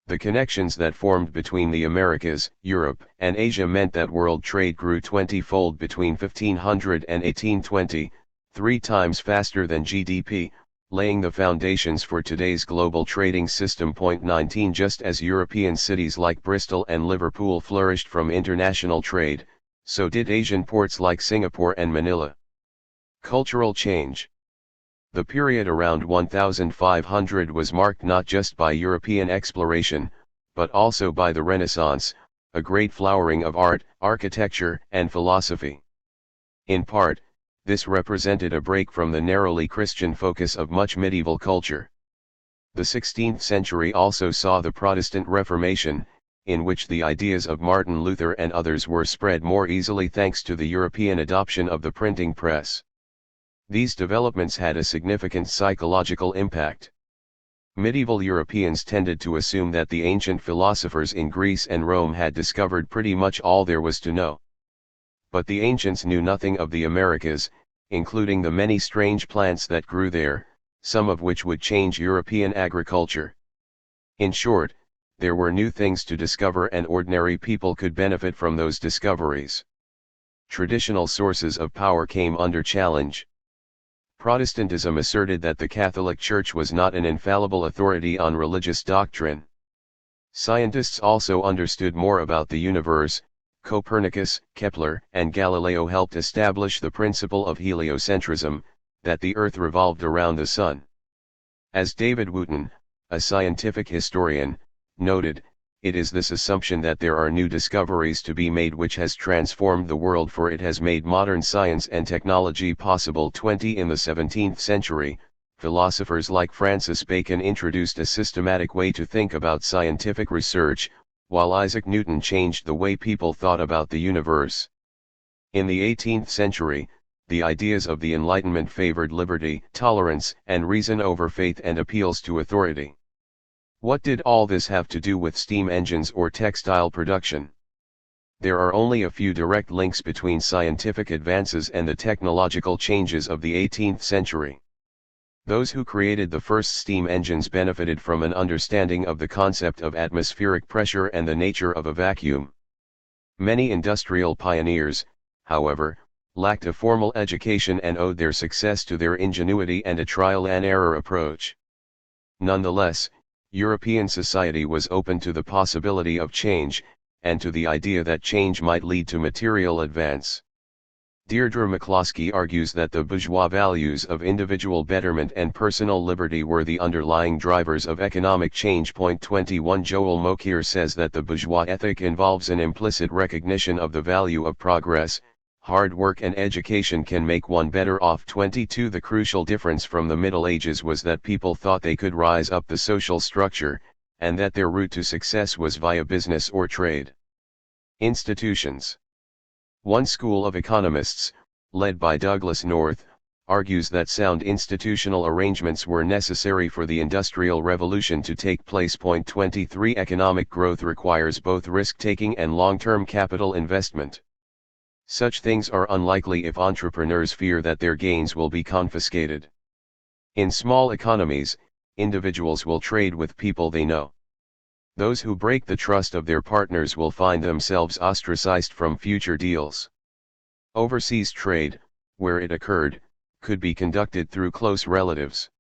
Speaker 1: The connections that formed between the Americas, Europe, and Asia meant that world trade grew 20-fold between 1500 and 1820, 3 times faster than GDP, laying the foundations for today's global trading system. Point 19. Just as European cities like Bristol and Liverpool flourished from international trade, so did Asian ports like Singapore and Manila. Cultural change. The period around 1500 was marked not just by European exploration, but also by the Renaissance, a great flowering of art, architecture, and philosophy. In part, this represented a break from the narrowly Christian focus of much medieval culture. The 16th century also saw the Protestant Reformation, in which the ideas of Martin Luther and others were spread more easily thanks to the European adoption of the printing press. These developments had a significant psychological impact. Medieval Europeans tended to assume that the ancient philosophers in Greece and Rome had discovered pretty much all there was to know. But the ancients knew nothing of the Americas, including the many strange plants that grew there, some of which would change European agriculture. In short, there were new things to discover and ordinary people could benefit from those discoveries. Traditional sources of power came under challenge. Protestantism asserted that the Catholic Church was not an infallible authority on religious doctrine. Scientists also understood more about the universe. Copernicus, Kepler, and Galileo helped establish the principle of heliocentrism, that the Earth revolved around the Sun. As David Wooten, a scientific historian, noted, it is this assumption that there are new discoveries to be made which has transformed the world, for it has made modern science and technology possible. In the 17th century, philosophers like Francis Bacon introduced a systematic way to think about scientific research, while Isaac Newton changed the way people thought about the universe. In the 18th century, the ideas of the Enlightenment favored liberty, tolerance, and reason over faith and appeals to authority. What did all this have to do with steam engines or textile production? There are only a few direct links between scientific advances and the technological changes of the 18th century. Those who created the first steam engines benefited from an understanding of the concept of atmospheric pressure and the nature of a vacuum. Many industrial pioneers, however, lacked a formal education and owed their success to their ingenuity and a trial-and-error approach. Nonetheless, European society was open to the possibility of change, and to the idea that change might lead to material advance. Deirdre McCloskey argues that the bourgeois values of individual betterment and personal liberty were the underlying drivers of economic change. 21 Joel Mokyr says that the bourgeois ethic involves an implicit recognition of the value of progress. Hard work and education can make one better off. 22 The crucial difference from the Middle Ages was that people thought they could rise up the social structure, and that their route to success was via business or trade. Institutions. One school of economists, led by Douglas North, argues that sound institutional arrangements were necessary for the Industrial Revolution to take place. 23 Economic growth requires both risk-taking and long-term capital investment. Such things are unlikely if entrepreneurs fear that their gains will be confiscated. In small economies, individuals will trade with people they know. Those who break the trust of their partners will find themselves ostracized from future deals. Overseas trade, where it occurred, could be conducted through close relatives.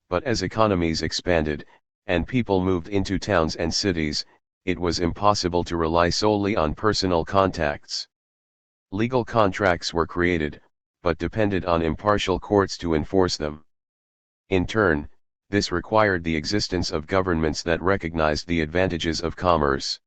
Speaker 1: But as economies expanded, and people moved into towns and cities, it was impossible to rely solely on personal contacts. Legal contracts were created, but depended on impartial courts to enforce them. In turn, this required the existence of governments that recognized the advantages of commerce.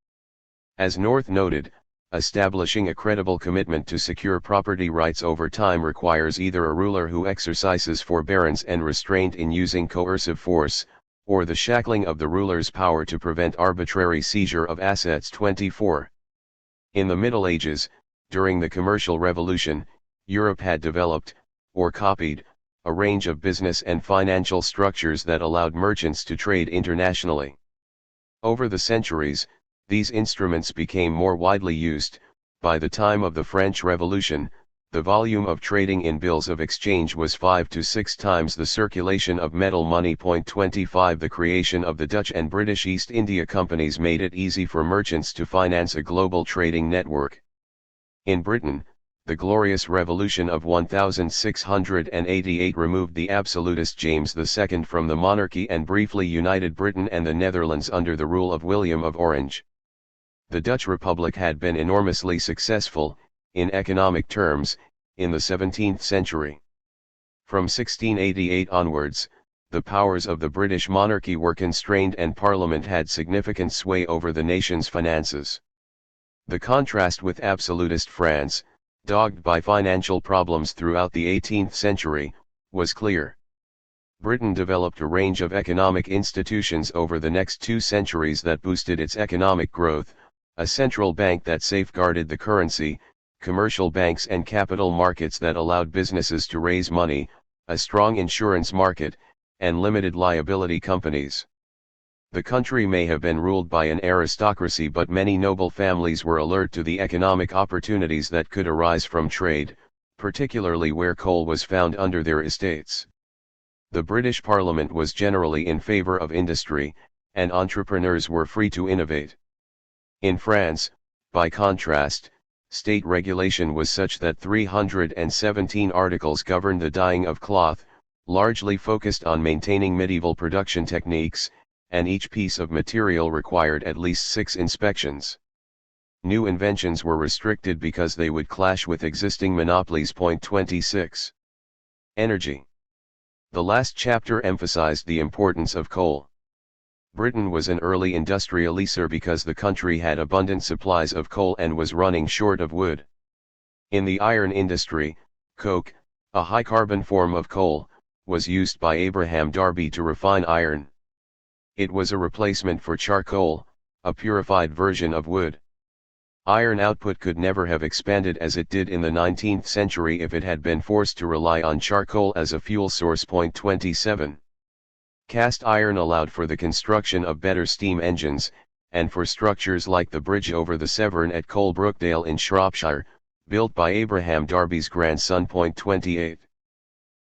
Speaker 1: As North noted, establishing a credible commitment to secure property rights over time requires either a ruler who exercises forbearance and restraint in using coercive force, or the shackling of the ruler's power to prevent arbitrary seizure of assets. 24. In the Middle Ages, during the Commercial Revolution, Europe had developed, or copied, a range of business and financial structures that allowed merchants to trade internationally. Over the centuries, these instruments became more widely used. By the time of the French Revolution, the volume of trading in bills of exchange was 5 to 6 times the circulation of metal money. 25 The creation of the Dutch and British East India Companies made it easy for merchants to finance a global trading network. In Britain, the Glorious Revolution of 1688 removed the absolutist James II from the monarchy and briefly united Britain and the Netherlands under the rule of William of Orange. The Dutch Republic had been enormously successful, in economic terms, in the 17th century. From 1688 onwards, the powers of the British monarchy were constrained and Parliament had significant sway over the nation's finances. The contrast with absolutist France, dogged by financial problems throughout the 18th century, was clear. Britain developed a range of economic institutions over the next 2 centuries that boosted its economic growth: a central bank that safeguarded the currency, commercial banks and capital markets that allowed businesses to raise money, a strong insurance market, and limited liability companies. The country may have been ruled by an aristocracy, but many noble families were alert to the economic opportunities that could arise from trade, particularly where coal was found under their estates. The British Parliament was generally in favor of industry, and entrepreneurs were free to innovate. In France, by contrast, State regulation was such that 317 articles governed the dyeing of cloth, largely focused on maintaining medieval production techniques, and each piece of material required at least 6 inspections. New inventions were restricted because they would clash with existing monopolies. 26. Energy. The last chapter emphasized the importance of coal. Britain was an early industrializer because the country had abundant supplies of coal and was running short of wood. In the iron industry, coke, a high-carbon form of coal, was used by Abraham Darby to refine iron. It was a replacement for charcoal, a purified version of wood. Iron output could never have expanded as it did in the 19th century if it had been forced to rely on charcoal as a fuel source. 27. Cast iron allowed for the construction of better steam engines, and for structures like the bridge over the Severn at Coalbrookdale in Shropshire, built by Abraham Darby's grandson. 28.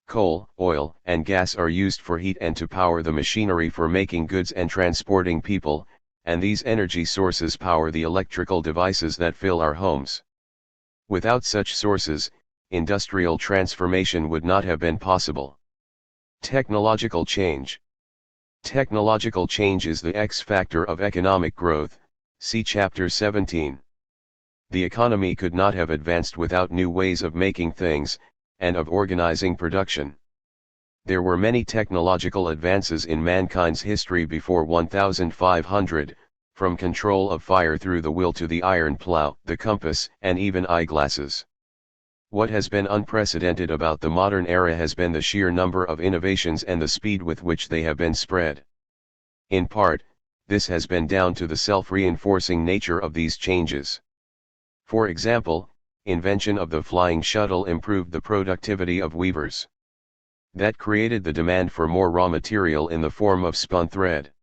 Speaker 1: Coal, oil, and gas are used for heat and to power the machinery for making goods and transporting people, and these energy sources power the electrical devices that fill our homes. Without such sources, industrial transformation would not have been possible. Technological change. Technological change is the X factor of economic growth, see Chapter 17. The economy could not have advanced without new ways of making things, and of organizing production. There were many technological advances in mankind's history before 1500, from control of fire through the wheel to the iron plow, the compass, and even eyeglasses. What has been unprecedented about the modern era has been the sheer number of innovations and the speed with which they have been spread. In part, this has been down to the self-reinforcing nature of these changes. For example, invention of the flying shuttle improved the productivity of weavers. That created the demand for more raw material in the form of spun thread.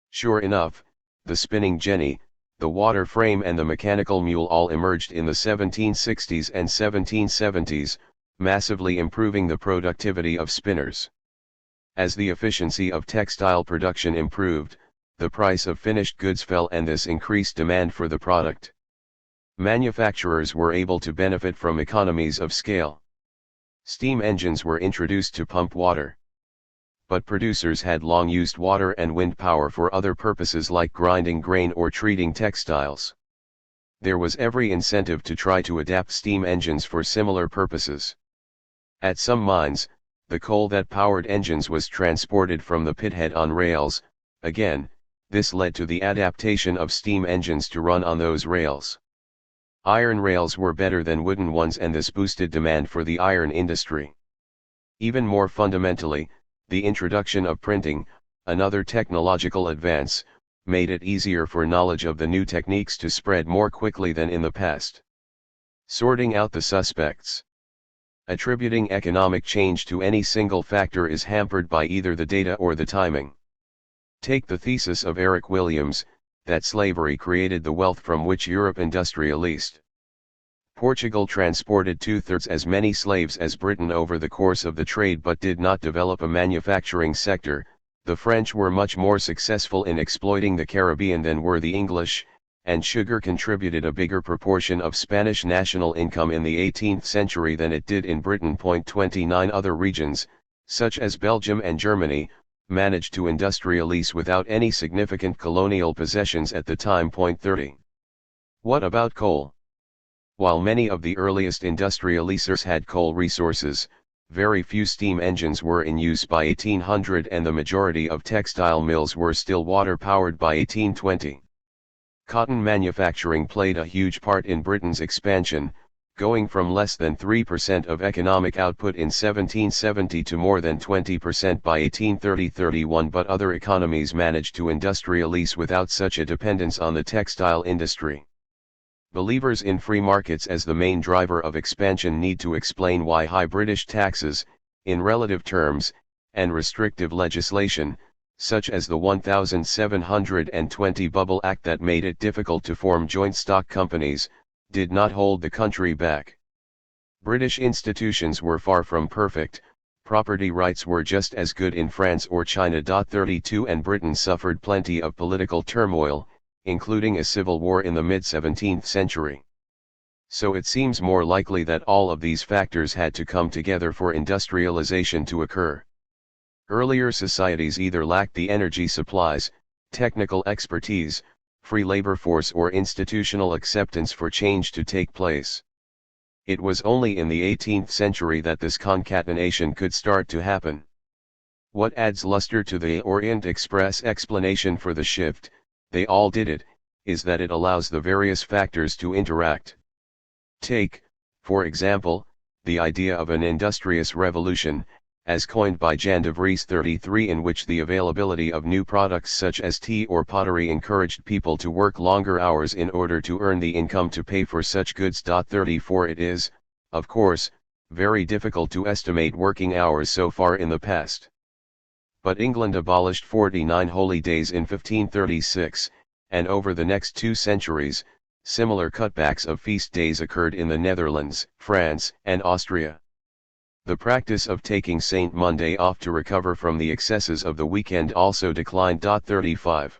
Speaker 1: Sure enough, the spinning jenny, the water frame and the mechanical mule all emerged in the 1760s and 1770s, massively improving the productivity of spinners. As the efficiency of textile production improved, the price of finished goods fell and this increased demand for the product. Manufacturers were able to benefit from economies of scale. Steam engines were introduced to pump water. But producers had long used water and wind power for other purposes like grinding grain or treating textiles. There was every incentive to try to adapt steam engines for similar purposes. At some mines, the coal that powered engines was transported from the pithead on rails. Again, this led to the adaptation of steam engines to run on those rails. Iron rails were better than wooden ones and this boosted demand for the iron industry. Even more fundamentally, the introduction of printing, another technological advance, made it easier for knowledge of the new techniques to spread more quickly than in the past. Sorting out the suspects. Attributing economic change to any single factor is hampered by either the data or the timing. Take the thesis of Eric Williams, that slavery created the wealth from which Europe industrialized. Portugal transported 2/3 as many slaves as Britain over the course of the trade but did not develop a manufacturing sector. The French were much more successful in exploiting the Caribbean than were the English, and sugar contributed a bigger proportion of Spanish national income in the 18th century than it did in Britain. 29 Other regions, such as Belgium and Germany, managed to industrialize without any significant colonial possessions at the time. 30. What about coal? While many of the earliest industrializers had coal resources, very few steam engines were in use by 1800 and the majority of textile mills were still water-powered by 1820. Cotton manufacturing played a huge part in Britain's expansion, going from less than 3% of economic output in 1770 to more than 20% by 1830-31. But other economies managed to industrialize without such a dependence on the textile industry. Believers in free markets as the main driver of expansion need to explain why high British taxes, in relative terms, and restrictive legislation, such as the 1720 Bubble Act that made it difficult to form joint stock companies, did not hold the country back. British institutions were far from perfect, property rights were just as good in France or China. 32 And Britain suffered plenty of political turmoil, including a civil war in the mid-17th century. So it seems more likely that all of these factors had to come together for industrialization to occur. Earlier societies either lacked the energy supplies, technical expertise, free labor force or institutional acceptance for change to take place. It was only in the 18th century that this concatenation could start to happen. What adds luster to the Orient Express explanation for the shift, they all did it, is that it allows the various factors to interact. Take, for example, the idea of an industrious revolution, as coined by Jan de Vries 33, in which the availability of new products such as tea or pottery encouraged people to work longer hours in order to earn the income to pay for such goods. 34 It is, of course, very difficult to estimate working hours so far in the past. But England abolished 49 holy days in 1536, and over the next 2 centuries, similar cutbacks of feast days occurred in the Netherlands, France, and Austria. The practice of taking Saint Monday off to recover from the excesses of the weekend also declined. 35.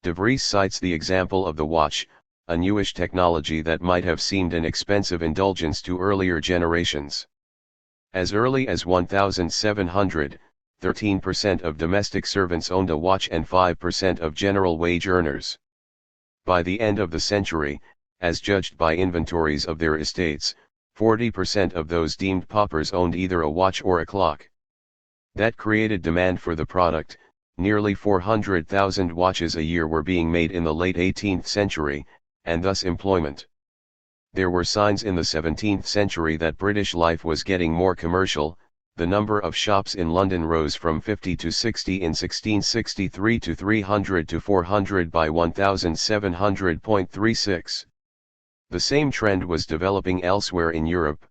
Speaker 1: De Vries cites the example of the watch, a newish technology that might have seemed an expensive indulgence to earlier generations. As early as 1700, 13% of domestic servants owned a watch and 5% of general wage earners. By the end of the century, as judged by inventories of their estates, 40% of those deemed paupers owned either a watch or a clock. That created demand for the product. Nearly 400,000 watches a year were being made in the late 18th century, and thus employment. There were signs in the 17th century that British life was getting more commercial. The number of shops in London rose from 50 to 60 in 1663 to 300 to 400 by 1700.36. The same trend was developing elsewhere in Europe.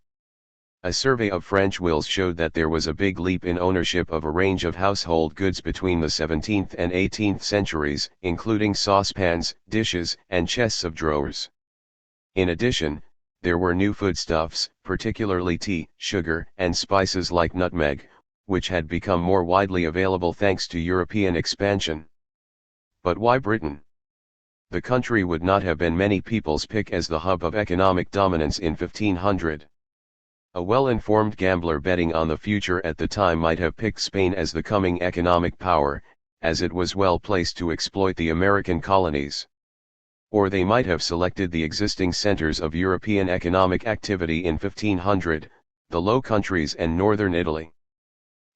Speaker 1: A survey of French wills showed that there was a big leap in ownership of a range of household goods between the 17th and 18th centuries, including saucepans, dishes, and chests of drawers. In addition, there were new foodstuffs, particularly tea, sugar, and spices like nutmeg, which had become more widely available thanks to European expansion. But why Britain? The country would not have been many people's pick as the hub of economic dominance in 1500. A well-informed gambler betting on the future at the time might have picked Spain as the coming economic power, as it was well placed to exploit the American colonies. Or they might have selected the existing centers of European economic activity in 1500, the Low Countries and northern Italy.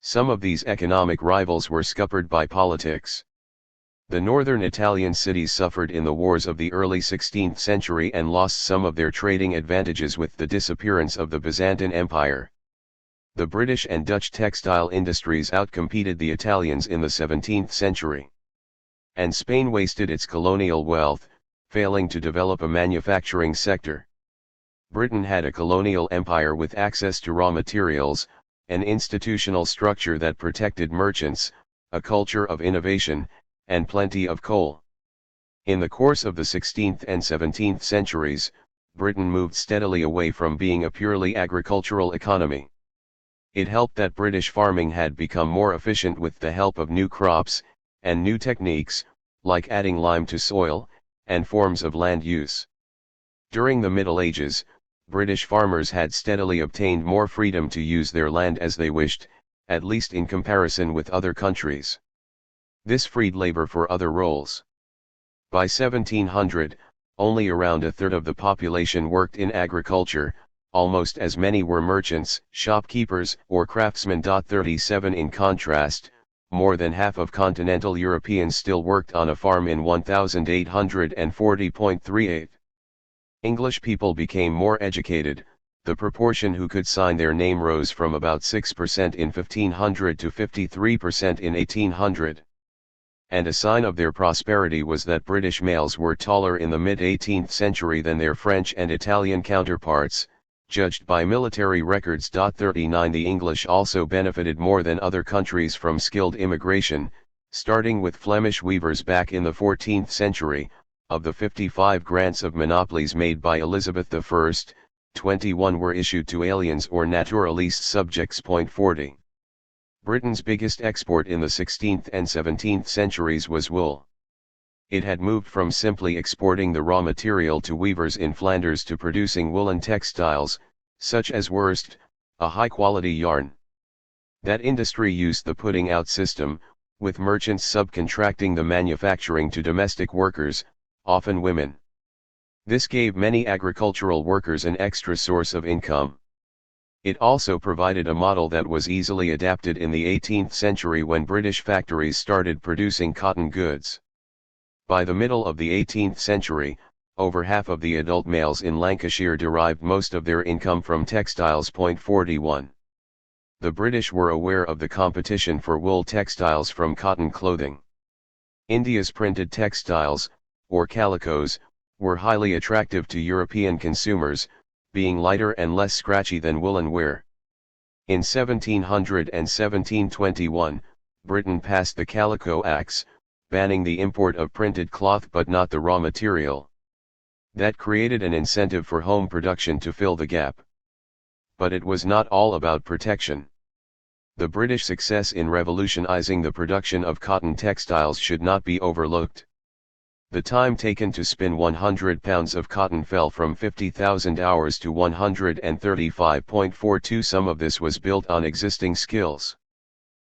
Speaker 1: Some of these economic rivals were scuppered by politics. The northern Italian cities suffered in the wars of the early 16th century and lost some of their trading advantages with the disappearance of the Byzantine Empire. The British and Dutch textile industries outcompeted the Italians in the 17th century. And Spain wasted its colonial wealth, failing to develop a manufacturing sector. Britain had a colonial empire with access to raw materials, an institutional structure that protected merchants, a culture of innovation, and plenty of coal. In the course of the 16th and 17th centuries, Britain moved steadily away from being a purely agricultural economy. It helped that British farming had become more efficient with the help of new crops, and new techniques, like adding lime to soil, and forms of land use. During the Middle Ages, British farmers had steadily obtained more freedom to use their land as they wished, at least in comparison with other countries. This freed labor for other roles. By 1700, only around a third of the population worked in agriculture, almost as many were merchants, shopkeepers, or craftsmen. 37 In contrast, more than half of continental Europeans still worked on a farm in 1840.38. English people became more educated. The proportion who could sign their name rose from about 6% in 1500 to 53% in 1800. And a sign of their prosperity was that British males were taller in the mid-18th century than their French and Italian counterparts, judged by military records. 39 The English also benefited more than other countries from skilled immigration, starting with Flemish weavers back in the 14th century. Of the 55 grants of monopolies made by Elizabeth I, 21 were issued to aliens or naturaliste subjects. 40. Britain's biggest export in the 16th and 17th centuries was wool. It had moved from simply exporting the raw material to weavers in Flanders to producing woolen textiles, such as worsted, a high-quality yarn. That industry used the putting out system, with merchants subcontracting the manufacturing to domestic workers, often women. This gave many agricultural workers an extra source of income. It also provided a model that was easily adapted in the 18th century when British factories started producing cotton goods. By the middle of the 18th century, over half of the adult males in Lancashire derived most of their income from textiles. 41. The British were aware of the competition for wool textiles from cotton clothing. India's printed textiles, or calicos, were highly attractive to European consumers, being lighter and less scratchy than woolen wear. In 1700 and 1721, Britain passed the Calico Acts, banning the import of printed cloth but not the raw material. That created an incentive for home production to fill the gap. But it was not all about protection. The British success in revolutionizing the production of cotton textiles should not be overlooked. The time taken to spin 100 pounds of cotton fell from 50,000 hours to 135.42. Some of this was built on existing skills.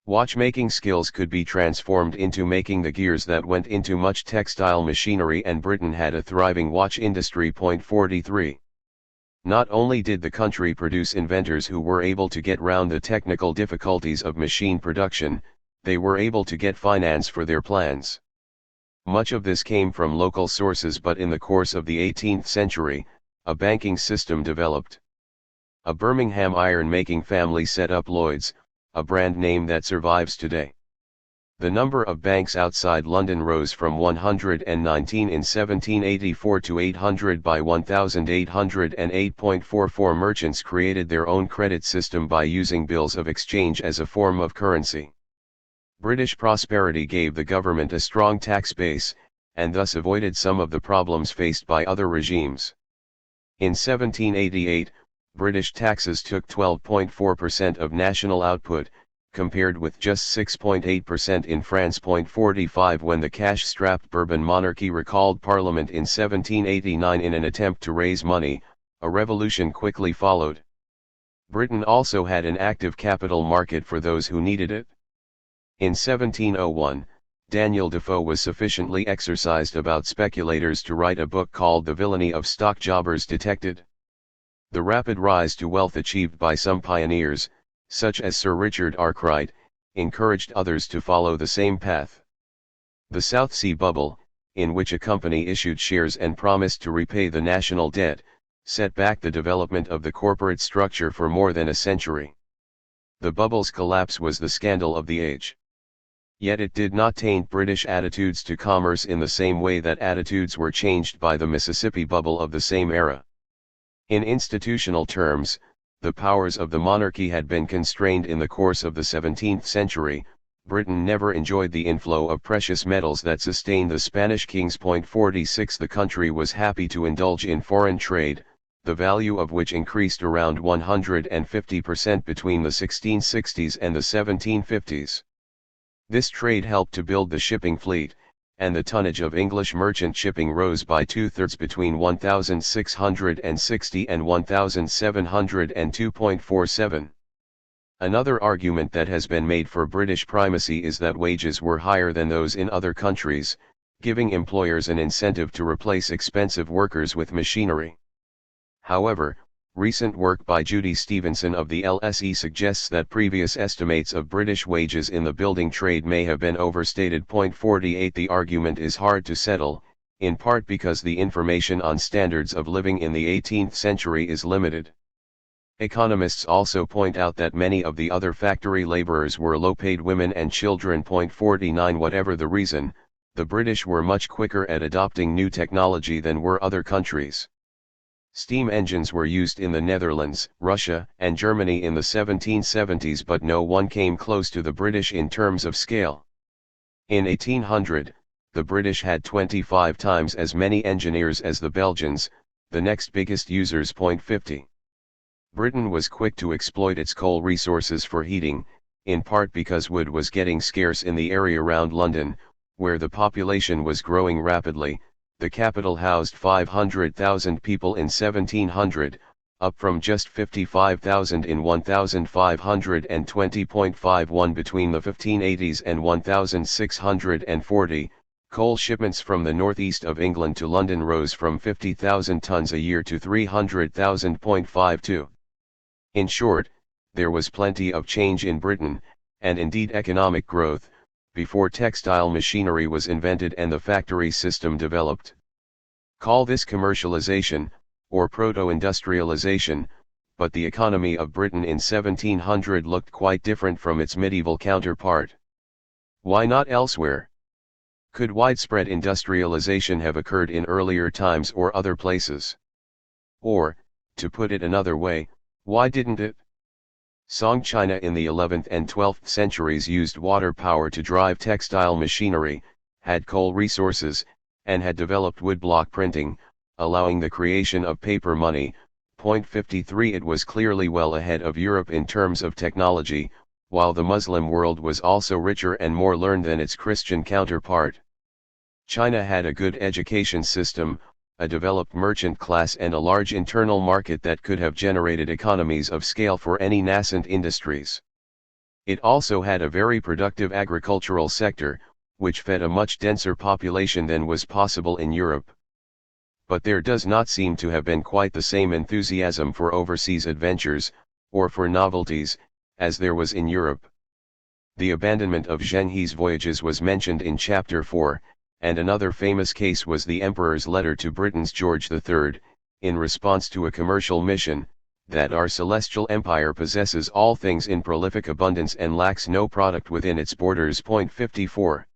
Speaker 1: Watchmaking skills could be transformed into making the gears that went into much textile machinery, and Britain had a thriving watch industry. 43. Not only did the country produce inventors who were able to get round the technical difficulties of machine production, they were able to get finance for their plans. Much of this came from local sources, but in the course of the 18th century, a banking system developed. A Birmingham iron-making family set up Lloyd's, a brand name that survives today. The number of banks outside London rose from 119 in 1784 to 800 by 1808.44. Merchants created their own credit system by using bills of exchange as a form of currency. British prosperity gave the government a strong tax base, and thus avoided some of the problems faced by other regimes. In 1788, British taxes took 12.4% of national output, compared with just 6.8% in France. 45. When the cash-strapped Bourbon monarchy recalled Parliament in 1789 in an attempt to raise money, a revolution quickly followed. Britain also had an active capital market for those who needed it. In 1701, Daniel Defoe was sufficiently exercised about speculators to write a book called The Villainy of Stock Jobbers Detected. The rapid rise to wealth achieved by some pioneers, such as Sir Richard Arkwright, encouraged others to follow the same path. The South Sea Bubble, in which a company issued shares and promised to repay the national debt, set back the development of the corporate structure for more than a century. The bubble's collapse was the scandal of the age. Yet it did not taint British attitudes to commerce in the same way that attitudes were changed by the Mississippi bubble of the same era. In institutional terms, the powers of the monarchy had been constrained in the course of the 17th century. Britain never enjoyed the inflow of precious metals that sustained the Spanish kings. 46. The country was happy to indulge in foreign trade, the value of which increased around 150% between the 1660s and the 1750s. This trade helped to build the shipping fleet, and the tonnage of English merchant shipping rose by 2/3 between 1660 and 1702.47. Another argument that has been made for British primacy is that wages were higher than those in other countries, giving employers an incentive to replace expensive workers with machinery. However, recent work by Judy Stevenson of the LSE suggests that previous estimates of British wages in the building trade may have been overstated. 48. The argument is hard to settle, in part because the information on standards of living in the 18th century is limited. Economists also point out that many of the other factory laborers were low-paid women and children. 49. Whatever the reason, the British were much quicker at adopting new technology than were other countries. Steam engines were used in the Netherlands, Russia, and Germany in the 1770s, but no one came close to the British in terms of scale. In 1800, the British had 25 times as many engineers as the Belgians, the next biggest users. 50. Britain was quick to exploit its coal resources for heating, in part because wood was getting scarce in the area around London, where the population was growing rapidly. The capital housed 500,000 people in 1700, up from just 55,000 in 1520.51 between the 1580s and 1640. Coal shipments from the northeast of England to London rose from 50,000 tons a year to 300,000.52. In short, there was plenty of change in Britain, and indeed economic growth, before textile machinery was invented and the factory system developed. Call this commercialization, or proto-industrialization, but the economy of Britain in 1700 looked quite different from its medieval counterpart. Why not elsewhere? Could widespread industrialization have occurred in earlier times or other places? Or, to put it another way, why didn't it? Song China in the 11th and 12th centuries used water power to drive textile machinery, had coal resources, and had developed woodblock printing, allowing the creation of paper money. Point 53. It was clearly well ahead of Europe in terms of technology, while the Muslim world was also richer and more learned than its Christian counterpart. China had a good education system, a developed merchant class and a large internal market that could have generated economies of scale for any nascent industries. It also had a very productive agricultural sector, which fed a much denser population than was possible in Europe. But there does not seem to have been quite the same enthusiasm for overseas adventures, or for novelties, as there was in Europe. The abandonment of Zheng He's voyages was mentioned in Chapter 4, and another famous case was the Emperor's letter to Britain's George III, in response to a commercial mission, that our celestial empire possesses all things in prolific abundance and lacks no product within its borders. Point 54.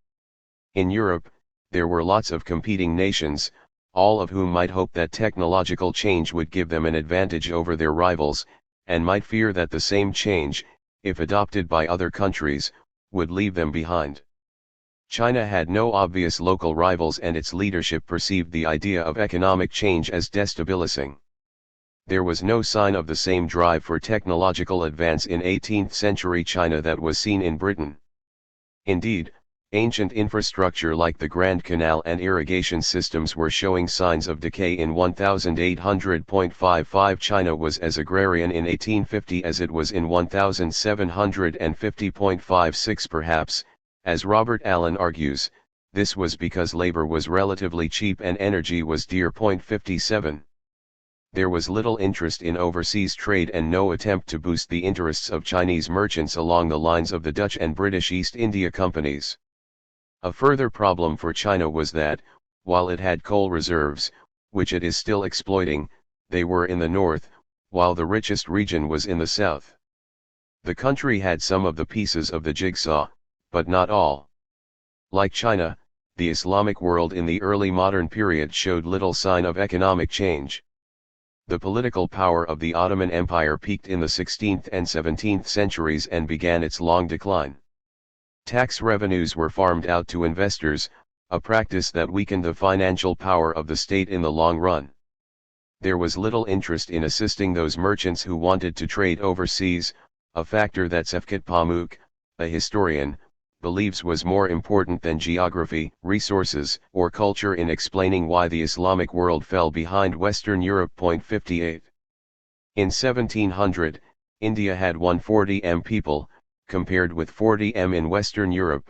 Speaker 1: In Europe, there were lots of competing nations, all of whom might hope that technological change would give them an advantage over their rivals, and might fear that the same change, if adopted by other countries, would leave them behind. China had no obvious local rivals and its leadership perceived the idea of economic change as destabilizing. There was no sign of the same drive for technological advance in 18th century China that was seen in Britain. Indeed, ancient infrastructure like the Grand Canal and irrigation systems were showing signs of decay in 1800.55. China was as agrarian in 1850 as it was in 1750.56. Perhaps, as Robert Allen argues, this was because labor was relatively cheap and energy was dear. Point 57. There was little interest in overseas trade and no attempt to boost the interests of Chinese merchants along the lines of the Dutch and British East India Companies. A further problem for China was that, while it had coal reserves, which it is still exploiting, they were in the north, while the richest region was in the south. The country had some of the pieces of the jigsaw, but not all. Like China, the Islamic world in the early modern period showed little sign of economic change. The political power of the Ottoman Empire peaked in the 16th and 17th centuries and began its long decline. Tax revenues were farmed out to investors, a practice that weakened the financial power of the state in the long run. There was little interest in assisting those merchants who wanted to trade overseas, a factor that Sefkat Pamuk, a historian, believes was more important than geography, resources, or culture in explaining why the Islamic world fell behind Western Europe. Point 58. In 1700, India had 140 million people, compared with 40 million in Western Europe.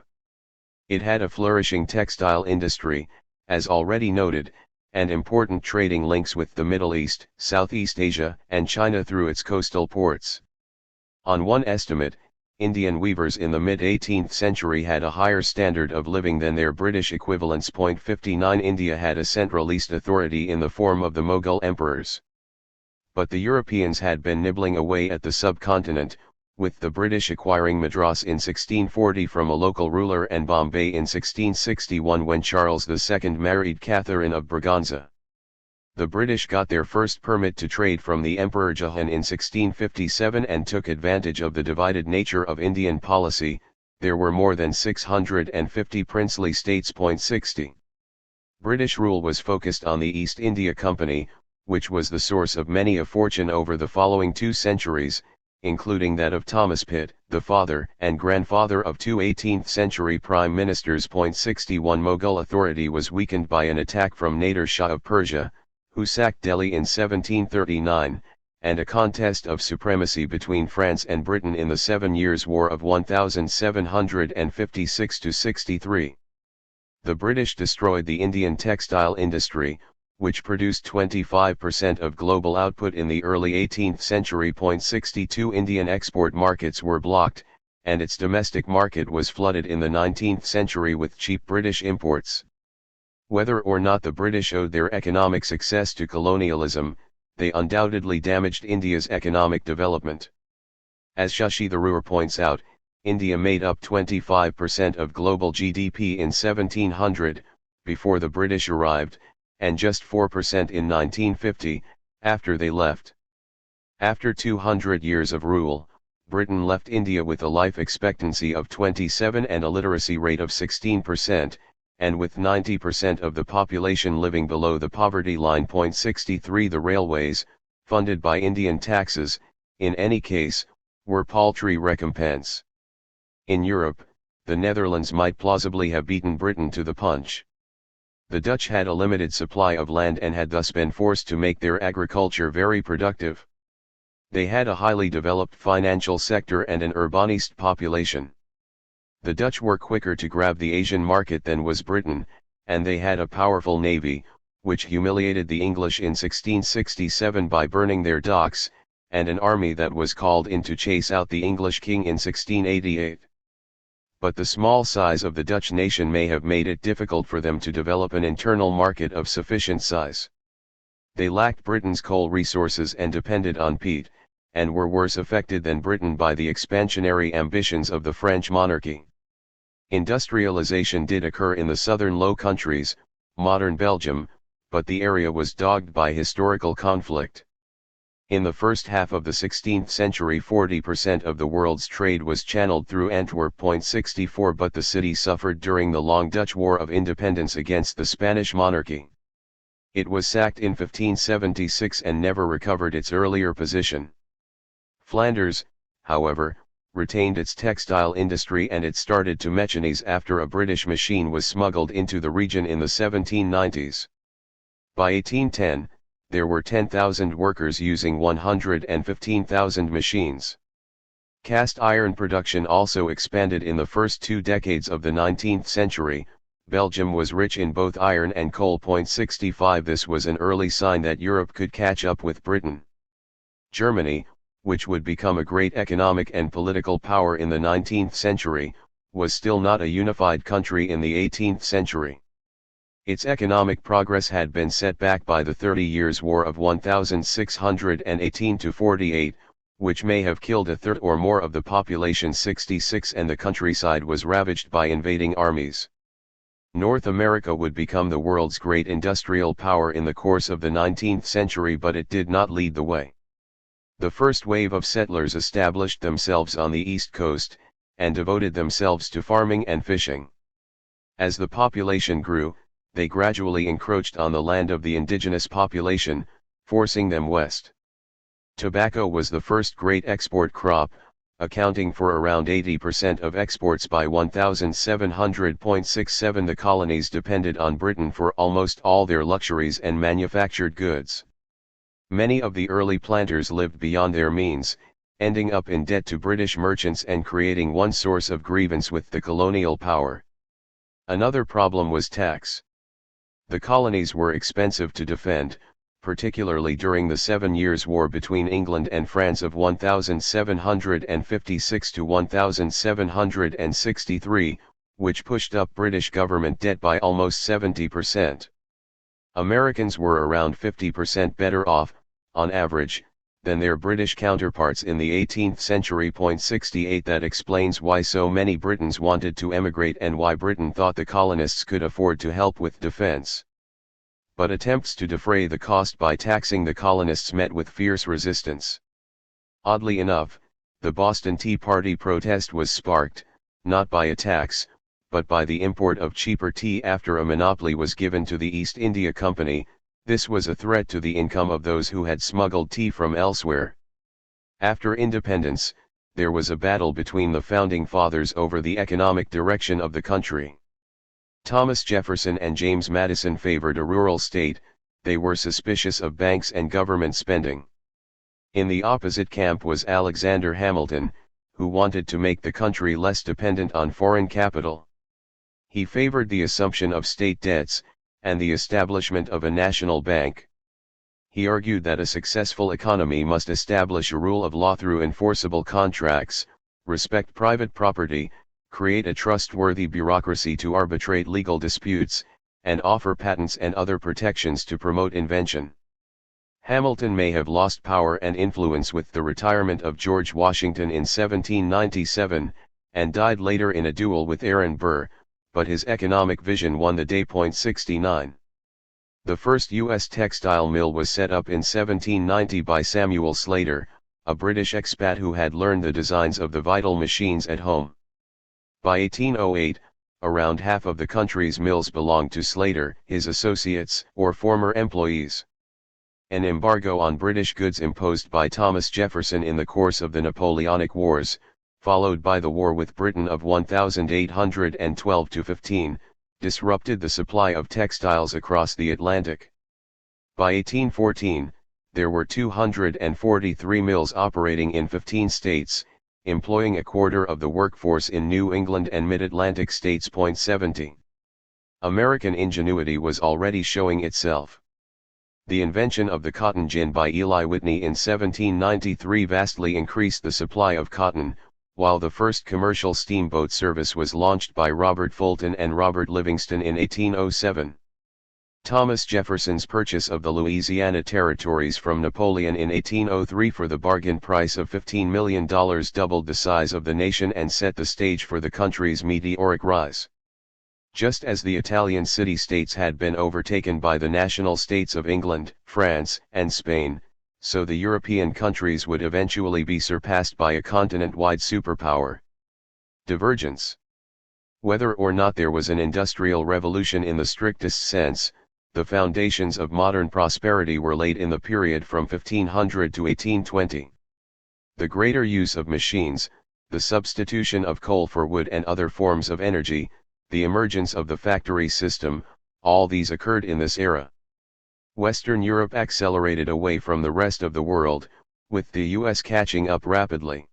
Speaker 1: It had a flourishing textile industry, as already noted, and important trading links with the Middle East, Southeast Asia, and China through its coastal ports. On one estimate, Indian weavers in the mid-18th century had a higher standard of living than their British equivalents. Point 59. India had a centralist authority in the form of the Mughal emperors. But the Europeans had been nibbling away at the subcontinent, with the British acquiring Madras in 1640 from a local ruler and Bombay in 1661 when Charles II married Catherine of Braganza. The British got their first permit to trade from the Emperor Jahan in 1657 and took advantage of the divided nature of Indian policy. There were more than 650 princely states. Point 60. British rule was focused on the East India Company, which was the source of many a fortune over the following 2 centuries, including that of Thomas Pitt, the father and grandfather of two 18th-century prime ministers. 61 Mughal authority was weakened by an attack from Nader Shah of Persia, who sacked Delhi in 1739, and a contest of supremacy between France and Britain in the 7 Years' War of 1756–63. The British destroyed the Indian textile industry, which produced 25% of global output in the early 18th century. 62 Indian export markets were blocked, and its domestic market was flooded in the 19th century with cheap British imports. Whether or not the British owed their economic success to colonialism, they undoubtedly damaged India's economic development. As Shashi Tharoor points out, India made up 25% of global GDP in 1700, before the British arrived, and just 4% in 1950, after they left. After 200 years of rule, Britain left India with a life expectancy of 27 and a literacy rate of 16%, and with 90% of the population living below the poverty line. 63 The railways, funded by Indian taxes, in any case, were paltry recompense. In Europe, the Netherlands might plausibly have beaten Britain to the punch. The Dutch had a limited supply of land and had thus been forced to make their agriculture very productive. They had a highly developed financial sector and an urbanist population. The Dutch were quicker to grab the Asian market than was Britain, and they had a powerful navy, which humiliated the English in 1667 by burning their docks, and an army that was called in to chase out the English king in 1688. But the small size of the Dutch nation may have made it difficult for them to develop an internal market of sufficient size. They lacked Britain's coal resources and depended on peat, and were worse affected than Britain by the expansionary ambitions of the French monarchy. Industrialization did occur in the southern Low Countries, modern Belgium, but the area was dogged by historical conflict. In the first half of the 16th century 40% of the world's trade was channeled through Antwerp. 64 But the city suffered during the long Dutch War of Independence against the Spanish monarchy. It was sacked in 1576 and never recovered its earlier position. Flanders, however, retained its textile industry and it started to mechanize after a British machine was smuggled into the region in the 1790s. By 1810, there were 10,000 workers using 115,000 machines. Cast iron production also expanded in the first 2 decades of the 19th century. Belgium was rich in both iron and coal. 65 This was an early sign that Europe could catch up with Britain. Germany, which would become a great economic and political power in the 19th century, was still not a unified country in the 18th century. Its economic progress had been set back by the 30 Years' War of 1618–48, which may have killed a third or more of the population. 66 And the countryside was ravaged by invading armies. North America would become the world's great industrial power in the course of the 19th century, but it did not lead the way. The first wave of settlers established themselves on the East Coast, and devoted themselves to farming and fishing. As the population grew, they gradually encroached on the land of the indigenous population, forcing them west. Tobacco was the first great export crop, accounting for around 80% of exports by 1700.67. The colonies depended on Britain for almost all their luxuries and manufactured goods. Many of the early planters lived beyond their means, ending up in debt to British merchants and creating one source of grievance with the colonial power. Another problem was tax. The colonies were expensive to defend, particularly during the 7 Years' War between England and France of 1756 to 1763, which pushed up British government debt by almost 70%. Americans were around 50% better off, on average, than their British counterparts in the 18th century. 68 That explains why so many Britons wanted to emigrate and why Britain thought the colonists could afford to help with defense. But attempts to defray the cost by taxing the colonists met with fierce resistance. Oddly enough, the Boston Tea Party protest was sparked, not by a tax, but by the import of cheaper tea after a monopoly was given to the East India Company. This was a threat to the income of those who had smuggled tea from elsewhere. After independence, there was a battle between the founding fathers over the economic direction of the country. Thomas Jefferson and James Madison favored a rural state. They were suspicious of banks and government spending. In the opposite camp was Alexander Hamilton, who wanted to make the country less dependent on foreign capital. He favored the assumption of state debts, and the establishment of a national bank. He argued that a successful economy must establish a rule of law through enforceable contracts, respect private property, create a trustworthy bureaucracy to arbitrate legal disputes, and offer patents and other protections to promote invention. Hamilton may have lost power and influence with the retirement of George Washington in 1797, and died later in a duel with Aaron Burr, but his economic vision won the day. 69. The first U.S. textile mill was set up in 1790 by Samuel Slater, a British expat who had learned the designs of the vital machines at home. By 1808, around half of the country's mills belonged to Slater, his associates, or former employees. An embargo on British goods imposed by Thomas Jefferson in the course of the Napoleonic Wars, followed by the war with Britain of 1812-15, disrupted the supply of textiles across the Atlantic. By 1814, there were 243 mills operating in 15 states, employing a quarter of the workforce in New England and Mid-Atlantic states. 70. American ingenuity was already showing itself. The invention of the cotton gin by Eli Whitney in 1793 vastly increased the supply of cotton, while the first commercial steamboat service was launched by Robert Fulton and Robert Livingston in 1807. Thomas Jefferson's purchase of the Louisiana Territories from Napoleon in 1803 for the bargain price of $15 million doubled the size of the nation and set the stage for the country's meteoric rise. Just as the Italian city-states had been overtaken by the national states of England, France, and Spain, so the European countries would eventually be surpassed by a continent-wide superpower. Divergence. Whether or not there was an industrial revolution in the strictest sense, the foundations of modern prosperity were laid in the period from 1500 to 1820. The greater use of machines, the substitution of coal for wood and other forms of energy, the emergence of the factory system, all these occurred in this era. Western Europe accelerated away from the rest of the world, with the US catching up rapidly.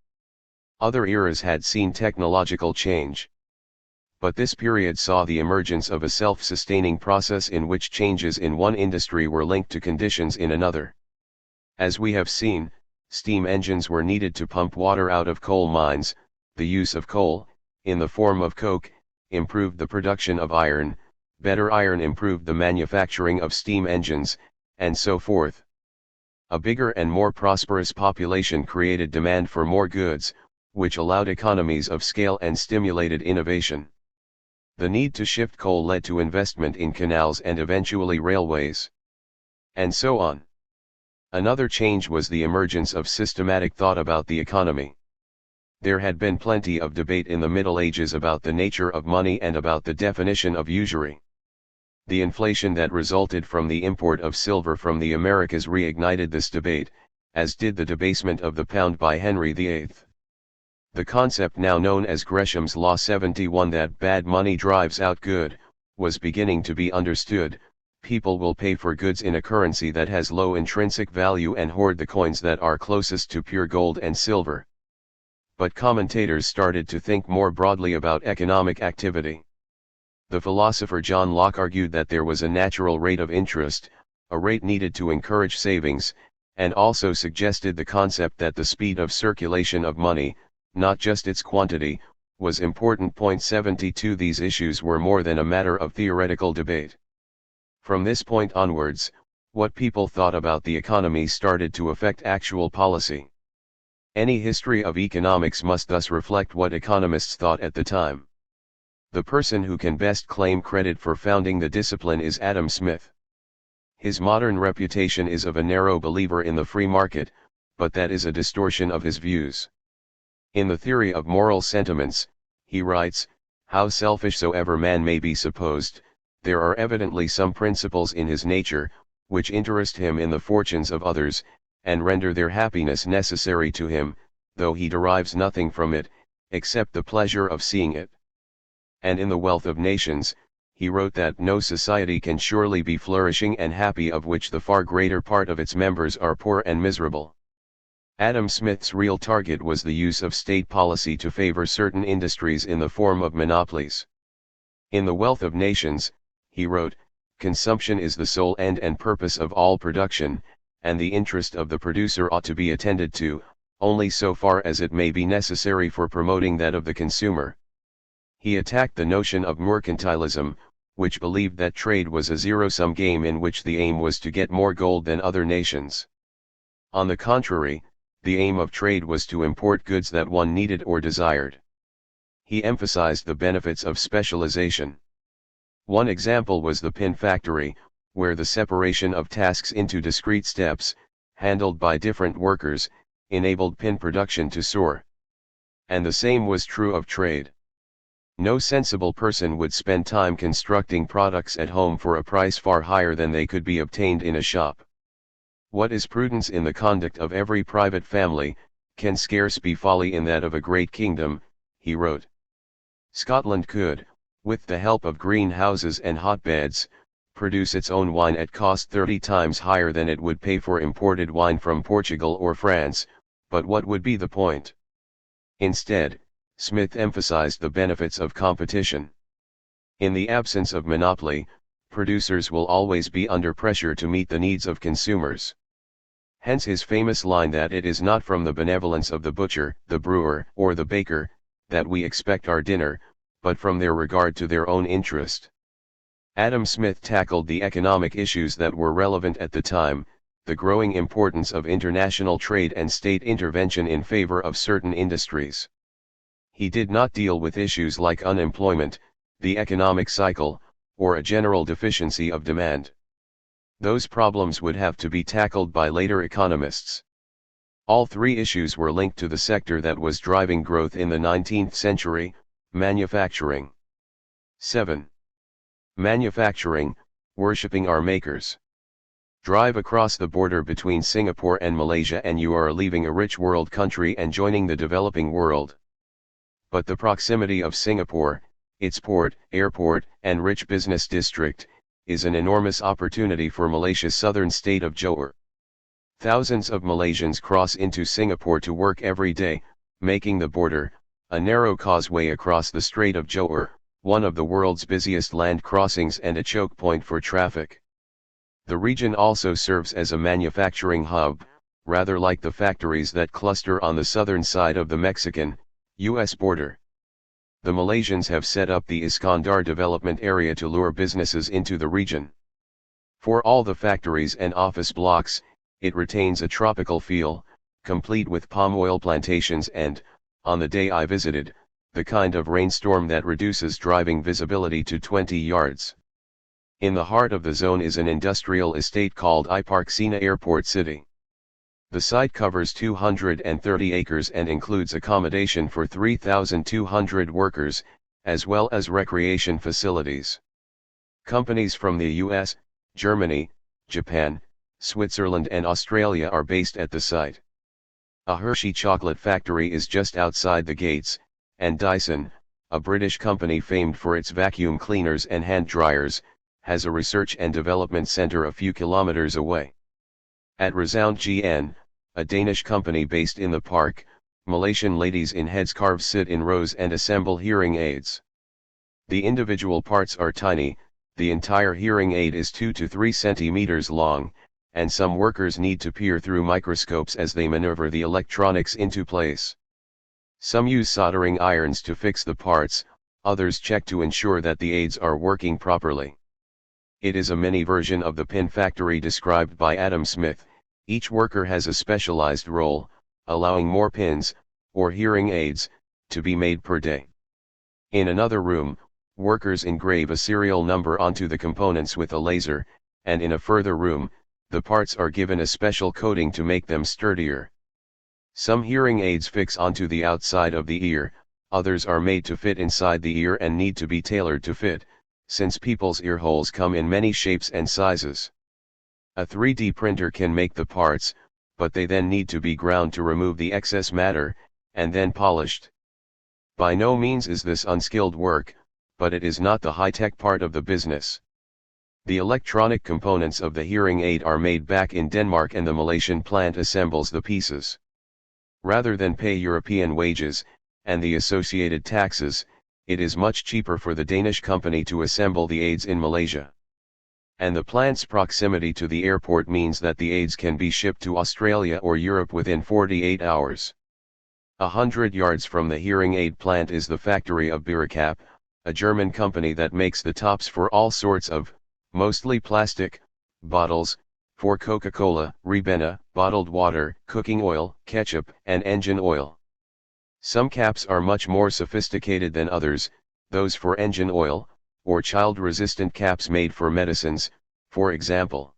Speaker 1: Other eras had seen technological change. But this period saw the emergence of a self-sustaining process in which changes in one industry were linked to conditions in another. As we have seen, steam engines were needed to pump water out of coal mines. The use of coal, in the form of coke, improved the production of iron, better iron improved the manufacturing of steam engines, and so forth. A bigger and more prosperous population created demand for more goods, which allowed economies of scale and stimulated innovation. The need to shift coal led to investment in canals and eventually railways. And so on. Another change was the emergence of systematic thought about the economy. There had been plenty of debate in the Middle Ages about the nature of money and about the definition of usury. The inflation that resulted from the import of silver from the Americas reignited this debate, as did the debasement of the pound by Henry VIII. The concept now known as Gresham's Law 71 that bad money drives out good, was beginning to be understood. People will pay for goods in a currency that has low intrinsic value and hoard the coins that are closest to pure gold and silver. But commentators started to think more broadly about economic activity. The philosopher John Locke argued that there was a natural rate of interest, a rate needed to encourage savings, and also suggested the concept that the speed of circulation of money, not just its quantity, was important. 72 These issues were more than a matter of theoretical debate. From this point onwards, what people thought about the economy started to affect actual policy. Any history of economics must thus reflect what economists thought at the time. The person who can best claim credit for founding the discipline is Adam Smith. His modern reputation is of a narrow believer in the free market, but that is a distortion of his views. In the Theory of Moral Sentiments, he writes, "How selfish soever man may be supposed, there are evidently some principles in his nature, which interest him in the fortunes of others, and render their happiness necessary to him, though he derives nothing from it, except the pleasure of seeing it. And in The Wealth of Nations, he wrote that no society can surely be flourishing and happy of which the far greater part of its members are poor and miserable. Adam Smith's real target was the use of state policy to favor certain industries in the form of monopolies. In The Wealth of Nations, he wrote, "Consumption is the sole end and purpose of all production, and the interest of the producer ought to be attended to, only so far as it may be necessary for promoting that of the consumer." He attacked the notion of mercantilism, which believed that trade was a zero-sum game in which the aim was to get more gold than other nations. On the contrary, the aim of trade was to import goods that one needed or desired. He emphasized the benefits of specialization. One example was the pin factory, where the separation of tasks into discrete steps, handled by different workers, enabled pin production to soar. And the same was true of trade. No sensible person would spend time constructing products at home for a price far higher than they could be obtained in a shop. What is prudence in the conduct of every private family, can scarce be folly in that of a great kingdom, he wrote. Scotland could, with the help of greenhouses and hotbeds, produce its own wine at cost 30 times higher than it would pay for imported wine from Portugal or France, but what would be the point? Instead, Smith emphasized the benefits of competition. In the absence of monopoly, producers will always be under pressure to meet the needs of consumers. Hence his famous line that it is not from the benevolence of the butcher, the brewer, or the baker, that we expect our dinner, but from their regard to their own interest. Adam Smith tackled the economic issues that were relevant at the time, the growing importance of international trade and state intervention in favor of certain industries. He did not deal with issues like unemployment, the economic cycle, or a general deficiency of demand. Those problems would have to be tackled by later economists. All three issues were linked to the sector that was driving growth in the 19th century, manufacturing. 7. Manufacturing, worshipping our makers. Drive across the border between Singapore and Malaysia and you are leaving a rich world country and joining the developing world. But the proximity of Singapore, its port, airport, and rich business district, is an enormous opportunity for Malaysia's southern state of Johor. Thousands of Malaysians cross into Singapore to work every day, making the border, a narrow causeway across the Strait of Johor, one of the world's busiest land crossings and a choke point for traffic. The region also serves as a manufacturing hub, rather like the factories that cluster on the southern side of the Mexican-US border. The Malaysians have set up the Iskandar development area to lure businesses into the region. For all the factories and office blocks, it retains a tropical feel, complete with palm oil plantations and, on the day I visited, the kind of rainstorm that reduces driving visibility to 20 yards. In the heart of the zone is an industrial estate called Iparksina Airport City. The site covers 230 acres and includes accommodation for 3,200 workers, as well as recreation facilities. Companies from the US, Germany, Japan, Switzerland and Australia are based at the site. A Hershey chocolate factory is just outside the gates, and Dyson, a British company famed for its vacuum cleaners and hand dryers, has a research and development center a few kilometers away. At Resound GN, a Danish company based in the park, Malaysian ladies in headscarves sit in rows and assemble hearing aids. The individual parts are tiny, the entire hearing aid is 2 to 3 centimeters long, and some workers need to peer through microscopes as they maneuver the electronics into place. Some use soldering irons to fix the parts, others check to ensure that the aids are working properly. It is a mini version of the pin factory described by Adam Smith. Each worker has a specialized role, allowing more pins, or hearing aids, to be made per day. In another room, workers engrave a serial number onto the components with a laser, and in a further room, the parts are given a special coating to make them sturdier. Some hearing aids fix onto the outside of the ear, others are made to fit inside the ear and need to be tailored to fit, since people's ear holes come in many shapes and sizes. A 3D printer can make the parts, but they then need to be ground to remove the excess matter, and then polished. By no means is this unskilled work, but it is not the high-tech part of the business. The electronic components of the hearing aid are made back in Denmark and the Malaysian plant assembles the pieces. Rather than pay European wages, and the associated taxes, it is much cheaper for the Danish company to assemble the aids in Malaysia. And the plant's proximity to the airport means that the aids can be shipped to Australia or Europe within 48 hours. 100 yards from the hearing aid plant is the factory of Biricap, a German company that makes the tops for all sorts of, mostly plastic, bottles, for Coca-Cola, Ribena, bottled water, cooking oil, ketchup, and engine oil. Some caps are much more sophisticated than others, those for engine oil, or child-resistant caps made for medicines, for example.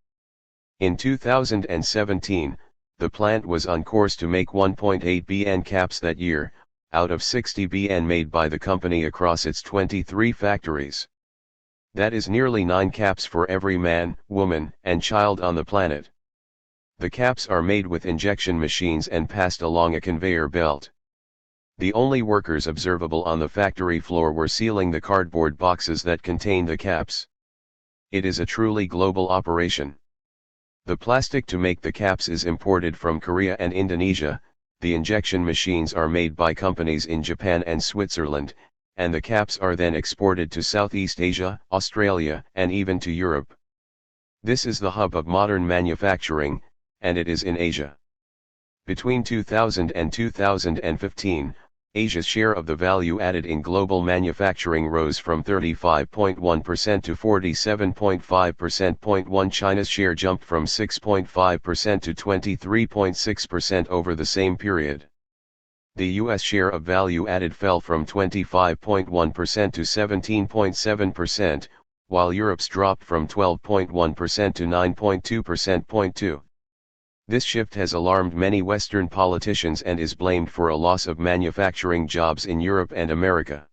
Speaker 1: In 2017, the plant was on course to make 1.8 bn caps that year, out of 60 bn made by the company across its 23 factories. That is nearly 9 caps for every man, woman, and child on the planet. The caps are made with injection machines and passed along a conveyor belt. The only workers observable on the factory floor were sealing the cardboard boxes that contain the caps. It is a truly global operation. The plastic to make the caps is imported from Korea and Indonesia, the injection machines are made by companies in Japan and Switzerland, and the caps are then exported to Southeast Asia, Australia, and even to Europe. This is the hub of modern manufacturing, and it is in Asia. Between 2000 and 2015, Asia's share of the value added in global manufacturing rose from 35.1% to 47.5%. China's share jumped from 6.5% to 23.6% over the same period. The US share of value added fell from 25.1% to 17.7%, while Europe's dropped from 12.1% to 9.2%. This shift has alarmed many Western politicians and is blamed for a loss of manufacturing jobs in Europe and America.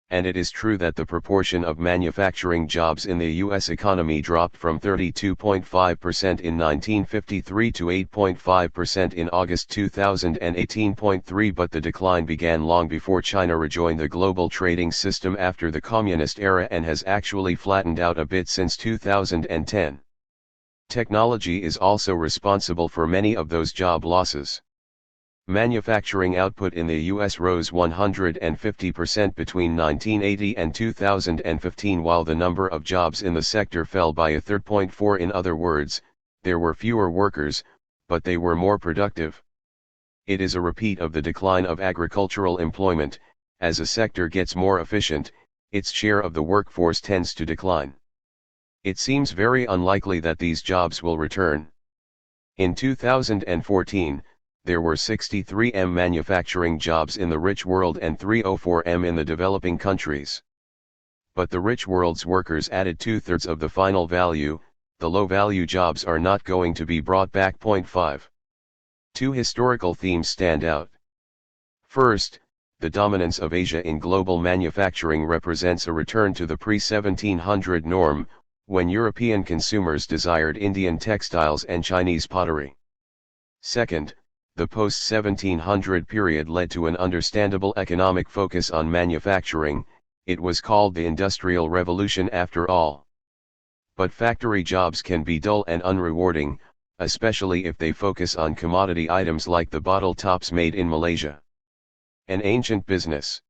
Speaker 1: And it is true that the proportion of manufacturing jobs in the US economy dropped from 32.5% in 1953 to 8.5% in August 2018. But the decline began long before China rejoined the global trading system after the communist era and has actually flattened out a bit since 2010. Technology is also responsible for many of those job losses. Manufacturing output in the US rose 150% between 1980 and 2015, while the number of jobs in the sector fell by a third. In other words, there were fewer workers, but they were more productive. It is a repeat of the decline of agricultural employment. As a sector gets more efficient, its share of the workforce tends to decline. It seems very unlikely that these jobs will return. In 2014, there were 63 million manufacturing jobs in the rich world and 304 million in the developing countries. But the rich world's workers added 2/3 of the final value. The low-value jobs are not going to be brought back. 5. Two historical themes stand out. First, the dominance of Asia in global manufacturing represents a return to the pre-1700 norm, when European consumers desired Indian textiles and Chinese pottery. Second, the post-1700 period led to an understandable economic focus on manufacturing. It was called the Industrial Revolution after all. But factory jobs can be dull and unrewarding, especially if they focus on commodity items like the bottle tops made in Malaysia. An ancient business.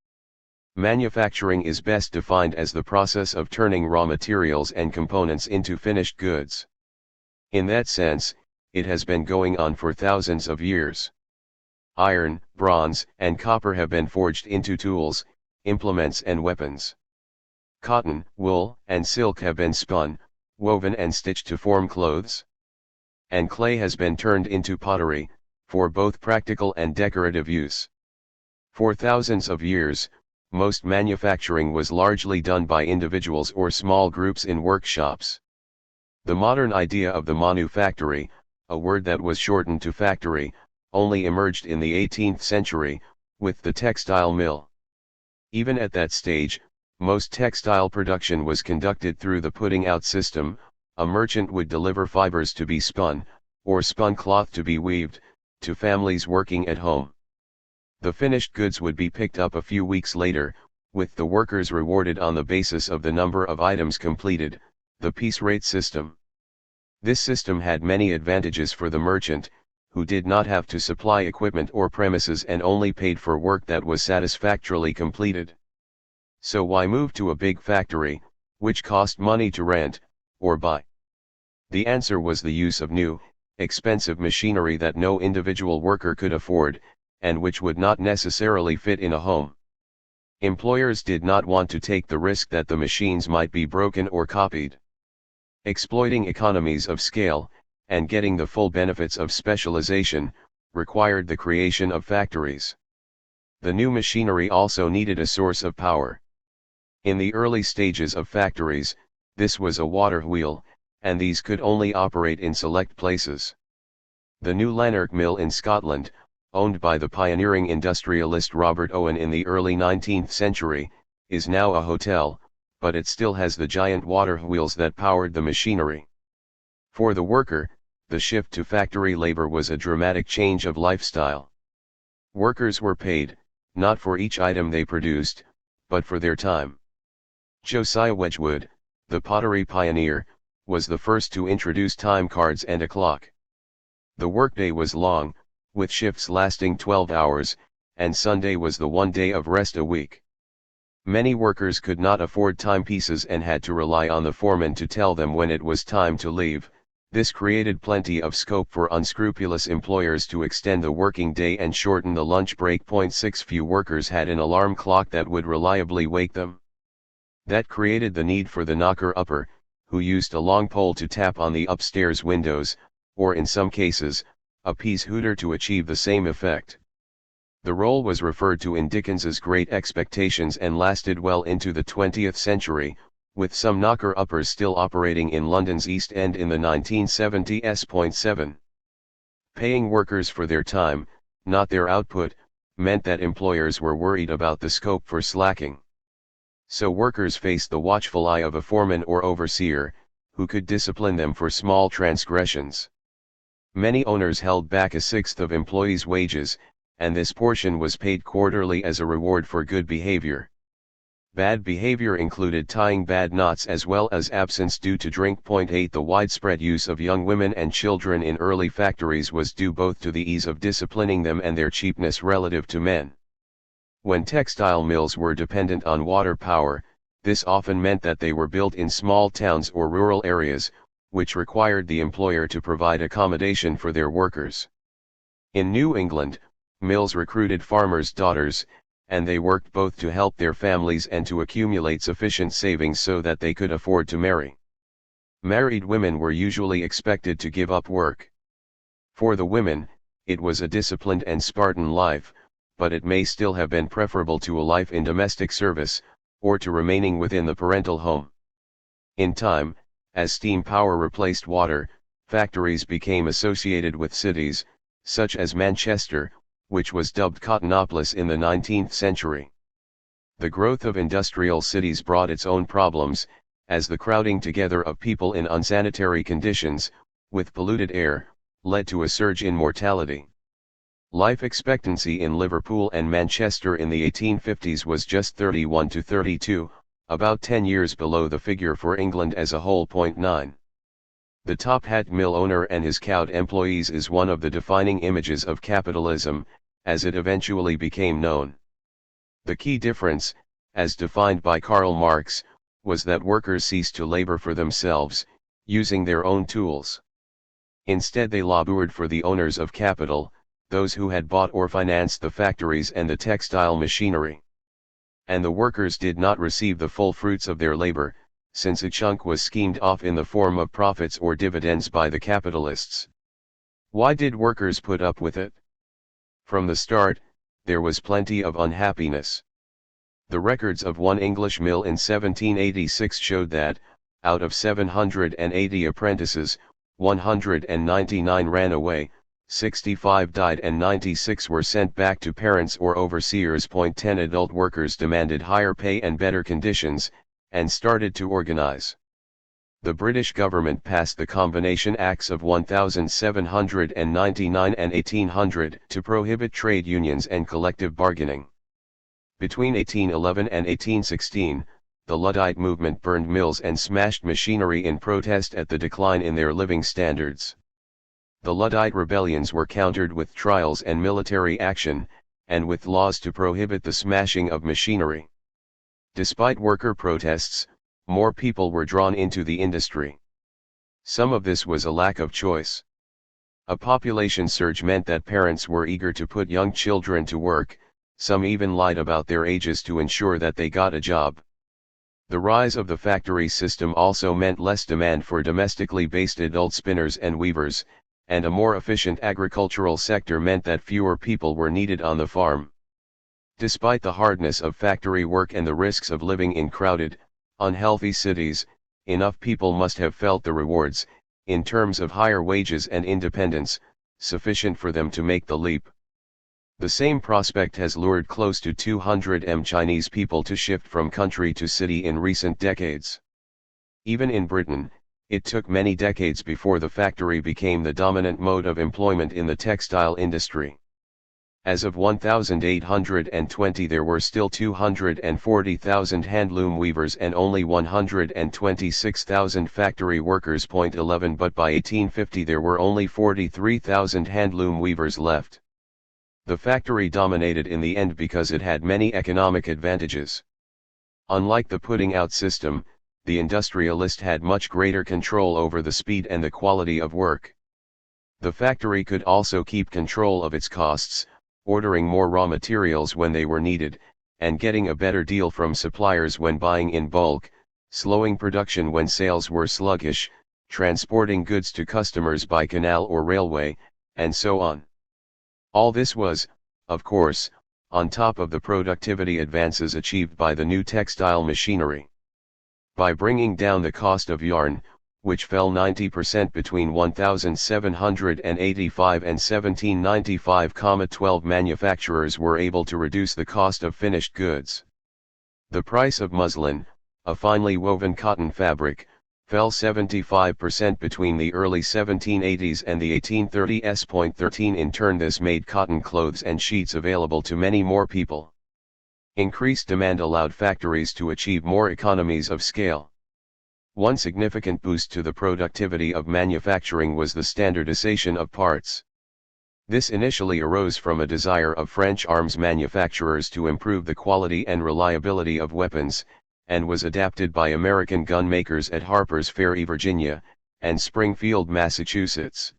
Speaker 1: Manufacturing is best defined as the process of turning raw materials and components into finished goods. In that sense, it has been going on for thousands of years. Iron, bronze, and copper have been forged into tools, implements and weapons. Cotton, wool, and silk have been spun, woven and stitched to form clothes. And clay has been turned into pottery, for both practical and decorative use. For thousands of years, most manufacturing was largely done by individuals or small groups in workshops. The modern idea of the manufactory, a word that was shortened to factory, only emerged in the 18th century, with the textile mill. Even at that stage, most textile production was conducted through the putting out system. A merchant would deliver fibers to be spun, or spun cloth to be weaved, to families working at home. The finished goods would be picked up a few weeks later, with the workers rewarded on the basis of the number of items completed, the piece rate system. This system had many advantages for the merchant, who did not have to supply equipment or premises and only paid for work that was satisfactorily completed. So why move to a big factory, which cost money to rent, or buy? The answer was the use of new, expensive machinery that no individual worker could afford, and which would not necessarily fit in a home. Employers did not want to take the risk that the machines might be broken or copied. Exploiting economies of scale, and getting the full benefits of specialization, required the creation of factories. The new machinery also needed a source of power. In the early stages of factories, this was a water wheel, and these could only operate in select places. The new Lanark mill in Scotland, owned by the pioneering industrialist Robert Owen in the early 19th century, is now a hotel, but it still has the giant water wheels that powered the machinery. For the worker, the shift to factory labor was a dramatic change of lifestyle. Workers were paid, not for each item they produced, but for their time. Josiah Wedgwood, the pottery pioneer, was the first to introduce time cards and a clock. The workday was long, with shifts lasting 12 hours, and Sunday was the one day of rest a week. Many workers could not afford timepieces and had to rely on the foreman to tell them when it was time to leave. This created plenty of scope for unscrupulous employers to extend the working day and shorten the lunch break. 6 Few workers had an alarm clock that would reliably wake them. That created the need for the knocker-upper, who used a long pole to tap on the upstairs windows, or in some cases, a peas hooter to achieve the same effect. The role was referred to in Dickens's Great Expectations and lasted well into the 20th century, with some knocker-uppers still operating in London's East End in the 1970s. 7. Paying workers for their time, not their output, meant that employers were worried about the scope for slacking. So workers faced the watchful eye of a foreman or overseer, who could discipline them for small transgressions. Many owners held back a sixth of employees' wages, and this portion was paid quarterly as a reward for good behavior. Bad behavior included tying bad knots as well as absence due to drink. 8 The widespread use of young women and children in early factories was due both to the ease of disciplining them and their cheapness relative to men. When textile mills were dependent on water power, this often meant that they were built in small towns or rural areas, which required the employer to provide accommodation for their workers. In New England, mills recruited farmers' daughters, and they worked both to help their families and to accumulate sufficient savings so that they could afford to marry. Married women were usually expected to give up work. For the women, it was a disciplined and Spartan life, but it may still have been preferable to a life in domestic service, or to remaining within the parental home. In time, as steam power replaced water, factories became associated with cities, such as Manchester, which was dubbed Cottonopolis in the 19th century. The growth of industrial cities brought its own problems, as the crowding together of people in unsanitary conditions, with polluted air, led to a surge in mortality. Life expectancy in Liverpool and Manchester in the 1850s was just 31 to 32, about 10 years below the figure for England as a whole. 9. The top hat mill owner and his cowed employees is one of the defining images of capitalism, as it eventually became known. The key difference, as defined by Karl Marx, was that workers ceased to labor for themselves, using their own tools. Instead they labored for the owners of capital, those who had bought or financed the factories and the textile machinery. And the workers did not receive the full fruits of their labor, since a chunk was schemed off in the form of profits or dividends by the capitalists. Why did workers put up with it? From the start, there was plenty of unhappiness. The records of one English mill in 1786 showed that, out of 780 apprentices, 199 ran away, 65 died and 96 were sent back to parents or overseers. 10 Adult workers demanded higher pay and better conditions, and started to organize. The British government passed the Combination Acts of 1799 and 1800 to prohibit trade unions and collective bargaining. Between 1811 and 1816, the Luddite movement burned mills and smashed machinery in protest at the decline in their living standards. The Luddite rebellions were countered with trials and military action, and with laws to prohibit the smashing of machinery. Despite worker protests, more people were drawn into the industry. Some of this was a lack of choice. A population surge meant that parents were eager to put young children to work, some even lied about their ages to ensure that they got a job. The rise of the factory system also meant less demand for domestically based adult spinners and weavers, and a more efficient agricultural sector meant that fewer people were needed on the farm. Despite the hardness of factory work and the risks of living in crowded, unhealthy cities, enough people must have felt the rewards, in terms of higher wages and independence, sufficient for them to make the leap. The same prospect has lured close to 200 million Chinese people to shift from country to city in recent decades. Even in Britain, it took many decades before the factory became the dominant mode of employment in the textile industry. As of 1820 there were still 240,000 handloom weavers and only 126,000 factory workers. 11 But by 1850 there were only 43,000 handloom weavers left. The factory dominated in the end because it had many economic advantages. Unlike the putting out system, the industrialist had much greater control over the speed and the quality of work. The factory could also keep control of its costs, ordering more raw materials when they were needed, and getting a better deal from suppliers when buying in bulk, slowing production when sales were sluggish, transporting goods to customers by canal or railway, and so on. All this was, of course, on top of the productivity advances achieved by the new textile machinery. By bringing down the cost of yarn, which fell 90% between 1785 and 1795, 12 manufacturers were able to reduce the cost of finished goods. The price of muslin, a finely woven cotton fabric, fell 75% between the early 1780s and the 1830s. 13 In turn, this made cotton clothes and sheets available to many more people. Increased demand allowed factories to achieve more economies of scale. One significant boost to the productivity of manufacturing was the standardization of parts. This initially arose from a desire of French arms manufacturers to improve the quality and reliability of weapons, and was adapted by American gun makers at Harper's Ferry, Virginia, and Springfield, Massachusetts.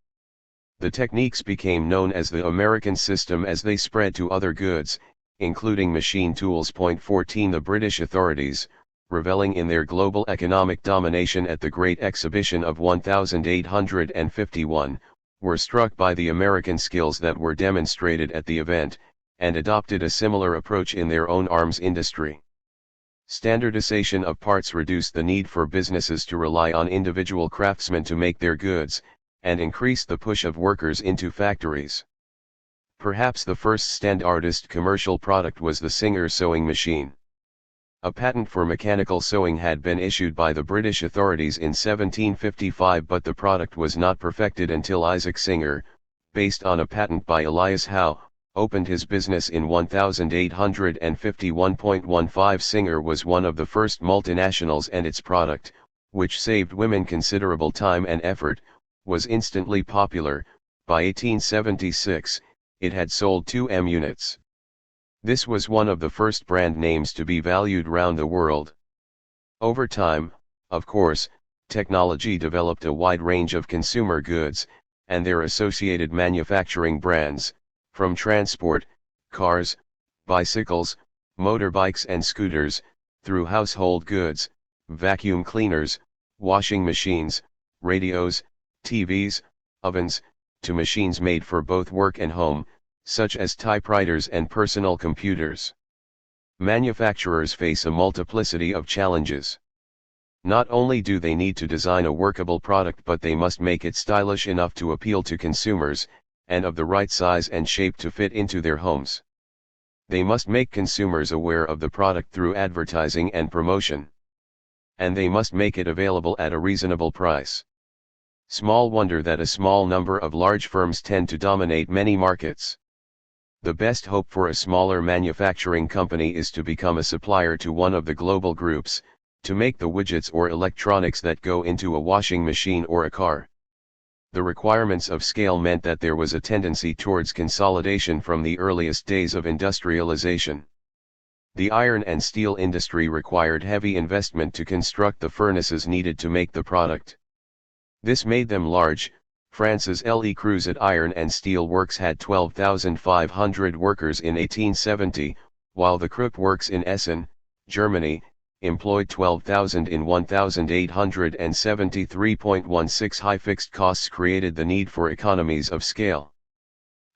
Speaker 1: The techniques became known as the American system as they spread to other goods, including machine tools. 14 The British authorities, reveling in their global economic domination at the Great Exhibition of 1851, were struck by the American skills that were demonstrated at the event, and adopted a similar approach in their own arms industry. Standardization of parts reduced the need for businesses to rely on individual craftsmen to make their goods, and increased the push of workers into factories. Perhaps the first standardized commercial product was the Singer sewing machine. A patent for mechanical sewing had been issued by the British authorities in 1755, but the product was not perfected until Isaac Singer, based on a patent by Elias Howe, opened his business in 1851. Singer was one of the first multinationals, and its product, which saved women considerable time and effort, was instantly popular. By 1876, it had sold 2 million units. This was one of the first brand names to be valued round the world. Over time, of course, technology developed a wide range of consumer goods, and their associated manufacturing brands, from transport, cars, bicycles, motorbikes and scooters, through household goods, vacuum cleaners, washing machines, radios, TVs, ovens, to machines made for both work and home, such as typewriters and personal computers. Manufacturers face a multiplicity of challenges. Not only do they need to design a workable product, but they must make it stylish enough to appeal to consumers, and of the right size and shape to fit into their homes. They must make consumers aware of the product through advertising and promotion. and they must make it available at a reasonable price. Small wonder that a small number of large firms tend to dominate many markets. The best hope for a smaller manufacturing company is to become a supplier to one of the global groups, to make the widgets or electronics that go into a washing machine or a car. The requirements of scale meant that there was a tendency towards consolidation from the earliest days of industrialization. The iron and steel industry required heavy investment to construct the furnaces needed to make the product. This made them large. France's Le Creuset Iron and Steel Works had 12,500 workers in 1870, while the Krupp Works in Essen, Germany, employed 12,000 in 1873.16. High fixed costs created the need for economies of scale.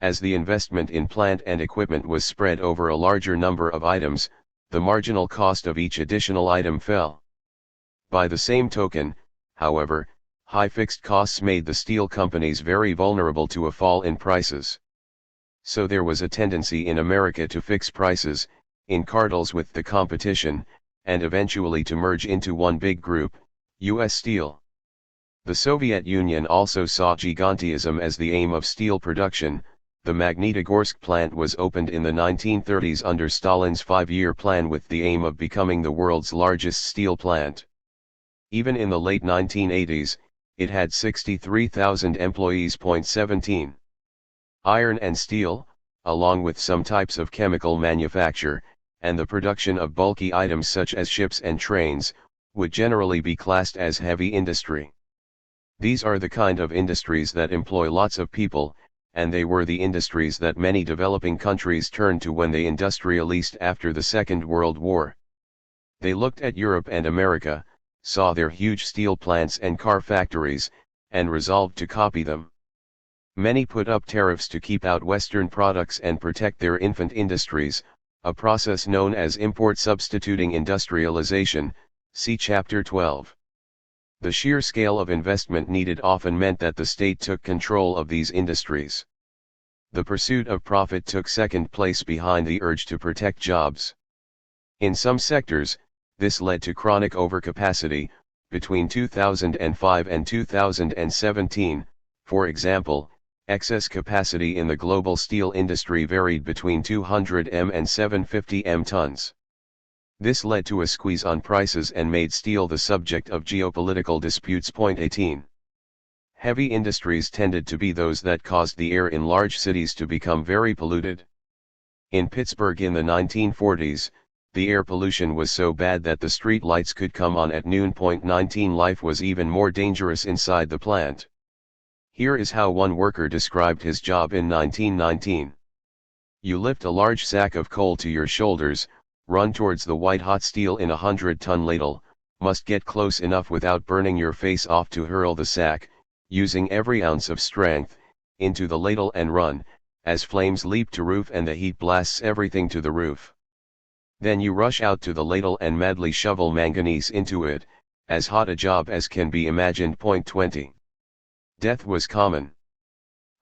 Speaker 1: As the investment in plant and equipment was spread over a larger number of items, the marginal cost of each additional item fell. By the same token, however, high fixed costs made the steel companies very vulnerable to a fall in prices. So there was a tendency in America to fix prices, in cartels with the competition, and eventually to merge into one big group, U.S. Steel. The Soviet Union also saw gigantism as the aim of steel production. The Magnitogorsk plant was opened in the 1930s under Stalin's 5-year plan with the aim of becoming the world's largest steel plant. Even in the late 1980s, it had 63,000 employees. 17. Iron and steel, along with some types of chemical manufacture, and the production of bulky items such as ships and trains, would generally be classed as heavy industry. These are the kind of industries that employ lots of people, and they were the industries that many developing countries turned to when they industrialized after the Second World War. They looked at Europe and America, saw their huge steel plants and car factories, and resolved to copy them. Many put up tariffs to keep out Western products and protect their infant industries, a process known as import substituting industrialization, see Chapter 12. The sheer scale of investment needed often meant that the state took control of these industries. The pursuit of profit took second place behind the urge to protect jobs. In some sectors, this led to chronic overcapacity. Between 2005 and 2017, for example, excess capacity in the global steel industry varied between 200 m and 750 m tons. This led to a squeeze on prices and made steel the subject of geopolitical disputes. 18. Heavy industries tended to be those that caused the air in large cities to become very polluted. In Pittsburgh in the 1940s, the air pollution was so bad that the street lights could come on at noon. 19. Life was even more dangerous inside the plant. Here is how one worker described his job in 1919. You lift a large sack of coal to your shoulders, run towards the white-hot steel in a 100-ton ladle, must get close enough without burning your face off to hurl the sack, using every ounce of strength, into the ladle and run, as flames leap to roof and the heat blasts everything to the roof. Then you rush out to the ladle and madly shovel manganese into it, as hot a job as can be imagined. 20. Death was common.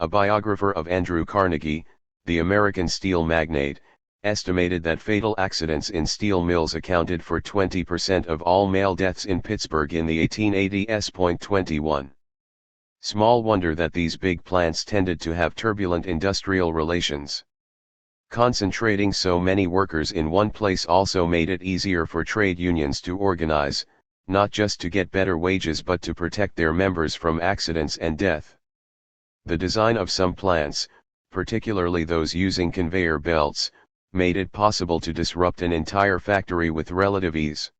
Speaker 1: A biographer of Andrew Carnegie, the American steel magnate, estimated that fatal accidents in steel mills accounted for 20% of all male deaths in Pittsburgh in the 1880s. 21. Small wonder that these big plants tended to have turbulent industrial relations. Concentrating so many workers in one place also made it easier for trade unions to organize, not just to get better wages but to protect their members from accidents and death. The design of some plants, particularly those using conveyor belts, made it possible to disrupt an entire factory with relative ease.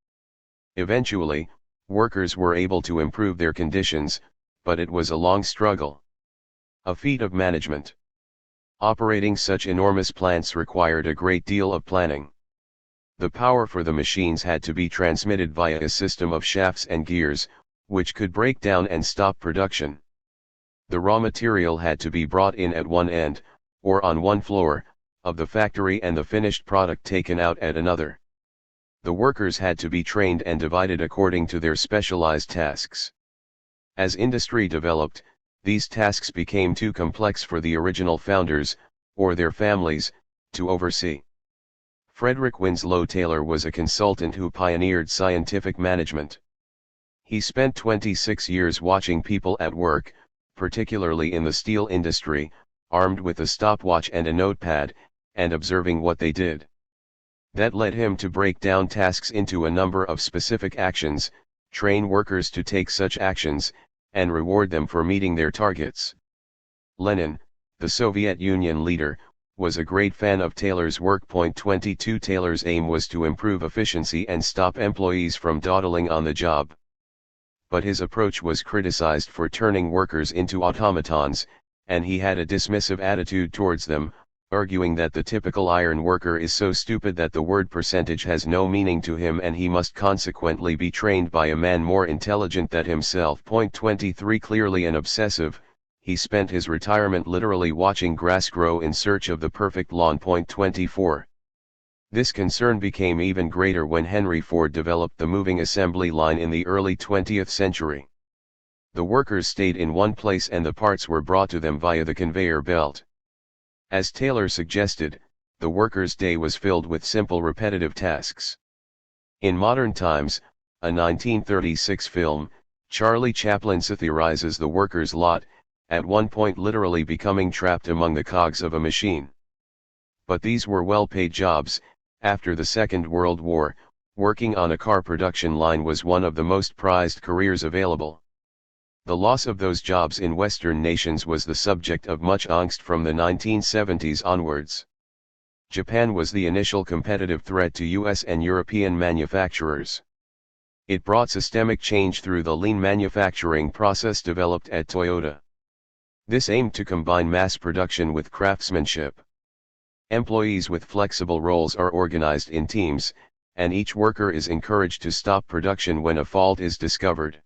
Speaker 1: Eventually, workers were able to improve their conditions, but it was a long struggle. A feat of management. Operating such enormous plants required a great deal of planning. The power for the machines had to be transmitted via a system of shafts and gears, which could break down and stop production. The raw material had to be brought in at one end, or on one floor, of the factory and the finished product taken out at another. The workers had to be trained and divided according to their specialized tasks. As industry developed, these tasks became too complex for the original founders, or their families, to oversee. Frederick Winslow Taylor was a consultant who pioneered scientific management. He spent 26 years watching people at work, particularly in the steel industry, armed with a stopwatch and a notepad, and observing what they did. That led him to break down tasks into a number of specific actions, train workers to take such actions, and reward them for meeting their targets. Lenin, the Soviet Union leader, was a great fan of Taylor's work. 22 Taylor's aim was to improve efficiency and stop employees from dawdling on the job. But his approach was criticized for turning workers into automatons, and he had a dismissive attitude towards them, arguing that the typical iron worker is so stupid that the word percentage has no meaning to him and he must consequently be trained by a man more intelligent than himself. 23 Clearly an obsessive, he spent his retirement literally watching grass grow in search of the perfect lawn. 24 This concern became even greater when Henry Ford developed the moving assembly line in the early 20th century. The workers stayed in one place and the parts were brought to them via the conveyor belt. As Taylor suggested, the worker's day was filled with simple repetitive tasks. In modern times, a 1936 film, Charlie Chaplin satirizes the worker's lot, at one point literally becoming trapped among the cogs of a machine. But these were well-paid jobs. After the Second World War, working on a car production line was one of the most prized careers available. The loss of those jobs in Western nations was the subject of much angst from the 1970s onwards. Japan was the initial competitive threat to US and European manufacturers. It brought systemic change through the lean manufacturing process developed at Toyota. This aimed to combine mass production with craftsmanship. Employees with flexible roles are organized in teams, and each worker is encouraged to stop production when a fault is discovered.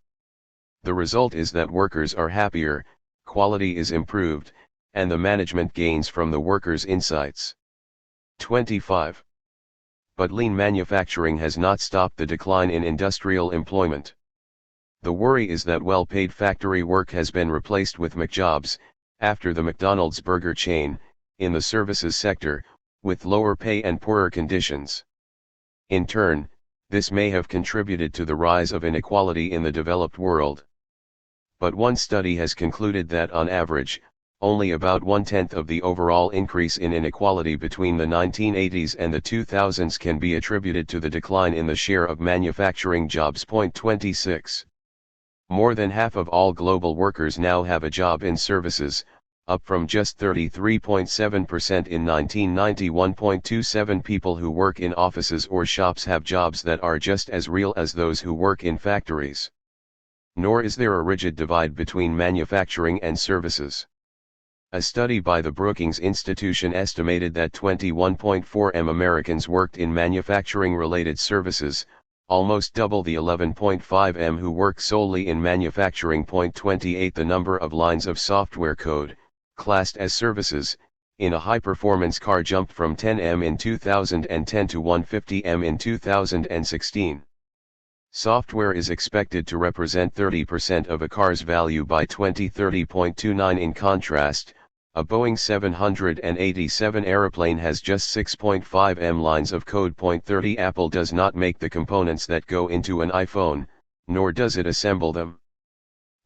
Speaker 1: The result is that workers are happier, quality is improved, and the management gains from the workers' insights. 25. But lean manufacturing has not stopped the decline in industrial employment. The worry is that well-paid factory work has been replaced with McJobs, after the McDonald's burger chain, in the services sector, with lower pay and poorer conditions. In turn, this may have contributed to the rise of inequality in the developed world. But one study has concluded that on average, only about 1/10 of the overall increase in inequality between the 1980s and the 2000s can be attributed to the decline in the share of manufacturing jobs. 26. More than half of all global workers now have a job in services, up from just 33.7% in 1990. 1.27 people who work in offices or shops have jobs that are just as real as those who work in factories. Nor is there a rigid divide between manufacturing and services. A study by the Brookings Institution estimated that 21.4 Americans worked in manufacturing-related services, almost double the 11.5 who work solely in manufacturing. 28 The number of lines of software code, classed as services, in a high-performance car jumped from 10 in 2010 to 150 in 2016. Software is expected to represent 30% of a car's value by 2030. 29 In contrast, a Boeing 787 airplane has just 6.5 lines of code. 30 Apple does not make the components that go into an iPhone, nor does it assemble them.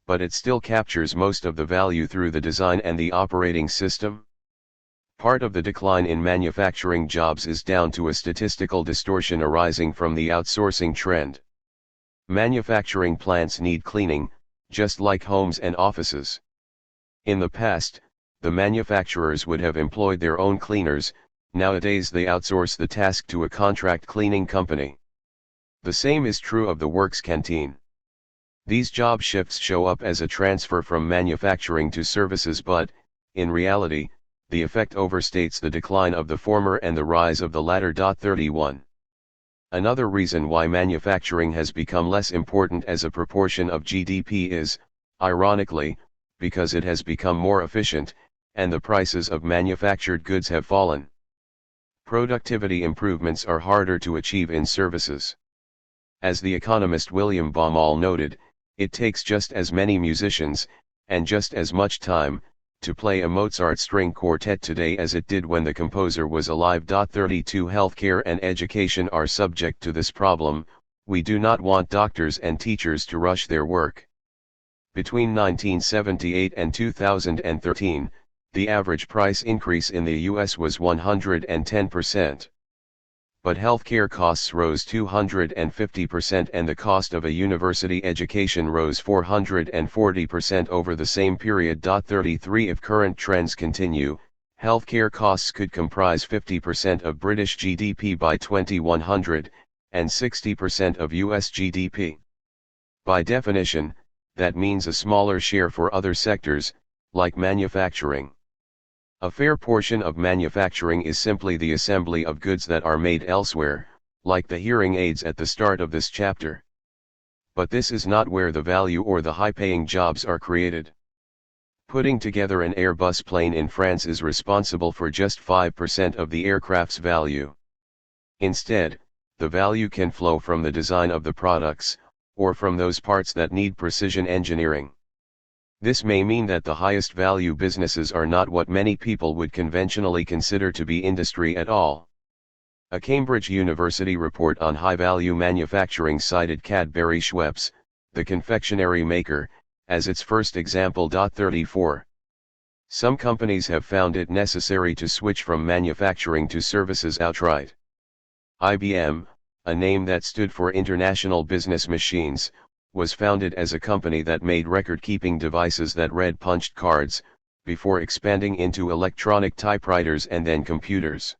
Speaker 1: But it still captures most of the value through the design and the operating system. Part of the decline in manufacturing jobs is down to a statistical distortion arising from the outsourcing trend. Manufacturing plants need cleaning, just like homes and offices. In the past, the manufacturers would have employed their own cleaners. Nowadays they outsource the task to a contract cleaning company. The same is true of the works canteen. These job shifts show up as a transfer from manufacturing to services, but, in reality, the effect overstates the decline of the former and the rise of the latter. 31. Another reason why manufacturing has become less important as a proportion of GDP is, ironically, because it has become more efficient, and the prices of manufactured goods have fallen. Productivity improvements are harder to achieve in services. As the economist William Baumol noted, it takes just as many musicians, and just as much time, to play a Mozart string quartet today as it did when the composer was alive. 32 Healthcare and education are subject to this problem, We do not want doctors and teachers to rush their work. Between 1978 and 2013, the average price increase in the US was 110%. But healthcare costs rose 250% and the cost of a university education rose 440% over the same period. 33 If current trends continue, healthcare costs could comprise 50% of British GDP by 2100, and 60% of US GDP. By definition, that means a smaller share for other sectors, like manufacturing. A fair portion of manufacturing is simply the assembly of goods that are made elsewhere, like the hearing aids at the start of this chapter. But this is not where the value or the high-paying jobs are created. Putting together an Airbus plane in France is responsible for just 5% of the aircraft's value. Instead, the value can flow from the design of the products, or from those parts that need precision engineering. This may mean that the highest value businesses are not what many people would conventionally consider to be industry at all. A Cambridge University report on high-value manufacturing cited Cadbury Schweppes, the confectionery maker, as its first example. 34. Some companies have found it necessary to switch from manufacturing to services outright. IBM, a name that stood for International Business Machines, was founded as a company that made record-keeping devices that read punched cards, before expanding into electronic typewriters and then computers.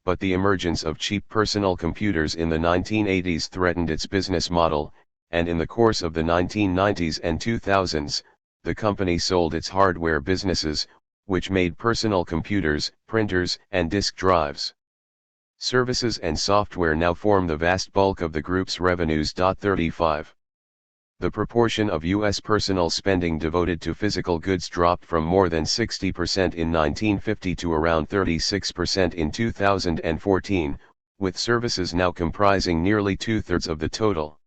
Speaker 1: But the emergence of cheap personal computers in the 1980s threatened its business model, and in the course of the 1990s and 2000s, the company sold its hardware businesses, which made personal computers, printers, and disk drives. Services and software now form the vast bulk of the group's revenues. 35. The proportion of U.S. personal spending devoted to physical goods dropped from more than 60% in 1950 to around 36% in 2014, with services now comprising nearly two-thirds of the total.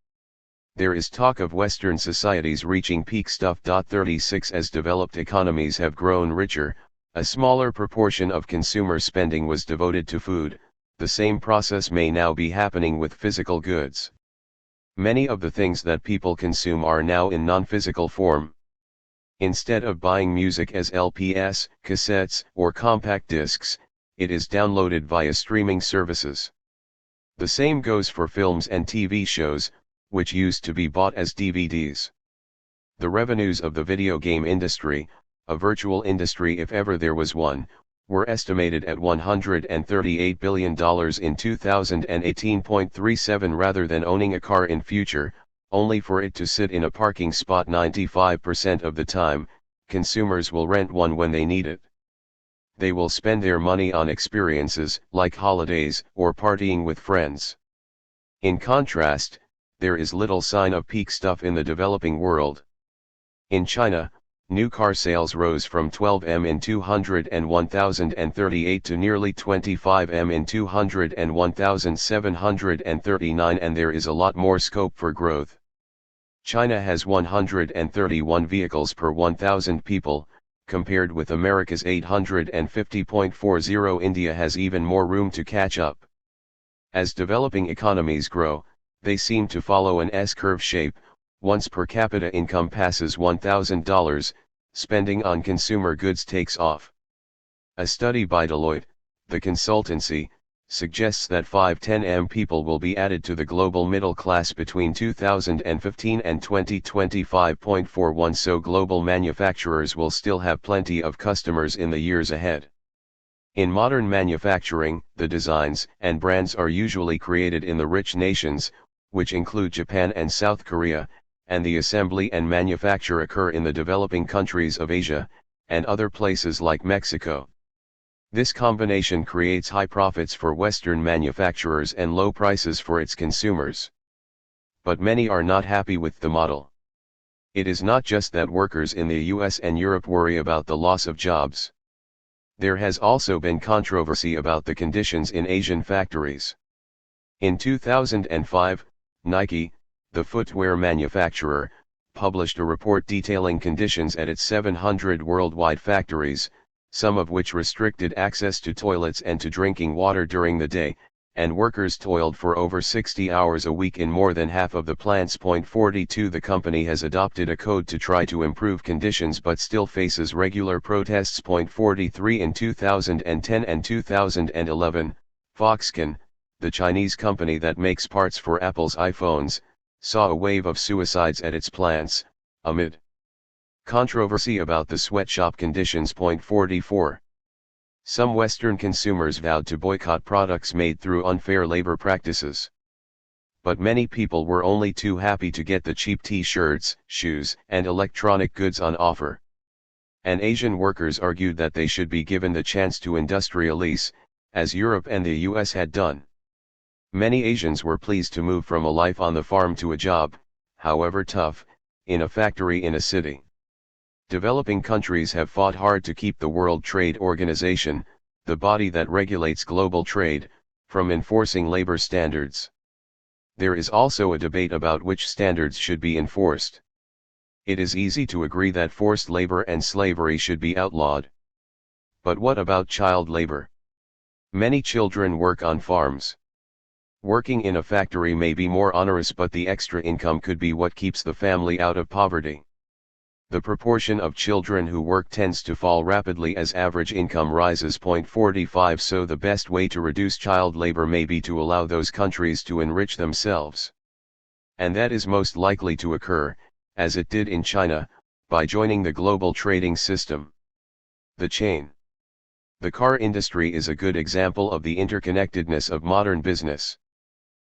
Speaker 1: There is talk of Western societies reaching peak stuff. 36 As developed economies have grown richer, a smaller proportion of consumer spending was devoted to food. The same process may now be happening with physical goods. Many of the things that people consume are now in non-physical form. Instead of buying music as LPs, cassettes, or compact discs, it is downloaded via streaming services. The same goes for films and TV shows, which used to be bought as DVDs. The revenues of the video game industry, a virtual industry if ever there was one, were estimated at $138 billion in 2018.37 rather than owning a car in future, only for it to sit in a parking spot 95% of the time. Consumers will rent one when they need it. They will spend their money on experiences, like holidays, or partying with friends. In contrast, there is little sign of peak stuff in the developing world. In China, new car sales rose from 12 million in 201,038 to nearly 25 million in 201,739, and there is a lot more scope for growth. China has 131 vehicles per 1,000 people, compared with America's 850.40. India has even more room to catch up. As developing economies grow, they seem to follow an S-curve shape. Once per capita income passes $1,000, spending on consumer goods takes off. A study by Deloitte, the consultancy, suggests that 5-10 million people will be added to the global middle class between 2015 and 2025.41, so global manufacturers will still have plenty of customers in the years ahead. In modern manufacturing, the designs and brands are usually created in the rich nations, which include Japan and South Korea, and the assembly and manufacture occur in the developing countries of Asia, and other places like Mexico. This combination creates high profits for Western manufacturers and low prices for its consumers. But many are not happy with the model. It is not just that workers in the US and Europe worry about the loss of jobs. There has also been controversy about the conditions in Asian factories. In 2005, Nike, the footwear manufacturer, published a report detailing conditions at its 700 worldwide factories, some of which restricted access to toilets and to drinking water during the day, and workers toiled for over 60 hours a week in more than half of the plants. 42 The company has adopted a code to try to improve conditions but still faces regular protests. 43 In 2010 and 2011, Foxconn, the Chinese company that makes parts for Apple's iPhones, saw a wave of suicides at its plants, amid controversy about the sweatshop conditions. 44 Some Western consumers vowed to boycott products made through unfair labor practices. But many people were only too happy to get the cheap t-shirts, shoes, and electronic goods on offer. And Asian workers argued that they should be given the chance to industrialize, as Europe and the US had done. Many Asians were pleased to move from a life on the farm to a job, however tough, in a factory in a city. Developing countries have fought hard to keep the World Trade Organization, the body that regulates global trade, from enforcing labor standards. There is also a debate about which standards should be enforced. It is easy to agree that forced labor and slavery should be outlawed. But what about child labor? Many children work on farms. Working in a factory may be more onerous, but the extra income could be what keeps the family out of poverty. The proportion of children who work tends to fall rapidly as average income rises. 45 So the best way to reduce child labor may be to allow those countries to enrich themselves. And that is most likely to occur, as it did in China, by joining the global trading system. The chain. The car industry is a good example of the interconnectedness of modern business.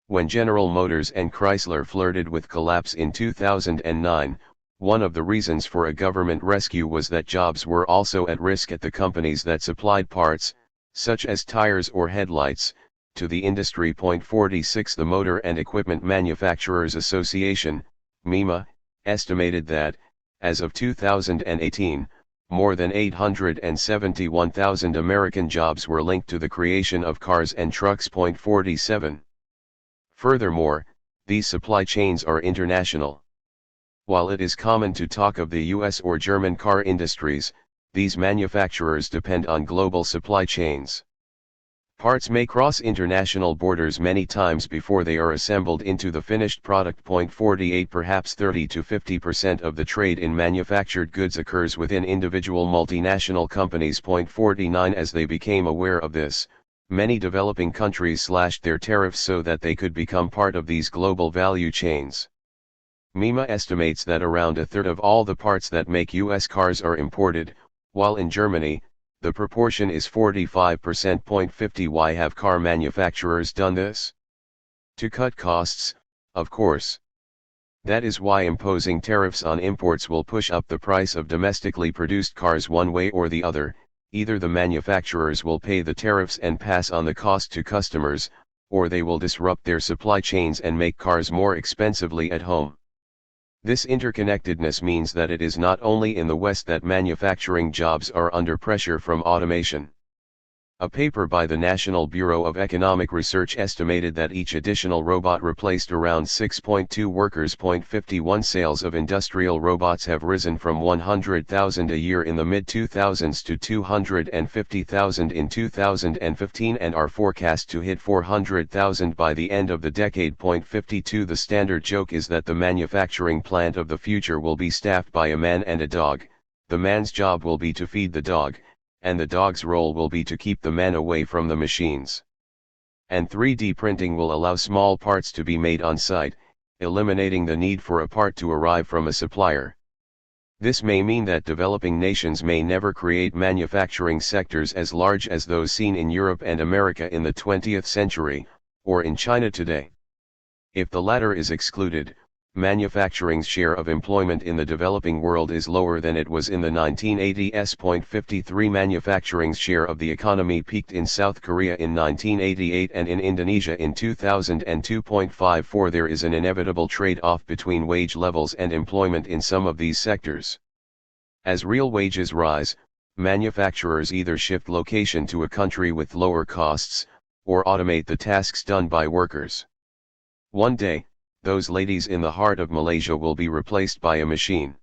Speaker 1: When General Motors and Chrysler flirted with collapse in 2009, one of the reasons for a government rescue was that jobs were also at risk at the companies that supplied parts, such as tires or headlights, to the industry. 46 The Motor and Equipment Manufacturers Association, MEMA, estimated that, as of 2018, more than 871,000 American jobs were linked to the creation of cars and trucks. 47 Furthermore, these supply chains are international. While it is common to talk of the US or German car industries, these manufacturers depend on global supply chains. Parts may cross international borders many times before they are assembled into the finished product. 48 Perhaps 30 to 50% of the trade in manufactured goods occurs within individual multinational companies. 49 As they became aware of this, many developing countries slashed their tariffs so that they could become part of these global value chains. MEMA estimates that around a third of all the parts that make US cars are imported, while in Germany, the proportion is 45%. 50 Why have car manufacturers done this? To cut costs, of course. That is why imposing tariffs on imports will push up the price of domestically produced cars one way or the other. Either the manufacturers will pay the tariffs and pass on the cost to customers, or they will disrupt their supply chains and make cars more expensively at home. This interconnectedness means that it is not only in the West that manufacturing jobs are under pressure from automation. A paper by the National Bureau of Economic Research estimated that each additional robot replaced around 6.2 workers. 51 Sales of industrial robots have risen from 100,000 a year in the mid-2000s to 250,000 in 2015 and are forecast to hit 400,000 by the end of the decade. 52 The standard joke is that the manufacturing plant of the future will be staffed by a man and a dog. The man's job will be to feed the dog, and the dog's role will be to keep the man away from the machines. And 3D printing will allow small parts to be made on site, eliminating the need for a part to arrive from a supplier. This may mean that developing nations may never create manufacturing sectors as large as those seen in Europe and America in the 20th century, or in China today. If the latter is excluded, manufacturing's share of employment in the developing world is lower than it was in the 1980s. 53 Manufacturing's share of the economy peaked in South Korea in 1988 and in Indonesia in 2002. 54 There is an inevitable trade-off between wage levels and employment in some of these sectors. As real wages rise, manufacturers either shift location to a country with lower costs, or automate the tasks done by workers. One day, those ladies in the heart of Malaysia will be replaced by a machine.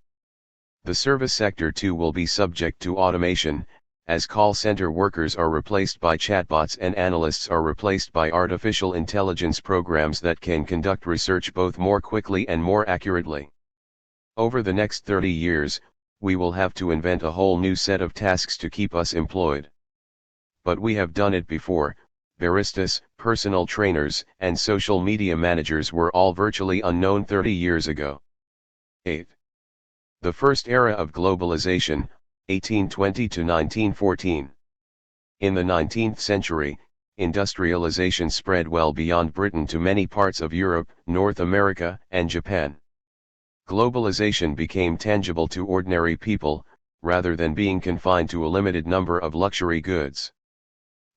Speaker 1: The service sector too will be subject to automation, as call center workers are replaced by chatbots and analysts are replaced by artificial intelligence programs that can conduct research both more quickly and more accurately. Over the next 30 years, we will have to invent a whole new set of tasks to keep us employed. But we have done it before. Baristas, personal trainers, and social media managers were all virtually unknown 30 years ago. 8. The first era of globalization, 1820 to 1914. In the 19th century, industrialization spread well beyond Britain to many parts of Europe, North America, and Japan. Globalization became tangible to ordinary people, rather than being confined to a limited number of luxury goods.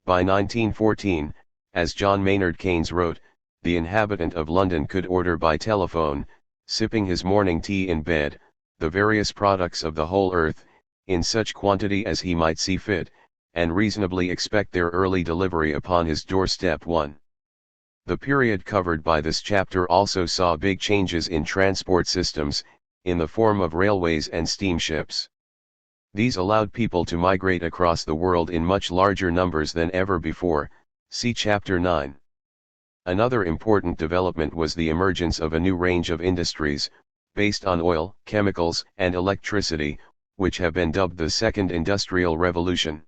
Speaker 1: By 1914, as John Maynard Keynes wrote, the inhabitant of London could order by telephone, sipping his morning tea in bed, the various products of the whole earth, in such quantity as he might see fit, and reasonably expect their early delivery upon his doorstep. 1. The period covered by this chapter also saw big changes in transport systems, in the form of railways and steamships. These allowed people to migrate across the world in much larger numbers than ever before, see Chapter 9. Another important development was the emergence of a new range of industries, based on oil, chemicals, and electricity, which have been dubbed the Second Industrial Revolution.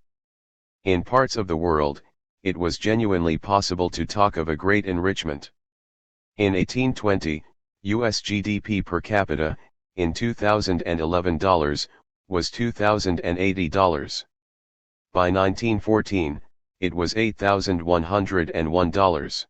Speaker 1: In parts of the world, it was genuinely possible to talk of a great enrichment. In 1820, U.S. GDP per capita, in 2011 dollars, was $2,080. By 1914, it was $8,101.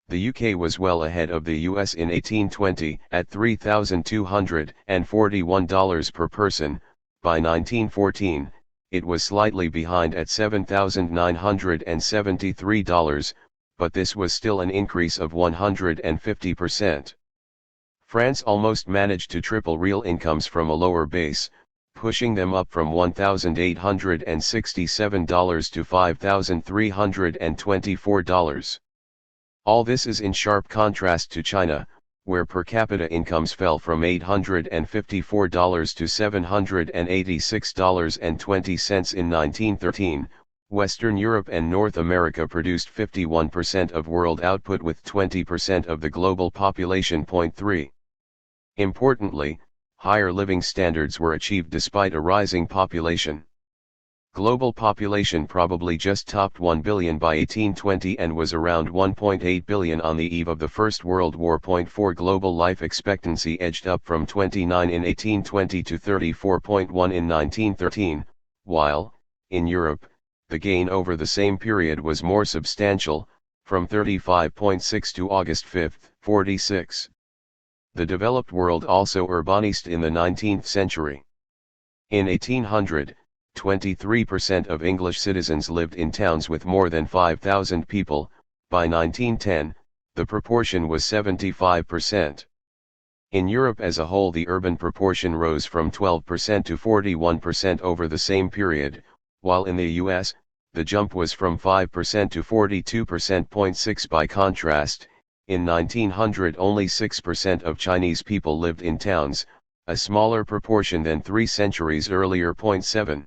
Speaker 1: The UK was well ahead of the US in 1820, at $3,241 per person. By 1914, it was slightly behind at $7,973, but this was still an increase of 150%. France almost managed to triple real incomes from a lower base, pushing them up from $1,867 to $5,324. All this is in sharp contrast to China, where per capita incomes fell from $854 to $786.20 in 1913. Western Europe and North America produced 51% of world output with 20% of the global population. 3. Importantly, higher living standards were achieved despite a rising population. Global population probably just topped 1 billion by 1820 and was around 1.8 billion on the eve of the First World War. 4. Global life expectancy edged up from 29 in 1820 to 34.1 in 1913, while, in Europe, the gain over the same period was more substantial, from 35.6 to August 5, 46. The developed world also urbanized in the 19th century. In 1800, 23% of English citizens lived in towns with more than 5,000 people. By 1910, the proportion was 75%. In Europe as a whole, the urban proportion rose from 12% to 41% over the same period, while in the US, the jump was from 5% to 42%. 6. By contrast, in 1900 only 6% of Chinese people lived in towns, a smaller proportion than 3 centuries earlier. 7.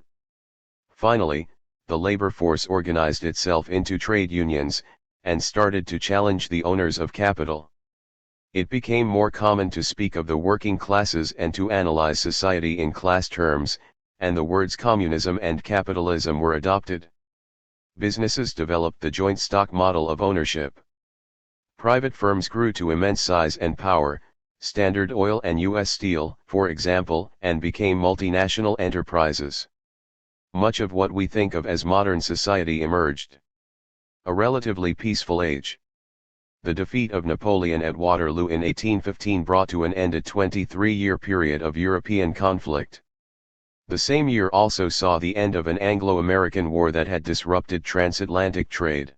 Speaker 1: Finally, the labor force organized itself into trade unions, and started to challenge the owners of capital. It became more common to speak of the working classes and to analyze society in class terms, and the words communism and capitalism were adopted. Businesses developed the joint stock model of ownership. Private firms grew to immense size and power, Standard Oil and U.S. Steel, for example, and became multinational enterprises. Much of what we think of as modern society emerged. A relatively peaceful age. The defeat of Napoleon at Waterloo in 1815 brought to an end a 23-year period of European conflict. The same year also saw the end of an Anglo-American war that had disrupted transatlantic trade.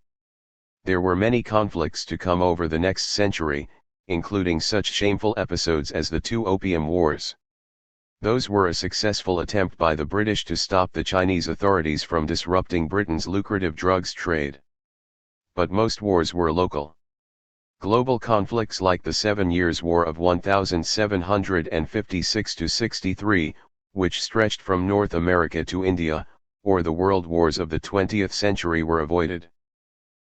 Speaker 1: There were many conflicts to come over the next century, including such shameful episodes as the two Opium Wars. Those were a successful attempt by the British to stop the Chinese authorities from disrupting Britain's lucrative drugs trade. But most wars were local. Global conflicts like the 7 Years' War of 1756 to 63, which stretched from North America to India, or the world wars of the 20th century were avoided.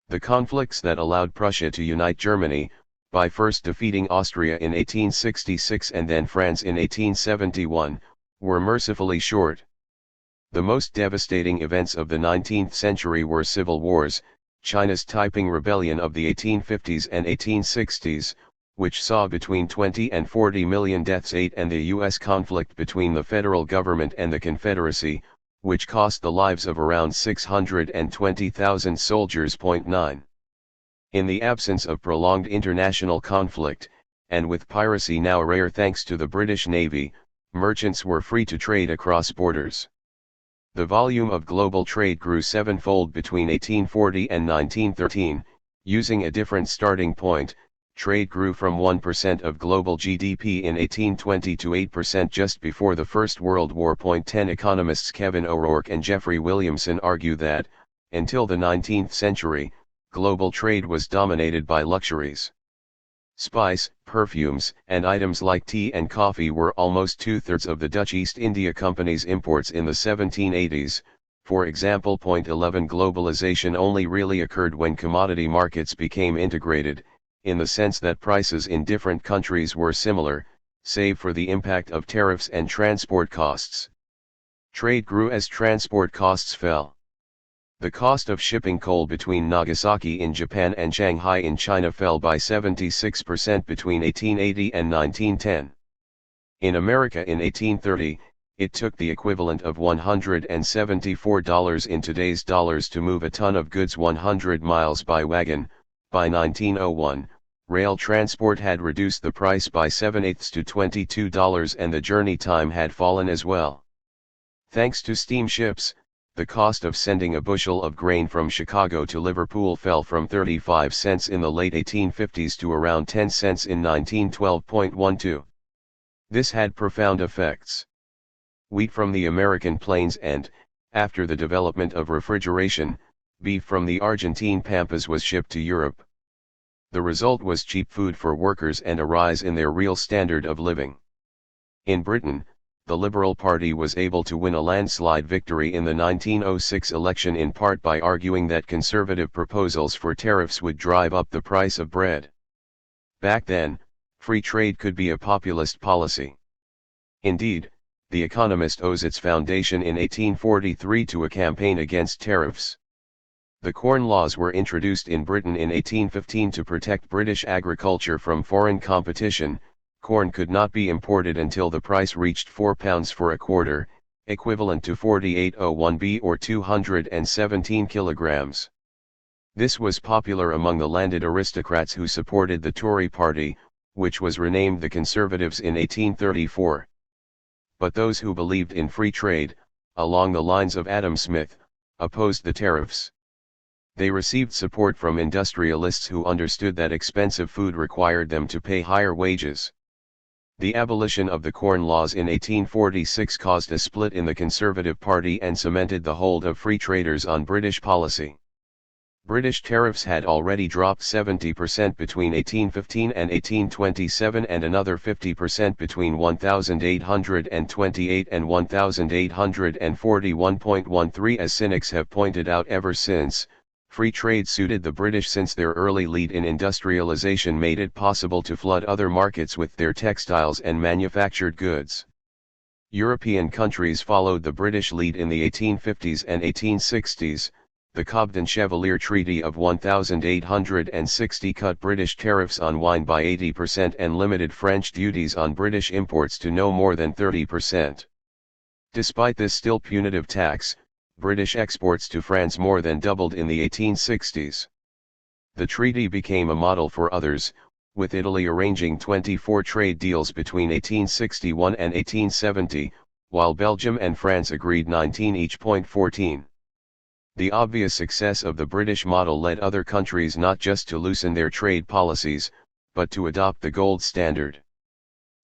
Speaker 1: The conflicts that allowed Prussia to unite Germany, by first defeating Austria in 1866 and then France in 1871, were mercifully short. The most devastating events of the 19th century were civil wars, China's Taiping Rebellion of the 1850s and 1860s, which saw between 20 and 40 million deaths, and the U.S. conflict between the federal government and the Confederacy, which cost the lives of around 620,000 soldiers. 9. In the absence of prolonged international conflict, and with piracy now rare thanks to the British Navy, merchants were free to trade across borders. The volume of global trade grew sevenfold between 1840 and 1913, using a different starting point. Trade grew from 1% of global GDP in 1820 to 8% just before the First World War. 10 Economists Kevin O'Rourke and Jeffrey Williamson argue that, until the 19th century, global trade was dominated by luxuries. Spice, perfumes, and items like tea and coffee were almost two-thirds of the Dutch East India Company's imports in the 1780s. For example, 11 Globalization only really occurred when commodity markets became integrated, in the sense that prices in different countries were similar, save for the impact of tariffs and transport costs. Trade grew as transport costs fell. The cost of shipping coal between Nagasaki in Japan and Shanghai in China fell by 76% between 1880 and 1910. In America in 1830, it took the equivalent of $174 in today's dollars to move a ton of goods 100 miles by wagon. By 1901, rail transport had reduced the price by 7/8 to $22 and the journey time had fallen as well. Thanks to steamships, the cost of sending a bushel of grain from Chicago to Liverpool fell from 35 cents in the late 1850s to around 10 cents in 1912. This had profound effects. Wheat from the American plains and, after the development of refrigeration, beef from the Argentine pampas was shipped to Europe. The result was cheap food for workers and a rise in their real standard of living. In Britain, the Liberal Party was able to win a landslide victory in the 1906 election in part by arguing that conservative proposals for tariffs would drive up the price of bread. Back then, free trade could be a populist policy. Indeed, The Economist owes its foundation in 1843 to a campaign against tariffs. The Corn Laws were introduced in Britain in 1815 to protect British agriculture from foreign competition. Corn could not be imported until the price reached £4 for a quarter, equivalent to 48.01 or 217 kilograms. This was popular among the landed aristocrats who supported the Tory party, which was renamed the Conservatives in 1834. But those who believed in free trade, along the lines of Adam Smith, opposed the tariffs. They received support from industrialists who understood that expensive food required them to pay higher wages. The abolition of the Corn Laws in 1846 caused a split in the Conservative Party and cemented the hold of free traders on British policy. British tariffs had already dropped 70% between 1815 and 1827 and another 50% between 1828 and 1841.13. As cynics have pointed out ever since, free trade suited the British since their early lead in industrialization made it possible to flood other markets with their textiles and manufactured goods. European countries followed the British lead in the 1850s and 1860s. The Cobden-Chevalier Treaty of 1860 cut British tariffs on wine by 80% and limited French duties on British imports to no more than 30%. Despite this still punitive tax, British exports to France more than doubled in the 1860s. The treaty became a model for others, with Italy arranging 24 trade deals between 1861 and 1870, while Belgium and France agreed 19 each. 14. The obvious success of the British model led other countries not just to loosen their trade policies, but to adopt the gold standard.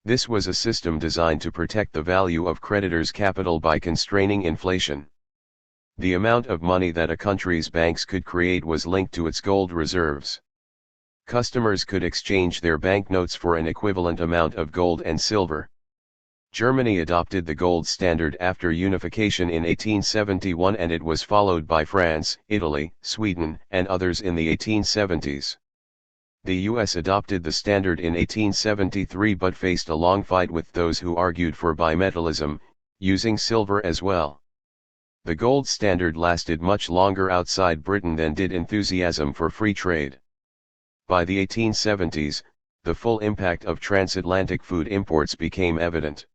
Speaker 1: This was a system designed to protect the value of creditors' capital by constraining inflation. The amount of money that a country's banks could create was linked to its gold reserves. Customers could exchange their banknotes for an equivalent amount of gold and silver. Germany adopted the gold standard after unification in 1871, and it was followed by France, Italy, Sweden, and others in the 1870s. The US adopted the standard in 1873 but faced a long fight with those who argued for bimetallism, using silver as well. The gold standard lasted much longer outside Britain than did enthusiasm for free trade. By the 1870s, the full impact of transatlantic food imports became evident.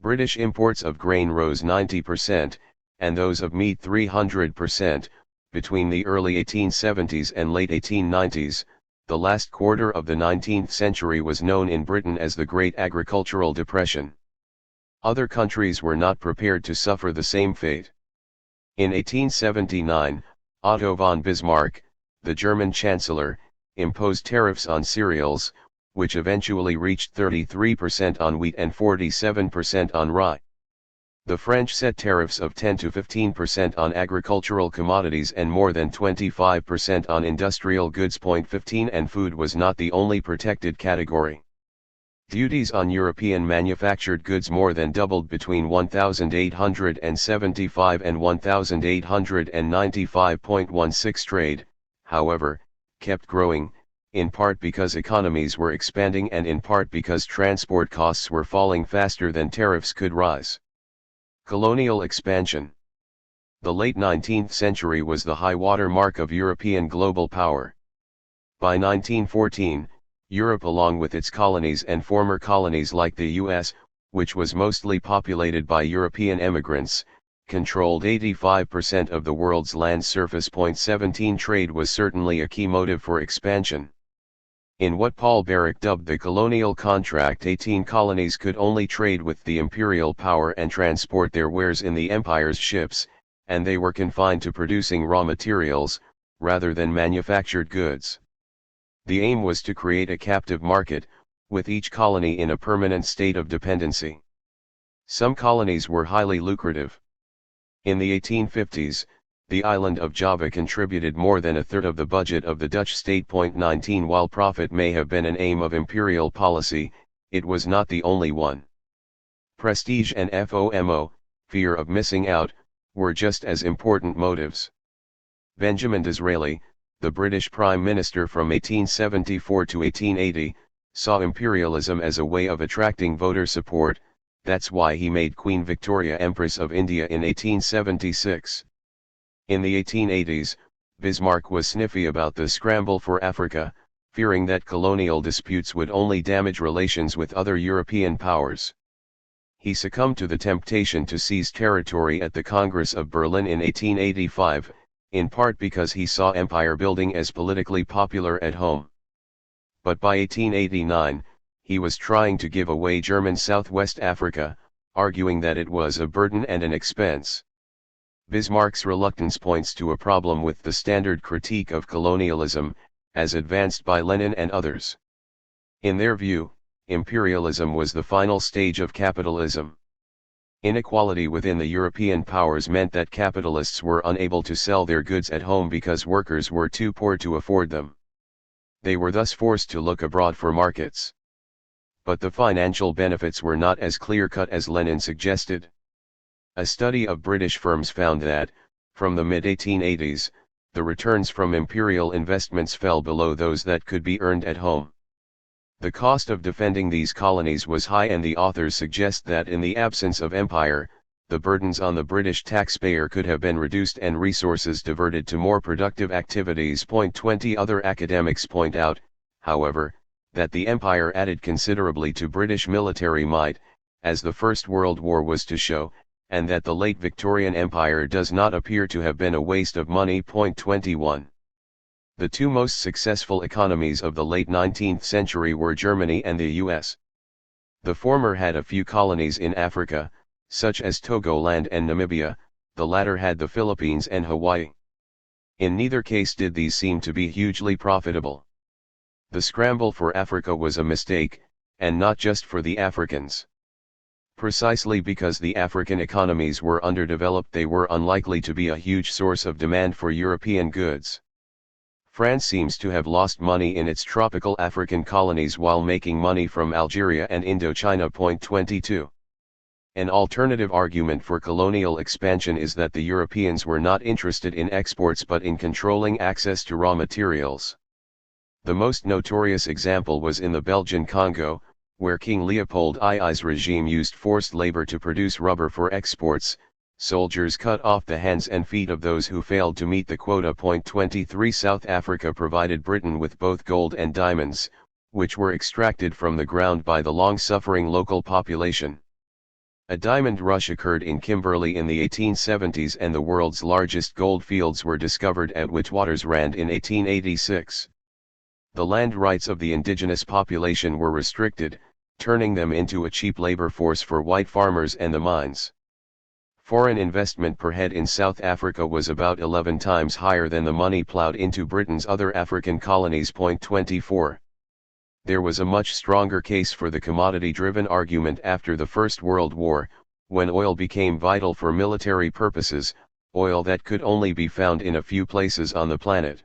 Speaker 1: British imports of grain rose 90%, and those of meat 300%, between the early 1870s and late 1890s. The last quarter of the 19th century was known in Britain as the Great Agricultural Depression. Other countries were not prepared to suffer the same fate. In 1879, Otto von Bismarck, the German Chancellor, imposed tariffs on cereals, which eventually reached 33% on wheat and 47% on rye. The French set tariffs of 10 to 15% on agricultural commodities and more than 25% on industrial goods. 15 And food was not the only protected category. Duties on European manufactured goods more than doubled between 1875 and 1895. Trade, however, kept growing, in part because economies were expanding and in part because transport costs were falling faster than tariffs could rise. Colonial expansion. The late 19th century was the high water mark of European global power. By 1914, Europe, along with its colonies and former colonies like the US, which was mostly populated by European emigrants, controlled 85% of the world's land surface. 17 Trade was certainly a key motive for expansion. In what Paul Barrick dubbed the colonial contract, 18 colonies could only trade with the imperial power and transport their wares in the empire's ships, and they were confined to producing raw materials, rather than manufactured goods. The aim was to create a captive market, with each colony in a permanent state of dependency. Some colonies were highly lucrative. In the 1850s, the island of Java contributed more than a third of the budget of the Dutch state. 19 While profit may have been an aim of imperial policy, it was not the only one. Prestige and FOMO, fear of missing out, were just as important motives. Benjamin Disraeli, the British Prime Minister from 1874 to 1880, saw imperialism as a way of attracting voter support. That's why he made Queen Victoria Empress of India in 1876. In the 1880s, Bismarck was sniffy about the scramble for Africa, fearing that colonial disputes would only damage relations with other European powers. He succumbed to the temptation to seize territory at the Congress of Berlin in 1885, in part because he saw empire building as politically popular at home. But by 1889, he was trying to give away German Southwest Africa, arguing that it was a burden and an expense. Bismarck's reluctance points to a problem with the standard critique of colonialism, as advanced by Lenin and others. In their view, imperialism was the final stage of capitalism. Inequality within the European powers meant that capitalists were unable to sell their goods at home because workers were too poor to afford them. They were thus forced to look abroad for markets. But the financial benefits were not as clear-cut as Lenin suggested. A study of British firms found that, from the mid-1880s, the returns from imperial investments fell below those that could be earned at home. The cost of defending these colonies was high, and the authors suggest that in the absence of empire, the burdens on the British taxpayer could have been reduced and resources diverted to more productive activities. 20 Other academics point out, however, that the empire added considerably to British military might, as the First World War was to show, and that the late Victorian Empire does not appear to have been a waste of money. 21. The two most successful economies of the late 19th century were Germany and the US. The former had a few colonies in Africa, such as Togoland and Namibia, the latter had the Philippines and Hawaii. In neither case did these seem to be hugely profitable. The scramble for Africa was a mistake, and not just for the Africans. Precisely because the African economies were underdeveloped, they were unlikely to be a huge source of demand for European goods. France seems to have lost money in its tropical African colonies while making money from Algeria and Indochina. 22. An alternative argument for colonial expansion is that the Europeans were not interested in exports but in controlling access to raw materials. The most notorious example was in the Belgian Congo, where King Leopold II's regime used forced labor to produce rubber for exports. Soldiers cut off the hands and feet of those who failed to meet the quota. 23 South Africa provided Britain with both gold and diamonds, which were extracted from the ground by the long-suffering local population. A diamond rush occurred in Kimberley in the 1870s and the world's largest gold fields were discovered at Witwatersrand in 1886. The land rights of the indigenous population were restricted, turning them into a cheap labor force for white farmers and the mines. Foreign investment per head in South Africa was about 11 times higher than the money plowed into Britain's other African colonies. 24. There was a much stronger case for the commodity-driven argument after the First World War, when oil became vital for military purposes, oil that could only be found in a few places on the planet.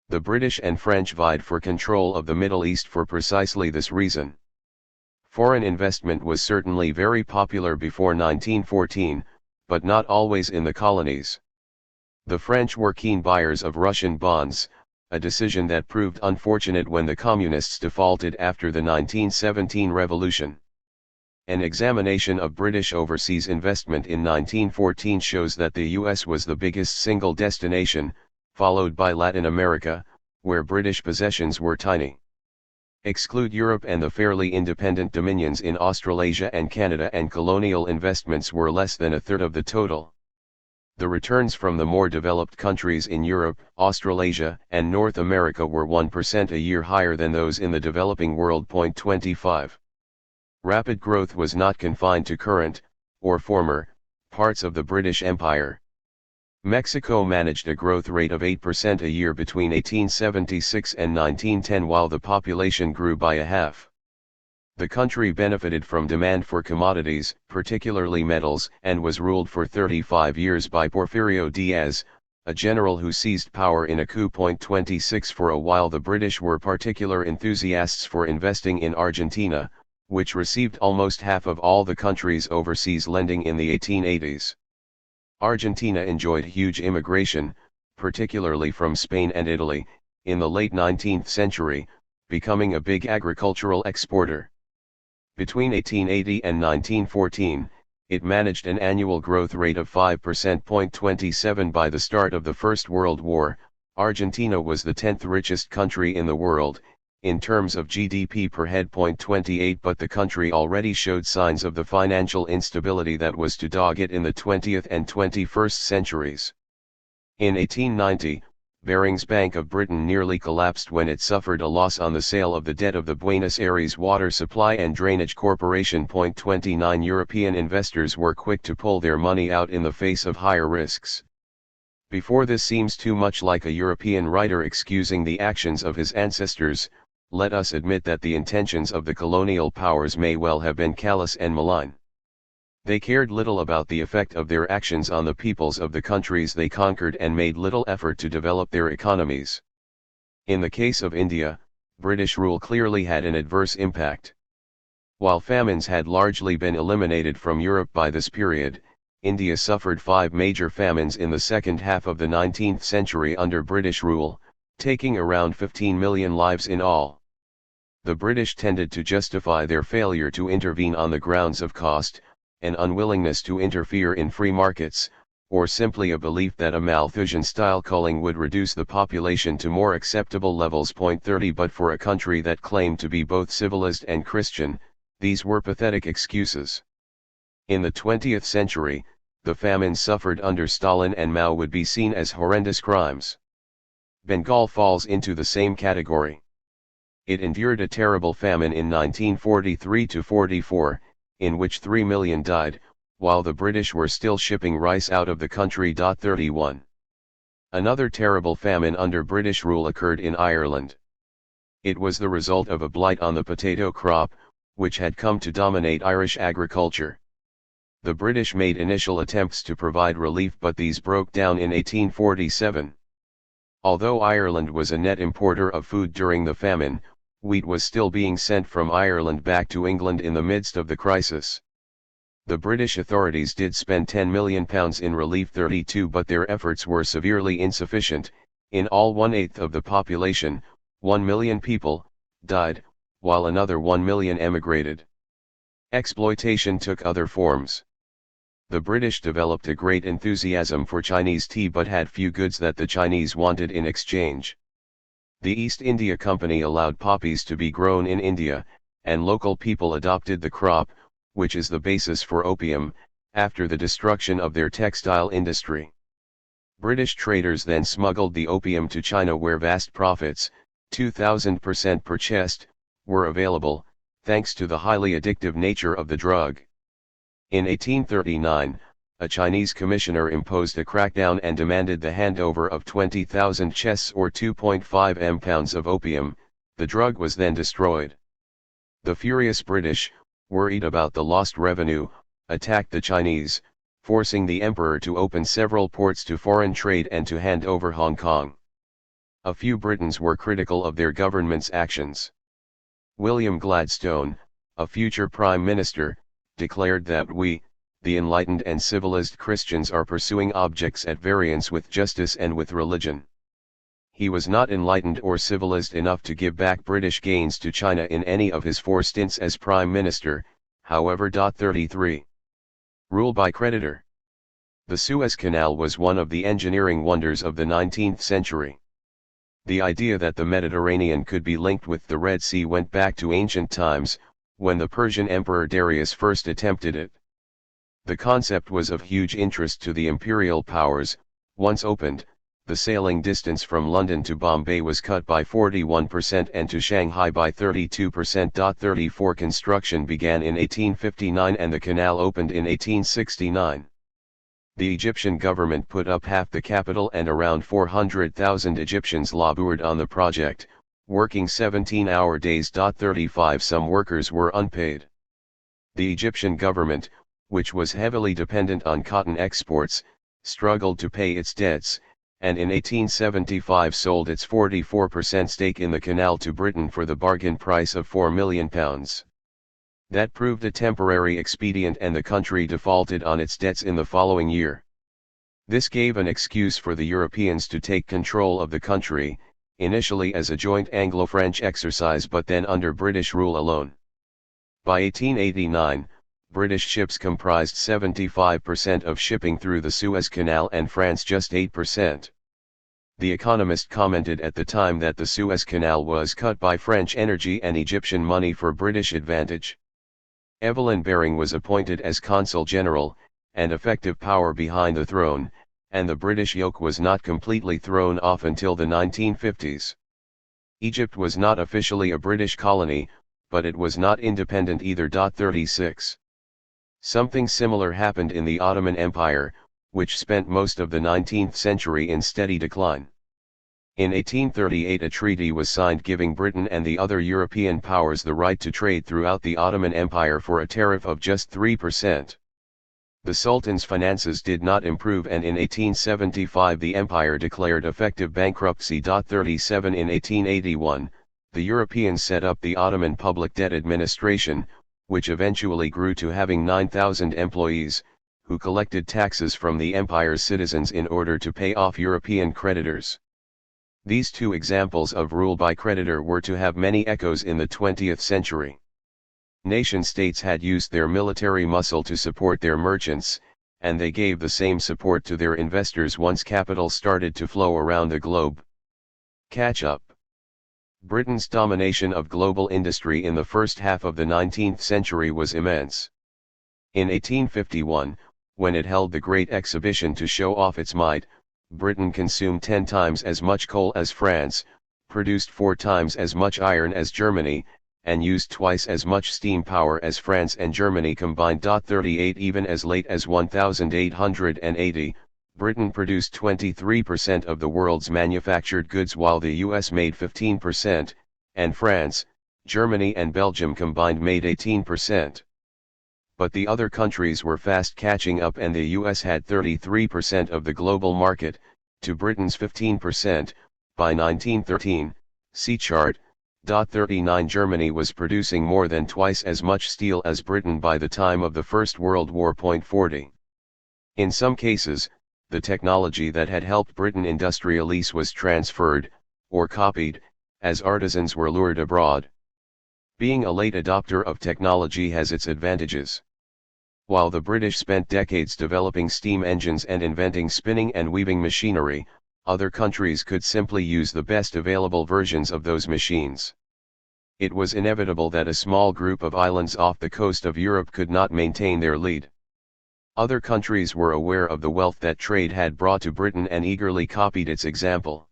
Speaker 1: The British and French vied for control of the Middle East for precisely this reason. Foreign investment was certainly very popular before 1914, but not always in the colonies. The French were keen buyers of Russian bonds, a decision that proved unfortunate when the Communists defaulted after the 1917 revolution. An examination of British overseas investment in 1914 shows that the US was the biggest single destination, followed by Latin America, where British possessions were tiny. Exclude Europe and the fairly independent dominions in Australasia and Canada and colonial investments were less than a third of the total. The returns from the more developed countries in Europe, Australasia, and North America were 1% a year higher than those in the developing world. 25. Rapid growth was not confined to current, or former, parts of the British Empire. Mexico managed a growth rate of 8% a year between 1876 and 1910 while the population grew by a half. The country benefited from demand for commodities, particularly metals, and was ruled for 35 years by Porfirio Diaz, a general who seized power in a coup. 26 For a while the British were particular enthusiasts for investing in Argentina, which received almost half of all the country's overseas lending in the 1880s. Argentina enjoyed huge immigration, particularly from Spain and Italy, in the late 19th century, becoming a big agricultural exporter. Between 1880 and 1914, it managed an annual growth rate of 5%. 27 By the start of the First World War, Argentina was the 10th richest country in the world, in terms of GDP per head. 28 But the country already showed signs of the financial instability that was to dog it in the 20th and 21st centuries. In 1890, Barings Bank of Britain nearly collapsed when it suffered a loss on the sale of the debt of the Buenos Aires Water Supply and Drainage Corporation. 29 European investors were quick to pull their money out in the face of higher risks. Before this seems too much like a European writer excusing the actions of his ancestors, let us admit that the intentions of the colonial powers may well have been callous and malign. They cared little about the effect of their actions on the peoples of the countries they conquered and made little effort to develop their economies. In the case of India, British rule clearly had an adverse impact. While famines had largely been eliminated from Europe by this period, India suffered 5 major famines in the second half of the 19th century under British rule, taking around 15 million lives in all. The British tended to justify their failure to intervene on the grounds of cost, an unwillingness to interfere in free markets, or simply a belief that a Malthusian-style culling would reduce the population to more acceptable levels. 30 But for a country that claimed to be both civilized and Christian, these were pathetic excuses. In the 20th century, the famines suffered under Stalin and Mao would be seen as horrendous crimes. Bengal falls into the same category. It endured a terrible famine in 1943–44, in which 3 million died, while the British were still shipping rice out of the country. 31. Another terrible famine under British rule occurred in Ireland. It was the result of a blight on the potato crop, which had come to dominate Irish agriculture. The British made initial attempts to provide relief, but these broke down in 1847. Although Ireland was a net importer of food during the famine, wheat was still being sent from Ireland back to England in the midst of the crisis. The British authorities did spend £10 million in Relief 32, but their efforts were severely insufficient. In all, 1/8 of the population, 1 million people, died, while another 1 million emigrated. Exploitation took other forms. The British developed a great enthusiasm for Chinese tea but had few goods that the Chinese wanted in exchange. The East India Company allowed poppies to be grown in India, and local people adopted the crop, which is the basis for opium, after the destruction of their textile industry. British traders then smuggled the opium to China, where vast profits, 2,000% per chest, were available, thanks to the highly addictive nature of the drug. In 1839, a Chinese commissioner imposed a crackdown and demanded the handover of 20,000 chests or 2.5 m of opium. The drug was then destroyed. The furious British, worried about the lost revenue, attacked the Chinese, forcing the emperor to open several ports to foreign trade and to hand over Hong Kong. A few Britons were critical of their government's actions. William Gladstone, a future Prime Minister, declared that we, the enlightened and civilized Christians, are pursuing objects at variance with justice and with religion. He was not enlightened or civilized enough to give back British gains to China in any of his 4 stints as Prime Minister, however. 33. Rule by creditor. The Suez Canal was one of the engineering wonders of the 19th century. The idea that the Mediterranean could be linked with the Red Sea went back to ancient times, when the Persian Emperor Darius first attempted it. The concept was of huge interest to the imperial powers. Once opened, the sailing distance from London to Bombay was cut by 41% and to Shanghai by 32%. 34. Construction began in 1859 and the canal opened in 1869. The Egyptian government put up half the capital and around 400,000 Egyptians labored on the project, working 17-hour days. 35. Some workers were unpaid. The Egyptian government, which was heavily dependent on cotton exports, struggled to pay its debts, and in 1875 sold its 44% stake in the canal to Britain for the bargain price of £4 million. That proved a temporary expedient and the country defaulted on its debts in the following year. This gave an excuse for the Europeans to take control of the country, initially as a joint Anglo-French exercise but then under British rule alone. By 1889, British ships comprised 75% of shipping through the Suez Canal and France just 8%. The Economist commented at the time that the Suez Canal was cut by French energy and Egyptian money for British advantage. Evelyn Baring was appointed as Consul General, and effective power behind the throne, and the British yoke was not completely thrown off until the 1950s. Egypt was not officially a British colony, but it was not independent either. 36. Something similar happened in the Ottoman Empire, which spent most of the 19th century in steady decline. In 1838 a treaty was signed giving Britain and the other European powers the right to trade throughout the Ottoman Empire for a tariff of just 3%. The Sultan's finances did not improve and in 1875 the empire declared effective bankruptcy. 37. In 1881, the Europeans set up the Ottoman Public Debt Administration, which eventually grew to having 9,000 employees, who collected taxes from the empire's citizens in order to pay off European creditors. These two examples of rule by creditor were to have many echoes in the 20th century. Nation-states had used their military muscle to support their merchants, and they gave the same support to their investors once capital started to flow around the globe. Catch up. Britain's domination of global industry in the first half of the 19th century was immense. In 1851, when it held the Great Exhibition to show off its might, Britain consumed 10 times as much coal as France, produced 4 times as much iron as Germany, and used twice as much steam power as France and Germany combined. 38. Even as late as 1880, Britain produced 23% of the world's manufactured goods while the US made 15%, and France, Germany and Belgium combined made 18%. But the other countries were fast catching up and the US had 33% of the global market, to Britain's 15%, by 1913, see chart, 39 Germany was producing more than twice as much steel as Britain by the time of the First World War. 40. In some cases, the technology that had helped Britain industrialize was transferred, or copied, as artisans were lured abroad. Being a late adopter of technology has its advantages. While the British spent decades developing steam engines and inventing spinning and weaving machinery, other countries could simply use the best available versions of those machines. It was inevitable that a small group of islands off the coast of Europe could not maintain their lead. Other countries were aware of the wealth that trade had brought to Britain and eagerly copied its example.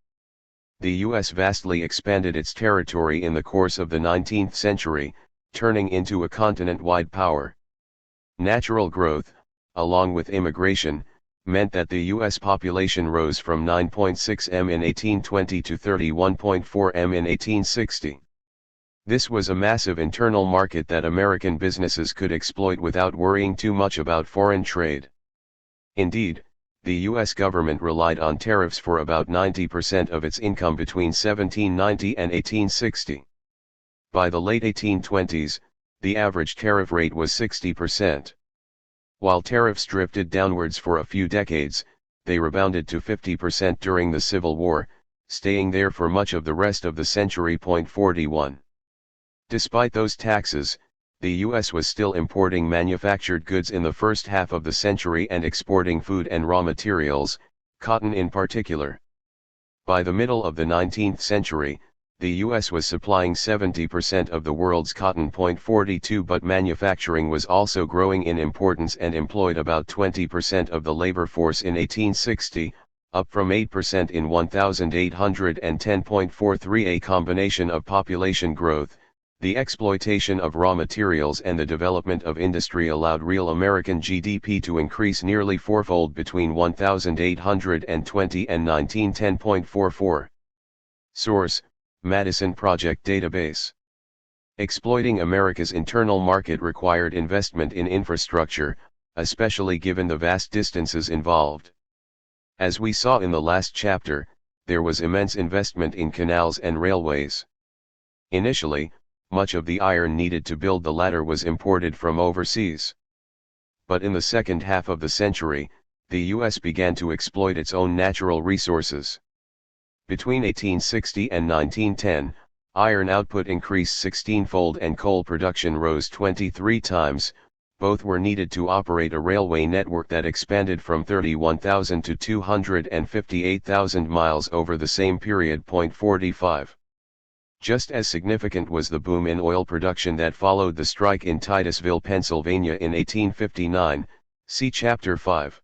Speaker 1: The US vastly expanded its territory in the course of the 19th century, turning into a continent-wide power. Natural growth, along with immigration, meant that the U.S. population rose from 9.6 m in 1820 to 31.4 m in 1860. This was a massive internal market that American businesses could exploit without worrying too much about foreign trade. Indeed, the U.S. government relied on tariffs for about 90% of its income between 1790 and 1860. By the late 1820s, the average tariff rate was 60%. While tariffs drifted downwards for a few decades, they rebounded to 50% during the Civil War, staying there for much of the rest of the century. 41. Despite those taxes, the U.S. was still importing manufactured goods in the first half of the century and exporting food and raw materials, cotton in particular. By the middle of the 19th century, the U.S. was supplying 70% of the world's cotton. 42 But manufacturing was also growing in importance and employed about 20% of the labor force in 1860, up from 8% in 1810. A combination of population growth, the exploitation of raw materials and the development of industry allowed real American GDP to increase nearly fourfold between 1820 and 1910. Source: Madison Project Database. Exploiting America's internal market required investment in infrastructure, especially given the vast distances involved. As we saw in the last chapter, there was immense investment in canals and railways. Initially, much of the iron needed to build the latter was imported from overseas. But in the second half of the century, the U.S. began to exploit its own natural resources. Between 1860 and 1910, iron output increased 16-fold and coal production rose 23 times, both were needed to operate a railway network that expanded from 31,000 to 258,000 miles over the same period. 45. Just as significant was the boom in oil production that followed the strike in Titusville, Pennsylvania in 1859, see Chapter 5.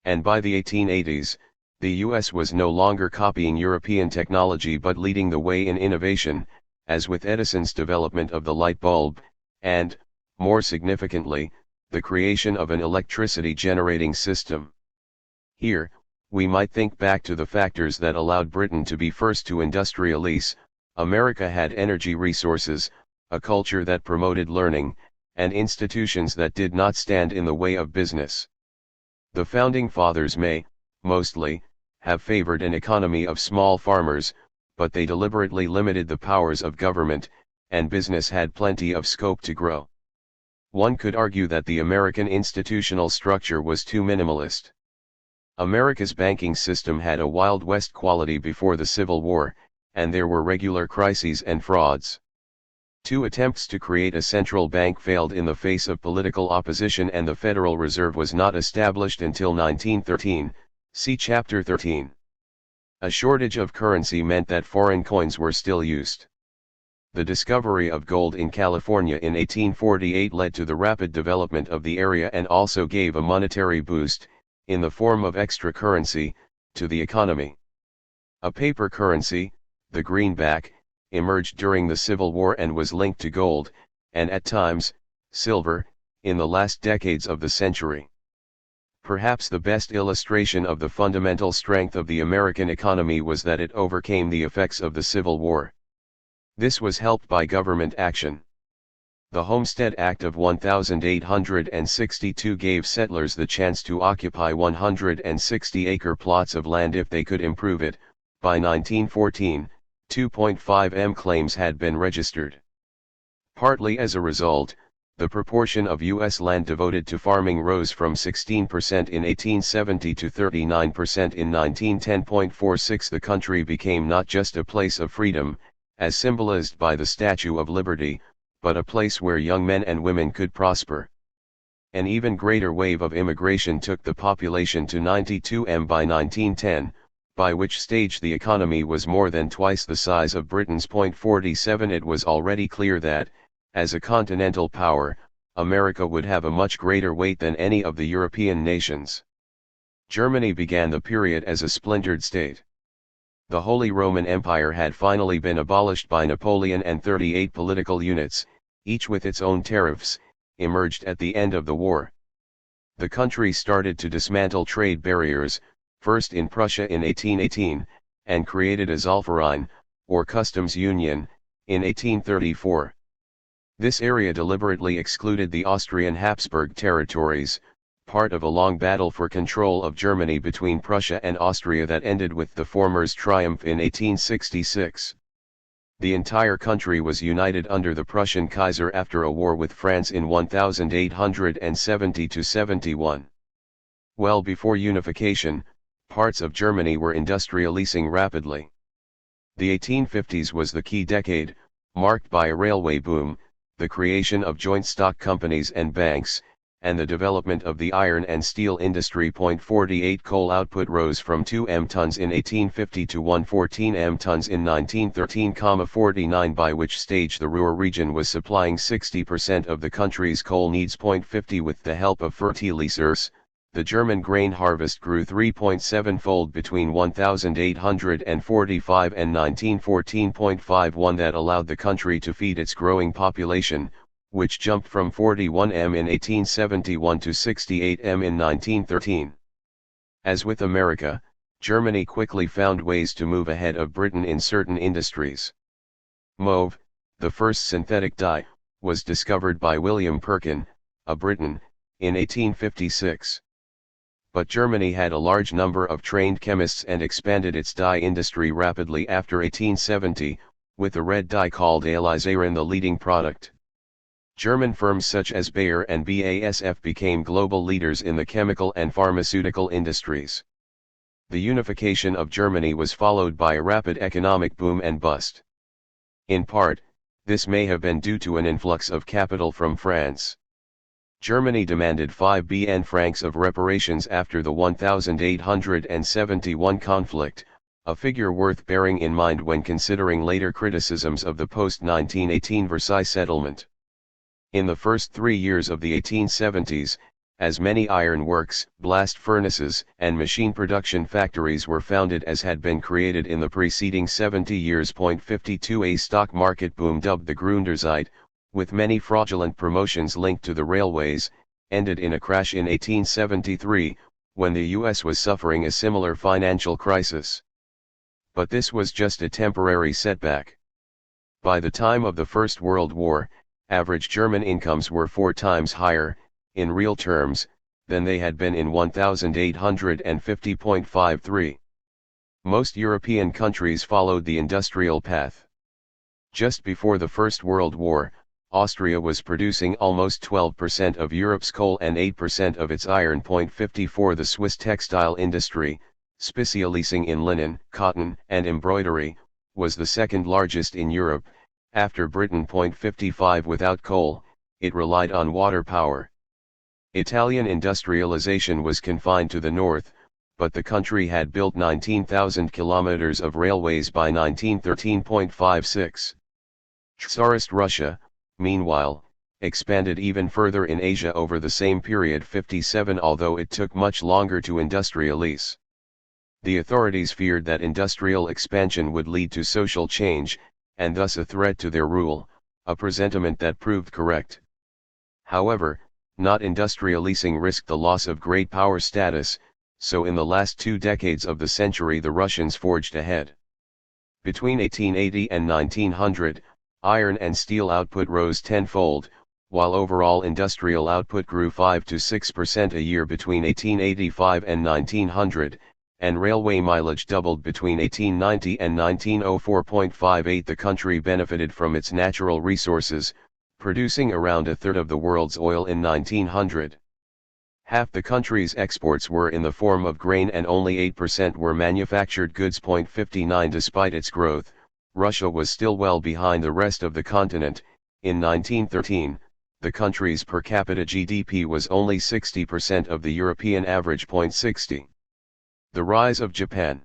Speaker 1: And by the 1880s, the U.S. was no longer copying European technology but leading the way in innovation, as with Edison's development of the light bulb, and, more significantly, the creation of an electricity generating system. Here, we might think back to the factors that allowed Britain to be first to industrialize. America had energy resources, a culture that promoted learning, and institutions that did not stand in the way of business. The Founding Fathers may, mostly, have favored an economy of small farmers, but they deliberately limited the powers of government, and business had plenty of scope to grow. One could argue that the American institutional structure was too minimalist. America's banking system had a Wild West quality before the Civil War, and there were regular crises and frauds. 2 attempts to create a central bank failed in the face of political opposition, and the Federal Reserve was not established until 1913, see Chapter 13. A shortage of currency meant that foreign coins were still used. The discovery of gold in California in 1848 led to the rapid development of the area and also gave a monetary boost, in the form of extra currency, to the economy. A paper currency, the greenback, emerged during the Civil War and was linked to gold, and at times, silver, in the last decades of the century. Perhaps the best illustration of the fundamental strength of the American economy was that it overcame the effects of the Civil War. This was helped by government action. The Homestead Act of 1862 gave settlers the chance to occupy 160-acre plots of land if they could improve it. By 1914, 2.5 m claims had been registered. Partly as a result, the proportion of U.S. land devoted to farming rose from 16% in 1870 to 39% in 1910.46. The country became not just a place of freedom, as symbolized by the Statue of Liberty, but a place where young men and women could prosper. An even greater wave of immigration took the population to 92 m by 1910, by which stage the economy was more than twice the size of Britain's. 47. It was already clear that, as a continental power, America would have a much greater weight than any of the European nations. Germany began the period as a splintered state. The Holy Roman Empire had finally been abolished by Napoleon, and 38 political units, each with its own tariffs, emerged at the end of the war. The country started to dismantle trade barriers, first in Prussia in 1818, and created a Zollverein, or customs union, in 1834. This area deliberately excluded the Austrian Habsburg territories, part of a long battle for control of Germany between Prussia and Austria that ended with the former's triumph in 1866. The entire country was united under the Prussian Kaiser after a war with France in 1870–71. Well before unification, parts of Germany were industrializing rapidly. The 1850s was the key decade, marked by a railway boom, the creation of joint stock companies and banks, and the development of the iron and steel industry. 48 Coal output rose from 2 m tons in 1850 to 114 m tons in 1913, 49, by which stage the Ruhr region was supplying 60% of the country's coal needs. 50 With the help of fertilizers, the German grain harvest grew 3.7-fold between 1845 and 1914.51. That allowed the country to feed its growing population, which jumped from 41 m in 1871 to 68 m in 1913. As with America, Germany quickly found ways to move ahead of Britain in certain industries. Mauve, the first synthetic dye, was discovered by William Perkin, a Briton, in 1856. But Germany had a large number of trained chemists and expanded its dye industry rapidly after 1870, with the red dye called alizarin the leading product. German firms such as Bayer and BASF became global leaders in the chemical and pharmaceutical industries. The unification of Germany was followed by a rapid economic boom and bust. In part, this may have been due to an influx of capital from France. Germany demanded 5 billion francs of reparations after the 1871 conflict, a figure worth bearing in mind when considering later criticisms of the post-1918 Versailles settlement. In the first 3 years of the 1870s, as many iron works, blast furnaces, and machine production factories were founded as had been created in the preceding 70 years. 52 A stock market boom, dubbed the Gründerzeit, with many fraudulent promotions linked to the railways, ended in a crash in 1873, when the US was suffering a similar financial crisis. But this was just a temporary setback. By the time of the First World War, average German incomes were 4 times higher, in real terms, than they had been in 1850.53. Most European countries followed the industrial path. Just before the First World War, Austria was producing almost 12% of Europe's coal and 8% of its iron. 54 The Swiss textile industry, specializing in linen, cotton, and embroidery, was the second largest in Europe, after Britain. 55 Without coal, it relied on water power. Italian industrialization was confined to the north, but the country had built 19,000 kilometers of railways by 1913.56. Tsarist Russia, meanwhile, expanded even further in Asia over the same period. 57 Although it took much longer to industrialize, the authorities feared that industrial expansion would lead to social change, and thus a threat to their rule, a presentiment that proved correct. However, not industrializing risked the loss of great power status, so in the last 2 decades of the century the Russians forged ahead. Between 1880 and 1900, iron and steel output rose tenfold, while overall industrial output grew 5 to 6% a year. Between 1885 and 1900, and railway mileage doubled between 1890 and 1904.58. The country benefited from its natural resources, producing around a third of the world's oil in 1900. Half the country's exports were in the form of grain and only 8% were manufactured goods. 59 Despite its growth, Russia was still well behind the rest of the continent. In 1913, the country's per capita GDP was only 60% of the European average. 60. The rise of Japan.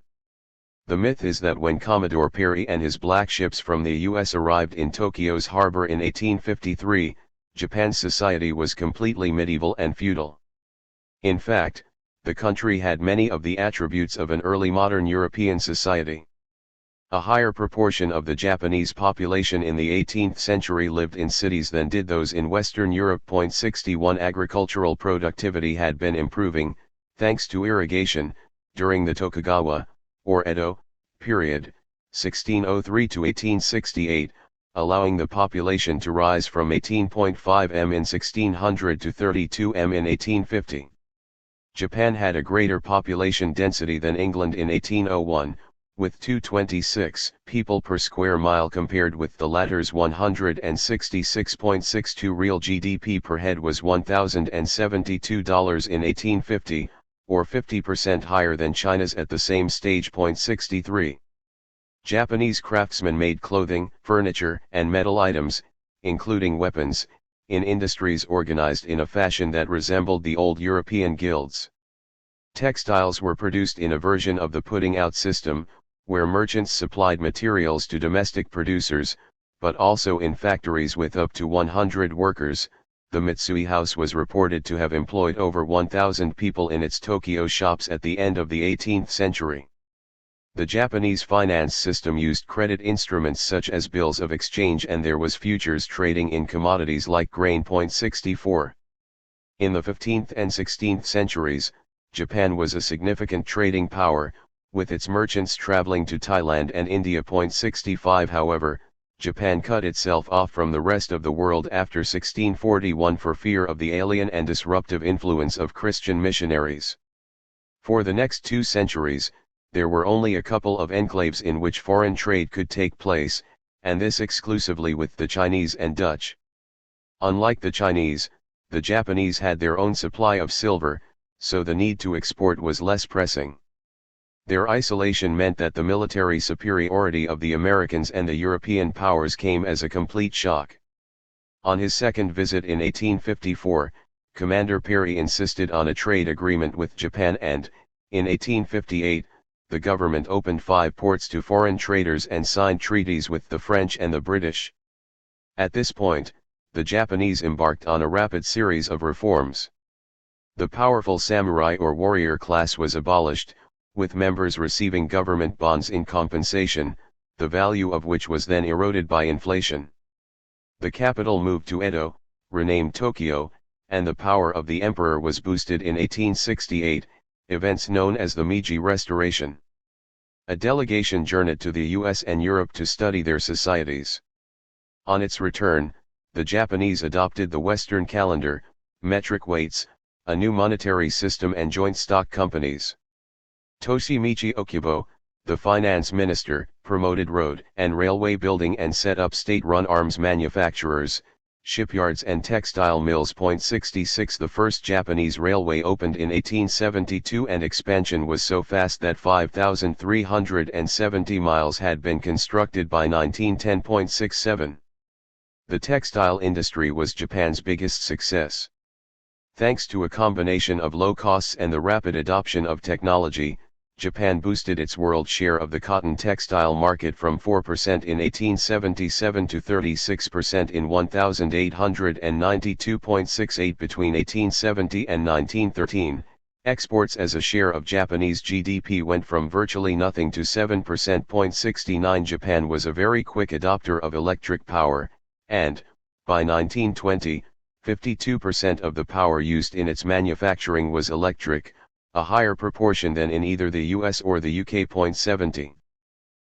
Speaker 1: The myth is that when Commodore Perry and his black ships from the US arrived in Tokyo's harbor in 1853, Japan's society was completely medieval and feudal. In fact, the country had many of the attributes of an early modern European society. A higher proportion of the Japanese population in the 18th century lived in cities than did those in Western Europe. 61 Agricultural productivity had been improving, thanks to irrigation, during the Tokugawa, or Edo, period, 1603 to 1868, allowing the population to rise from 18.5 m in 1600 to 32 m in 1850. Japan had a greater population density than England in 1801, with 226 people per square mile compared with the latter's 166.62. Real GDP per head was $1,072 in 1850, or 50% higher than China's at the same stage. 63. Japanese craftsmen made clothing, furniture, and metal items, including weapons, in industries organized in a fashion that resembled the old European guilds. Textiles were produced in a version of the putting out system, where merchants supplied materials to domestic producers, but also in factories with up to 100 workers. The Mitsui House was reported to have employed over 1,000 people in its Tokyo shops at the end of the 18th century. The Japanese finance system used credit instruments such as bills of exchange, and there was futures trading in commodities like grain. 64. In the 15th and 16th centuries, Japan was a significant trading power, with its merchants traveling to Thailand and India. 65. However, Japan cut itself off from the rest of the world after 1641 for fear of the alien and disruptive influence of Christian missionaries. For the next 2 centuries, there were only a couple of enclaves in which foreign trade could take place, and this exclusively with the Chinese and Dutch. Unlike the Chinese, the Japanese had their own supply of silver, so the need to export was less pressing. Their isolation meant that the military superiority of the Americans and the European powers came as a complete shock. On his second visit in 1854, Commander Perry insisted on a trade agreement with Japan, and, in 1858, the government opened 5 ports to foreign traders and signed treaties with the French and the British. At this point, the Japanese embarked on a rapid series of reforms. The powerful samurai or warrior class was abolished, with members receiving government bonds in compensation, the value of which was then eroded by inflation. The capital moved to Edo, renamed Tokyo, and the power of the emperor was boosted in 1868, events known as the Meiji Restoration. A delegation journeyed to the US and Europe to study their societies. On its return, the Japanese adopted the Western calendar, metric weights, a new monetary system, and joint stock companies. Toshimichi Okubo, the finance minister, promoted road and railway building and set up state-run arms manufacturers, shipyards and textile mills. 66 The first Japanese railway opened in 1872, and expansion was so fast that 5,370 miles had been constructed by 1910. 67 The textile industry was Japan's biggest success. Thanks to a combination of low costs and the rapid adoption of technology, Japan boosted its world share of the cotton textile market from 4% in 1877 to 36% in 1892.68 between 1870 and 1913. Exports as a share of Japanese GDP went from virtually nothing to 7%. 69 Japan was a very quick adopter of electric power, and, by 1920, 52% of the power used in its manufacturing was electric, a higher proportion than in either the US or the UK. 70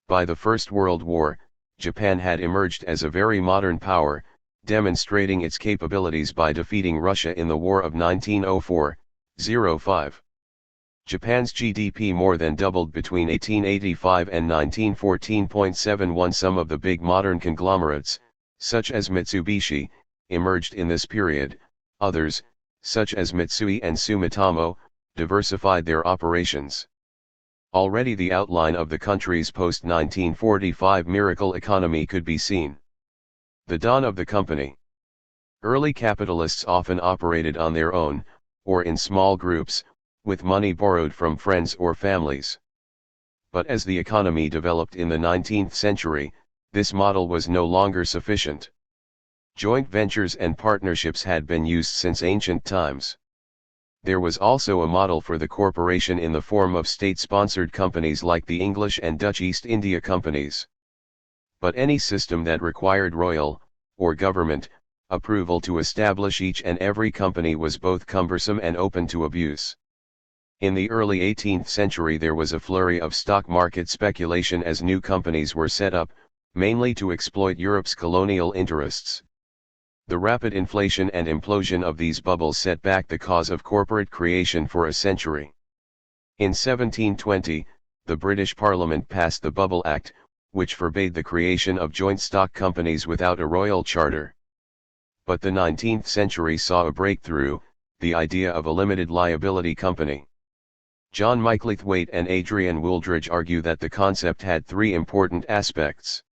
Speaker 1: By the First World War, Japan had emerged as a very modern power, demonstrating its capabilities by defeating Russia in the War of 1904-05. Japan's GDP more than doubled between 1885 and 1914.71. Some of the big modern conglomerates, such as Mitsubishi, emerged in this period. Others, such as Mitsui and Sumitomo, diversified their operations. Already the outline of the country's post-1945 miracle economy could be seen. The dawn of the company. Early capitalists often operated on their own, or in small groups, with money borrowed from friends or families. But as the economy developed in the 19th century, this model was no longer sufficient. Joint ventures and partnerships had been used since ancient times. There was also a model for the corporation in the form of state-sponsored companies like the English and Dutch East India Companies. But any system that required royal, or government, approval to establish each and every company was both cumbersome and open to abuse. In the early 18th century there was a flurry of stock market speculation as new companies were set up, mainly to exploit Europe's colonial interests. The rapid inflation and implosion of these bubbles set back the cause of corporate creation for a century. In 1720, the British Parliament passed the Bubble Act, which forbade the creation of joint stock companies without a royal charter. But the 19th century saw a breakthrough, the idea of a limited liability company. John Micklethwaite and Adrian Wooldridge argue that the concept had three important aspects.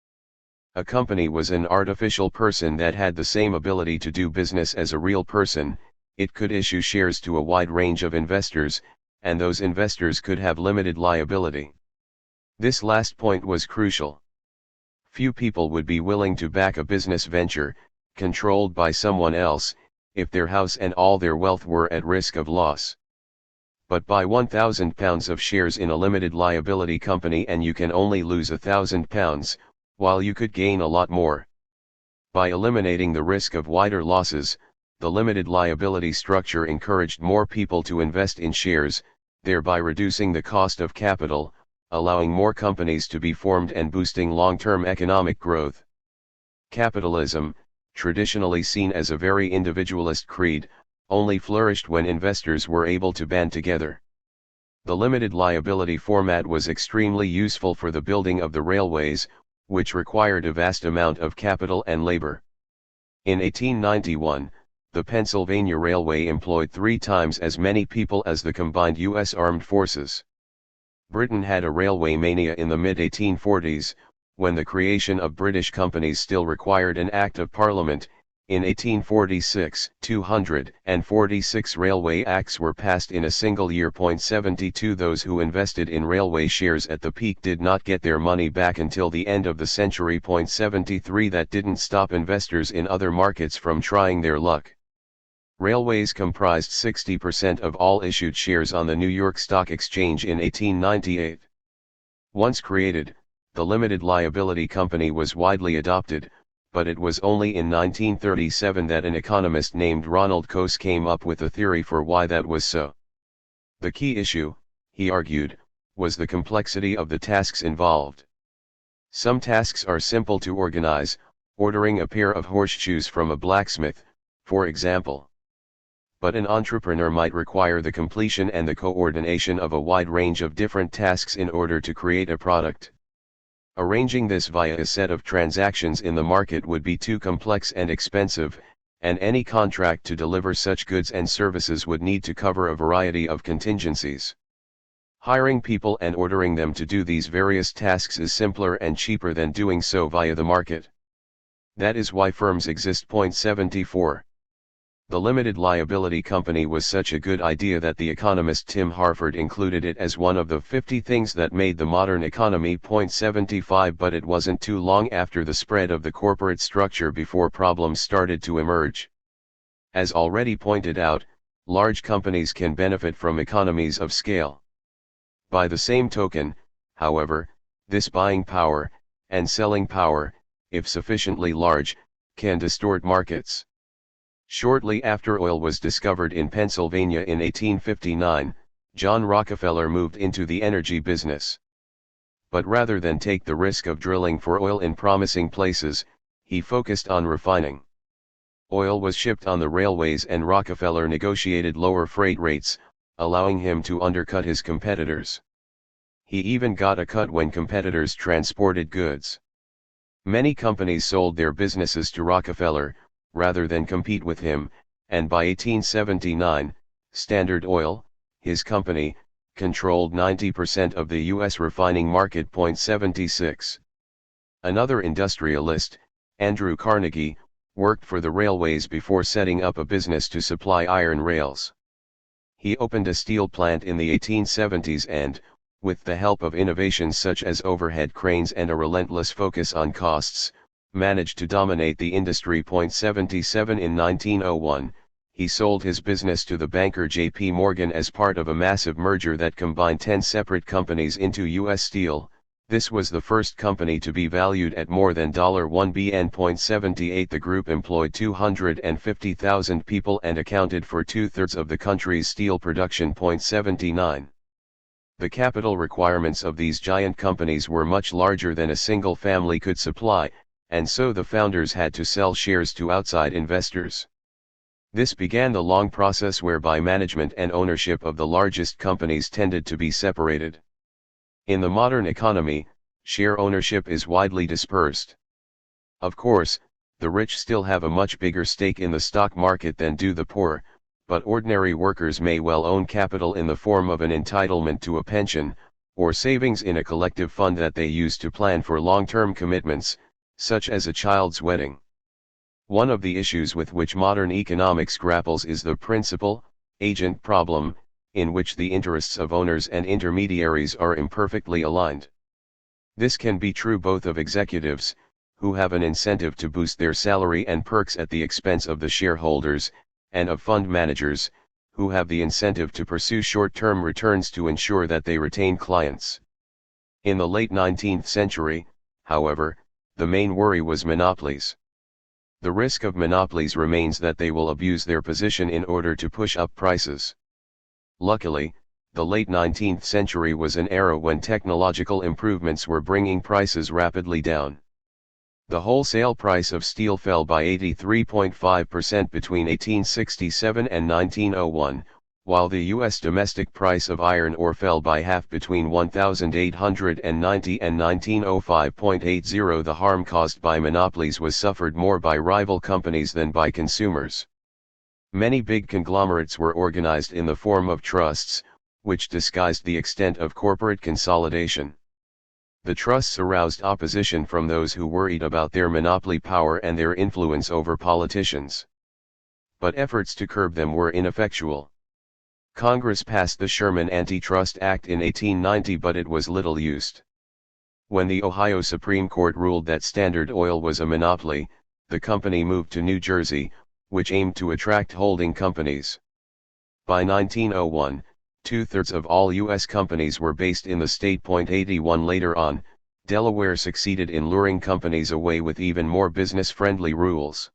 Speaker 1: A company was an artificial person that had the same ability to do business as a real person, it could issue shares to a wide range of investors, and those investors could have limited liability. This last point was crucial. Few people would be willing to back a business venture, controlled by someone else, if their house and all their wealth were at risk of loss. But buy £1,000 of shares in a limited liability company and you can only lose £1,000, while you could gain a lot more. By eliminating the risk of wider losses, the limited liability structure encouraged more people to invest in shares, thereby reducing the cost of capital, allowing more companies to be formed and boosting long-term economic growth. Capitalism, traditionally seen as a very individualist creed, only flourished when investors were able to band together. The limited liability format was extremely useful for the building of the railways, which required a vast amount of capital and labor. In 1891, the Pennsylvania Railway employed 3 times as many people as the combined U.S. Armed Forces. Britain had a railway mania in the mid-1840s, when the creation of British companies still required an Act of Parliament. In 1846, 246 railway acts were passed in a single year. 72 Those who invested in railway shares at the peak did not get their money back until the end of the century. 73 That didn't stop investors in other markets from trying their luck. Railways comprised 60% of all issued shares on the New York Stock Exchange in 1898. Once created, the limited liability company was widely adopted, but it was only in 1937 that an economist named Ronald Coase came up with a theory for why that was so. The key issue, he argued, was the complexity of the tasks involved. Some tasks are simple to organize, ordering a pair of horseshoes from a blacksmith, for example. But an entrepreneur might require the completion and the coordination of a wide range of different tasks in order to create a product. Arranging this via a set of transactions in the market would be too complex and expensive, and any contract to deliver such goods and services would need to cover a variety of contingencies. Hiring people and ordering them to do these various tasks is simpler and cheaper than doing so via the market. That is why firms exist. 74. The limited liability company was such a good idea that the economist Tim Harford included it as one of the 50 things that made the modern economy. 75 But it wasn't too long after the spread of the corporate structure before problems started to emerge. As already pointed out, large companies can benefit from economies of scale. By the same token, however, this buying power, and selling power, if sufficiently large, can distort markets. Shortly after oil was discovered in Pennsylvania in 1859, John Rockefeller moved into the energy business. But rather than take the risk of drilling for oil in promising places, he focused on refining. Oil was shipped on the railways and Rockefeller negotiated lower freight rates, allowing him to undercut his competitors. He even got a cut when competitors transported goods. Many companies sold their businesses to Rockefeller, rather than compete with him, and by 1879, Standard Oil, his company, controlled 90% of the U.S. refining market. 76. Another industrialist, Andrew Carnegie, worked for the railways before setting up a business to supply iron rails. He opened a steel plant in the 1870s and, with the help of innovations such as overhead cranes and a relentless focus on costs, managed to dominate the industry. 77. In 1901, he sold his business to the banker J.P. Morgan as part of a massive merger that combined 10 separate companies into U.S. Steel. This was the first company to be valued at more than $1 billion. 78. The group employed 250,000 people and accounted for 2/3 of the country's steel production. 79. The capital requirements of these giant companies were much larger than a single family could supply, and so the founders had to sell shares to outside investors. This began the long process whereby management and ownership of the largest companies tended to be separated. In the modern economy, share ownership is widely dispersed. Of course, the rich still have a much bigger stake in the stock market than do the poor, but ordinary workers may well own capital in the form of an entitlement to a pension, or savings in a collective fund that they use to plan for long-term commitments, such as a child's wedding. One of the issues with which modern economics grapples is the principal-agent problem, in which the interests of owners and intermediaries are imperfectly aligned. This can be true both of executives, who have an incentive to boost their salary and perks at the expense of the shareholders, and of fund managers, who have the incentive to pursue short-term returns to ensure that they retain clients. In the late 19th century, however, the main worry was monopolies. The risk of monopolies remains that they will abuse their position in order to push up prices. Luckily, the late 19th century was an era when technological improvements were bringing prices rapidly down. The wholesale price of steel fell by 83.5% between 1867 and 1901, while the U.S. domestic price of iron ore fell by half between 1890 and 1905.80. The harm caused by monopolies was suffered more by rival companies than by consumers. Many big conglomerates were organized in the form of trusts, which disguised the extent of corporate consolidation. The trusts aroused opposition from those who worried about their monopoly power and their influence over politicians. But efforts to curb them were ineffectual. Congress passed the Sherman Antitrust Act in 1890, but it was little used. When the Ohio Supreme Court ruled that Standard Oil was a monopoly, the company moved to New Jersey, which aimed to attract holding companies. By 1901, 2/3 of all U.S. companies were based in the state. 81. Later on, Delaware succeeded in luring companies away with even more business-friendly rules.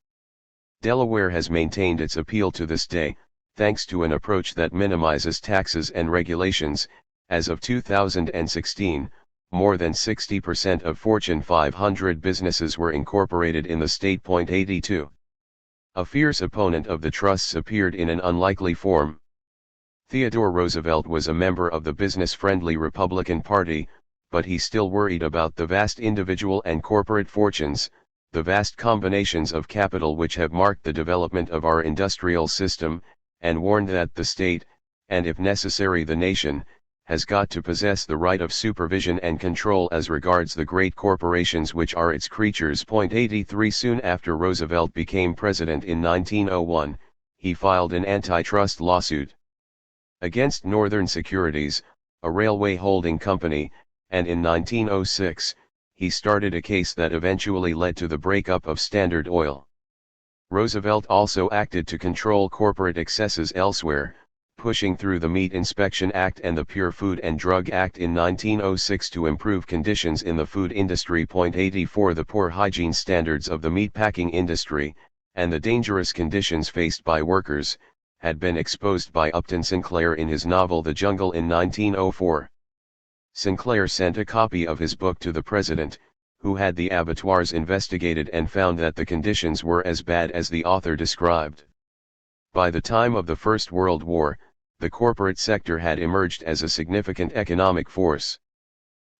Speaker 1: Delaware has maintained its appeal to this day, thanks to an approach that minimizes taxes and regulations. As of 2016, more than 60% of Fortune 500 businesses were incorporated in the state. 82. A fierce opponent of the trusts appeared in an unlikely form. Theodore Roosevelt was a member of the business-friendly Republican Party, but he still worried about the vast individual and corporate fortunes, the vast combinations of capital which have marked the development of our industrial system, and warned that the state, and if necessary the nation, has got to possess the right of supervision and control as regards the great corporations which are its creatures. 83. Soon after Roosevelt became president in 1901, he filed an antitrust lawsuit against Northern Securities, a railway holding company, and in 1906, he started a case that eventually led to the breakup of Standard Oil. Roosevelt also acted to control corporate excesses elsewhere, pushing through the Meat Inspection Act and the Pure Food and Drug Act in 1906 to improve conditions in the food industry. 84. The poor hygiene standards of the meatpacking industry, and the dangerous conditions faced by workers, had been exposed by Upton Sinclair in his novel The Jungle in 1904. Sinclair sent a copy of his book to the president, who had the abattoirs investigated and found that the conditions were as bad as the author described. By the time of the First World War, the corporate sector had emerged as a significant economic force.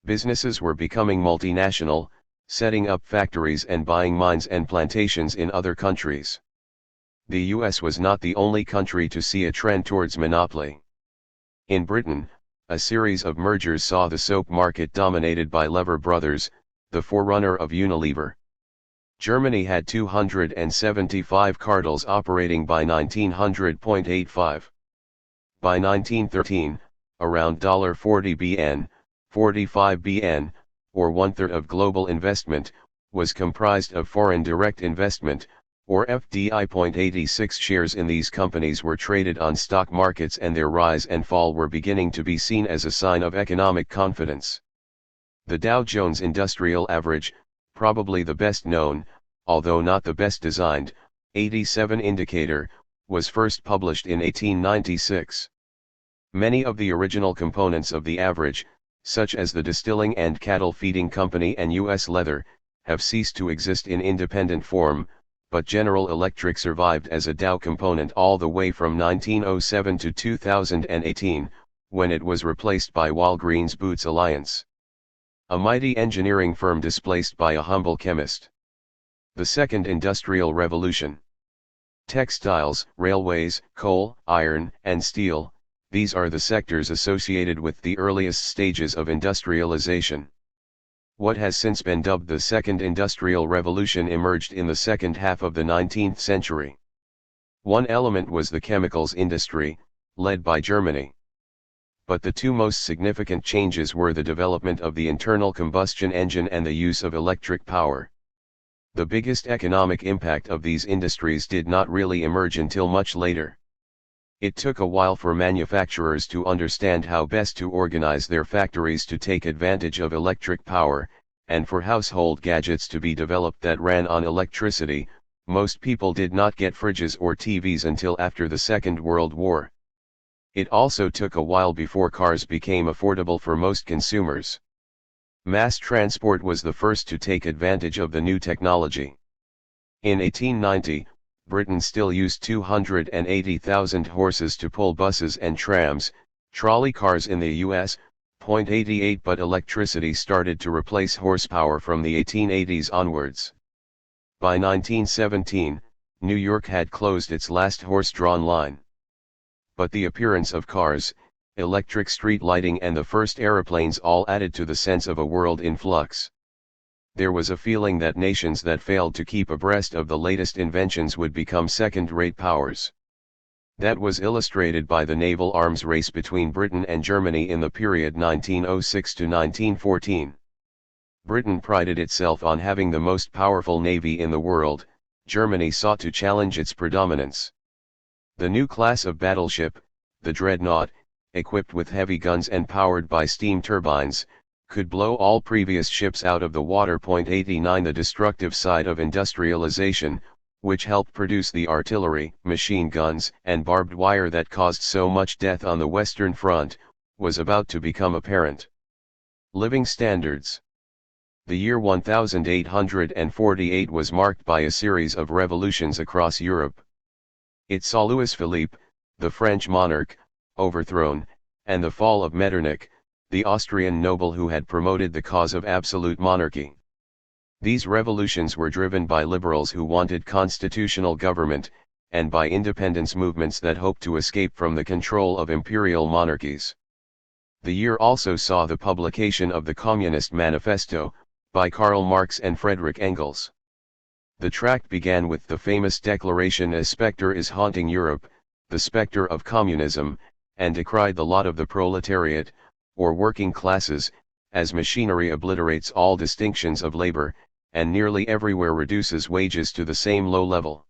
Speaker 1: Businesses were becoming multinational, setting up factories and buying mines and plantations in other countries. The US was not the only country to see a trend towards monopoly. In Britain, a series of mergers saw the soap market dominated by Lever Brothers, the forerunner of Unilever. Germany had 275 cartels operating by 1900.85. By 1913, around $40 bn, 45 bn, or one-third of global investment, was comprised of foreign direct investment, or FDI. 86 shares in these companies were traded on stock markets, and their rise and fall were beginning to be seen as a sign of economic confidence. The Dow Jones Industrial Average, probably the best known, although not the best designed, 87 indicator, was first published in 1896. Many of the original components of the average, such as the Distilling and Cattle Feeding Company and U.S. Leather, have ceased to exist in independent form, but General Electric survived as a Dow component all the way from 1907 to 2018, when it was replaced by Walgreens Boots Alliance. A mighty engineering firm displaced by a humble chemist. The Second Industrial Revolution. Textiles, railways, coal, iron, and steel, these are the sectors associated with the earliest stages of industrialization. What has since been dubbed the Second Industrial Revolution emerged in the second half of the 19th century. One element was the chemicals industry, led by Germany. But the two most significant changes were the development of the internal combustion engine and the use of electric power. The biggest economic impact of these industries did not really emerge until much later. It took a while for manufacturers to understand how best to organize their factories to take advantage of electric power, and for household gadgets to be developed that ran on electricity. Most people did not get fridges or TVs until after the Second World War. It also took a while before cars became affordable for most consumers. Mass transport was the first to take advantage of the new technology. In 1890, Britain still used 280,000 horses to pull buses and trams, trolley cars in the US, .88, but electricity started to replace horsepower from the 1880s onwards. By 1917, New York had closed its last horse-drawn line. But the appearance of cars, electric street lighting and the first aeroplanes all added to the sense of a world in flux. There was a feeling that nations that failed to keep abreast of the latest inventions would become second-rate powers. That was illustrated by the naval arms race between Britain and Germany in the period 1906 to 1914. Britain prided itself on having the most powerful navy in the world. Germany sought to challenge its predominance. The new class of battleship, the Dreadnought, equipped with heavy guns and powered by steam turbines, could blow all previous ships out of the water. 89 The destructive side of industrialization, which helped produce the artillery, machine guns, and barbed wire that caused so much death on the Western Front, was about to become apparent. Living standards. The year 1848 was marked by a series of revolutions across Europe. It saw Louis Philippe, the French monarch, overthrown, and the fall of Metternich, the Austrian noble who had promoted the cause of absolute monarchy. These revolutions were driven by liberals who wanted constitutional government, and by independence movements that hoped to escape from the control of imperial monarchies. The year also saw the publication of the Communist Manifesto, by Karl Marx and Friedrich Engels. The tract began with the famous declaration "A spectre is haunting Europe, the spectre of communism," and decried the lot of the proletariat, or working classes, as machinery obliterates all distinctions of labor, and nearly everywhere reduces wages to the same low level.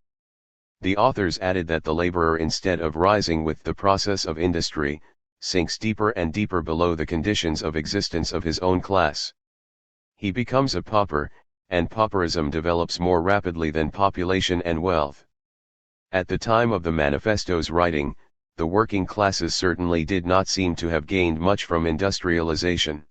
Speaker 1: The authors added that the laborer, instead of rising with the process of industry, sinks deeper and deeper below the conditions of existence of his own class. He becomes a pauper, and pauperism develops more rapidly than population and wealth. At the time of the manifesto's writing, the working classes certainly did not seem to have gained much from industrialization.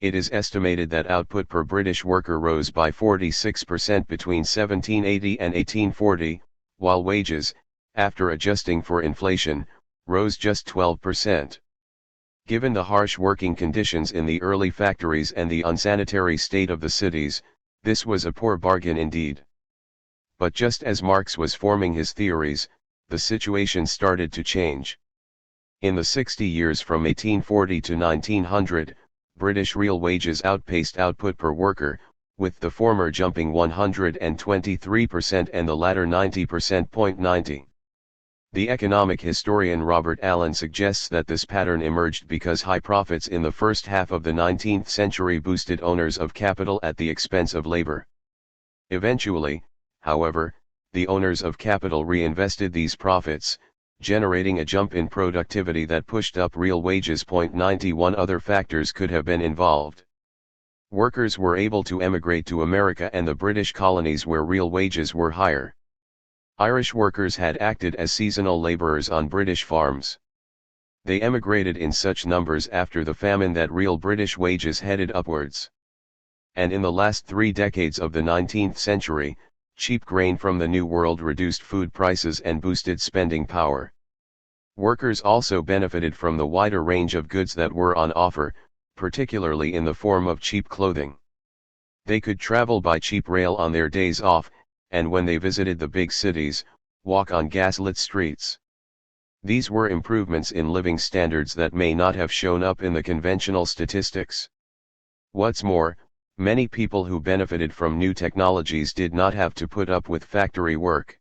Speaker 1: It is estimated that output per British worker rose by 46% between 1780 and 1840, while wages, after adjusting for inflation, rose just 12%. Given the harsh working conditions in the early factories and the unsanitary state of the cities, this was a poor bargain indeed. But just as Marx was forming his theories, the situation started to change. In the 60 years from 1840 to 1900, British real wages outpaced output per worker, with the former jumping 123% and the latter 90%. The economic historian Robert Allen suggests that this pattern emerged because high profits in the first half of the 19th century boosted owners of capital at the expense of labor. Eventually, however, the owners of capital reinvested these profits, generating a jump in productivity that pushed up real wages. 91 Other factors could have been involved. Workers were able to emigrate to America and the British colonies where real wages were higher. Irish workers had acted as seasonal laborers on British farms. They emigrated in such numbers after the famine that real British wages headed upwards. And in the last 3 decades of the 19th century, cheap grain from the New World reduced food prices and boosted spending power. Workers also benefited from the wider range of goods that were on offer, particularly in the form of cheap clothing. They could travel by cheap rail on their days off, and when they visited the big cities, walk on gaslit streets. These were improvements in living standards that may not have shown up in the conventional statistics. What's more, many people who benefited from new technologies did not have to put up with factory work.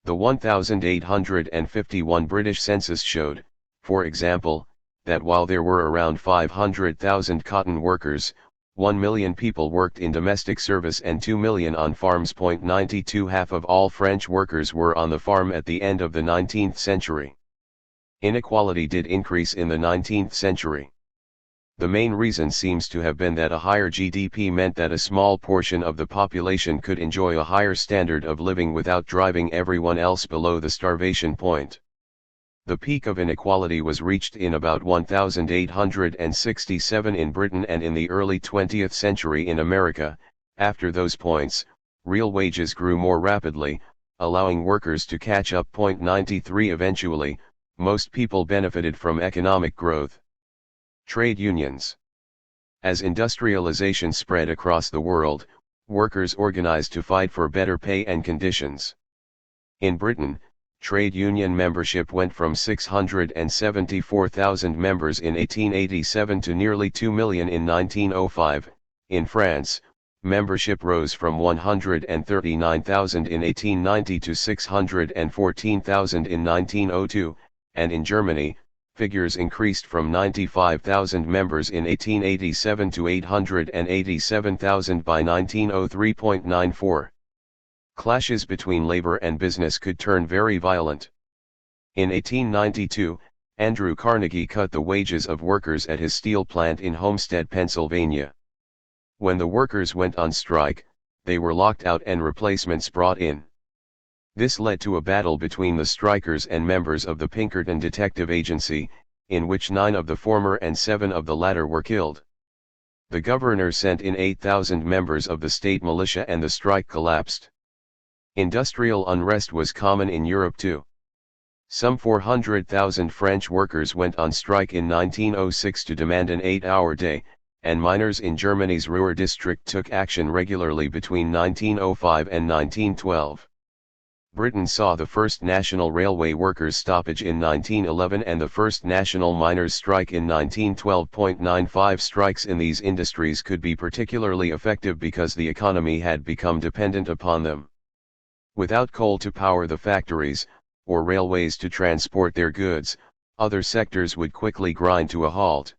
Speaker 1: The 1851 British census showed, for example, that while there were around 500,000 cotton workers, 1 million people worked in domestic service and 2 million on farms. 92 Half of all French workers were on the farm at the end of the 19th century. Inequality did increase in the 19th century. The main reason seems to have been that a higher GDP meant that a small portion of the population could enjoy a higher standard of living without driving everyone else below the starvation point. The peak of inequality was reached in about 1867 in Britain and in the early 20th century in America. After those points, real wages grew more rapidly, allowing workers to catch up. 93 Eventually, most people benefited from economic growth. Trade unions. As industrialization spread across the world, workers organized to fight for better pay and conditions. In Britain, trade union membership went from 674,000 members in 1887 to nearly 2 million in 1905. In France, membership rose from 139,000 in 1890 to 614,000 in 1902, and in Germany, figures increased from 95,000 members in 1887 to 887,000 by 1903. 94 Clashes between labor and business could turn very violent. In 1892, Andrew Carnegie cut the wages of workers at his steel plant in Homestead, Pennsylvania. When the workers went on strike, they were locked out and replacements brought in. This led to a battle between the strikers and members of the Pinkerton Detective Agency, in which 9 of the former and 7 of the latter were killed. The governor sent in 8,000 members of the state militia and the strike collapsed. Industrial unrest was common in Europe too. Some 400,000 French workers went on strike in 1906 to demand an 8-hour day, and miners in Germany's Ruhr district took action regularly between 1905 and 1912. Britain saw the first national railway workers' stoppage in 1911 and the first national miners' strike in 1912. 95 Strikes in these industries could be particularly effective because the economy had become dependent upon them. Without coal to power the factories, or railways to transport their goods, other sectors would quickly grind to a halt.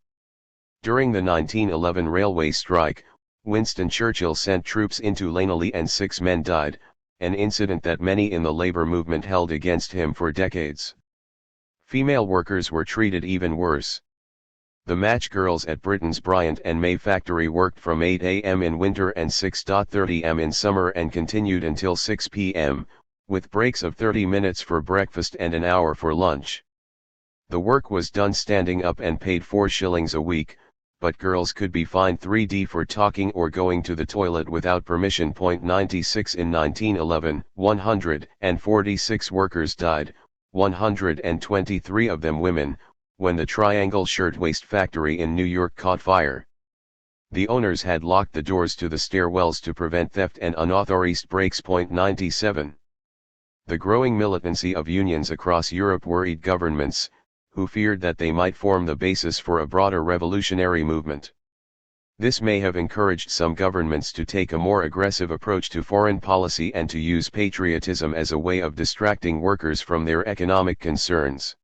Speaker 1: During the 1911 railway strike, Winston Churchill sent troops into Laneley and 6 men died, an incident that many in the labor movement held against him for decades. Female workers were treated even worse. The match girls at Britain's Bryant and May factory worked from 8 a.m. in winter and 6:30 am in summer and continued until 6 p.m., with breaks of 30 minutes for breakfast and an hour for lunch. The work was done standing up and paid 4 shillings a week, but girls could be fined 3d for talking or going to the toilet without permission. 96 In 1911, 146 workers died, 123 of them women, when the Triangle Shirtwaist Factory in New York caught fire. The owners had locked the doors to the stairwells to prevent theft and unauthorized breaks. 97. The growing militancy of unions across Europe worried governments, who feared that they might form the basis for a broader revolutionary movement. This may have encouraged some governments to take a more aggressive approach to foreign policy and to use patriotism as a way of distracting workers from their economic concerns.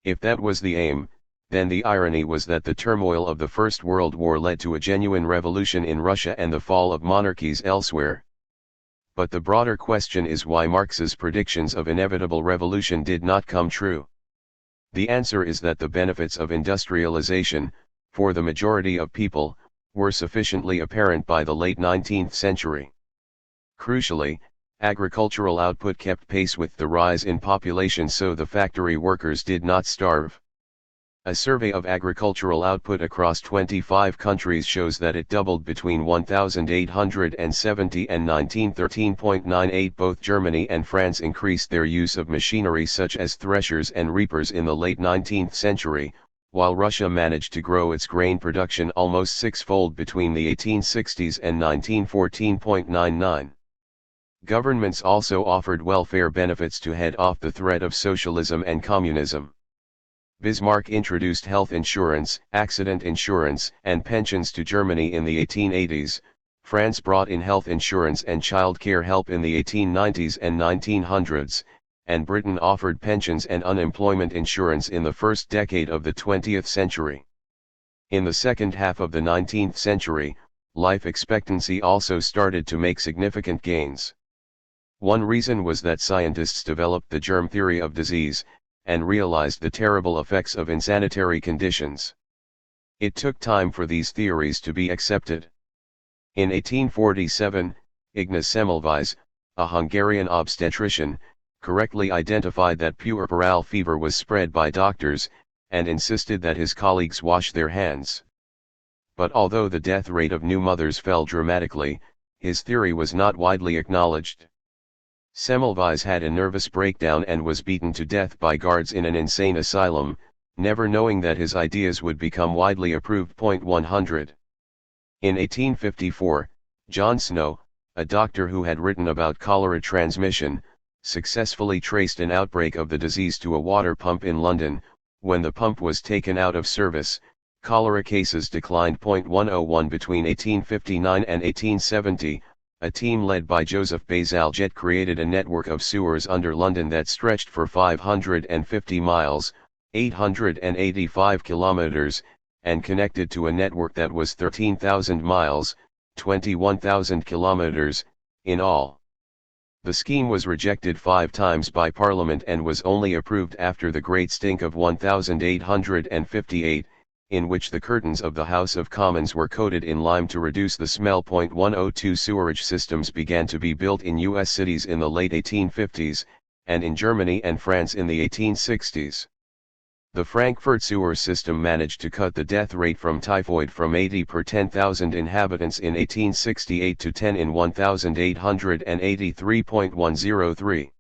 Speaker 1: If that was the aim, then the irony was that the turmoil of the First World War led to a genuine revolution in Russia and the fall of monarchies elsewhere. But the broader question is why Marx's predictions of inevitable revolution did not come true. The answer is that the benefits of industrialization, for the majority of people, were sufficiently apparent by the late 19th century. Crucially, agricultural output kept pace with the rise in population, so the factory workers did not starve. A survey of agricultural output across 25 countries shows that it doubled between 1870 and 1913.98. Both Germany and France increased their use of machinery such as threshers and reapers in the late 19th century, while Russia managed to grow its grain production almost six-fold between the 1860s and 1914.99. Governments also offered welfare benefits to head off the threat of socialism and communism. Bismarck introduced health insurance, accident insurance, and pensions to Germany in the 1880s. France brought in health insurance and child care help in the 1890s and 1900s, and Britain offered pensions and unemployment insurance in the first decade of the 20th century. In the second half of the 19th century, life expectancy also started to make significant gains. One reason was that scientists developed the germ theory of disease, and realized the terrible effects of insanitary conditions. It took time for these theories to be accepted. In 1847, Ignaz Semmelweis, a Hungarian obstetrician, correctly identified that puerperal fever was spread by doctors, and insisted that his colleagues wash their hands. But although the death rate of new mothers fell dramatically, his theory was not widely acknowledged. Semmelweis had a nervous breakdown and was beaten to death by guards in an insane asylum, never knowing that his ideas would become widely approved. 100. In 1854, John Snow, a doctor who had written about cholera transmission, successfully traced an outbreak of the disease to a water pump in London. When the pump was taken out of service, cholera cases declined. 101. Between 1859 and 1870, a team led by Joseph Bazalgette created a network of sewers under London that stretched for 550 miles, 885 kilometers, and connected to a network that was 13,000 miles, 21,000 kilometers, in all. The scheme was rejected 5 times by Parliament and was only approved after the Great Stink of 1858, in which the curtains of the House of Commons were coated in lime to reduce the smell. 102 Sewerage systems began to be built in U.S. cities in the late 1850s, and in Germany and France in the 1860s. The Frankfurt sewer system managed to cut the death rate from typhoid from 80 per 10,000 inhabitants in 1868 to 10 in 1883.103.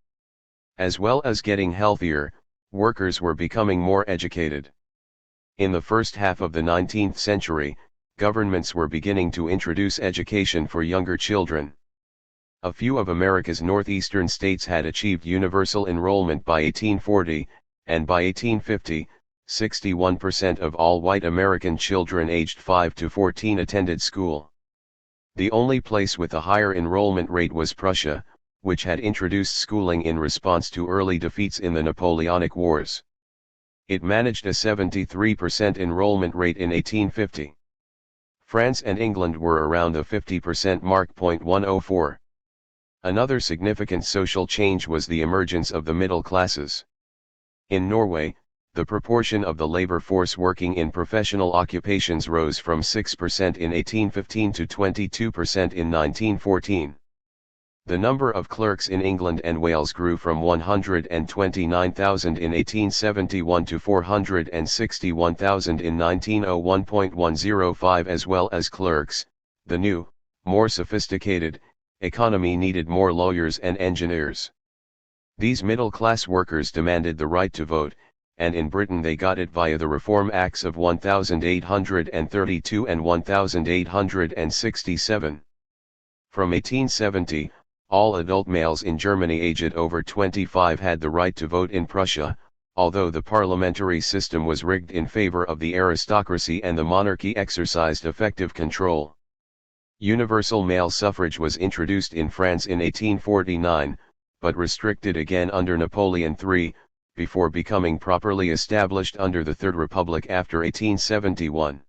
Speaker 1: As well as getting healthier, workers were becoming more educated. In the first half of the 19th century, governments were beginning to introduce education for younger children. A few of America's northeastern states had achieved universal enrollment by 1840, and by 1850, 61% of all white American children aged 5 to 14 attended school. The only place with a higher enrollment rate was Prussia, which had introduced schooling in response to early defeats in the Napoleonic Wars. It managed a 73% enrollment rate in 1850. France and England were around the 50% mark. 104. Another significant social change was the emergence of the middle classes. In Norway, the proportion of the labor force working in professional occupations rose from 6% in 1815 to 22% in 1914. The number of clerks in England and Wales grew from 129,000 in 1871 to 461,000 in 1901. 105. As well as clerks, the new, more sophisticated, economy needed more lawyers and engineers. These middle-class workers demanded the right to vote, and in Britain they got it via the Reform Acts of 1832 and 1867. From 1870, all adult males in Germany aged over 25 had the right to vote in Prussia, although the parliamentary system was rigged in favor of the aristocracy and the monarchy exercised effective control. Universal male suffrage was introduced in France in 1849, but restricted again under Napoleon III, before becoming properly established under the Third Republic after 1871.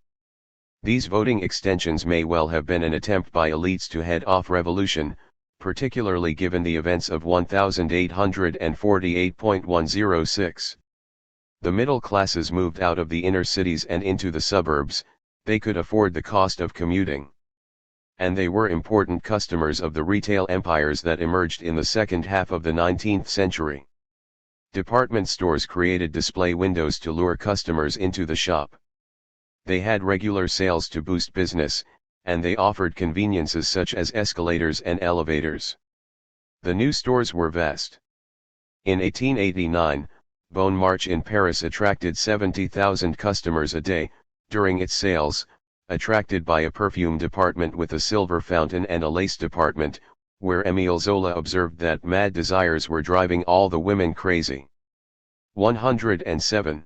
Speaker 1: These voting extensions may well have been an attempt by elites to head off revolution, particularly given the events of 1848.106. The middle classes moved out of the inner cities and into the suburbs, they could afford the cost of commuting. And they were important customers of the retail empires that emerged in the second half of the 19th century. Department stores created display windows to lure customers into the shop. They had regular sales to boost business, and they offered conveniences such as escalators and elevators. The new stores were vast. In 1889, Bon Marché in Paris attracted 70,000 customers a day, during its sales, attracted by a perfume department with a silver fountain and a lace department, where Émile Zola observed that mad desires were driving all the women crazy. 107.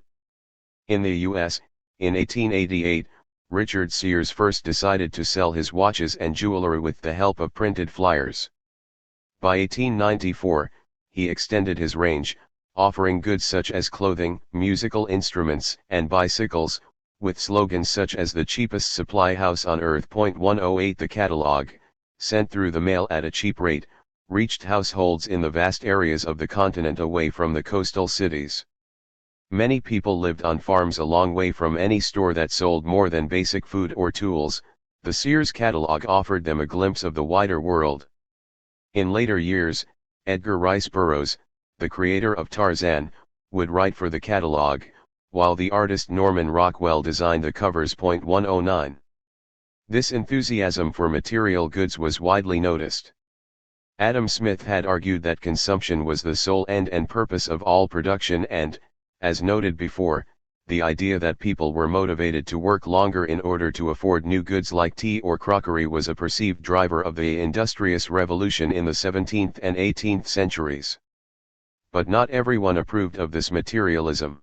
Speaker 1: In the U.S., in 1888, Richard Sears first decided to sell his watches and jewelry with the help of printed flyers. By 1894, he extended his range, offering goods such as clothing, musical instruments, and bicycles, with slogans such as the cheapest supply house on earth. 108 The catalog, sent through the mail at a cheap rate, reached households in the vast areas of the continent away from the coastal cities. Many people lived on farms a long way from any store that sold more than basic food or tools. The Sears catalog offered them a glimpse of the wider world. In later years, Edgar Rice Burroughs, the creator of Tarzan, would write for the catalog, while the artist Norman Rockwell designed the covers. 109. This enthusiasm for material goods was widely noticed. Adam Smith had argued that consumption was the sole end and purpose of all production and, as noted before, the idea that people were motivated to work longer in order to afford new goods like tea or crockery was a perceived driver of the industrious revolution in the 17th and 18th centuries. But not everyone approved of this materialism.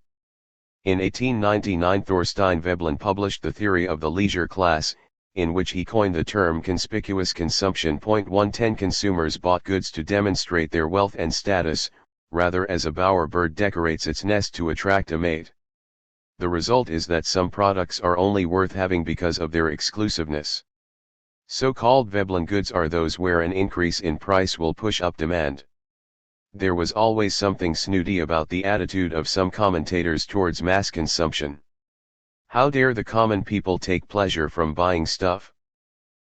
Speaker 1: In 1899 Thorstein Veblen published The Theory of the Leisure Class, in which he coined the term conspicuous consumption. 110 Consumers bought goods to demonstrate their wealth and status, rather as a bowerbird decorates its nest to attract a mate. The result is that some products are only worth having because of their exclusiveness. So-called Veblen goods are those where an increase in price will push up demand. There was always something snooty about the attitude of some commentators towards mass consumption. How dare the common people take pleasure from buying stuff?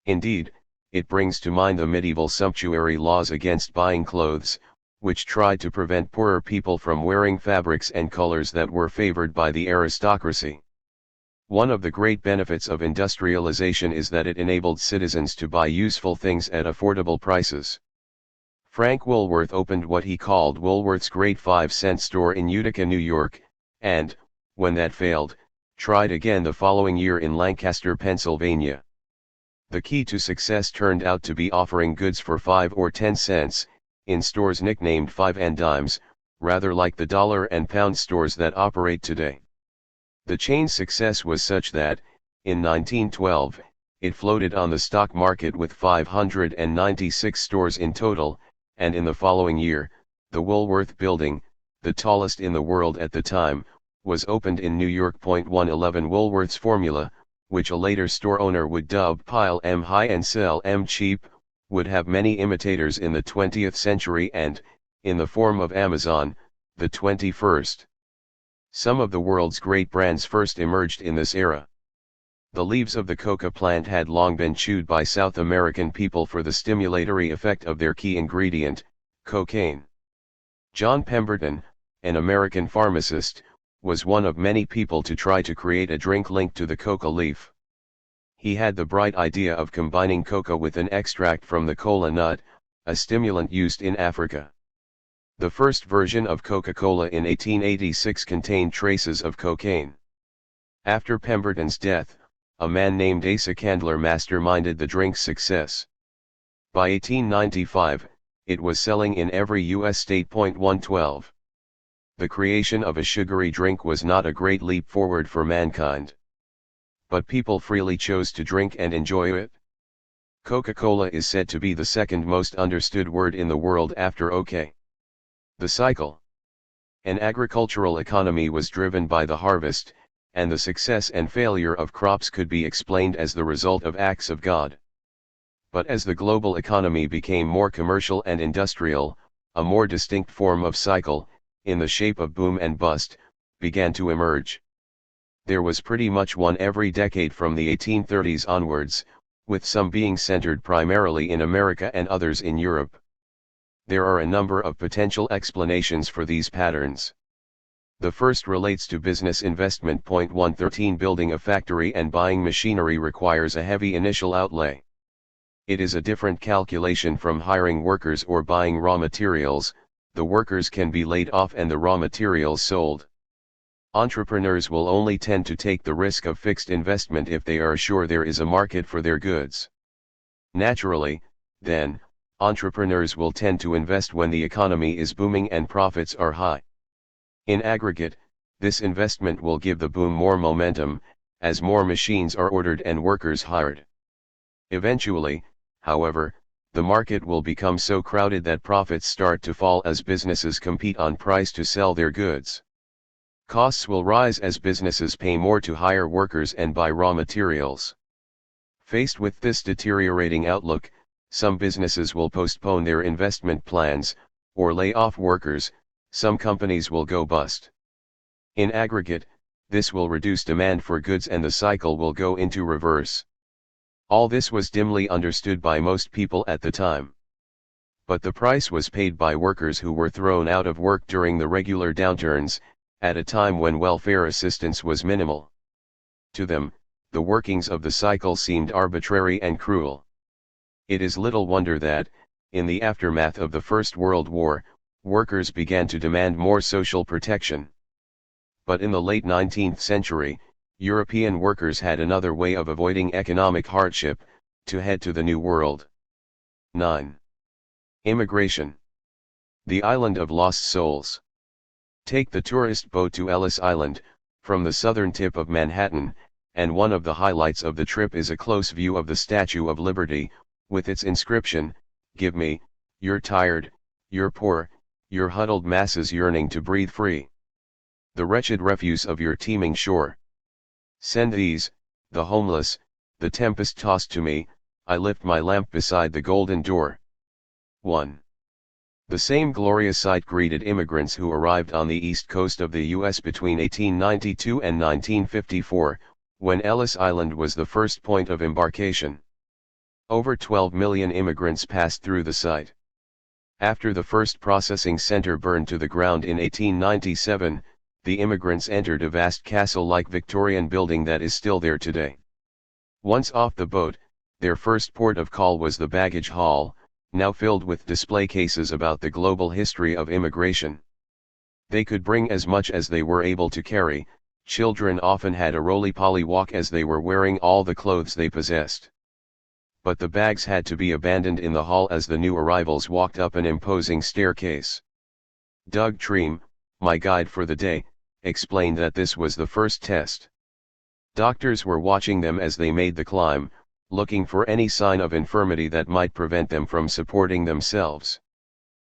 Speaker 1: Indeed, it brings to mind the medieval sumptuary laws against buying clothes, which tried to prevent poorer people from wearing fabrics and colors that were favored by the aristocracy. One of the great benefits of industrialization is that it enabled citizens to buy useful things at affordable prices. Frank Woolworth opened what he called Woolworth's Great 5-Cent Store in Utica, New York, and, when that failed, tried again the following year in Lancaster, Pennsylvania. The key to success turned out to be offering goods for 5 or 10 cents, in stores nicknamed Five and Dimes, rather like the dollar and pound stores that operate today. The chain's success was such that, in 1912, it floated on the stock market with 596 stores in total, and in the following year, the Woolworth Building, the tallest in the world at the time, was opened in New York. 111 Woolworth's formula, which a later store owner would dub "Pile 'em high and sell 'em cheap," would have many imitators in the 20th century and, in the form of Amazon, the 21st. Some of the world's great brands first emerged in this era. The leaves of the coca plant had long been chewed by South American people for the stimulatory effect of their key ingredient, cocaine. John Pemberton, an American pharmacist, was one of many people to try to create a drink linked to the coca leaf. He had the bright idea of combining coca with an extract from the cola nut, a stimulant used in Africa. The first version of Coca-Cola in 1886 contained traces of cocaine. After Pemberton's death, a man named Asa Candler masterminded the drink's success. By 1895, it was selling in every U.S. state. 112. The creation of a sugary drink was not a great leap forward for mankind. But people freely chose to drink and enjoy it. Coca-Cola is said to be the second most understood word in the world after OK. The cycle. An agricultural economy was driven by the harvest, and the success and failure of crops could be explained as the result of acts of God. But as the global economy became more commercial and industrial, a more distinct form of cycle, in the shape of boom and bust, began to emerge. There was pretty much one every decade from the 1830s onwards, with some being centered primarily in America and others in Europe. There are a number of potential explanations for these patterns. The first relates to business investment. 113 Building a factory and buying machinery requires a heavy initial outlay. It is a different calculation from hiring workers or buying raw materials. The workers can be laid off and the raw materials sold. Entrepreneurs will only tend to take the risk of fixed investment if they are sure there is a market for their goods. Naturally, then, entrepreneurs will tend to invest when the economy is booming and profits are high. In aggregate, this investment will give the boom more momentum, as more machines are ordered and workers hired. Eventually, however, the market will become so crowded that profits start to fall as businesses compete on price to sell their goods. Costs will rise as businesses pay more to hire workers and buy raw materials. Faced with this deteriorating outlook, some businesses will postpone their investment plans, or lay off workers. Some companies will go bust. In aggregate, this will reduce demand for goods and the cycle will go into reverse. All this was dimly understood by most people at the time. But the price was paid by workers who were thrown out of work during the regular downturns, at a time when welfare assistance was minimal. To them, the workings of the cycle seemed arbitrary and cruel. It is little wonder that, in the aftermath of the First World War, workers began to demand more social protection. But in the late 19th century, European workers had another way of avoiding economic hardship: to head to the New World. 9. Immigration. The Island of Lost Souls. Take the tourist boat to Ellis Island, from the southern tip of Manhattan, and one of the highlights of the trip is a close view of the Statue of Liberty, with its inscription, "Give me, you're tired, you're poor, your huddled masses yearning to breathe free. The wretched refuse of your teeming shore. Send these, the homeless, the tempest-tossed to me, I lift my lamp beside the golden door." 1. The same glorious sight greeted immigrants who arrived on the east coast of the U.S. between 1892 and 1954, when Ellis Island was the first point of embarkation. Over 12 million immigrants passed through the site. After the first processing center burned to the ground in 1897, the immigrants entered a vast castle-like Victorian building that is still there today. Once off the boat, their first port of call was the baggage hall, now filled with display cases about the global history of immigration. They could bring as much as they were able to carry. Children often had a roly-poly walk as they were wearing all the clothes they possessed. But the bags had to be abandoned in the hall as the new arrivals walked up an imposing staircase. Doug Treem, my guide for the day, explained that this was the first test. Doctors were watching them as they made the climb, looking for any sign of infirmity that might prevent them from supporting themselves.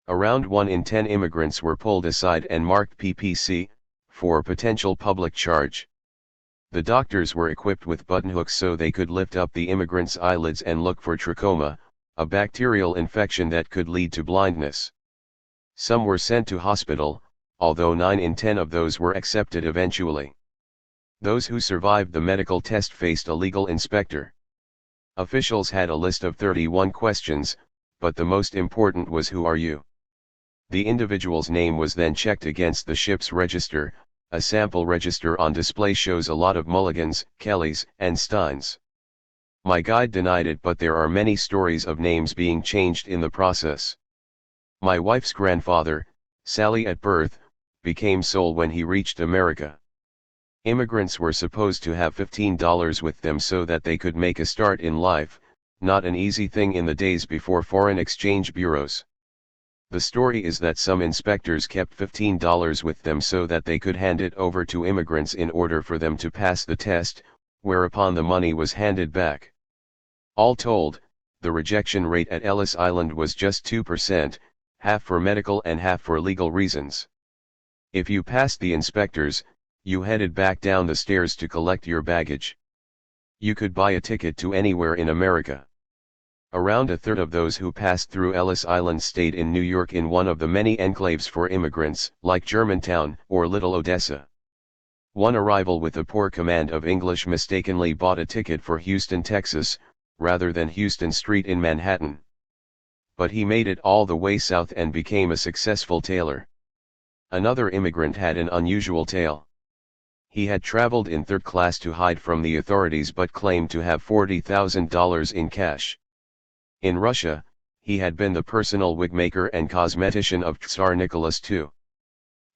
Speaker 1: Around 1 in 10 immigrants were pulled aside and marked PPC, for potential public charge. The doctors were equipped with buttonhooks so they could lift up the immigrants' eyelids and look for trachoma, a bacterial infection that could lead to blindness. Some were sent to hospital, although 9 in 10 of those were accepted eventually. Those who survived the medical test faced a legal inspector. Officials had a list of 31 questions, but the most important was, "Who are you?" The individual's name was then checked against the ship's register. A sample register on display shows a lot of Mulligans, Kellys, and Steins. My guide denied it, but there are many stories of names being changed in the process. My wife's grandfather, Sally at birth, became Soul when he reached America. Immigrants were supposed to have $15 with them so that they could make a start in life, not an easy thing in the days before foreign exchange bureaus. The story is that some inspectors kept $15 with them so that they could hand it over to immigrants in order for them to pass the test, whereupon the money was handed back. All told, the rejection rate at Ellis Island was just 2%, half for medical and half for legal reasons. If you passed the inspectors, you headed back down the stairs to collect your baggage. You could buy a ticket to anywhere in America. Around a third of those who passed through Ellis Island stayed in New York in one of the many enclaves for immigrants, like Germantown or Little Odessa. One arrival with a poor command of English mistakenly bought a ticket for Houston, Texas, rather than Houston Street in Manhattan. But he made it all the way south and became a successful tailor. Another immigrant had an unusual tale. He had traveled in third class to hide from the authorities but claimed to have $40,000 in cash. In Russia, he had been the personal wigmaker and cosmetician of Tsar Nicholas II.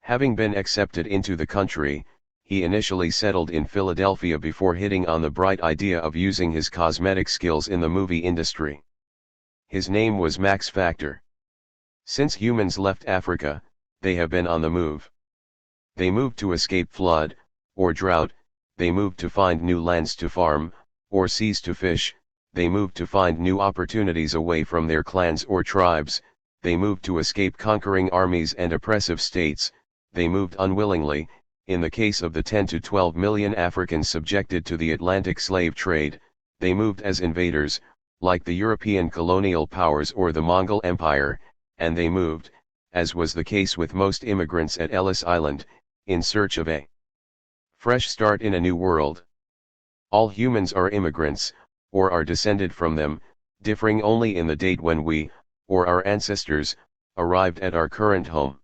Speaker 1: Having been accepted into the country, he initially settled in Philadelphia before hitting on the bright idea of using his cosmetic skills in the movie industry. His name was Max Factor. Since humans left Africa, they have been on the move. They moved to escape flood, or drought, they moved to find new lands to farm, or seas to fish, they moved to find new opportunities away from their clans or tribes, they moved to escape conquering armies and oppressive states, they moved unwillingly, in the case of the 10 to 12 million Africans subjected to the Atlantic slave trade, they moved as invaders, like the European colonial powers or the Mongol Empire, and they moved, as was the case with most immigrants at Ellis Island, in search of a fresh start in a new world. All humans are immigrants, or are descended from them, differing only in the date when we, or our ancestors, arrived at our current home.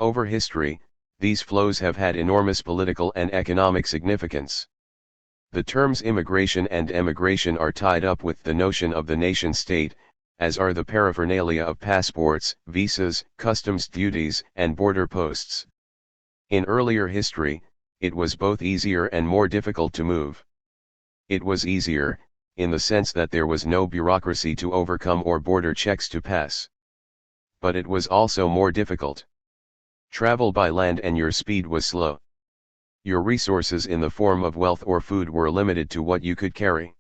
Speaker 1: Over history, these flows have had enormous political and economic significance. The terms immigration and emigration are tied up with the notion of the nation-state, as are the paraphernalia of passports, visas, customs duties, and border posts. In earlier history, it was both easier and more difficult to move. It was easier, in the sense that there was no bureaucracy to overcome or border checks to pass. But it was also more difficult. Travel by land and your speed was slow. Your resources in the form of wealth or food were limited to what you could carry.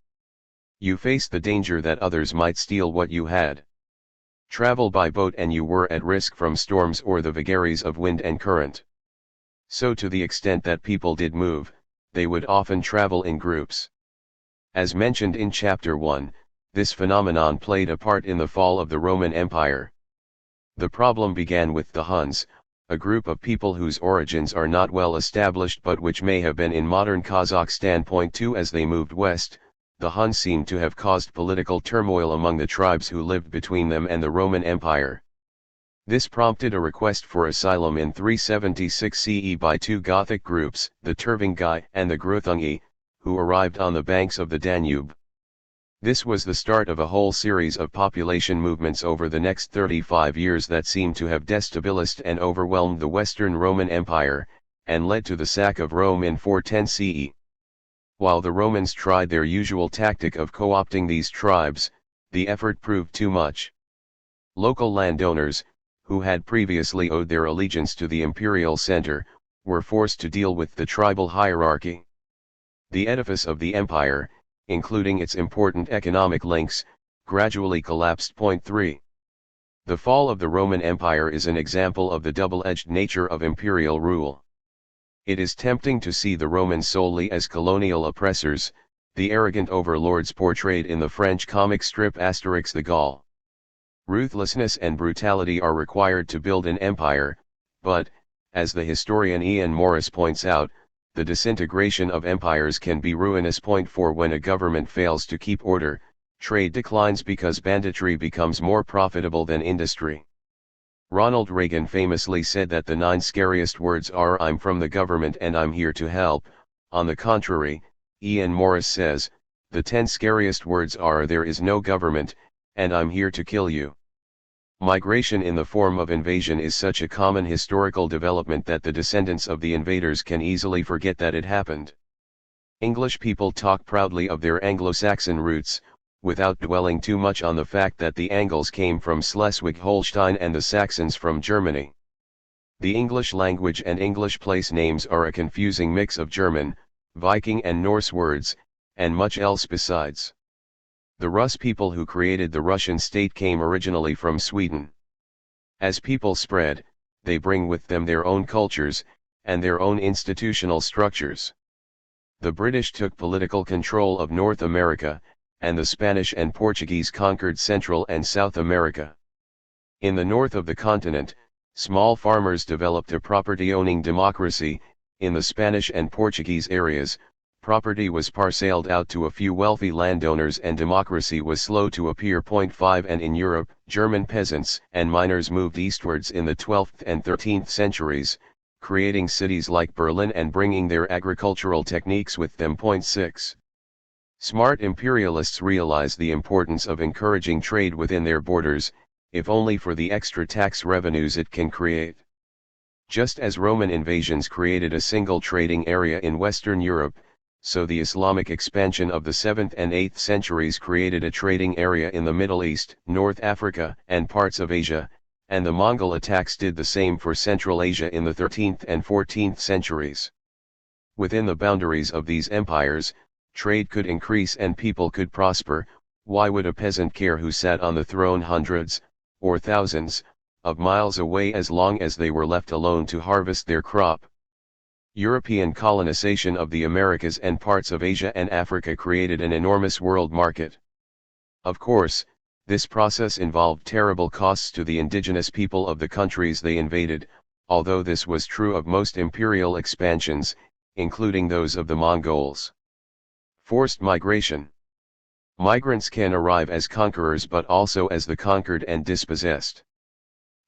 Speaker 1: You faced the danger that others might steal what you had. Travel by boat and you were at risk from storms or the vagaries of wind and current. So to the extent that people did move, they would often travel in groups. As mentioned in Chapter 1, this phenomenon played a part in the fall of the Roman Empire. The problem began with the Huns, a group of people whose origins are not well established but which may have been in modern Kazakhstan. Point 2 As they moved west, the Huns seemed to have caused political turmoil among the tribes who lived between them and the Roman Empire. This prompted a request for asylum in 376 CE by two Gothic groups, the Tervingi and the Greuthungi, who arrived on the banks of the Danube. This was the start of a whole series of population movements over the next 35 years that seemed to have destabilized and overwhelmed the Western Roman Empire, and led to the sack of Rome in 410 CE. While the Romans tried their usual tactic of co-opting these tribes, the effort proved too much. Local landowners, who had previously owed their allegiance to the imperial center, were forced to deal with the tribal hierarchy. The edifice of the empire, including its important economic links, gradually collapsed. Point 3. The fall of the Roman Empire is an example of the double-edged nature of imperial rule. It is tempting to see the Romans solely as colonial oppressors, the arrogant overlords portrayed in the French comic strip Asterix the Gaul. Ruthlessness and brutality are required to build an empire, but, as the historian Ian Morris points out, the disintegration of empires can be ruinous. Point 4 When a government fails to keep order, trade declines because banditry becomes more profitable than industry. Ronald Reagan famously said that the 9 scariest words are "I'm from the government and I'm here to help." On the contrary, Ian Morris says, the 10 scariest words are "There is no government, and I'm here to kill you." Migration in the form of invasion is such a common historical development that the descendants of the invaders can easily forget that it happened. English people talk proudly of their Anglo-Saxon roots, without dwelling too much on the fact that the Angles came from Schleswig-Holstein and the Saxons from Germany. The English language and English place names are a confusing mix of German, Viking and Norse words, and much else besides. The Rus people who created the Russian state came originally from Sweden. As people spread, they bring with them their own cultures, and their own institutional structures. The British took political control of North America, and the Spanish and Portuguese conquered Central and South America. In the north of the continent, small farmers developed a property-owning democracy. In the Spanish and Portuguese areas, property was parceled out to a few wealthy landowners and democracy was slow to appear. 5 And in Europe, German peasants and miners moved eastwards in the 12th and 13th centuries, creating cities like Berlin and bringing their agricultural techniques with them. 6. Smart imperialists realize the importance of encouraging trade within their borders, if only for the extra tax revenues it can create. Just as Roman invasions created a single trading area in Western Europe, so the Islamic expansion of the 7th and 8th centuries created a trading area in the Middle East, North Africa, and parts of Asia, and the Mongol attacks did the same for Central Asia in the 13th and 14th centuries. Within the boundaries of these empires, trade could increase and people could prosper. Why would a peasant care who sat on the throne hundreds, or thousands, of miles away as long as they were left alone to harvest their crop? European colonization of the Americas and parts of Asia and Africa created an enormous world market. Of course, this process involved terrible costs to the indigenous people of the countries they invaded, although this was true of most imperial expansions, including those of the Mongols. Forced migration. Migrants can arrive as conquerors but also as the conquered and dispossessed.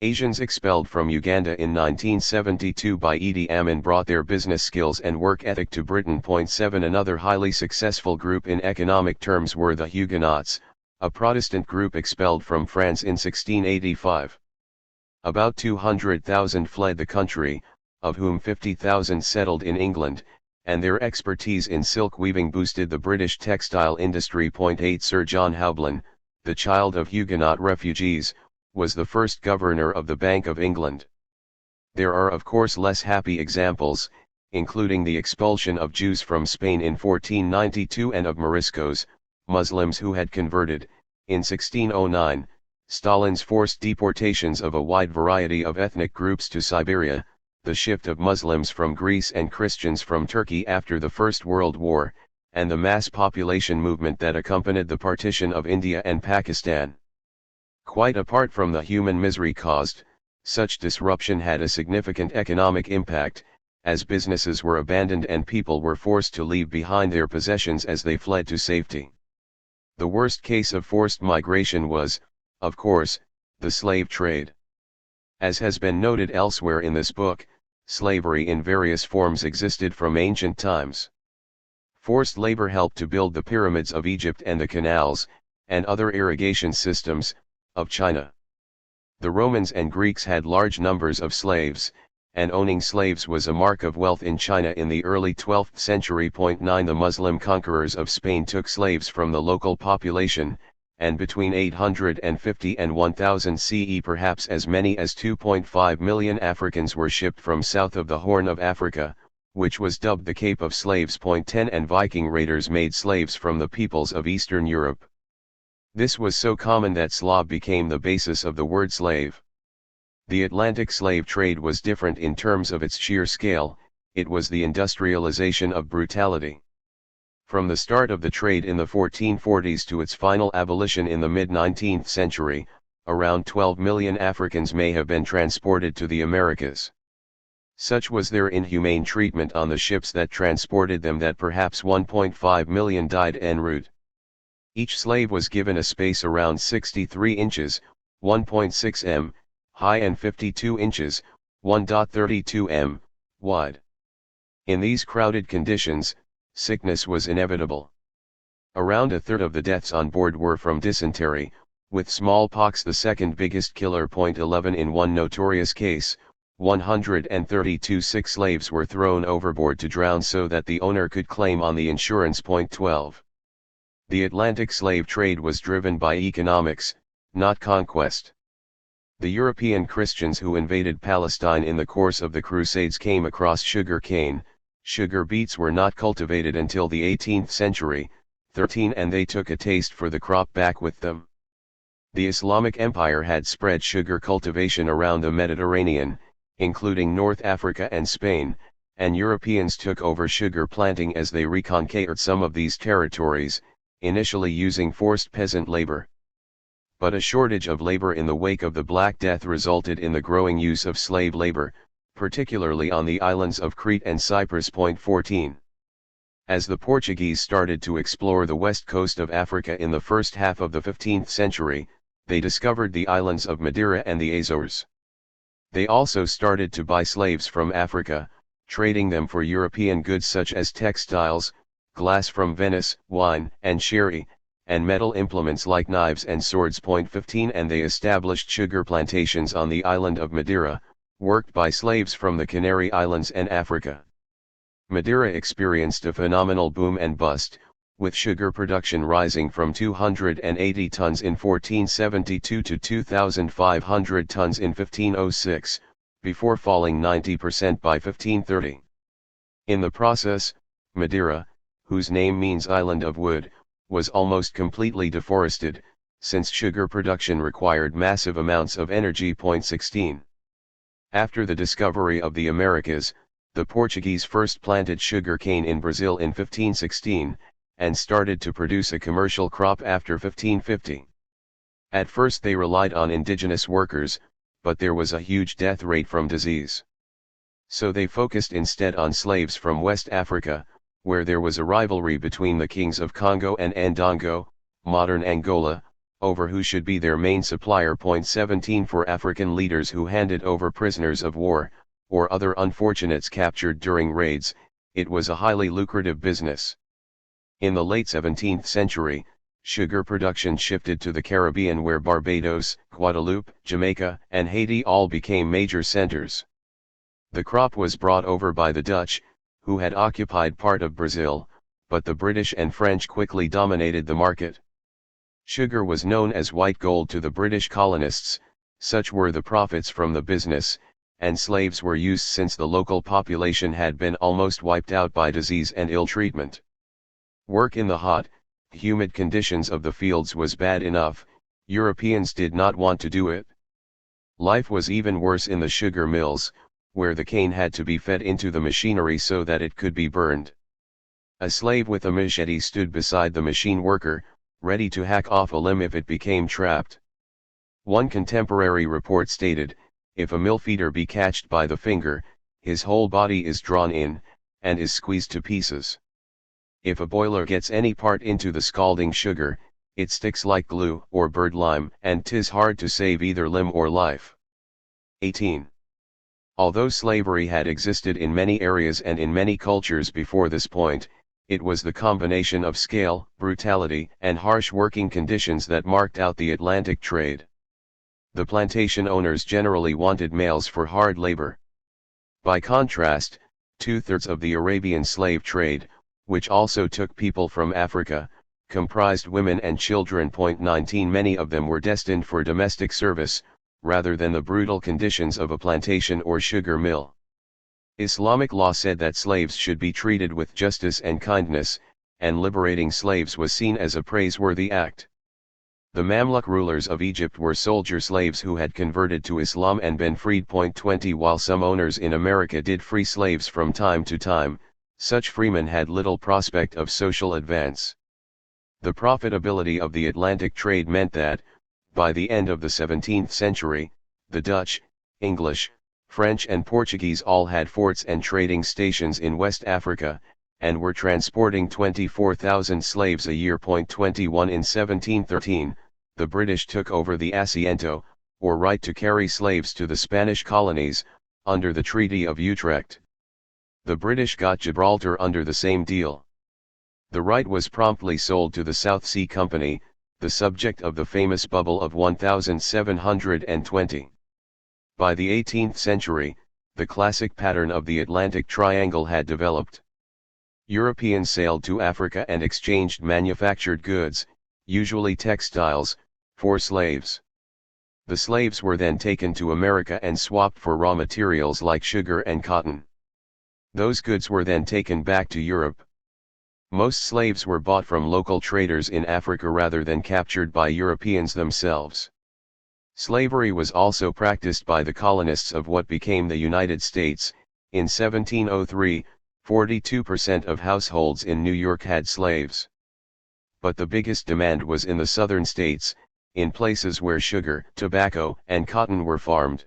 Speaker 1: Asians expelled from Uganda in 1972 by Idi Amin brought their business skills and work ethic to Britain. 7 Another highly successful group in economic terms were the Huguenots, a Protestant group expelled from France in 1685. About 200,000 fled the country, of whom 50,000 settled in England, and their expertise in silk weaving boosted the British textile industry. 8 Sir John Houblon, the child of Huguenot refugees, was the first governor of the Bank of England. There are of course less happy examples, including the expulsion of Jews from Spain in 1492 and of Moriscos, Muslims who had converted, in 1609, Stalin's forced deportations of a wide variety of ethnic groups to Siberia, the shift of Muslims from Greece and Christians from Turkey after the First World War, and the mass population movement that accompanied the partition of India and Pakistan. Quite apart from the human misery caused, such disruption had a significant economic impact, as businesses were abandoned and people were forced to leave behind their possessions as they fled to safety. The worst case of forced migration was, of course, the slave trade. As has been noted elsewhere in this book, slavery in various forms existed from ancient times. Forced labor helped to build the pyramids of Egypt and the canals, and other irrigation systems, of China. The Romans and Greeks had large numbers of slaves, and owning slaves was a mark of wealth in China in the early 12th century. 9 The Muslim conquerors of Spain took slaves from the local population, and between 850 and 1000 CE perhaps as many as 2.5 million Africans were shipped from south of the Horn of Africa, which was dubbed the Cape of Slaves. 10 And Viking raiders made slaves from the peoples of Eastern Europe. This was so common that Slav became the basis of the word slave. The Atlantic slave trade was different in terms of its sheer scale, it was the industrialization of brutality. From the start of the trade in the 1440s to its final abolition in the mid-19th century, around 12 million Africans may have been transported to the Americas. Such was their inhumane treatment on the ships that transported them that perhaps 1.5 million died en route. Each slave was given a space around 63 inches, 1.6 m, high and 52 inches, 1.32 m, wide. In these crowded conditions, sickness was inevitable. Around a third of the deaths on board were from dysentery, with smallpox the second biggest killer. 11 In one notorious case, 132 sick slaves were thrown overboard to drown so that the owner could claim on the insurance. 12. The Atlantic slave trade was driven by economics, not conquest. The European Christians who invaded Palestine in the course of the Crusades came across sugar cane. Sugar beets were not cultivated until the 18th century, 13, and they took a taste for the crop back with them. The Islamic Empire had spread sugar cultivation around the Mediterranean, including North Africa and Spain, and Europeans took over sugar planting as they reconquered some of these territories, initially using forced peasant labor. But a shortage of labor in the wake of the Black Death resulted in the growing use of slave labor, particularly on the islands of Crete and Cyprus. 14. As the Portuguese started to explore the west coast of Africa in the first half of the 15th century, they discovered the islands of Madeira and the Azores. They also started to buy slaves from Africa, trading them for European goods such as textiles, glass from Venice, wine and sherry, and metal implements like knives and swords. 15 And they established sugar plantations on the island of Madeira, worked by slaves from the Canary Islands and Africa. Madeira experienced a phenomenal boom and bust, with sugar production rising from 280 tons in 1472 to 2,500 tons in 1506, before falling 90% by 1530. In the process, Madeira, whose name means island of wood, was almost completely deforested, since sugar production required massive amounts of energy. 16. After the discovery of the Americas, the Portuguese first planted sugar cane in Brazil in 1516, and started to produce a commercial crop after 1550. At first they relied on indigenous workers, but there was a huge death rate from disease. So they focused instead on slaves from West Africa, where there was a rivalry between the kings of Congo and Ndongo, modern Angola, over who should be their main supplier. 17 For African leaders who handed over prisoners of war, or other unfortunates captured during raids, it was a highly lucrative business. In the late 17th century, sugar production shifted to the Caribbean, where Barbados, Guadeloupe, Jamaica, and Haiti all became major centers. The crop was brought over by the Dutch, who had occupied part of Brazil, but the British and French quickly dominated the market. Sugar was known as white gold to the British colonists, such were the profits from the business, and slaves were used since the local population had been almost wiped out by disease and ill treatment. Work in the hot, humid conditions of the fields was bad enough, Europeans did not want to do it. Life was even worse in the sugar mills, where the cane had to be fed into the machinery so that it could be burned. A slave with a machete stood beside the machine worker, ready to hack off a limb if it became trapped. One contemporary report stated, "If a mill feeder be catched by the finger, his whole body is drawn in, and is squeezed to pieces. If a boiler gets any part into the scalding sugar, it sticks like glue or bird lime, and 'tis hard to save either limb or life." 18. Although slavery had existed in many areas and in many cultures before this point, it was the combination of scale, brutality, and harsh working conditions that marked out the Atlantic trade. The plantation owners generally wanted males for hard labor. By contrast, 2/3 of the Arabian slave trade, which also took people from Africa, comprised women and children. 19 Many of them were destined for domestic service, rather than the brutal conditions of a plantation or sugar mill. Islamic law said that slaves should be treated with justice and kindness, and liberating slaves was seen as a praiseworthy act. The Mamluk rulers of Egypt were soldier slaves who had converted to Islam and been freed. 20 While some owners in America did free slaves from time to time, such freemen had little prospect of social advance. The profitability of the Atlantic trade meant that, by the end of the 17th century, the Dutch, English, French and Portuguese all had forts and trading stations in West Africa, and were transporting 24,000 slaves a year. 21 In 1713, the British took over the asiento, or right to carry slaves to the Spanish colonies, under the Treaty of Utrecht. The British got Gibraltar under the same deal. The right was promptly sold to the South Sea Company, the subject of the famous bubble of 1720. By the 18th century, the classic pattern of the Atlantic Triangle had developed. Europeans sailed to Africa and exchanged manufactured goods, usually textiles, for slaves. The slaves were then taken to America and swapped for raw materials like sugar and cotton. Those goods were then taken back to Europe. Most slaves were bought from local traders in Africa rather than captured by Europeans themselves. Slavery was also practiced by the colonists of what became the United States. In 1703, 42% of households in New York had slaves. But the biggest demand was in the southern states, in places where sugar, tobacco, and cotton were farmed.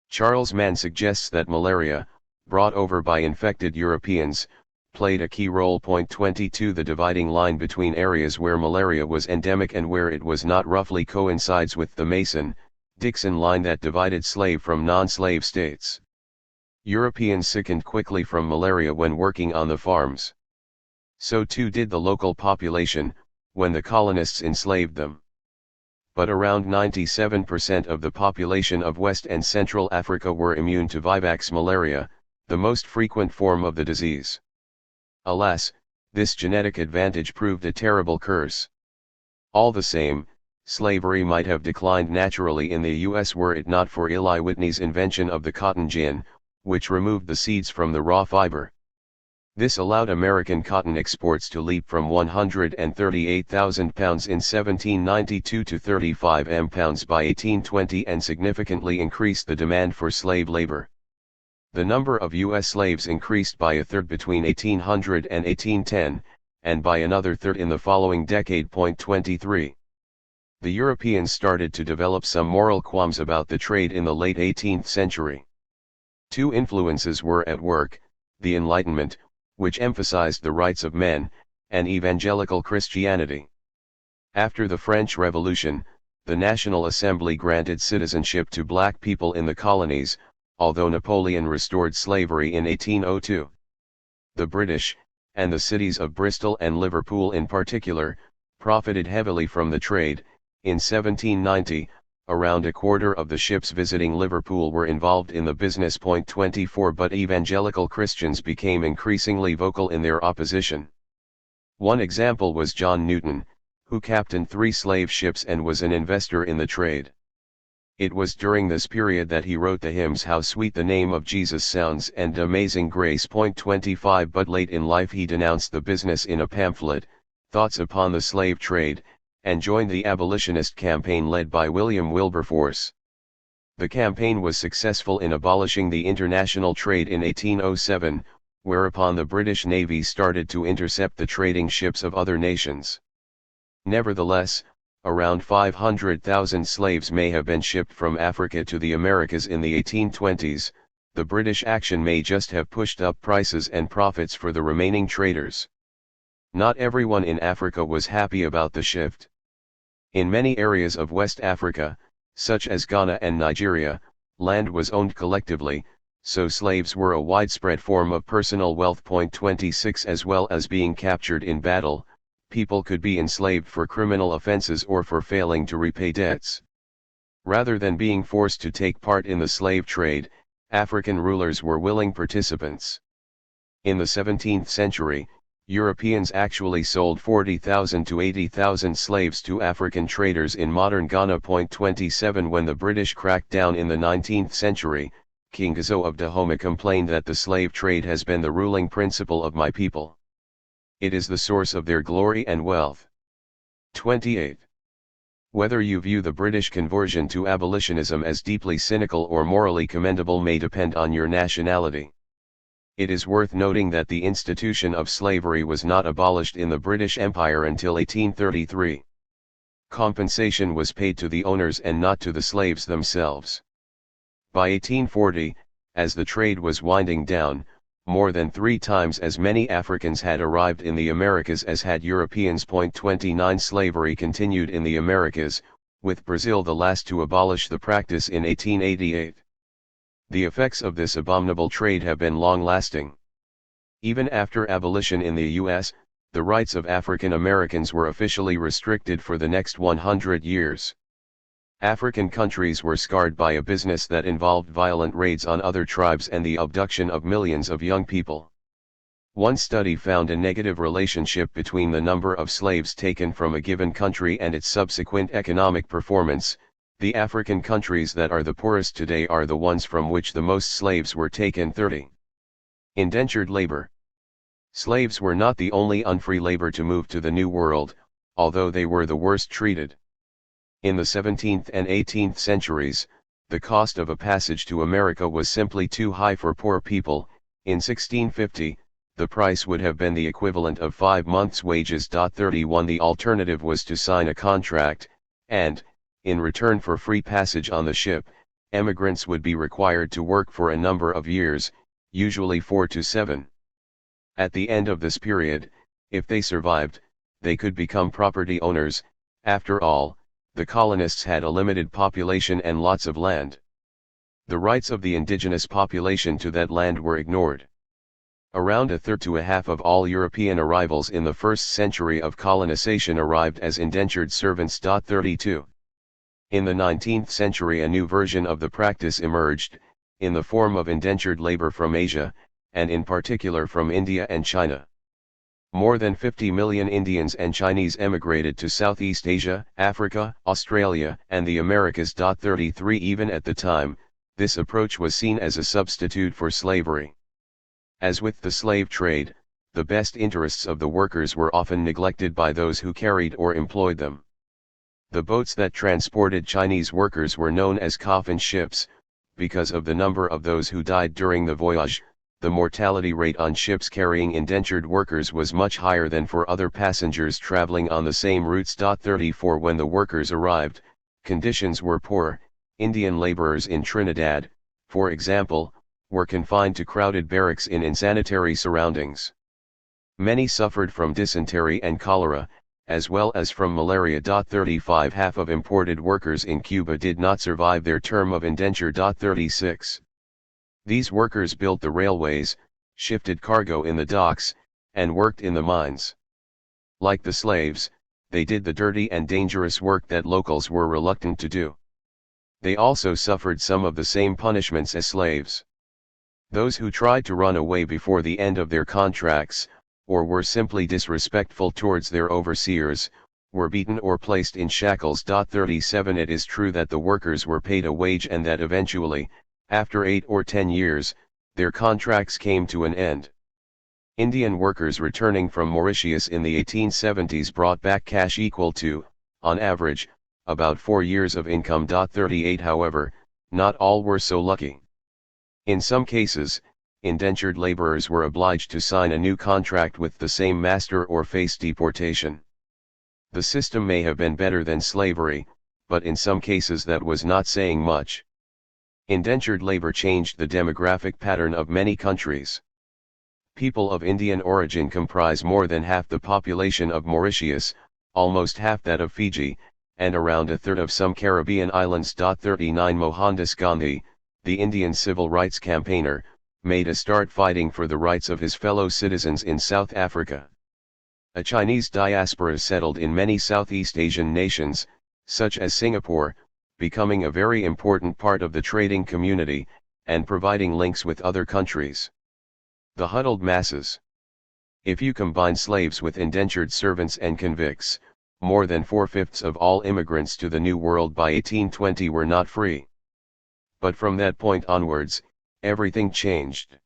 Speaker 1: Charles Mann suggests that malaria, brought over by infected Europeans, played a key role. 22 The dividing line between areas where malaria was endemic and where it was not roughly coincides with the Mason-Dixon line that divided slave from non-slave states. Europeans sickened quickly from malaria when working on the farms. So too did the local population, when the colonists enslaved them. But around 97% of the population of West and Central Africa were immune to vivax malaria, the most frequent form of the disease. Alas, this genetic advantage proved a terrible curse. All the same, slavery might have declined naturally in the U.S. were it not for Eli Whitney's invention of the cotton gin, which removed the seeds from the raw fiber. This allowed American cotton exports to leap from 138,000 pounds in 1792 to 35 M pounds by 1820 and significantly increased the demand for slave labor. The number of U.S. slaves increased by a third between 1800 and 1810, and by another third in the following decade. 23. The Europeans started to develop some moral qualms about the trade in the late 18th century. Two influences were at work: the Enlightenment, which emphasized the rights of men, and evangelical Christianity. After the French Revolution, the National Assembly granted citizenship to black people in the colonies, although Napoleon restored slavery in 1802. The British, and the cities of Bristol and Liverpool in particular, profited heavily from the trade. In 1790, around a quarter of the ships visiting Liverpool were involved in the business. 24 But evangelical Christians became increasingly vocal in their opposition. One example was John Newton, who captained 3 slave ships and was an investor in the trade. It was during this period that he wrote the hymns How Sweet the Name of Jesus Sounds and Amazing Grace. 25 But late in life he denounced the business in a pamphlet, Thoughts upon the Slave Trade, and joined the abolitionist campaign led by William Wilberforce. The campaign was successful in abolishing the international trade in 1807, whereupon the British Navy started to intercept the trading ships of other nations. Nevertheless, around 500,000 slaves may have been shipped from Africa to the Americas in the 1820s. The British action may just have pushed up prices and profits for the remaining traders. Not everyone in Africa was happy about the shift. In many areas of West Africa, such as Ghana and Nigeria, land was owned collectively, so slaves were a widespread form of personal wealth. 26 As well as being captured in battle, people could be enslaved for criminal offenses or for failing to repay debts. Rather than being forced to take part in the slave trade, African rulers were willing participants. In the 17th century, Europeans actually sold 40,000 to 80,000 slaves to African traders in modern Ghana. 27 When the British cracked down in the 19th century, King Gazo of Dahomey complained that the slave trade has been the ruling principle of my people. It is the source of their glory and wealth. 28. Whether you view the British conversion to abolitionism as deeply cynical or morally commendable may depend on your nationality. It is worth noting that the institution of slavery was not abolished in the British Empire until 1833. Compensation was paid to the owners and not to the slaves themselves. By 1840, as the trade was winding down, more than 3 times as many Africans had arrived in the Americas as had Europeans. 29 Slavery continued in the Americas, with Brazil the last to abolish the practice in 1888. The effects of this abominable trade have been long-lasting. Even after abolition in the U.S., the rights of African Americans were officially restricted for the next 100 years. African countries were scarred by a business that involved violent raids on other tribes and the abduction of millions of young people. One study found a negative relationship between the number of slaves taken from a given country and its subsequent economic performance. The African countries that are the poorest today are the ones from which the most slaves were taken. 30. Indentured labor. Slaves were not the only unfree labor to move to the New World, although they were the worst treated. In the 17th and 18th centuries, the cost of a passage to America was simply too high for poor people. In 1650, the price would have been the equivalent of 5 months' wages. 31. The alternative was to sign a contract, and, in return for free passage on the ship, emigrants would be required to work for a number of years, usually 4 to 7. At the end of this period, if they survived, they could become property owners. After all, the colonists had a limited population and lots of land. The rights of the indigenous population to that land were ignored. Around a third to a half of all European arrivals in the first century of colonization arrived as indentured servants. 32. In the 19th century a new version of the practice emerged, in the form of indentured labor from Asia, and in particular from India and China. More than 50 million Indians and Chinese emigrated to Southeast Asia, Africa, Australia, and the Americas. 33. Even at the time, this approach was seen as a substitute for slavery. As with the slave trade, the best interests of the workers were often neglected by those who carried or employed them. The boats that transported Chinese workers were known as coffin ships. Because of the number of those who died during the voyage, the mortality rate on ships carrying indentured workers was much higher than for other passengers traveling on the same routes. 34. When the workers arrived, conditions were poor. Indian laborers in Trinidad, for example, were confined to crowded barracks in insanitary surroundings. Many suffered from dysentery and cholera, as well as from malaria. 35. Half of imported workers in Cuba did not survive their term of indenture. 36. These workers built the railways, shifted cargo in the docks, and worked in the mines. Like the slaves, they did the dirty and dangerous work that locals were reluctant to do. They also suffered some of the same punishments as slaves. Those who tried to run away before the end of their contracts, or were simply disrespectful towards their overseers, were beaten or placed in shackles. 37. It is true that the workers were paid a wage and that eventually, after 8 or 10 years, their contracts came to an end. Indian workers returning from Mauritius in the 1870s brought back cash equal to, on average, about 4 years of income. 38. However, not all were so lucky. In some cases, indentured laborers were obliged to sign a new contract with the same master or face deportation. The system may have been better than slavery, but in some cases that was not saying much. Indentured labor changed the demographic pattern of many countries. People of Indian origin comprise more than half the population of Mauritius, almost half that of Fiji, and around a third of some Caribbean islands. 39. Mohandas Gandhi, the Indian civil rights campaigner, made a start fighting for the rights of his fellow citizens in South Africa. A Chinese diaspora settled in many Southeast Asian nations, such as Singapore, becoming a very important part of the trading community, and providing links with other countries. The huddled masses. If you combine slaves with indentured servants and convicts, more than 4/5 of all immigrants to the New World by 1820 were not free. But from that point onwards, everything changed.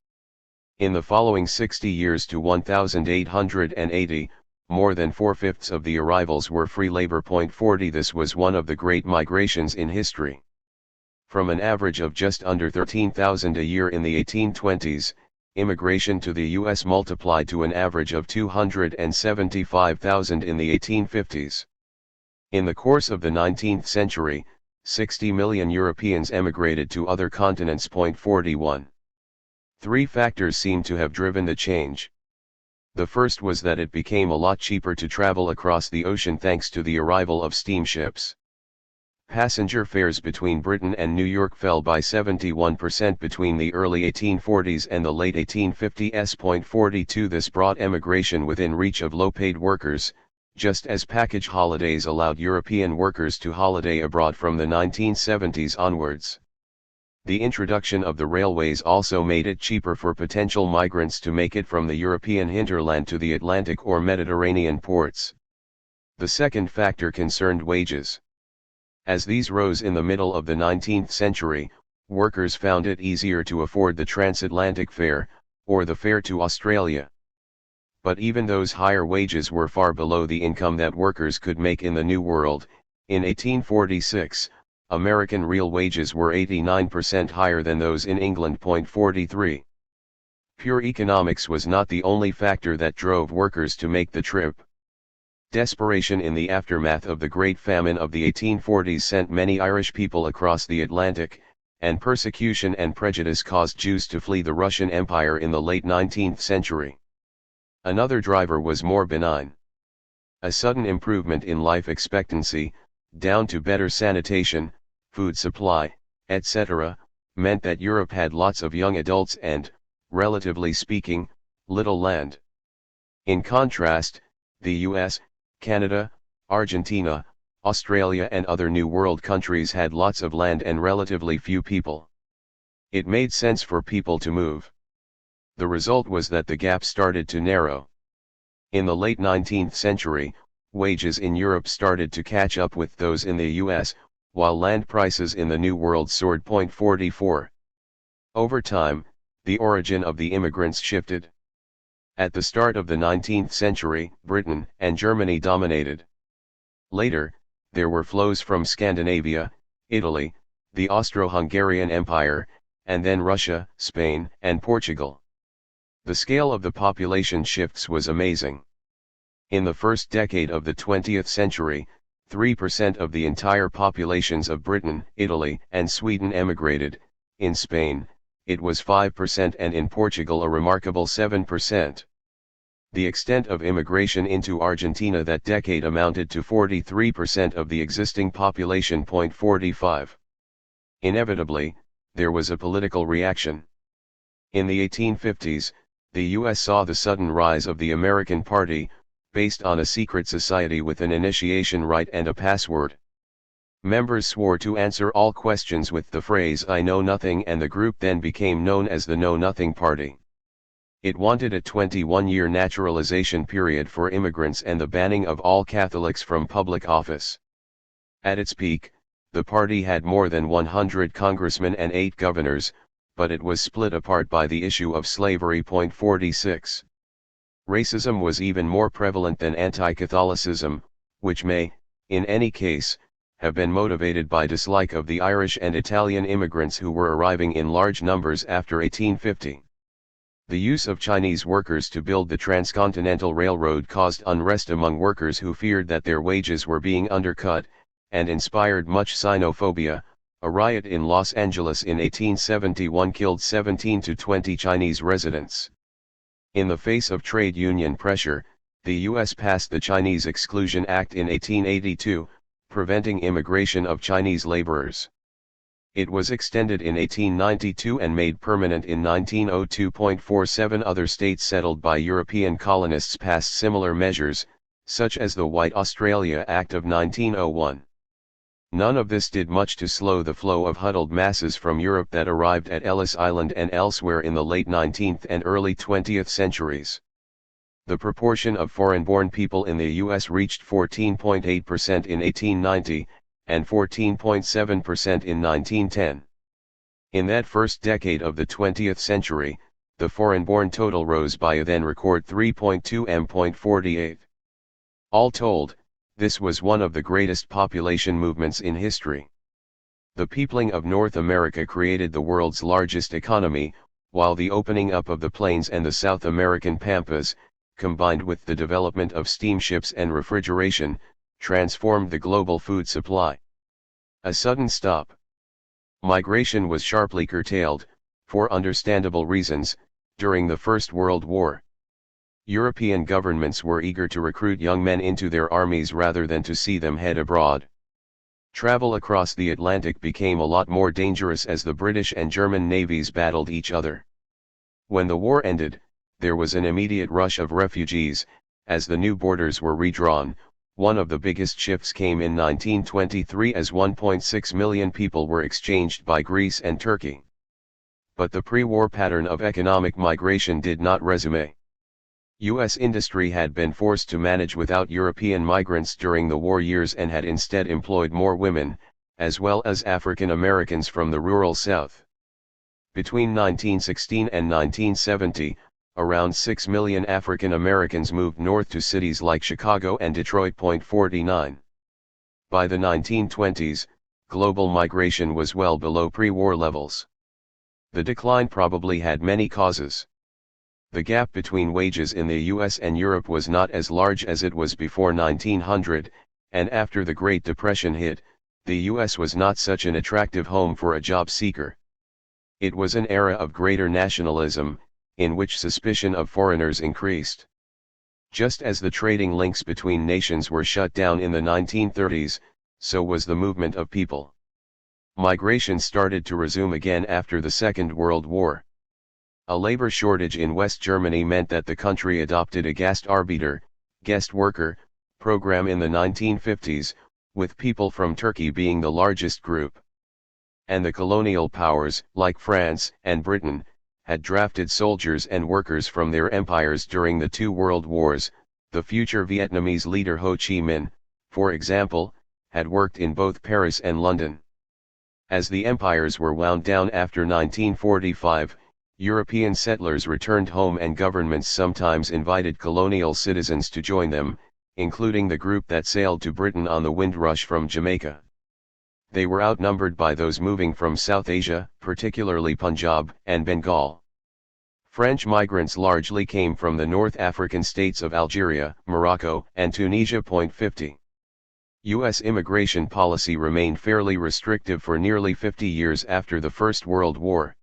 Speaker 1: In the following 60 years to 1880, more than 4/5 of the arrivals were free labor. 40. This was one of the great migrations in history. From an average of just under 13,000 a year in the 1820s, immigration to the U.S. multiplied to an average of 275,000 in the 1850s. In the course of the 19th century, 60 million Europeans emigrated to other continents. 41. Three factors seem to have driven the change. The first was that it became a lot cheaper to travel across the ocean thanks to the arrival of steamships. Passenger fares between Britain and New York fell by 71% between the early 1840s and the late 1850s. 42 This brought emigration within reach of low-paid workers, just as package holidays allowed European workers to holiday abroad from the 1970s onwards. The introduction of the railways also made it cheaper for potential migrants to make it from the European hinterland to the Atlantic or Mediterranean ports. The second factor concerned wages. As these rose in the middle of the 19th century, workers found it easier to afford the transatlantic fare, or the fare to Australia. But even those higher wages were far below the income that workers could make in the New World. In 1846, American real wages were 89% higher than those in England. 43. Pure economics was not the only factor that drove workers to make the trip. Desperation in the aftermath of the Great Famine of the 1840s sent many Irish people across the Atlantic, and persecution and prejudice caused Jews to flee the Russian Empire in the late 19th century. Another driver was more benign. A sudden improvement in life expectancy, down to better sanitation, food supply, etc., meant that Europe had lots of young adults and, relatively speaking, little land. In contrast, the US, Canada, Argentina, Australia and other New World countries had lots of land and relatively few people. It made sense for people to move. The result was that the gap started to narrow. In the late 19th century, wages in Europe started to catch up with those in the US, while land prices in the New World soared. 44. Over time, the origin of the immigrants shifted. At the start of the 19th century, Britain and Germany dominated. Later, there were flows from Scandinavia, Italy, the Austro-Hungarian Empire, and then Russia, Spain, and Portugal. The scale of the population shifts was amazing. In the first decade of the 20th century, 3% of the entire populations of Britain, Italy, and Sweden emigrated. In Spain, it was 5% and in Portugal a remarkable 7%. The extent of immigration into Argentina that decade amounted to 43% of the existing population. 45. Inevitably, there was a political reaction. In the 1850s, the US saw the sudden rise of the American Party, based on a secret society with an initiation rite and a password. Members swore to answer all questions with the phrase "I know nothing," and the group then became known as the Know Nothing Party. It wanted a 21-year naturalization period for immigrants and the banning of all Catholics from public office. At its peak, the party had more than 100 congressmen and 8 governors, but it was split apart by the issue of slavery. 46. Racism was even more prevalent than anti-Catholicism, which may, in any case, have been motivated by dislike of the Irish and Italian immigrants who were arriving in large numbers after 1850. The use of Chinese workers to build the Transcontinental Railroad caused unrest among workers who feared that their wages were being undercut, and inspired much xenophobia. A riot in Los Angeles in 1871 killed 17 to 20 Chinese residents. In the face of trade union pressure, the U.S. passed the Chinese Exclusion Act in 1882, preventing immigration of Chinese laborers. It was extended in 1892 and made permanent in 1902. 47 Other states settled by European colonists passed similar measures, such as the White Australia Act of 1901. None of this did much to slow the flow of huddled masses from Europe that arrived at Ellis Island and elsewhere in the late 19th and early 20th centuries. The proportion of foreign-born people in the U.S. reached 14.8% in 1890, and 14.7% in 1910. In that first decade of the 20th century, the foreign-born total rose by a then-record 3.2 48. All told, this was one of the greatest population movements in history. The peopling of North America created the world's largest economy, while the opening up of the plains and the South American pampas, combined with the development of steamships and refrigeration, transformed the global food supply. A sudden stop. Migration was sharply curtailed, for understandable reasons, during the First World War. European governments were eager to recruit young men into their armies rather than to see them head abroad. Travel across the Atlantic became a lot more dangerous as the British and German navies battled each other. When the war ended, there was an immediate rush of refugees. As the new borders were redrawn, one of the biggest shifts came in 1923 as 1.6 million people were exchanged by Greece and Turkey. But the pre-war pattern of economic migration did not resume. U.S. industry had been forced to manage without European migrants during the war years and had instead employed more women, as well as African Americans from the rural South. Between 1916 and 1970, around 6 million African Americans moved north to cities like Chicago and Detroit. 49. By the 1920s, global migration was well below pre-war levels. The decline probably had many causes. The gap between wages in the US and Europe was not as large as it was before 1900, and after the Great Depression hit, the US was not such an attractive home for a job seeker. It was an era of greater nationalism, in which suspicion of foreigners increased. Just as the trading links between nations were shut down in the 1930s, so was the movement of people. Migration started to resume again after the Second World War. A labor shortage in West Germany meant that the country adopted a Gastarbeiter, guest worker, program in the 1950s, with people from Turkey being the largest group. And the colonial powers, like France and Britain, had drafted soldiers and workers from their empires during the two world wars. The future Vietnamese leader Ho Chi Minh, for example, had worked in both Paris and London. As the empires were wound down after 1945, European settlers returned home and governments sometimes invited colonial citizens to join them, including the group that sailed to Britain on the Windrush from Jamaica. They were outnumbered by those moving from South Asia, particularly Punjab and Bengal. French migrants largely came from the North African states of Algeria, Morocco, and Tunisia. 50. U.S. immigration policy remained fairly restrictive for nearly 50 years after the First World War.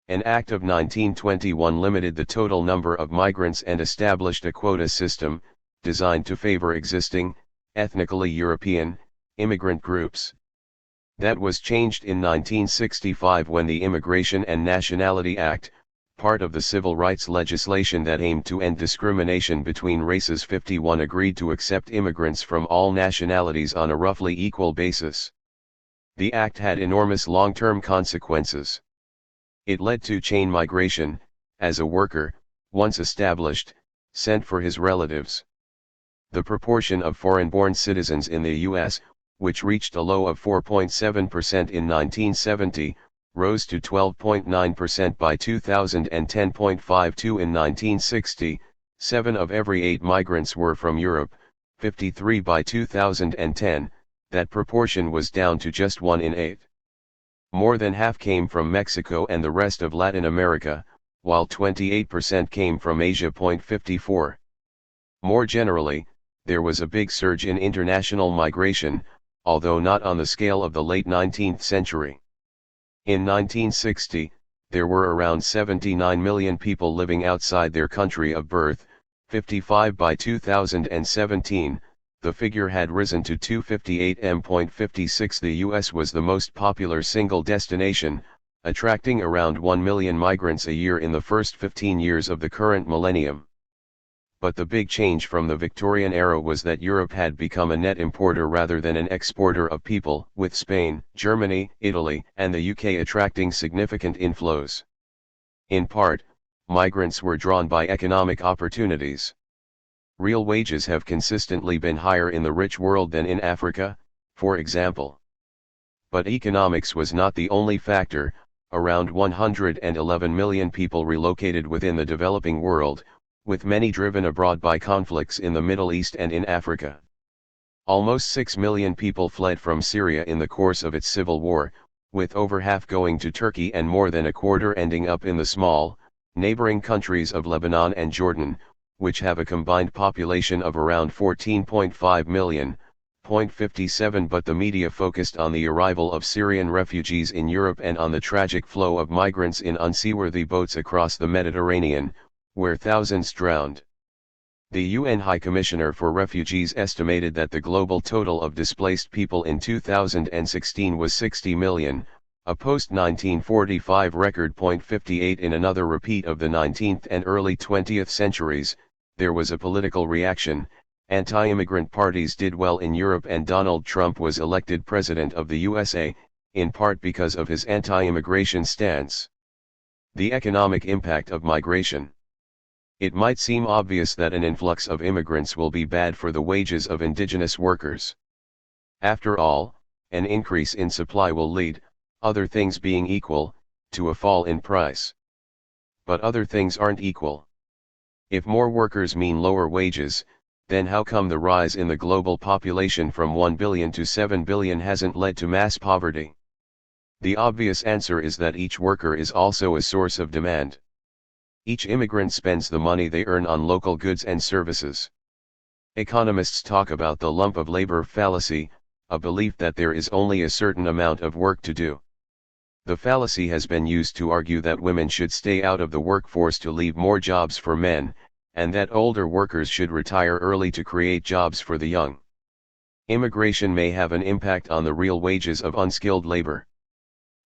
Speaker 1: An Act of 1921 limited the total number of migrants and established a quota system, designed to favor existing, ethnically European, immigrant groups. That was changed in 1965 when the Immigration and Nationality Act, part of the civil rights legislation that aimed to end discrimination between races, 51 agreed to accept immigrants from all nationalities on a roughly equal basis. The act had enormous long-term consequences. It led to chain migration, as a worker, once established, sent for his relatives. The proportion of foreign-born citizens in the U.S., which reached a low of 4.7% in 1970, rose to 12.9% by 2000 and 10.52% in 1960. 7 of every 8 migrants were from Europe, 53 by 2010. That proportion was down to just 1 in 8. More than half came from Mexico and the rest of Latin America, while 28% came from Asia. 54. More generally, there was a big surge in international migration, although not on the scale of the late 19th century. In 1960, there were around 79 million people living outside their country of birth, 55 by 2017. The figure had risen to 258 m.56. The U.S. was the most popular single destination, attracting around 1 million migrants a year in the first 15 years of the current millennium. But the big change from the Victorian era was that Europe had become a net importer rather than an exporter of people, with Spain, Germany, Italy, and the UK attracting significant inflows. In part, migrants were drawn by economic opportunities. Real wages have consistently been higher in the rich world than in Africa, for example. But economics was not the only factor. Around 111 million people relocated within the developing world, with many driven abroad by conflicts in the Middle East and in Africa. Almost 6 million people fled from Syria in the course of its civil war, with over half going to Turkey and more than a quarter ending up in the small, neighboring countries of Lebanon and Jordan, which have a combined population of around 14.5 million. 57. But the media focused on the arrival of Syrian refugees in Europe and on the tragic flow of migrants in unseaworthy boats across the Mediterranean, where thousands drowned. The UN High Commissioner for Refugees estimated that the global total of displaced people in 2016 was 60 million, a post-1945 record. 58 In another repeat of the 19th and early 20th centuries, there was a political reaction. Anti-immigrant parties did well in Europe and Donald Trump was elected President of the USA, in part because of his anti-immigration stance. The economic impact of migration. It might seem obvious that an influx of immigrants will be bad for the wages of indigenous workers. After all, an increase in supply will lead, other things being equal, to a fall in price. But other things aren't equal. If more workers mean lower wages, then how come the rise in the global population from 1 billion to 7 billion hasn't led to mass poverty? The obvious answer is that each worker is also a source of demand. Each immigrant spends the money they earn on local goods and services. Economists talk about the lump of labor fallacy, a belief that there is only a certain amount of work to do. The fallacy has been used to argue that women should stay out of the workforce to leave more jobs for men, and that older workers should retire early to create jobs for the young. Immigration may have an impact on the real wages of unskilled labor.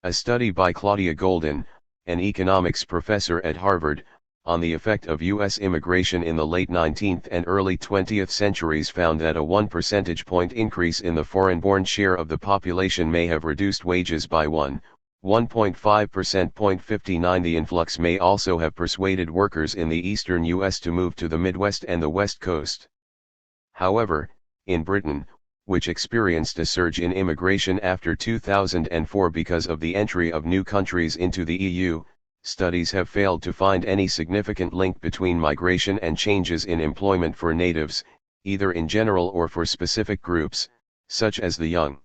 Speaker 1: A study by Claudia Golden, an economics professor at Harvard, on the effect of U.S. immigration in the late 19th and early 20th centuries found that a 1 percentage point increase in the foreign-born share of the population may have reduced wages by 1.5%. 59 The influx may also have persuaded workers in the eastern U.S. to move to the Midwest and the West Coast. However, in Britain, which experienced a surge in immigration after 2004 because of the entry of new countries into the EU, studies have failed to find any significant link between migration and changes in employment for natives, either in general or for specific groups, such as the young.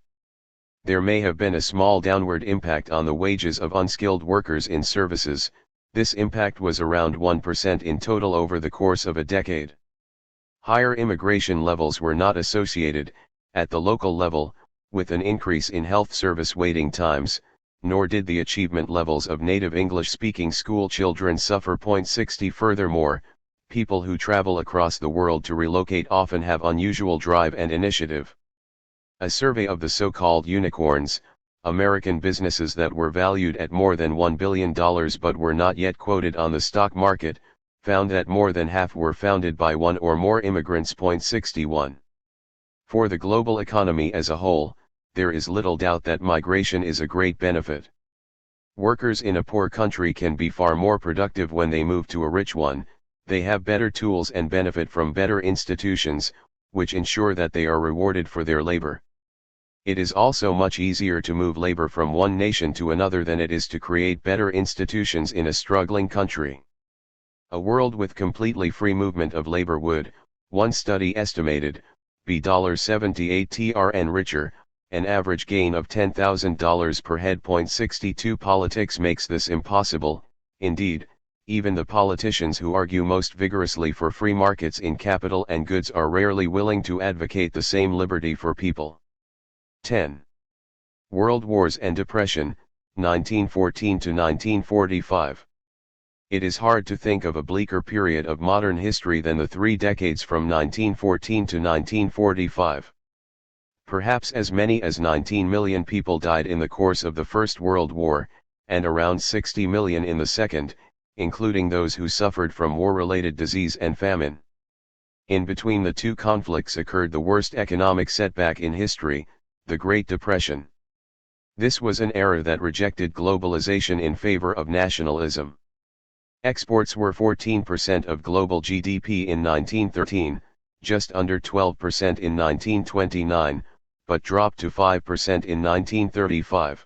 Speaker 1: There may have been a small downward impact on the wages of unskilled workers in services. This impact was around 1% in total over the course of a decade. Higher immigration levels were not associated, at the local level, with an increase in health service waiting times, nor did the achievement levels of native English-speaking school children suffer. 60 Furthermore, people who travel across the world to relocate often have unusual drive and initiative. A survey of the so-called unicorns, American businesses that were valued at more than $1 billion but were not yet quoted on the stock market, found that more than half were founded by one or more immigrants. 61. For the global economy as a whole, there is little doubt that migration is a great benefit. Workers in a poor country can be far more productive when they move to a rich one. They have better tools and benefit from better institutions, which ensure that they are rewarded for their labor. It is also much easier to move labor from one nation to another than it is to create better institutions in a struggling country. A world with completely free movement of labor would, one study estimated, be $78 trn richer, an average gain of $10,000 per head. 62 Politics makes this impossible. Indeed, even the politicians who argue most vigorously for free markets in capital and goods are rarely willing to advocate the same liberty for people. 10. World Wars and Depression, 1914 to 1945. It is hard to think of a bleaker period of modern history than the 3 decades from 1914 to 1945. Perhaps as many as 19 million people died in the course of the First World War, and around 60 million in the Second, including those who suffered from war-related disease and famine. In between the two conflicts occurred the worst economic setback in history, the Great Depression. This was an era that rejected globalization in favor of nationalism. Exports were 14% of global GDP in 1913, just under 12% in 1929, but dropped to 5% in 1935.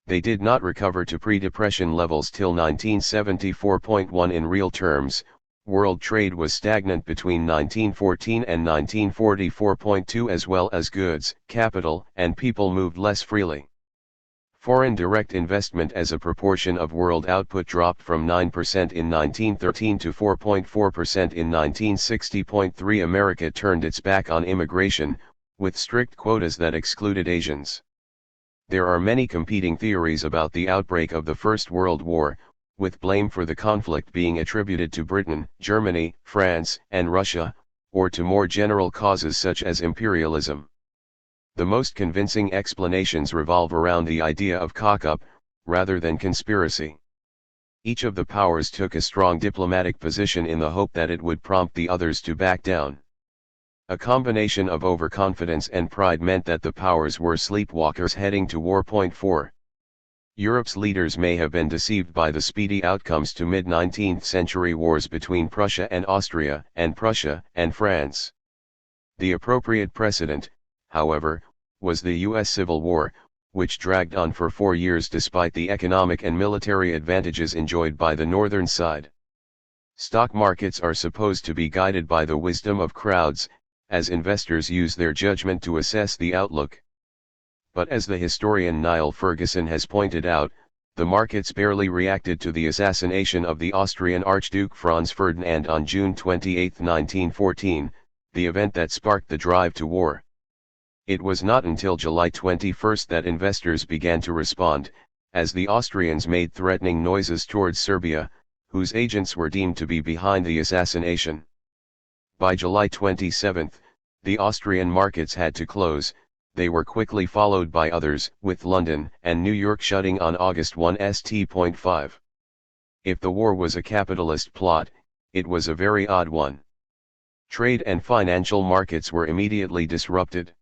Speaker 1: They did not recover to pre-depression levels till 1974.1 in real terms. World trade was stagnant between 1914 and 1944.2 as well as goods, capital, and people moved less freely. Foreign direct investment as a proportion of world output dropped from 9% in 1913 to 4.4% in 1960.3. America turned its back on immigration, with strict quotas that excluded Asians. There are many competing theories about the outbreak of the First World War, with blame for the conflict being attributed to Britain, Germany, France, and Russia, or to more general causes such as imperialism. The most convincing explanations revolve around the idea of cock-up, rather than conspiracy. Each of the powers took a strong diplomatic position in the hope that it would prompt the others to back down. A combination of overconfidence and pride meant that the powers were sleepwalkers heading to war. 4. Europe's leaders may have been deceived by the speedy outcomes to mid-19th century wars between Prussia and Austria, and Prussia and France. The appropriate precedent, however, was the U.S. Civil War, which dragged on for 4 years despite the economic and military advantages enjoyed by the northern side. Stock markets are supposed to be guided by the wisdom of crowds, as investors use their judgment to assess the outlook. But as the historian Niall Ferguson has pointed out, the markets barely reacted to the assassination of the Austrian Archduke Franz Ferdinand on June 28, 1914, the event that sparked the drive to war. It was not until July 21 that investors began to respond, as the Austrians made threatening noises towards Serbia, whose agents were deemed to be behind the assassination. By July 27, the Austrian markets had to close. They were quickly followed by others, with London and New York shutting on August 1. 5. If the war was a capitalist plot, it was a very odd one. Trade and financial markets were immediately disrupted.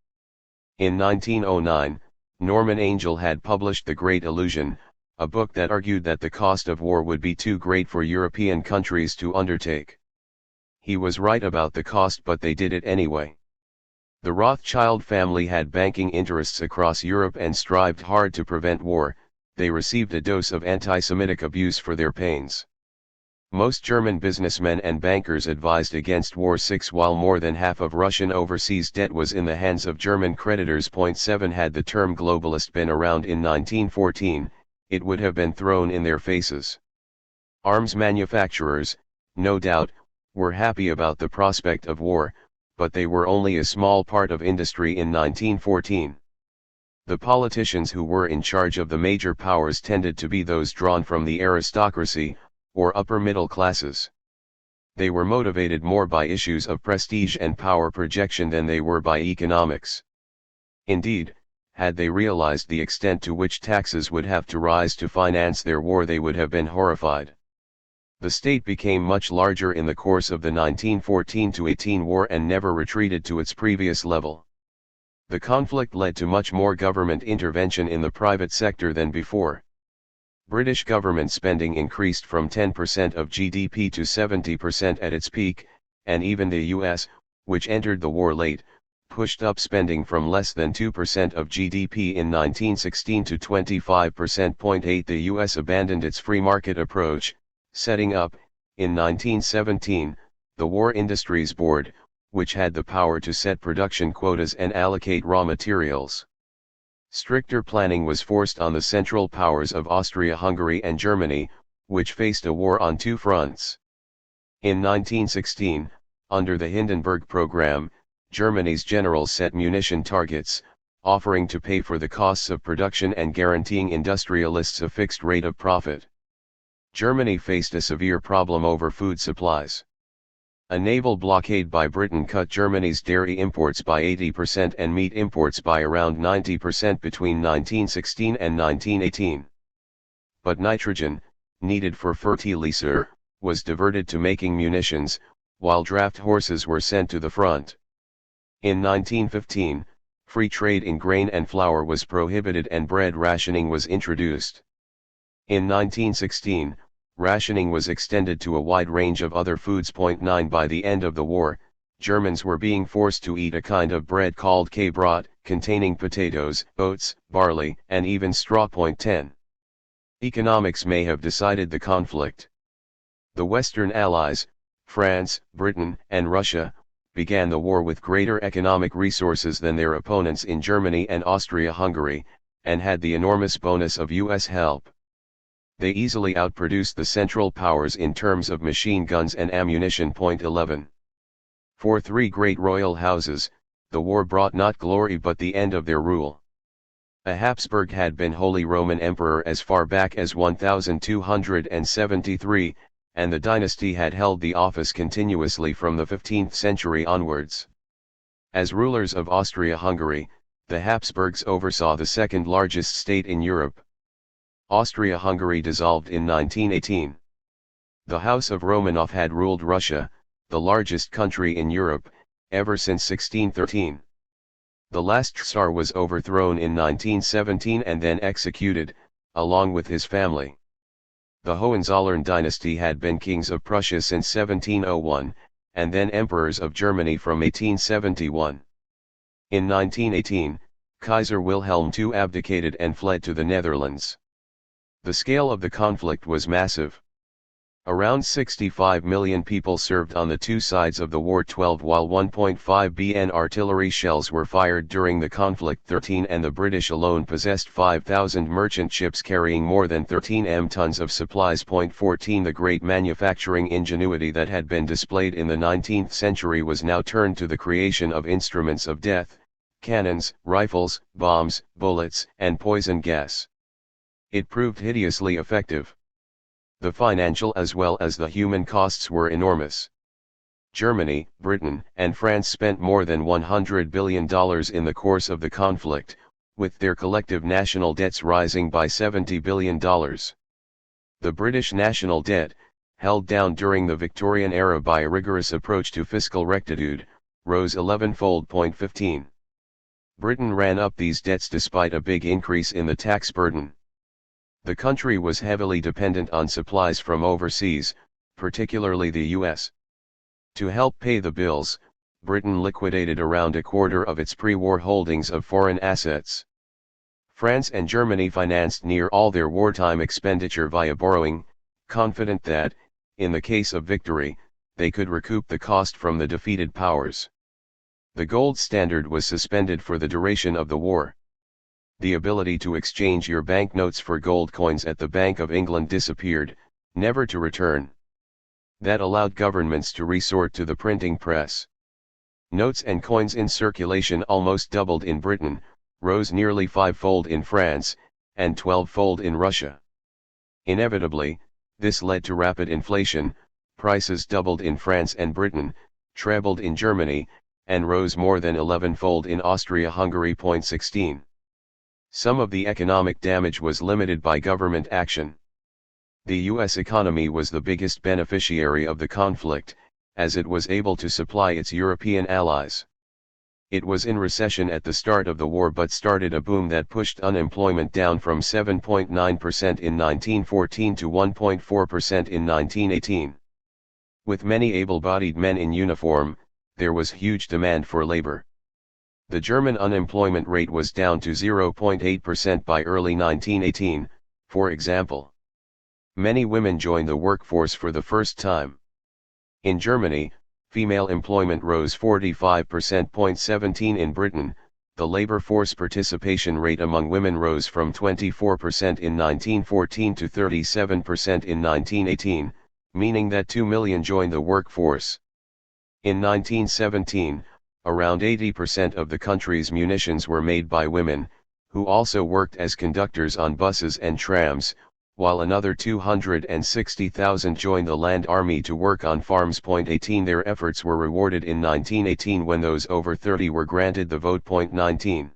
Speaker 1: In 1909, Norman Angell had published The Great Illusion, a book that argued that the cost of war would be too great for European countries to undertake. He was right about the cost, but they did it anyway. The Rothschild family had banking interests across Europe and strived hard to prevent war. They received a dose of anti-Semitic abuse for their pains. Most German businessmen and bankers advised against war. 6. While more than half of Russian overseas debt was in the hands of German creditors. 7. Had the term globalist been around in 1914, it would have been thrown in their faces. Arms manufacturers, no doubt, were happy about the prospect of war, but they were only a small part of industry in 1914. The politicians who were in charge of the major powers tended to be those drawn from the aristocracy, or upper middle classes. They were motivated more by issues of prestige and power projection than they were by economics. Indeed, had they realized the extent to which taxes would have to rise to finance their war, they would have been horrified. The state became much larger in the course of the 1914-18 war and never retreated to its previous level. The conflict led to much more government intervention in the private sector than before. British government spending increased from 10% of GDP to 70% at its peak, and even the US, which entered the war late, pushed up spending from less than 2% of GDP in 1916 to 25%. 8. The US abandoned its free market approach, setting up, in 1917, the War Industries Board, which had the power to set production quotas and allocate raw materials. Stricter planning was forced on the Central Powers of Austria-Hungary and Germany, which faced a war on two fronts. In 1916, under the Hindenburg Program, Germany's generals set munition targets, offering to pay for the costs of production and guaranteeing industrialists a fixed rate of profit. Germany faced a severe problem over food supplies. A naval blockade by Britain cut Germany's dairy imports by 80% and meat imports by around 90% between 1916 and 1918. But nitrogen, needed for fertilizer, was diverted to making munitions, while draft horses were sent to the front. In 1915, free trade in grain and flour was prohibited and bread rationing was introduced. In 1916, rationing was extended to a wide range of other foods. 9. By the end of the war, Germans were being forced to eat a kind of bread called Käsebrot, containing potatoes, oats, barley, and even straw. 10. Economics may have decided the conflict. The Western Allies, France, Britain, and Russia, began the war with greater economic resources than their opponents in Germany and Austria-Hungary, and had the enormous bonus of US help. They easily outproduced the Central Powers in terms of machine guns and ammunition. 11. For three great royal houses, the war brought not glory but the end of their rule. A Habsburg had been Holy Roman Emperor as far back as 1273, and the dynasty had held the office continuously from the 15th century onwards. As rulers of Austria-Hungary, the Habsburgs oversaw the second largest state in Europe. Austria-Hungary dissolved in 1918. The House of Romanov had ruled Russia, the largest country in Europe, ever since 1613. The last Tsar was overthrown in 1917 and then executed, along with his family. The Hohenzollern dynasty had been kings of Prussia since 1701, and then emperors of Germany from 1871. In 1918, Kaiser Wilhelm II abdicated and fled to the Netherlands. The scale of the conflict was massive. Around 65 million people served on the two sides of the war. 12 while 1.5 bn artillery shells were fired during the conflict. 13 and the British alone possessed 5,000 merchant ships carrying more than 13 tons of supplies. 14 The great manufacturing ingenuity that had been displayed in the 19th century was now turned to the creation of instruments of death, cannons, rifles, bombs, bullets, and poison gas. It proved hideously effective. The financial as well as the human costs were enormous. Germany, Britain, and France spent more than $100 billion in the course of the conflict, with their collective national debts rising by $70 billion. The British national debt, held down during the Victorian era by a rigorous approach to fiscal rectitude, rose 11-fold. 15. Britain ran up these debts despite a big increase in the tax burden. The country was heavily dependent on supplies from overseas, particularly the US. To help pay the bills, Britain liquidated around a quarter of its pre-war holdings of foreign assets. France and Germany financed near all their wartime expenditure via borrowing, confident that, in the case of victory, they could recoup the cost from the defeated powers. The gold standard was suspended for the duration of the war. The ability to exchange your banknotes for gold coins at the Bank of England disappeared, never to return. That allowed governments to resort to the printing press. Notes and coins in circulation almost doubled in Britain, rose nearly 5-fold in France, and 12-fold in Russia. Inevitably, this led to rapid inflation. Prices doubled in France and Britain, trebled in Germany, and rose more than 11-fold in Austria-Hungary. 16. Some of the economic damage was limited by government action. The US economy was the biggest beneficiary of the conflict, as it was able to supply its European allies. It was in recession at the start of the war but started a boom that pushed unemployment down from 7.9% in 1914 to 1.4% in 1918. With many able-bodied men in uniform, there was huge demand for labor. The German unemployment rate was down to 0.8% by early 1918, for example. Many women joined the workforce for the first time. In Germany, female employment rose 45%. 17 In Britain, the labor force participation rate among women rose from 24% in 1914 to 37% in 1918, meaning that 2 million joined the workforce. In 1917, around 80% of the country's munitions were made by women, who also worked as conductors on buses and trams, while another 260,000 joined the land army to work on farms. 18 Their efforts were rewarded in 1918 when those over 30 were granted the vote. 19.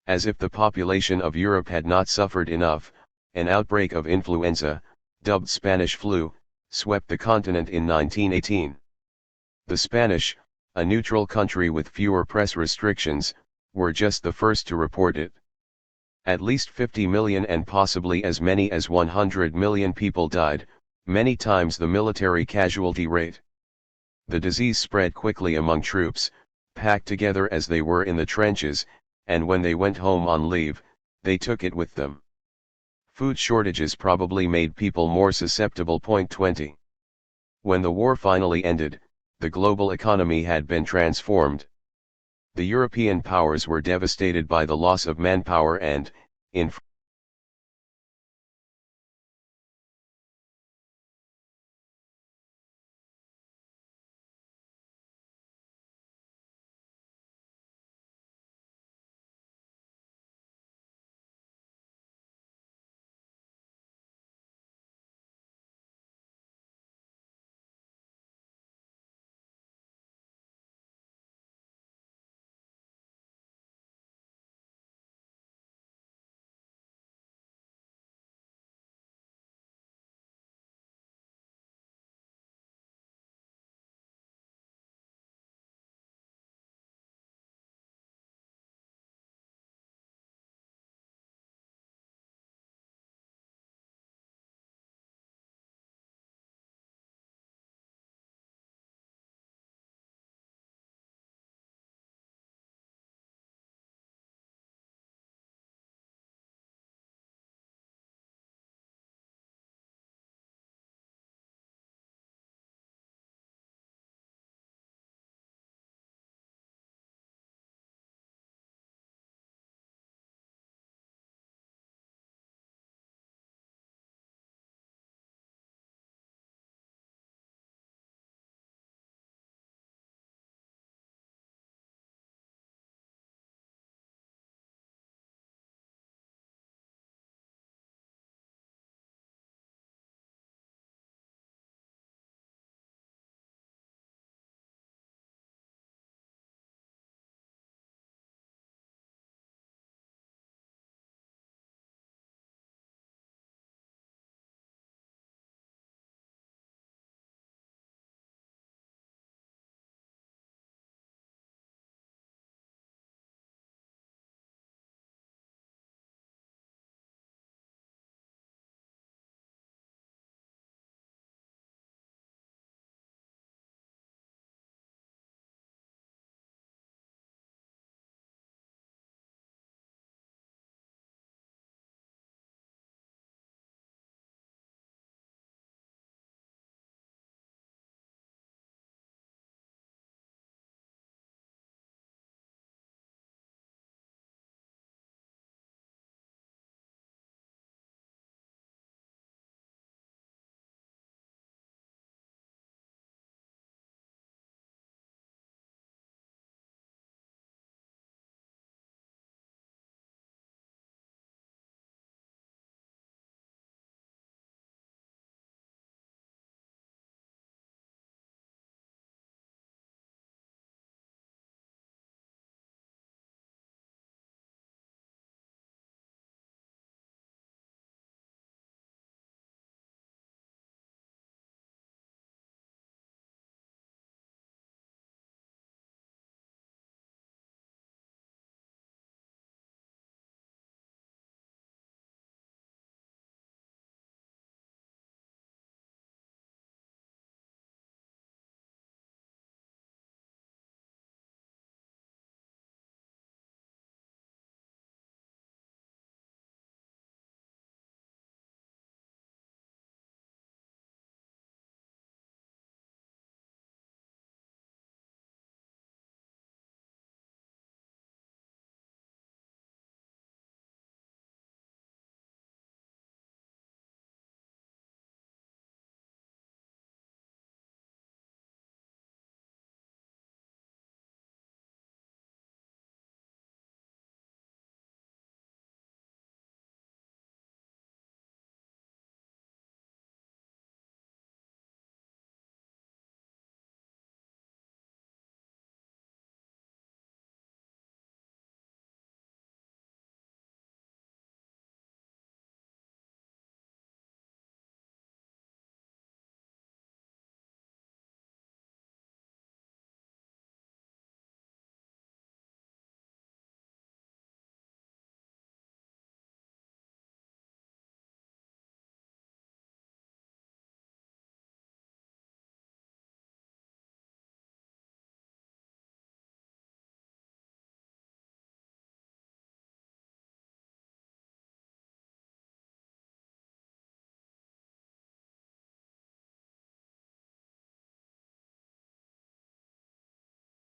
Speaker 1: As if the population of Europe had not suffered enough, an outbreak of influenza, dubbed Spanish flu, swept the continent in 1918. The Spanish, a neutral country with fewer press restrictions, were just the first to report it. At least 50 million and possibly as many as 100 million people died, many times the military casualty rate. The disease spread quickly among troops, packed together as they were in the trenches, and when they went home on leave, they took it with them. Food shortages probably made people more susceptible. 20. When the war finally ended, the global economy had been transformed. The European powers were devastated by the loss of manpower and, in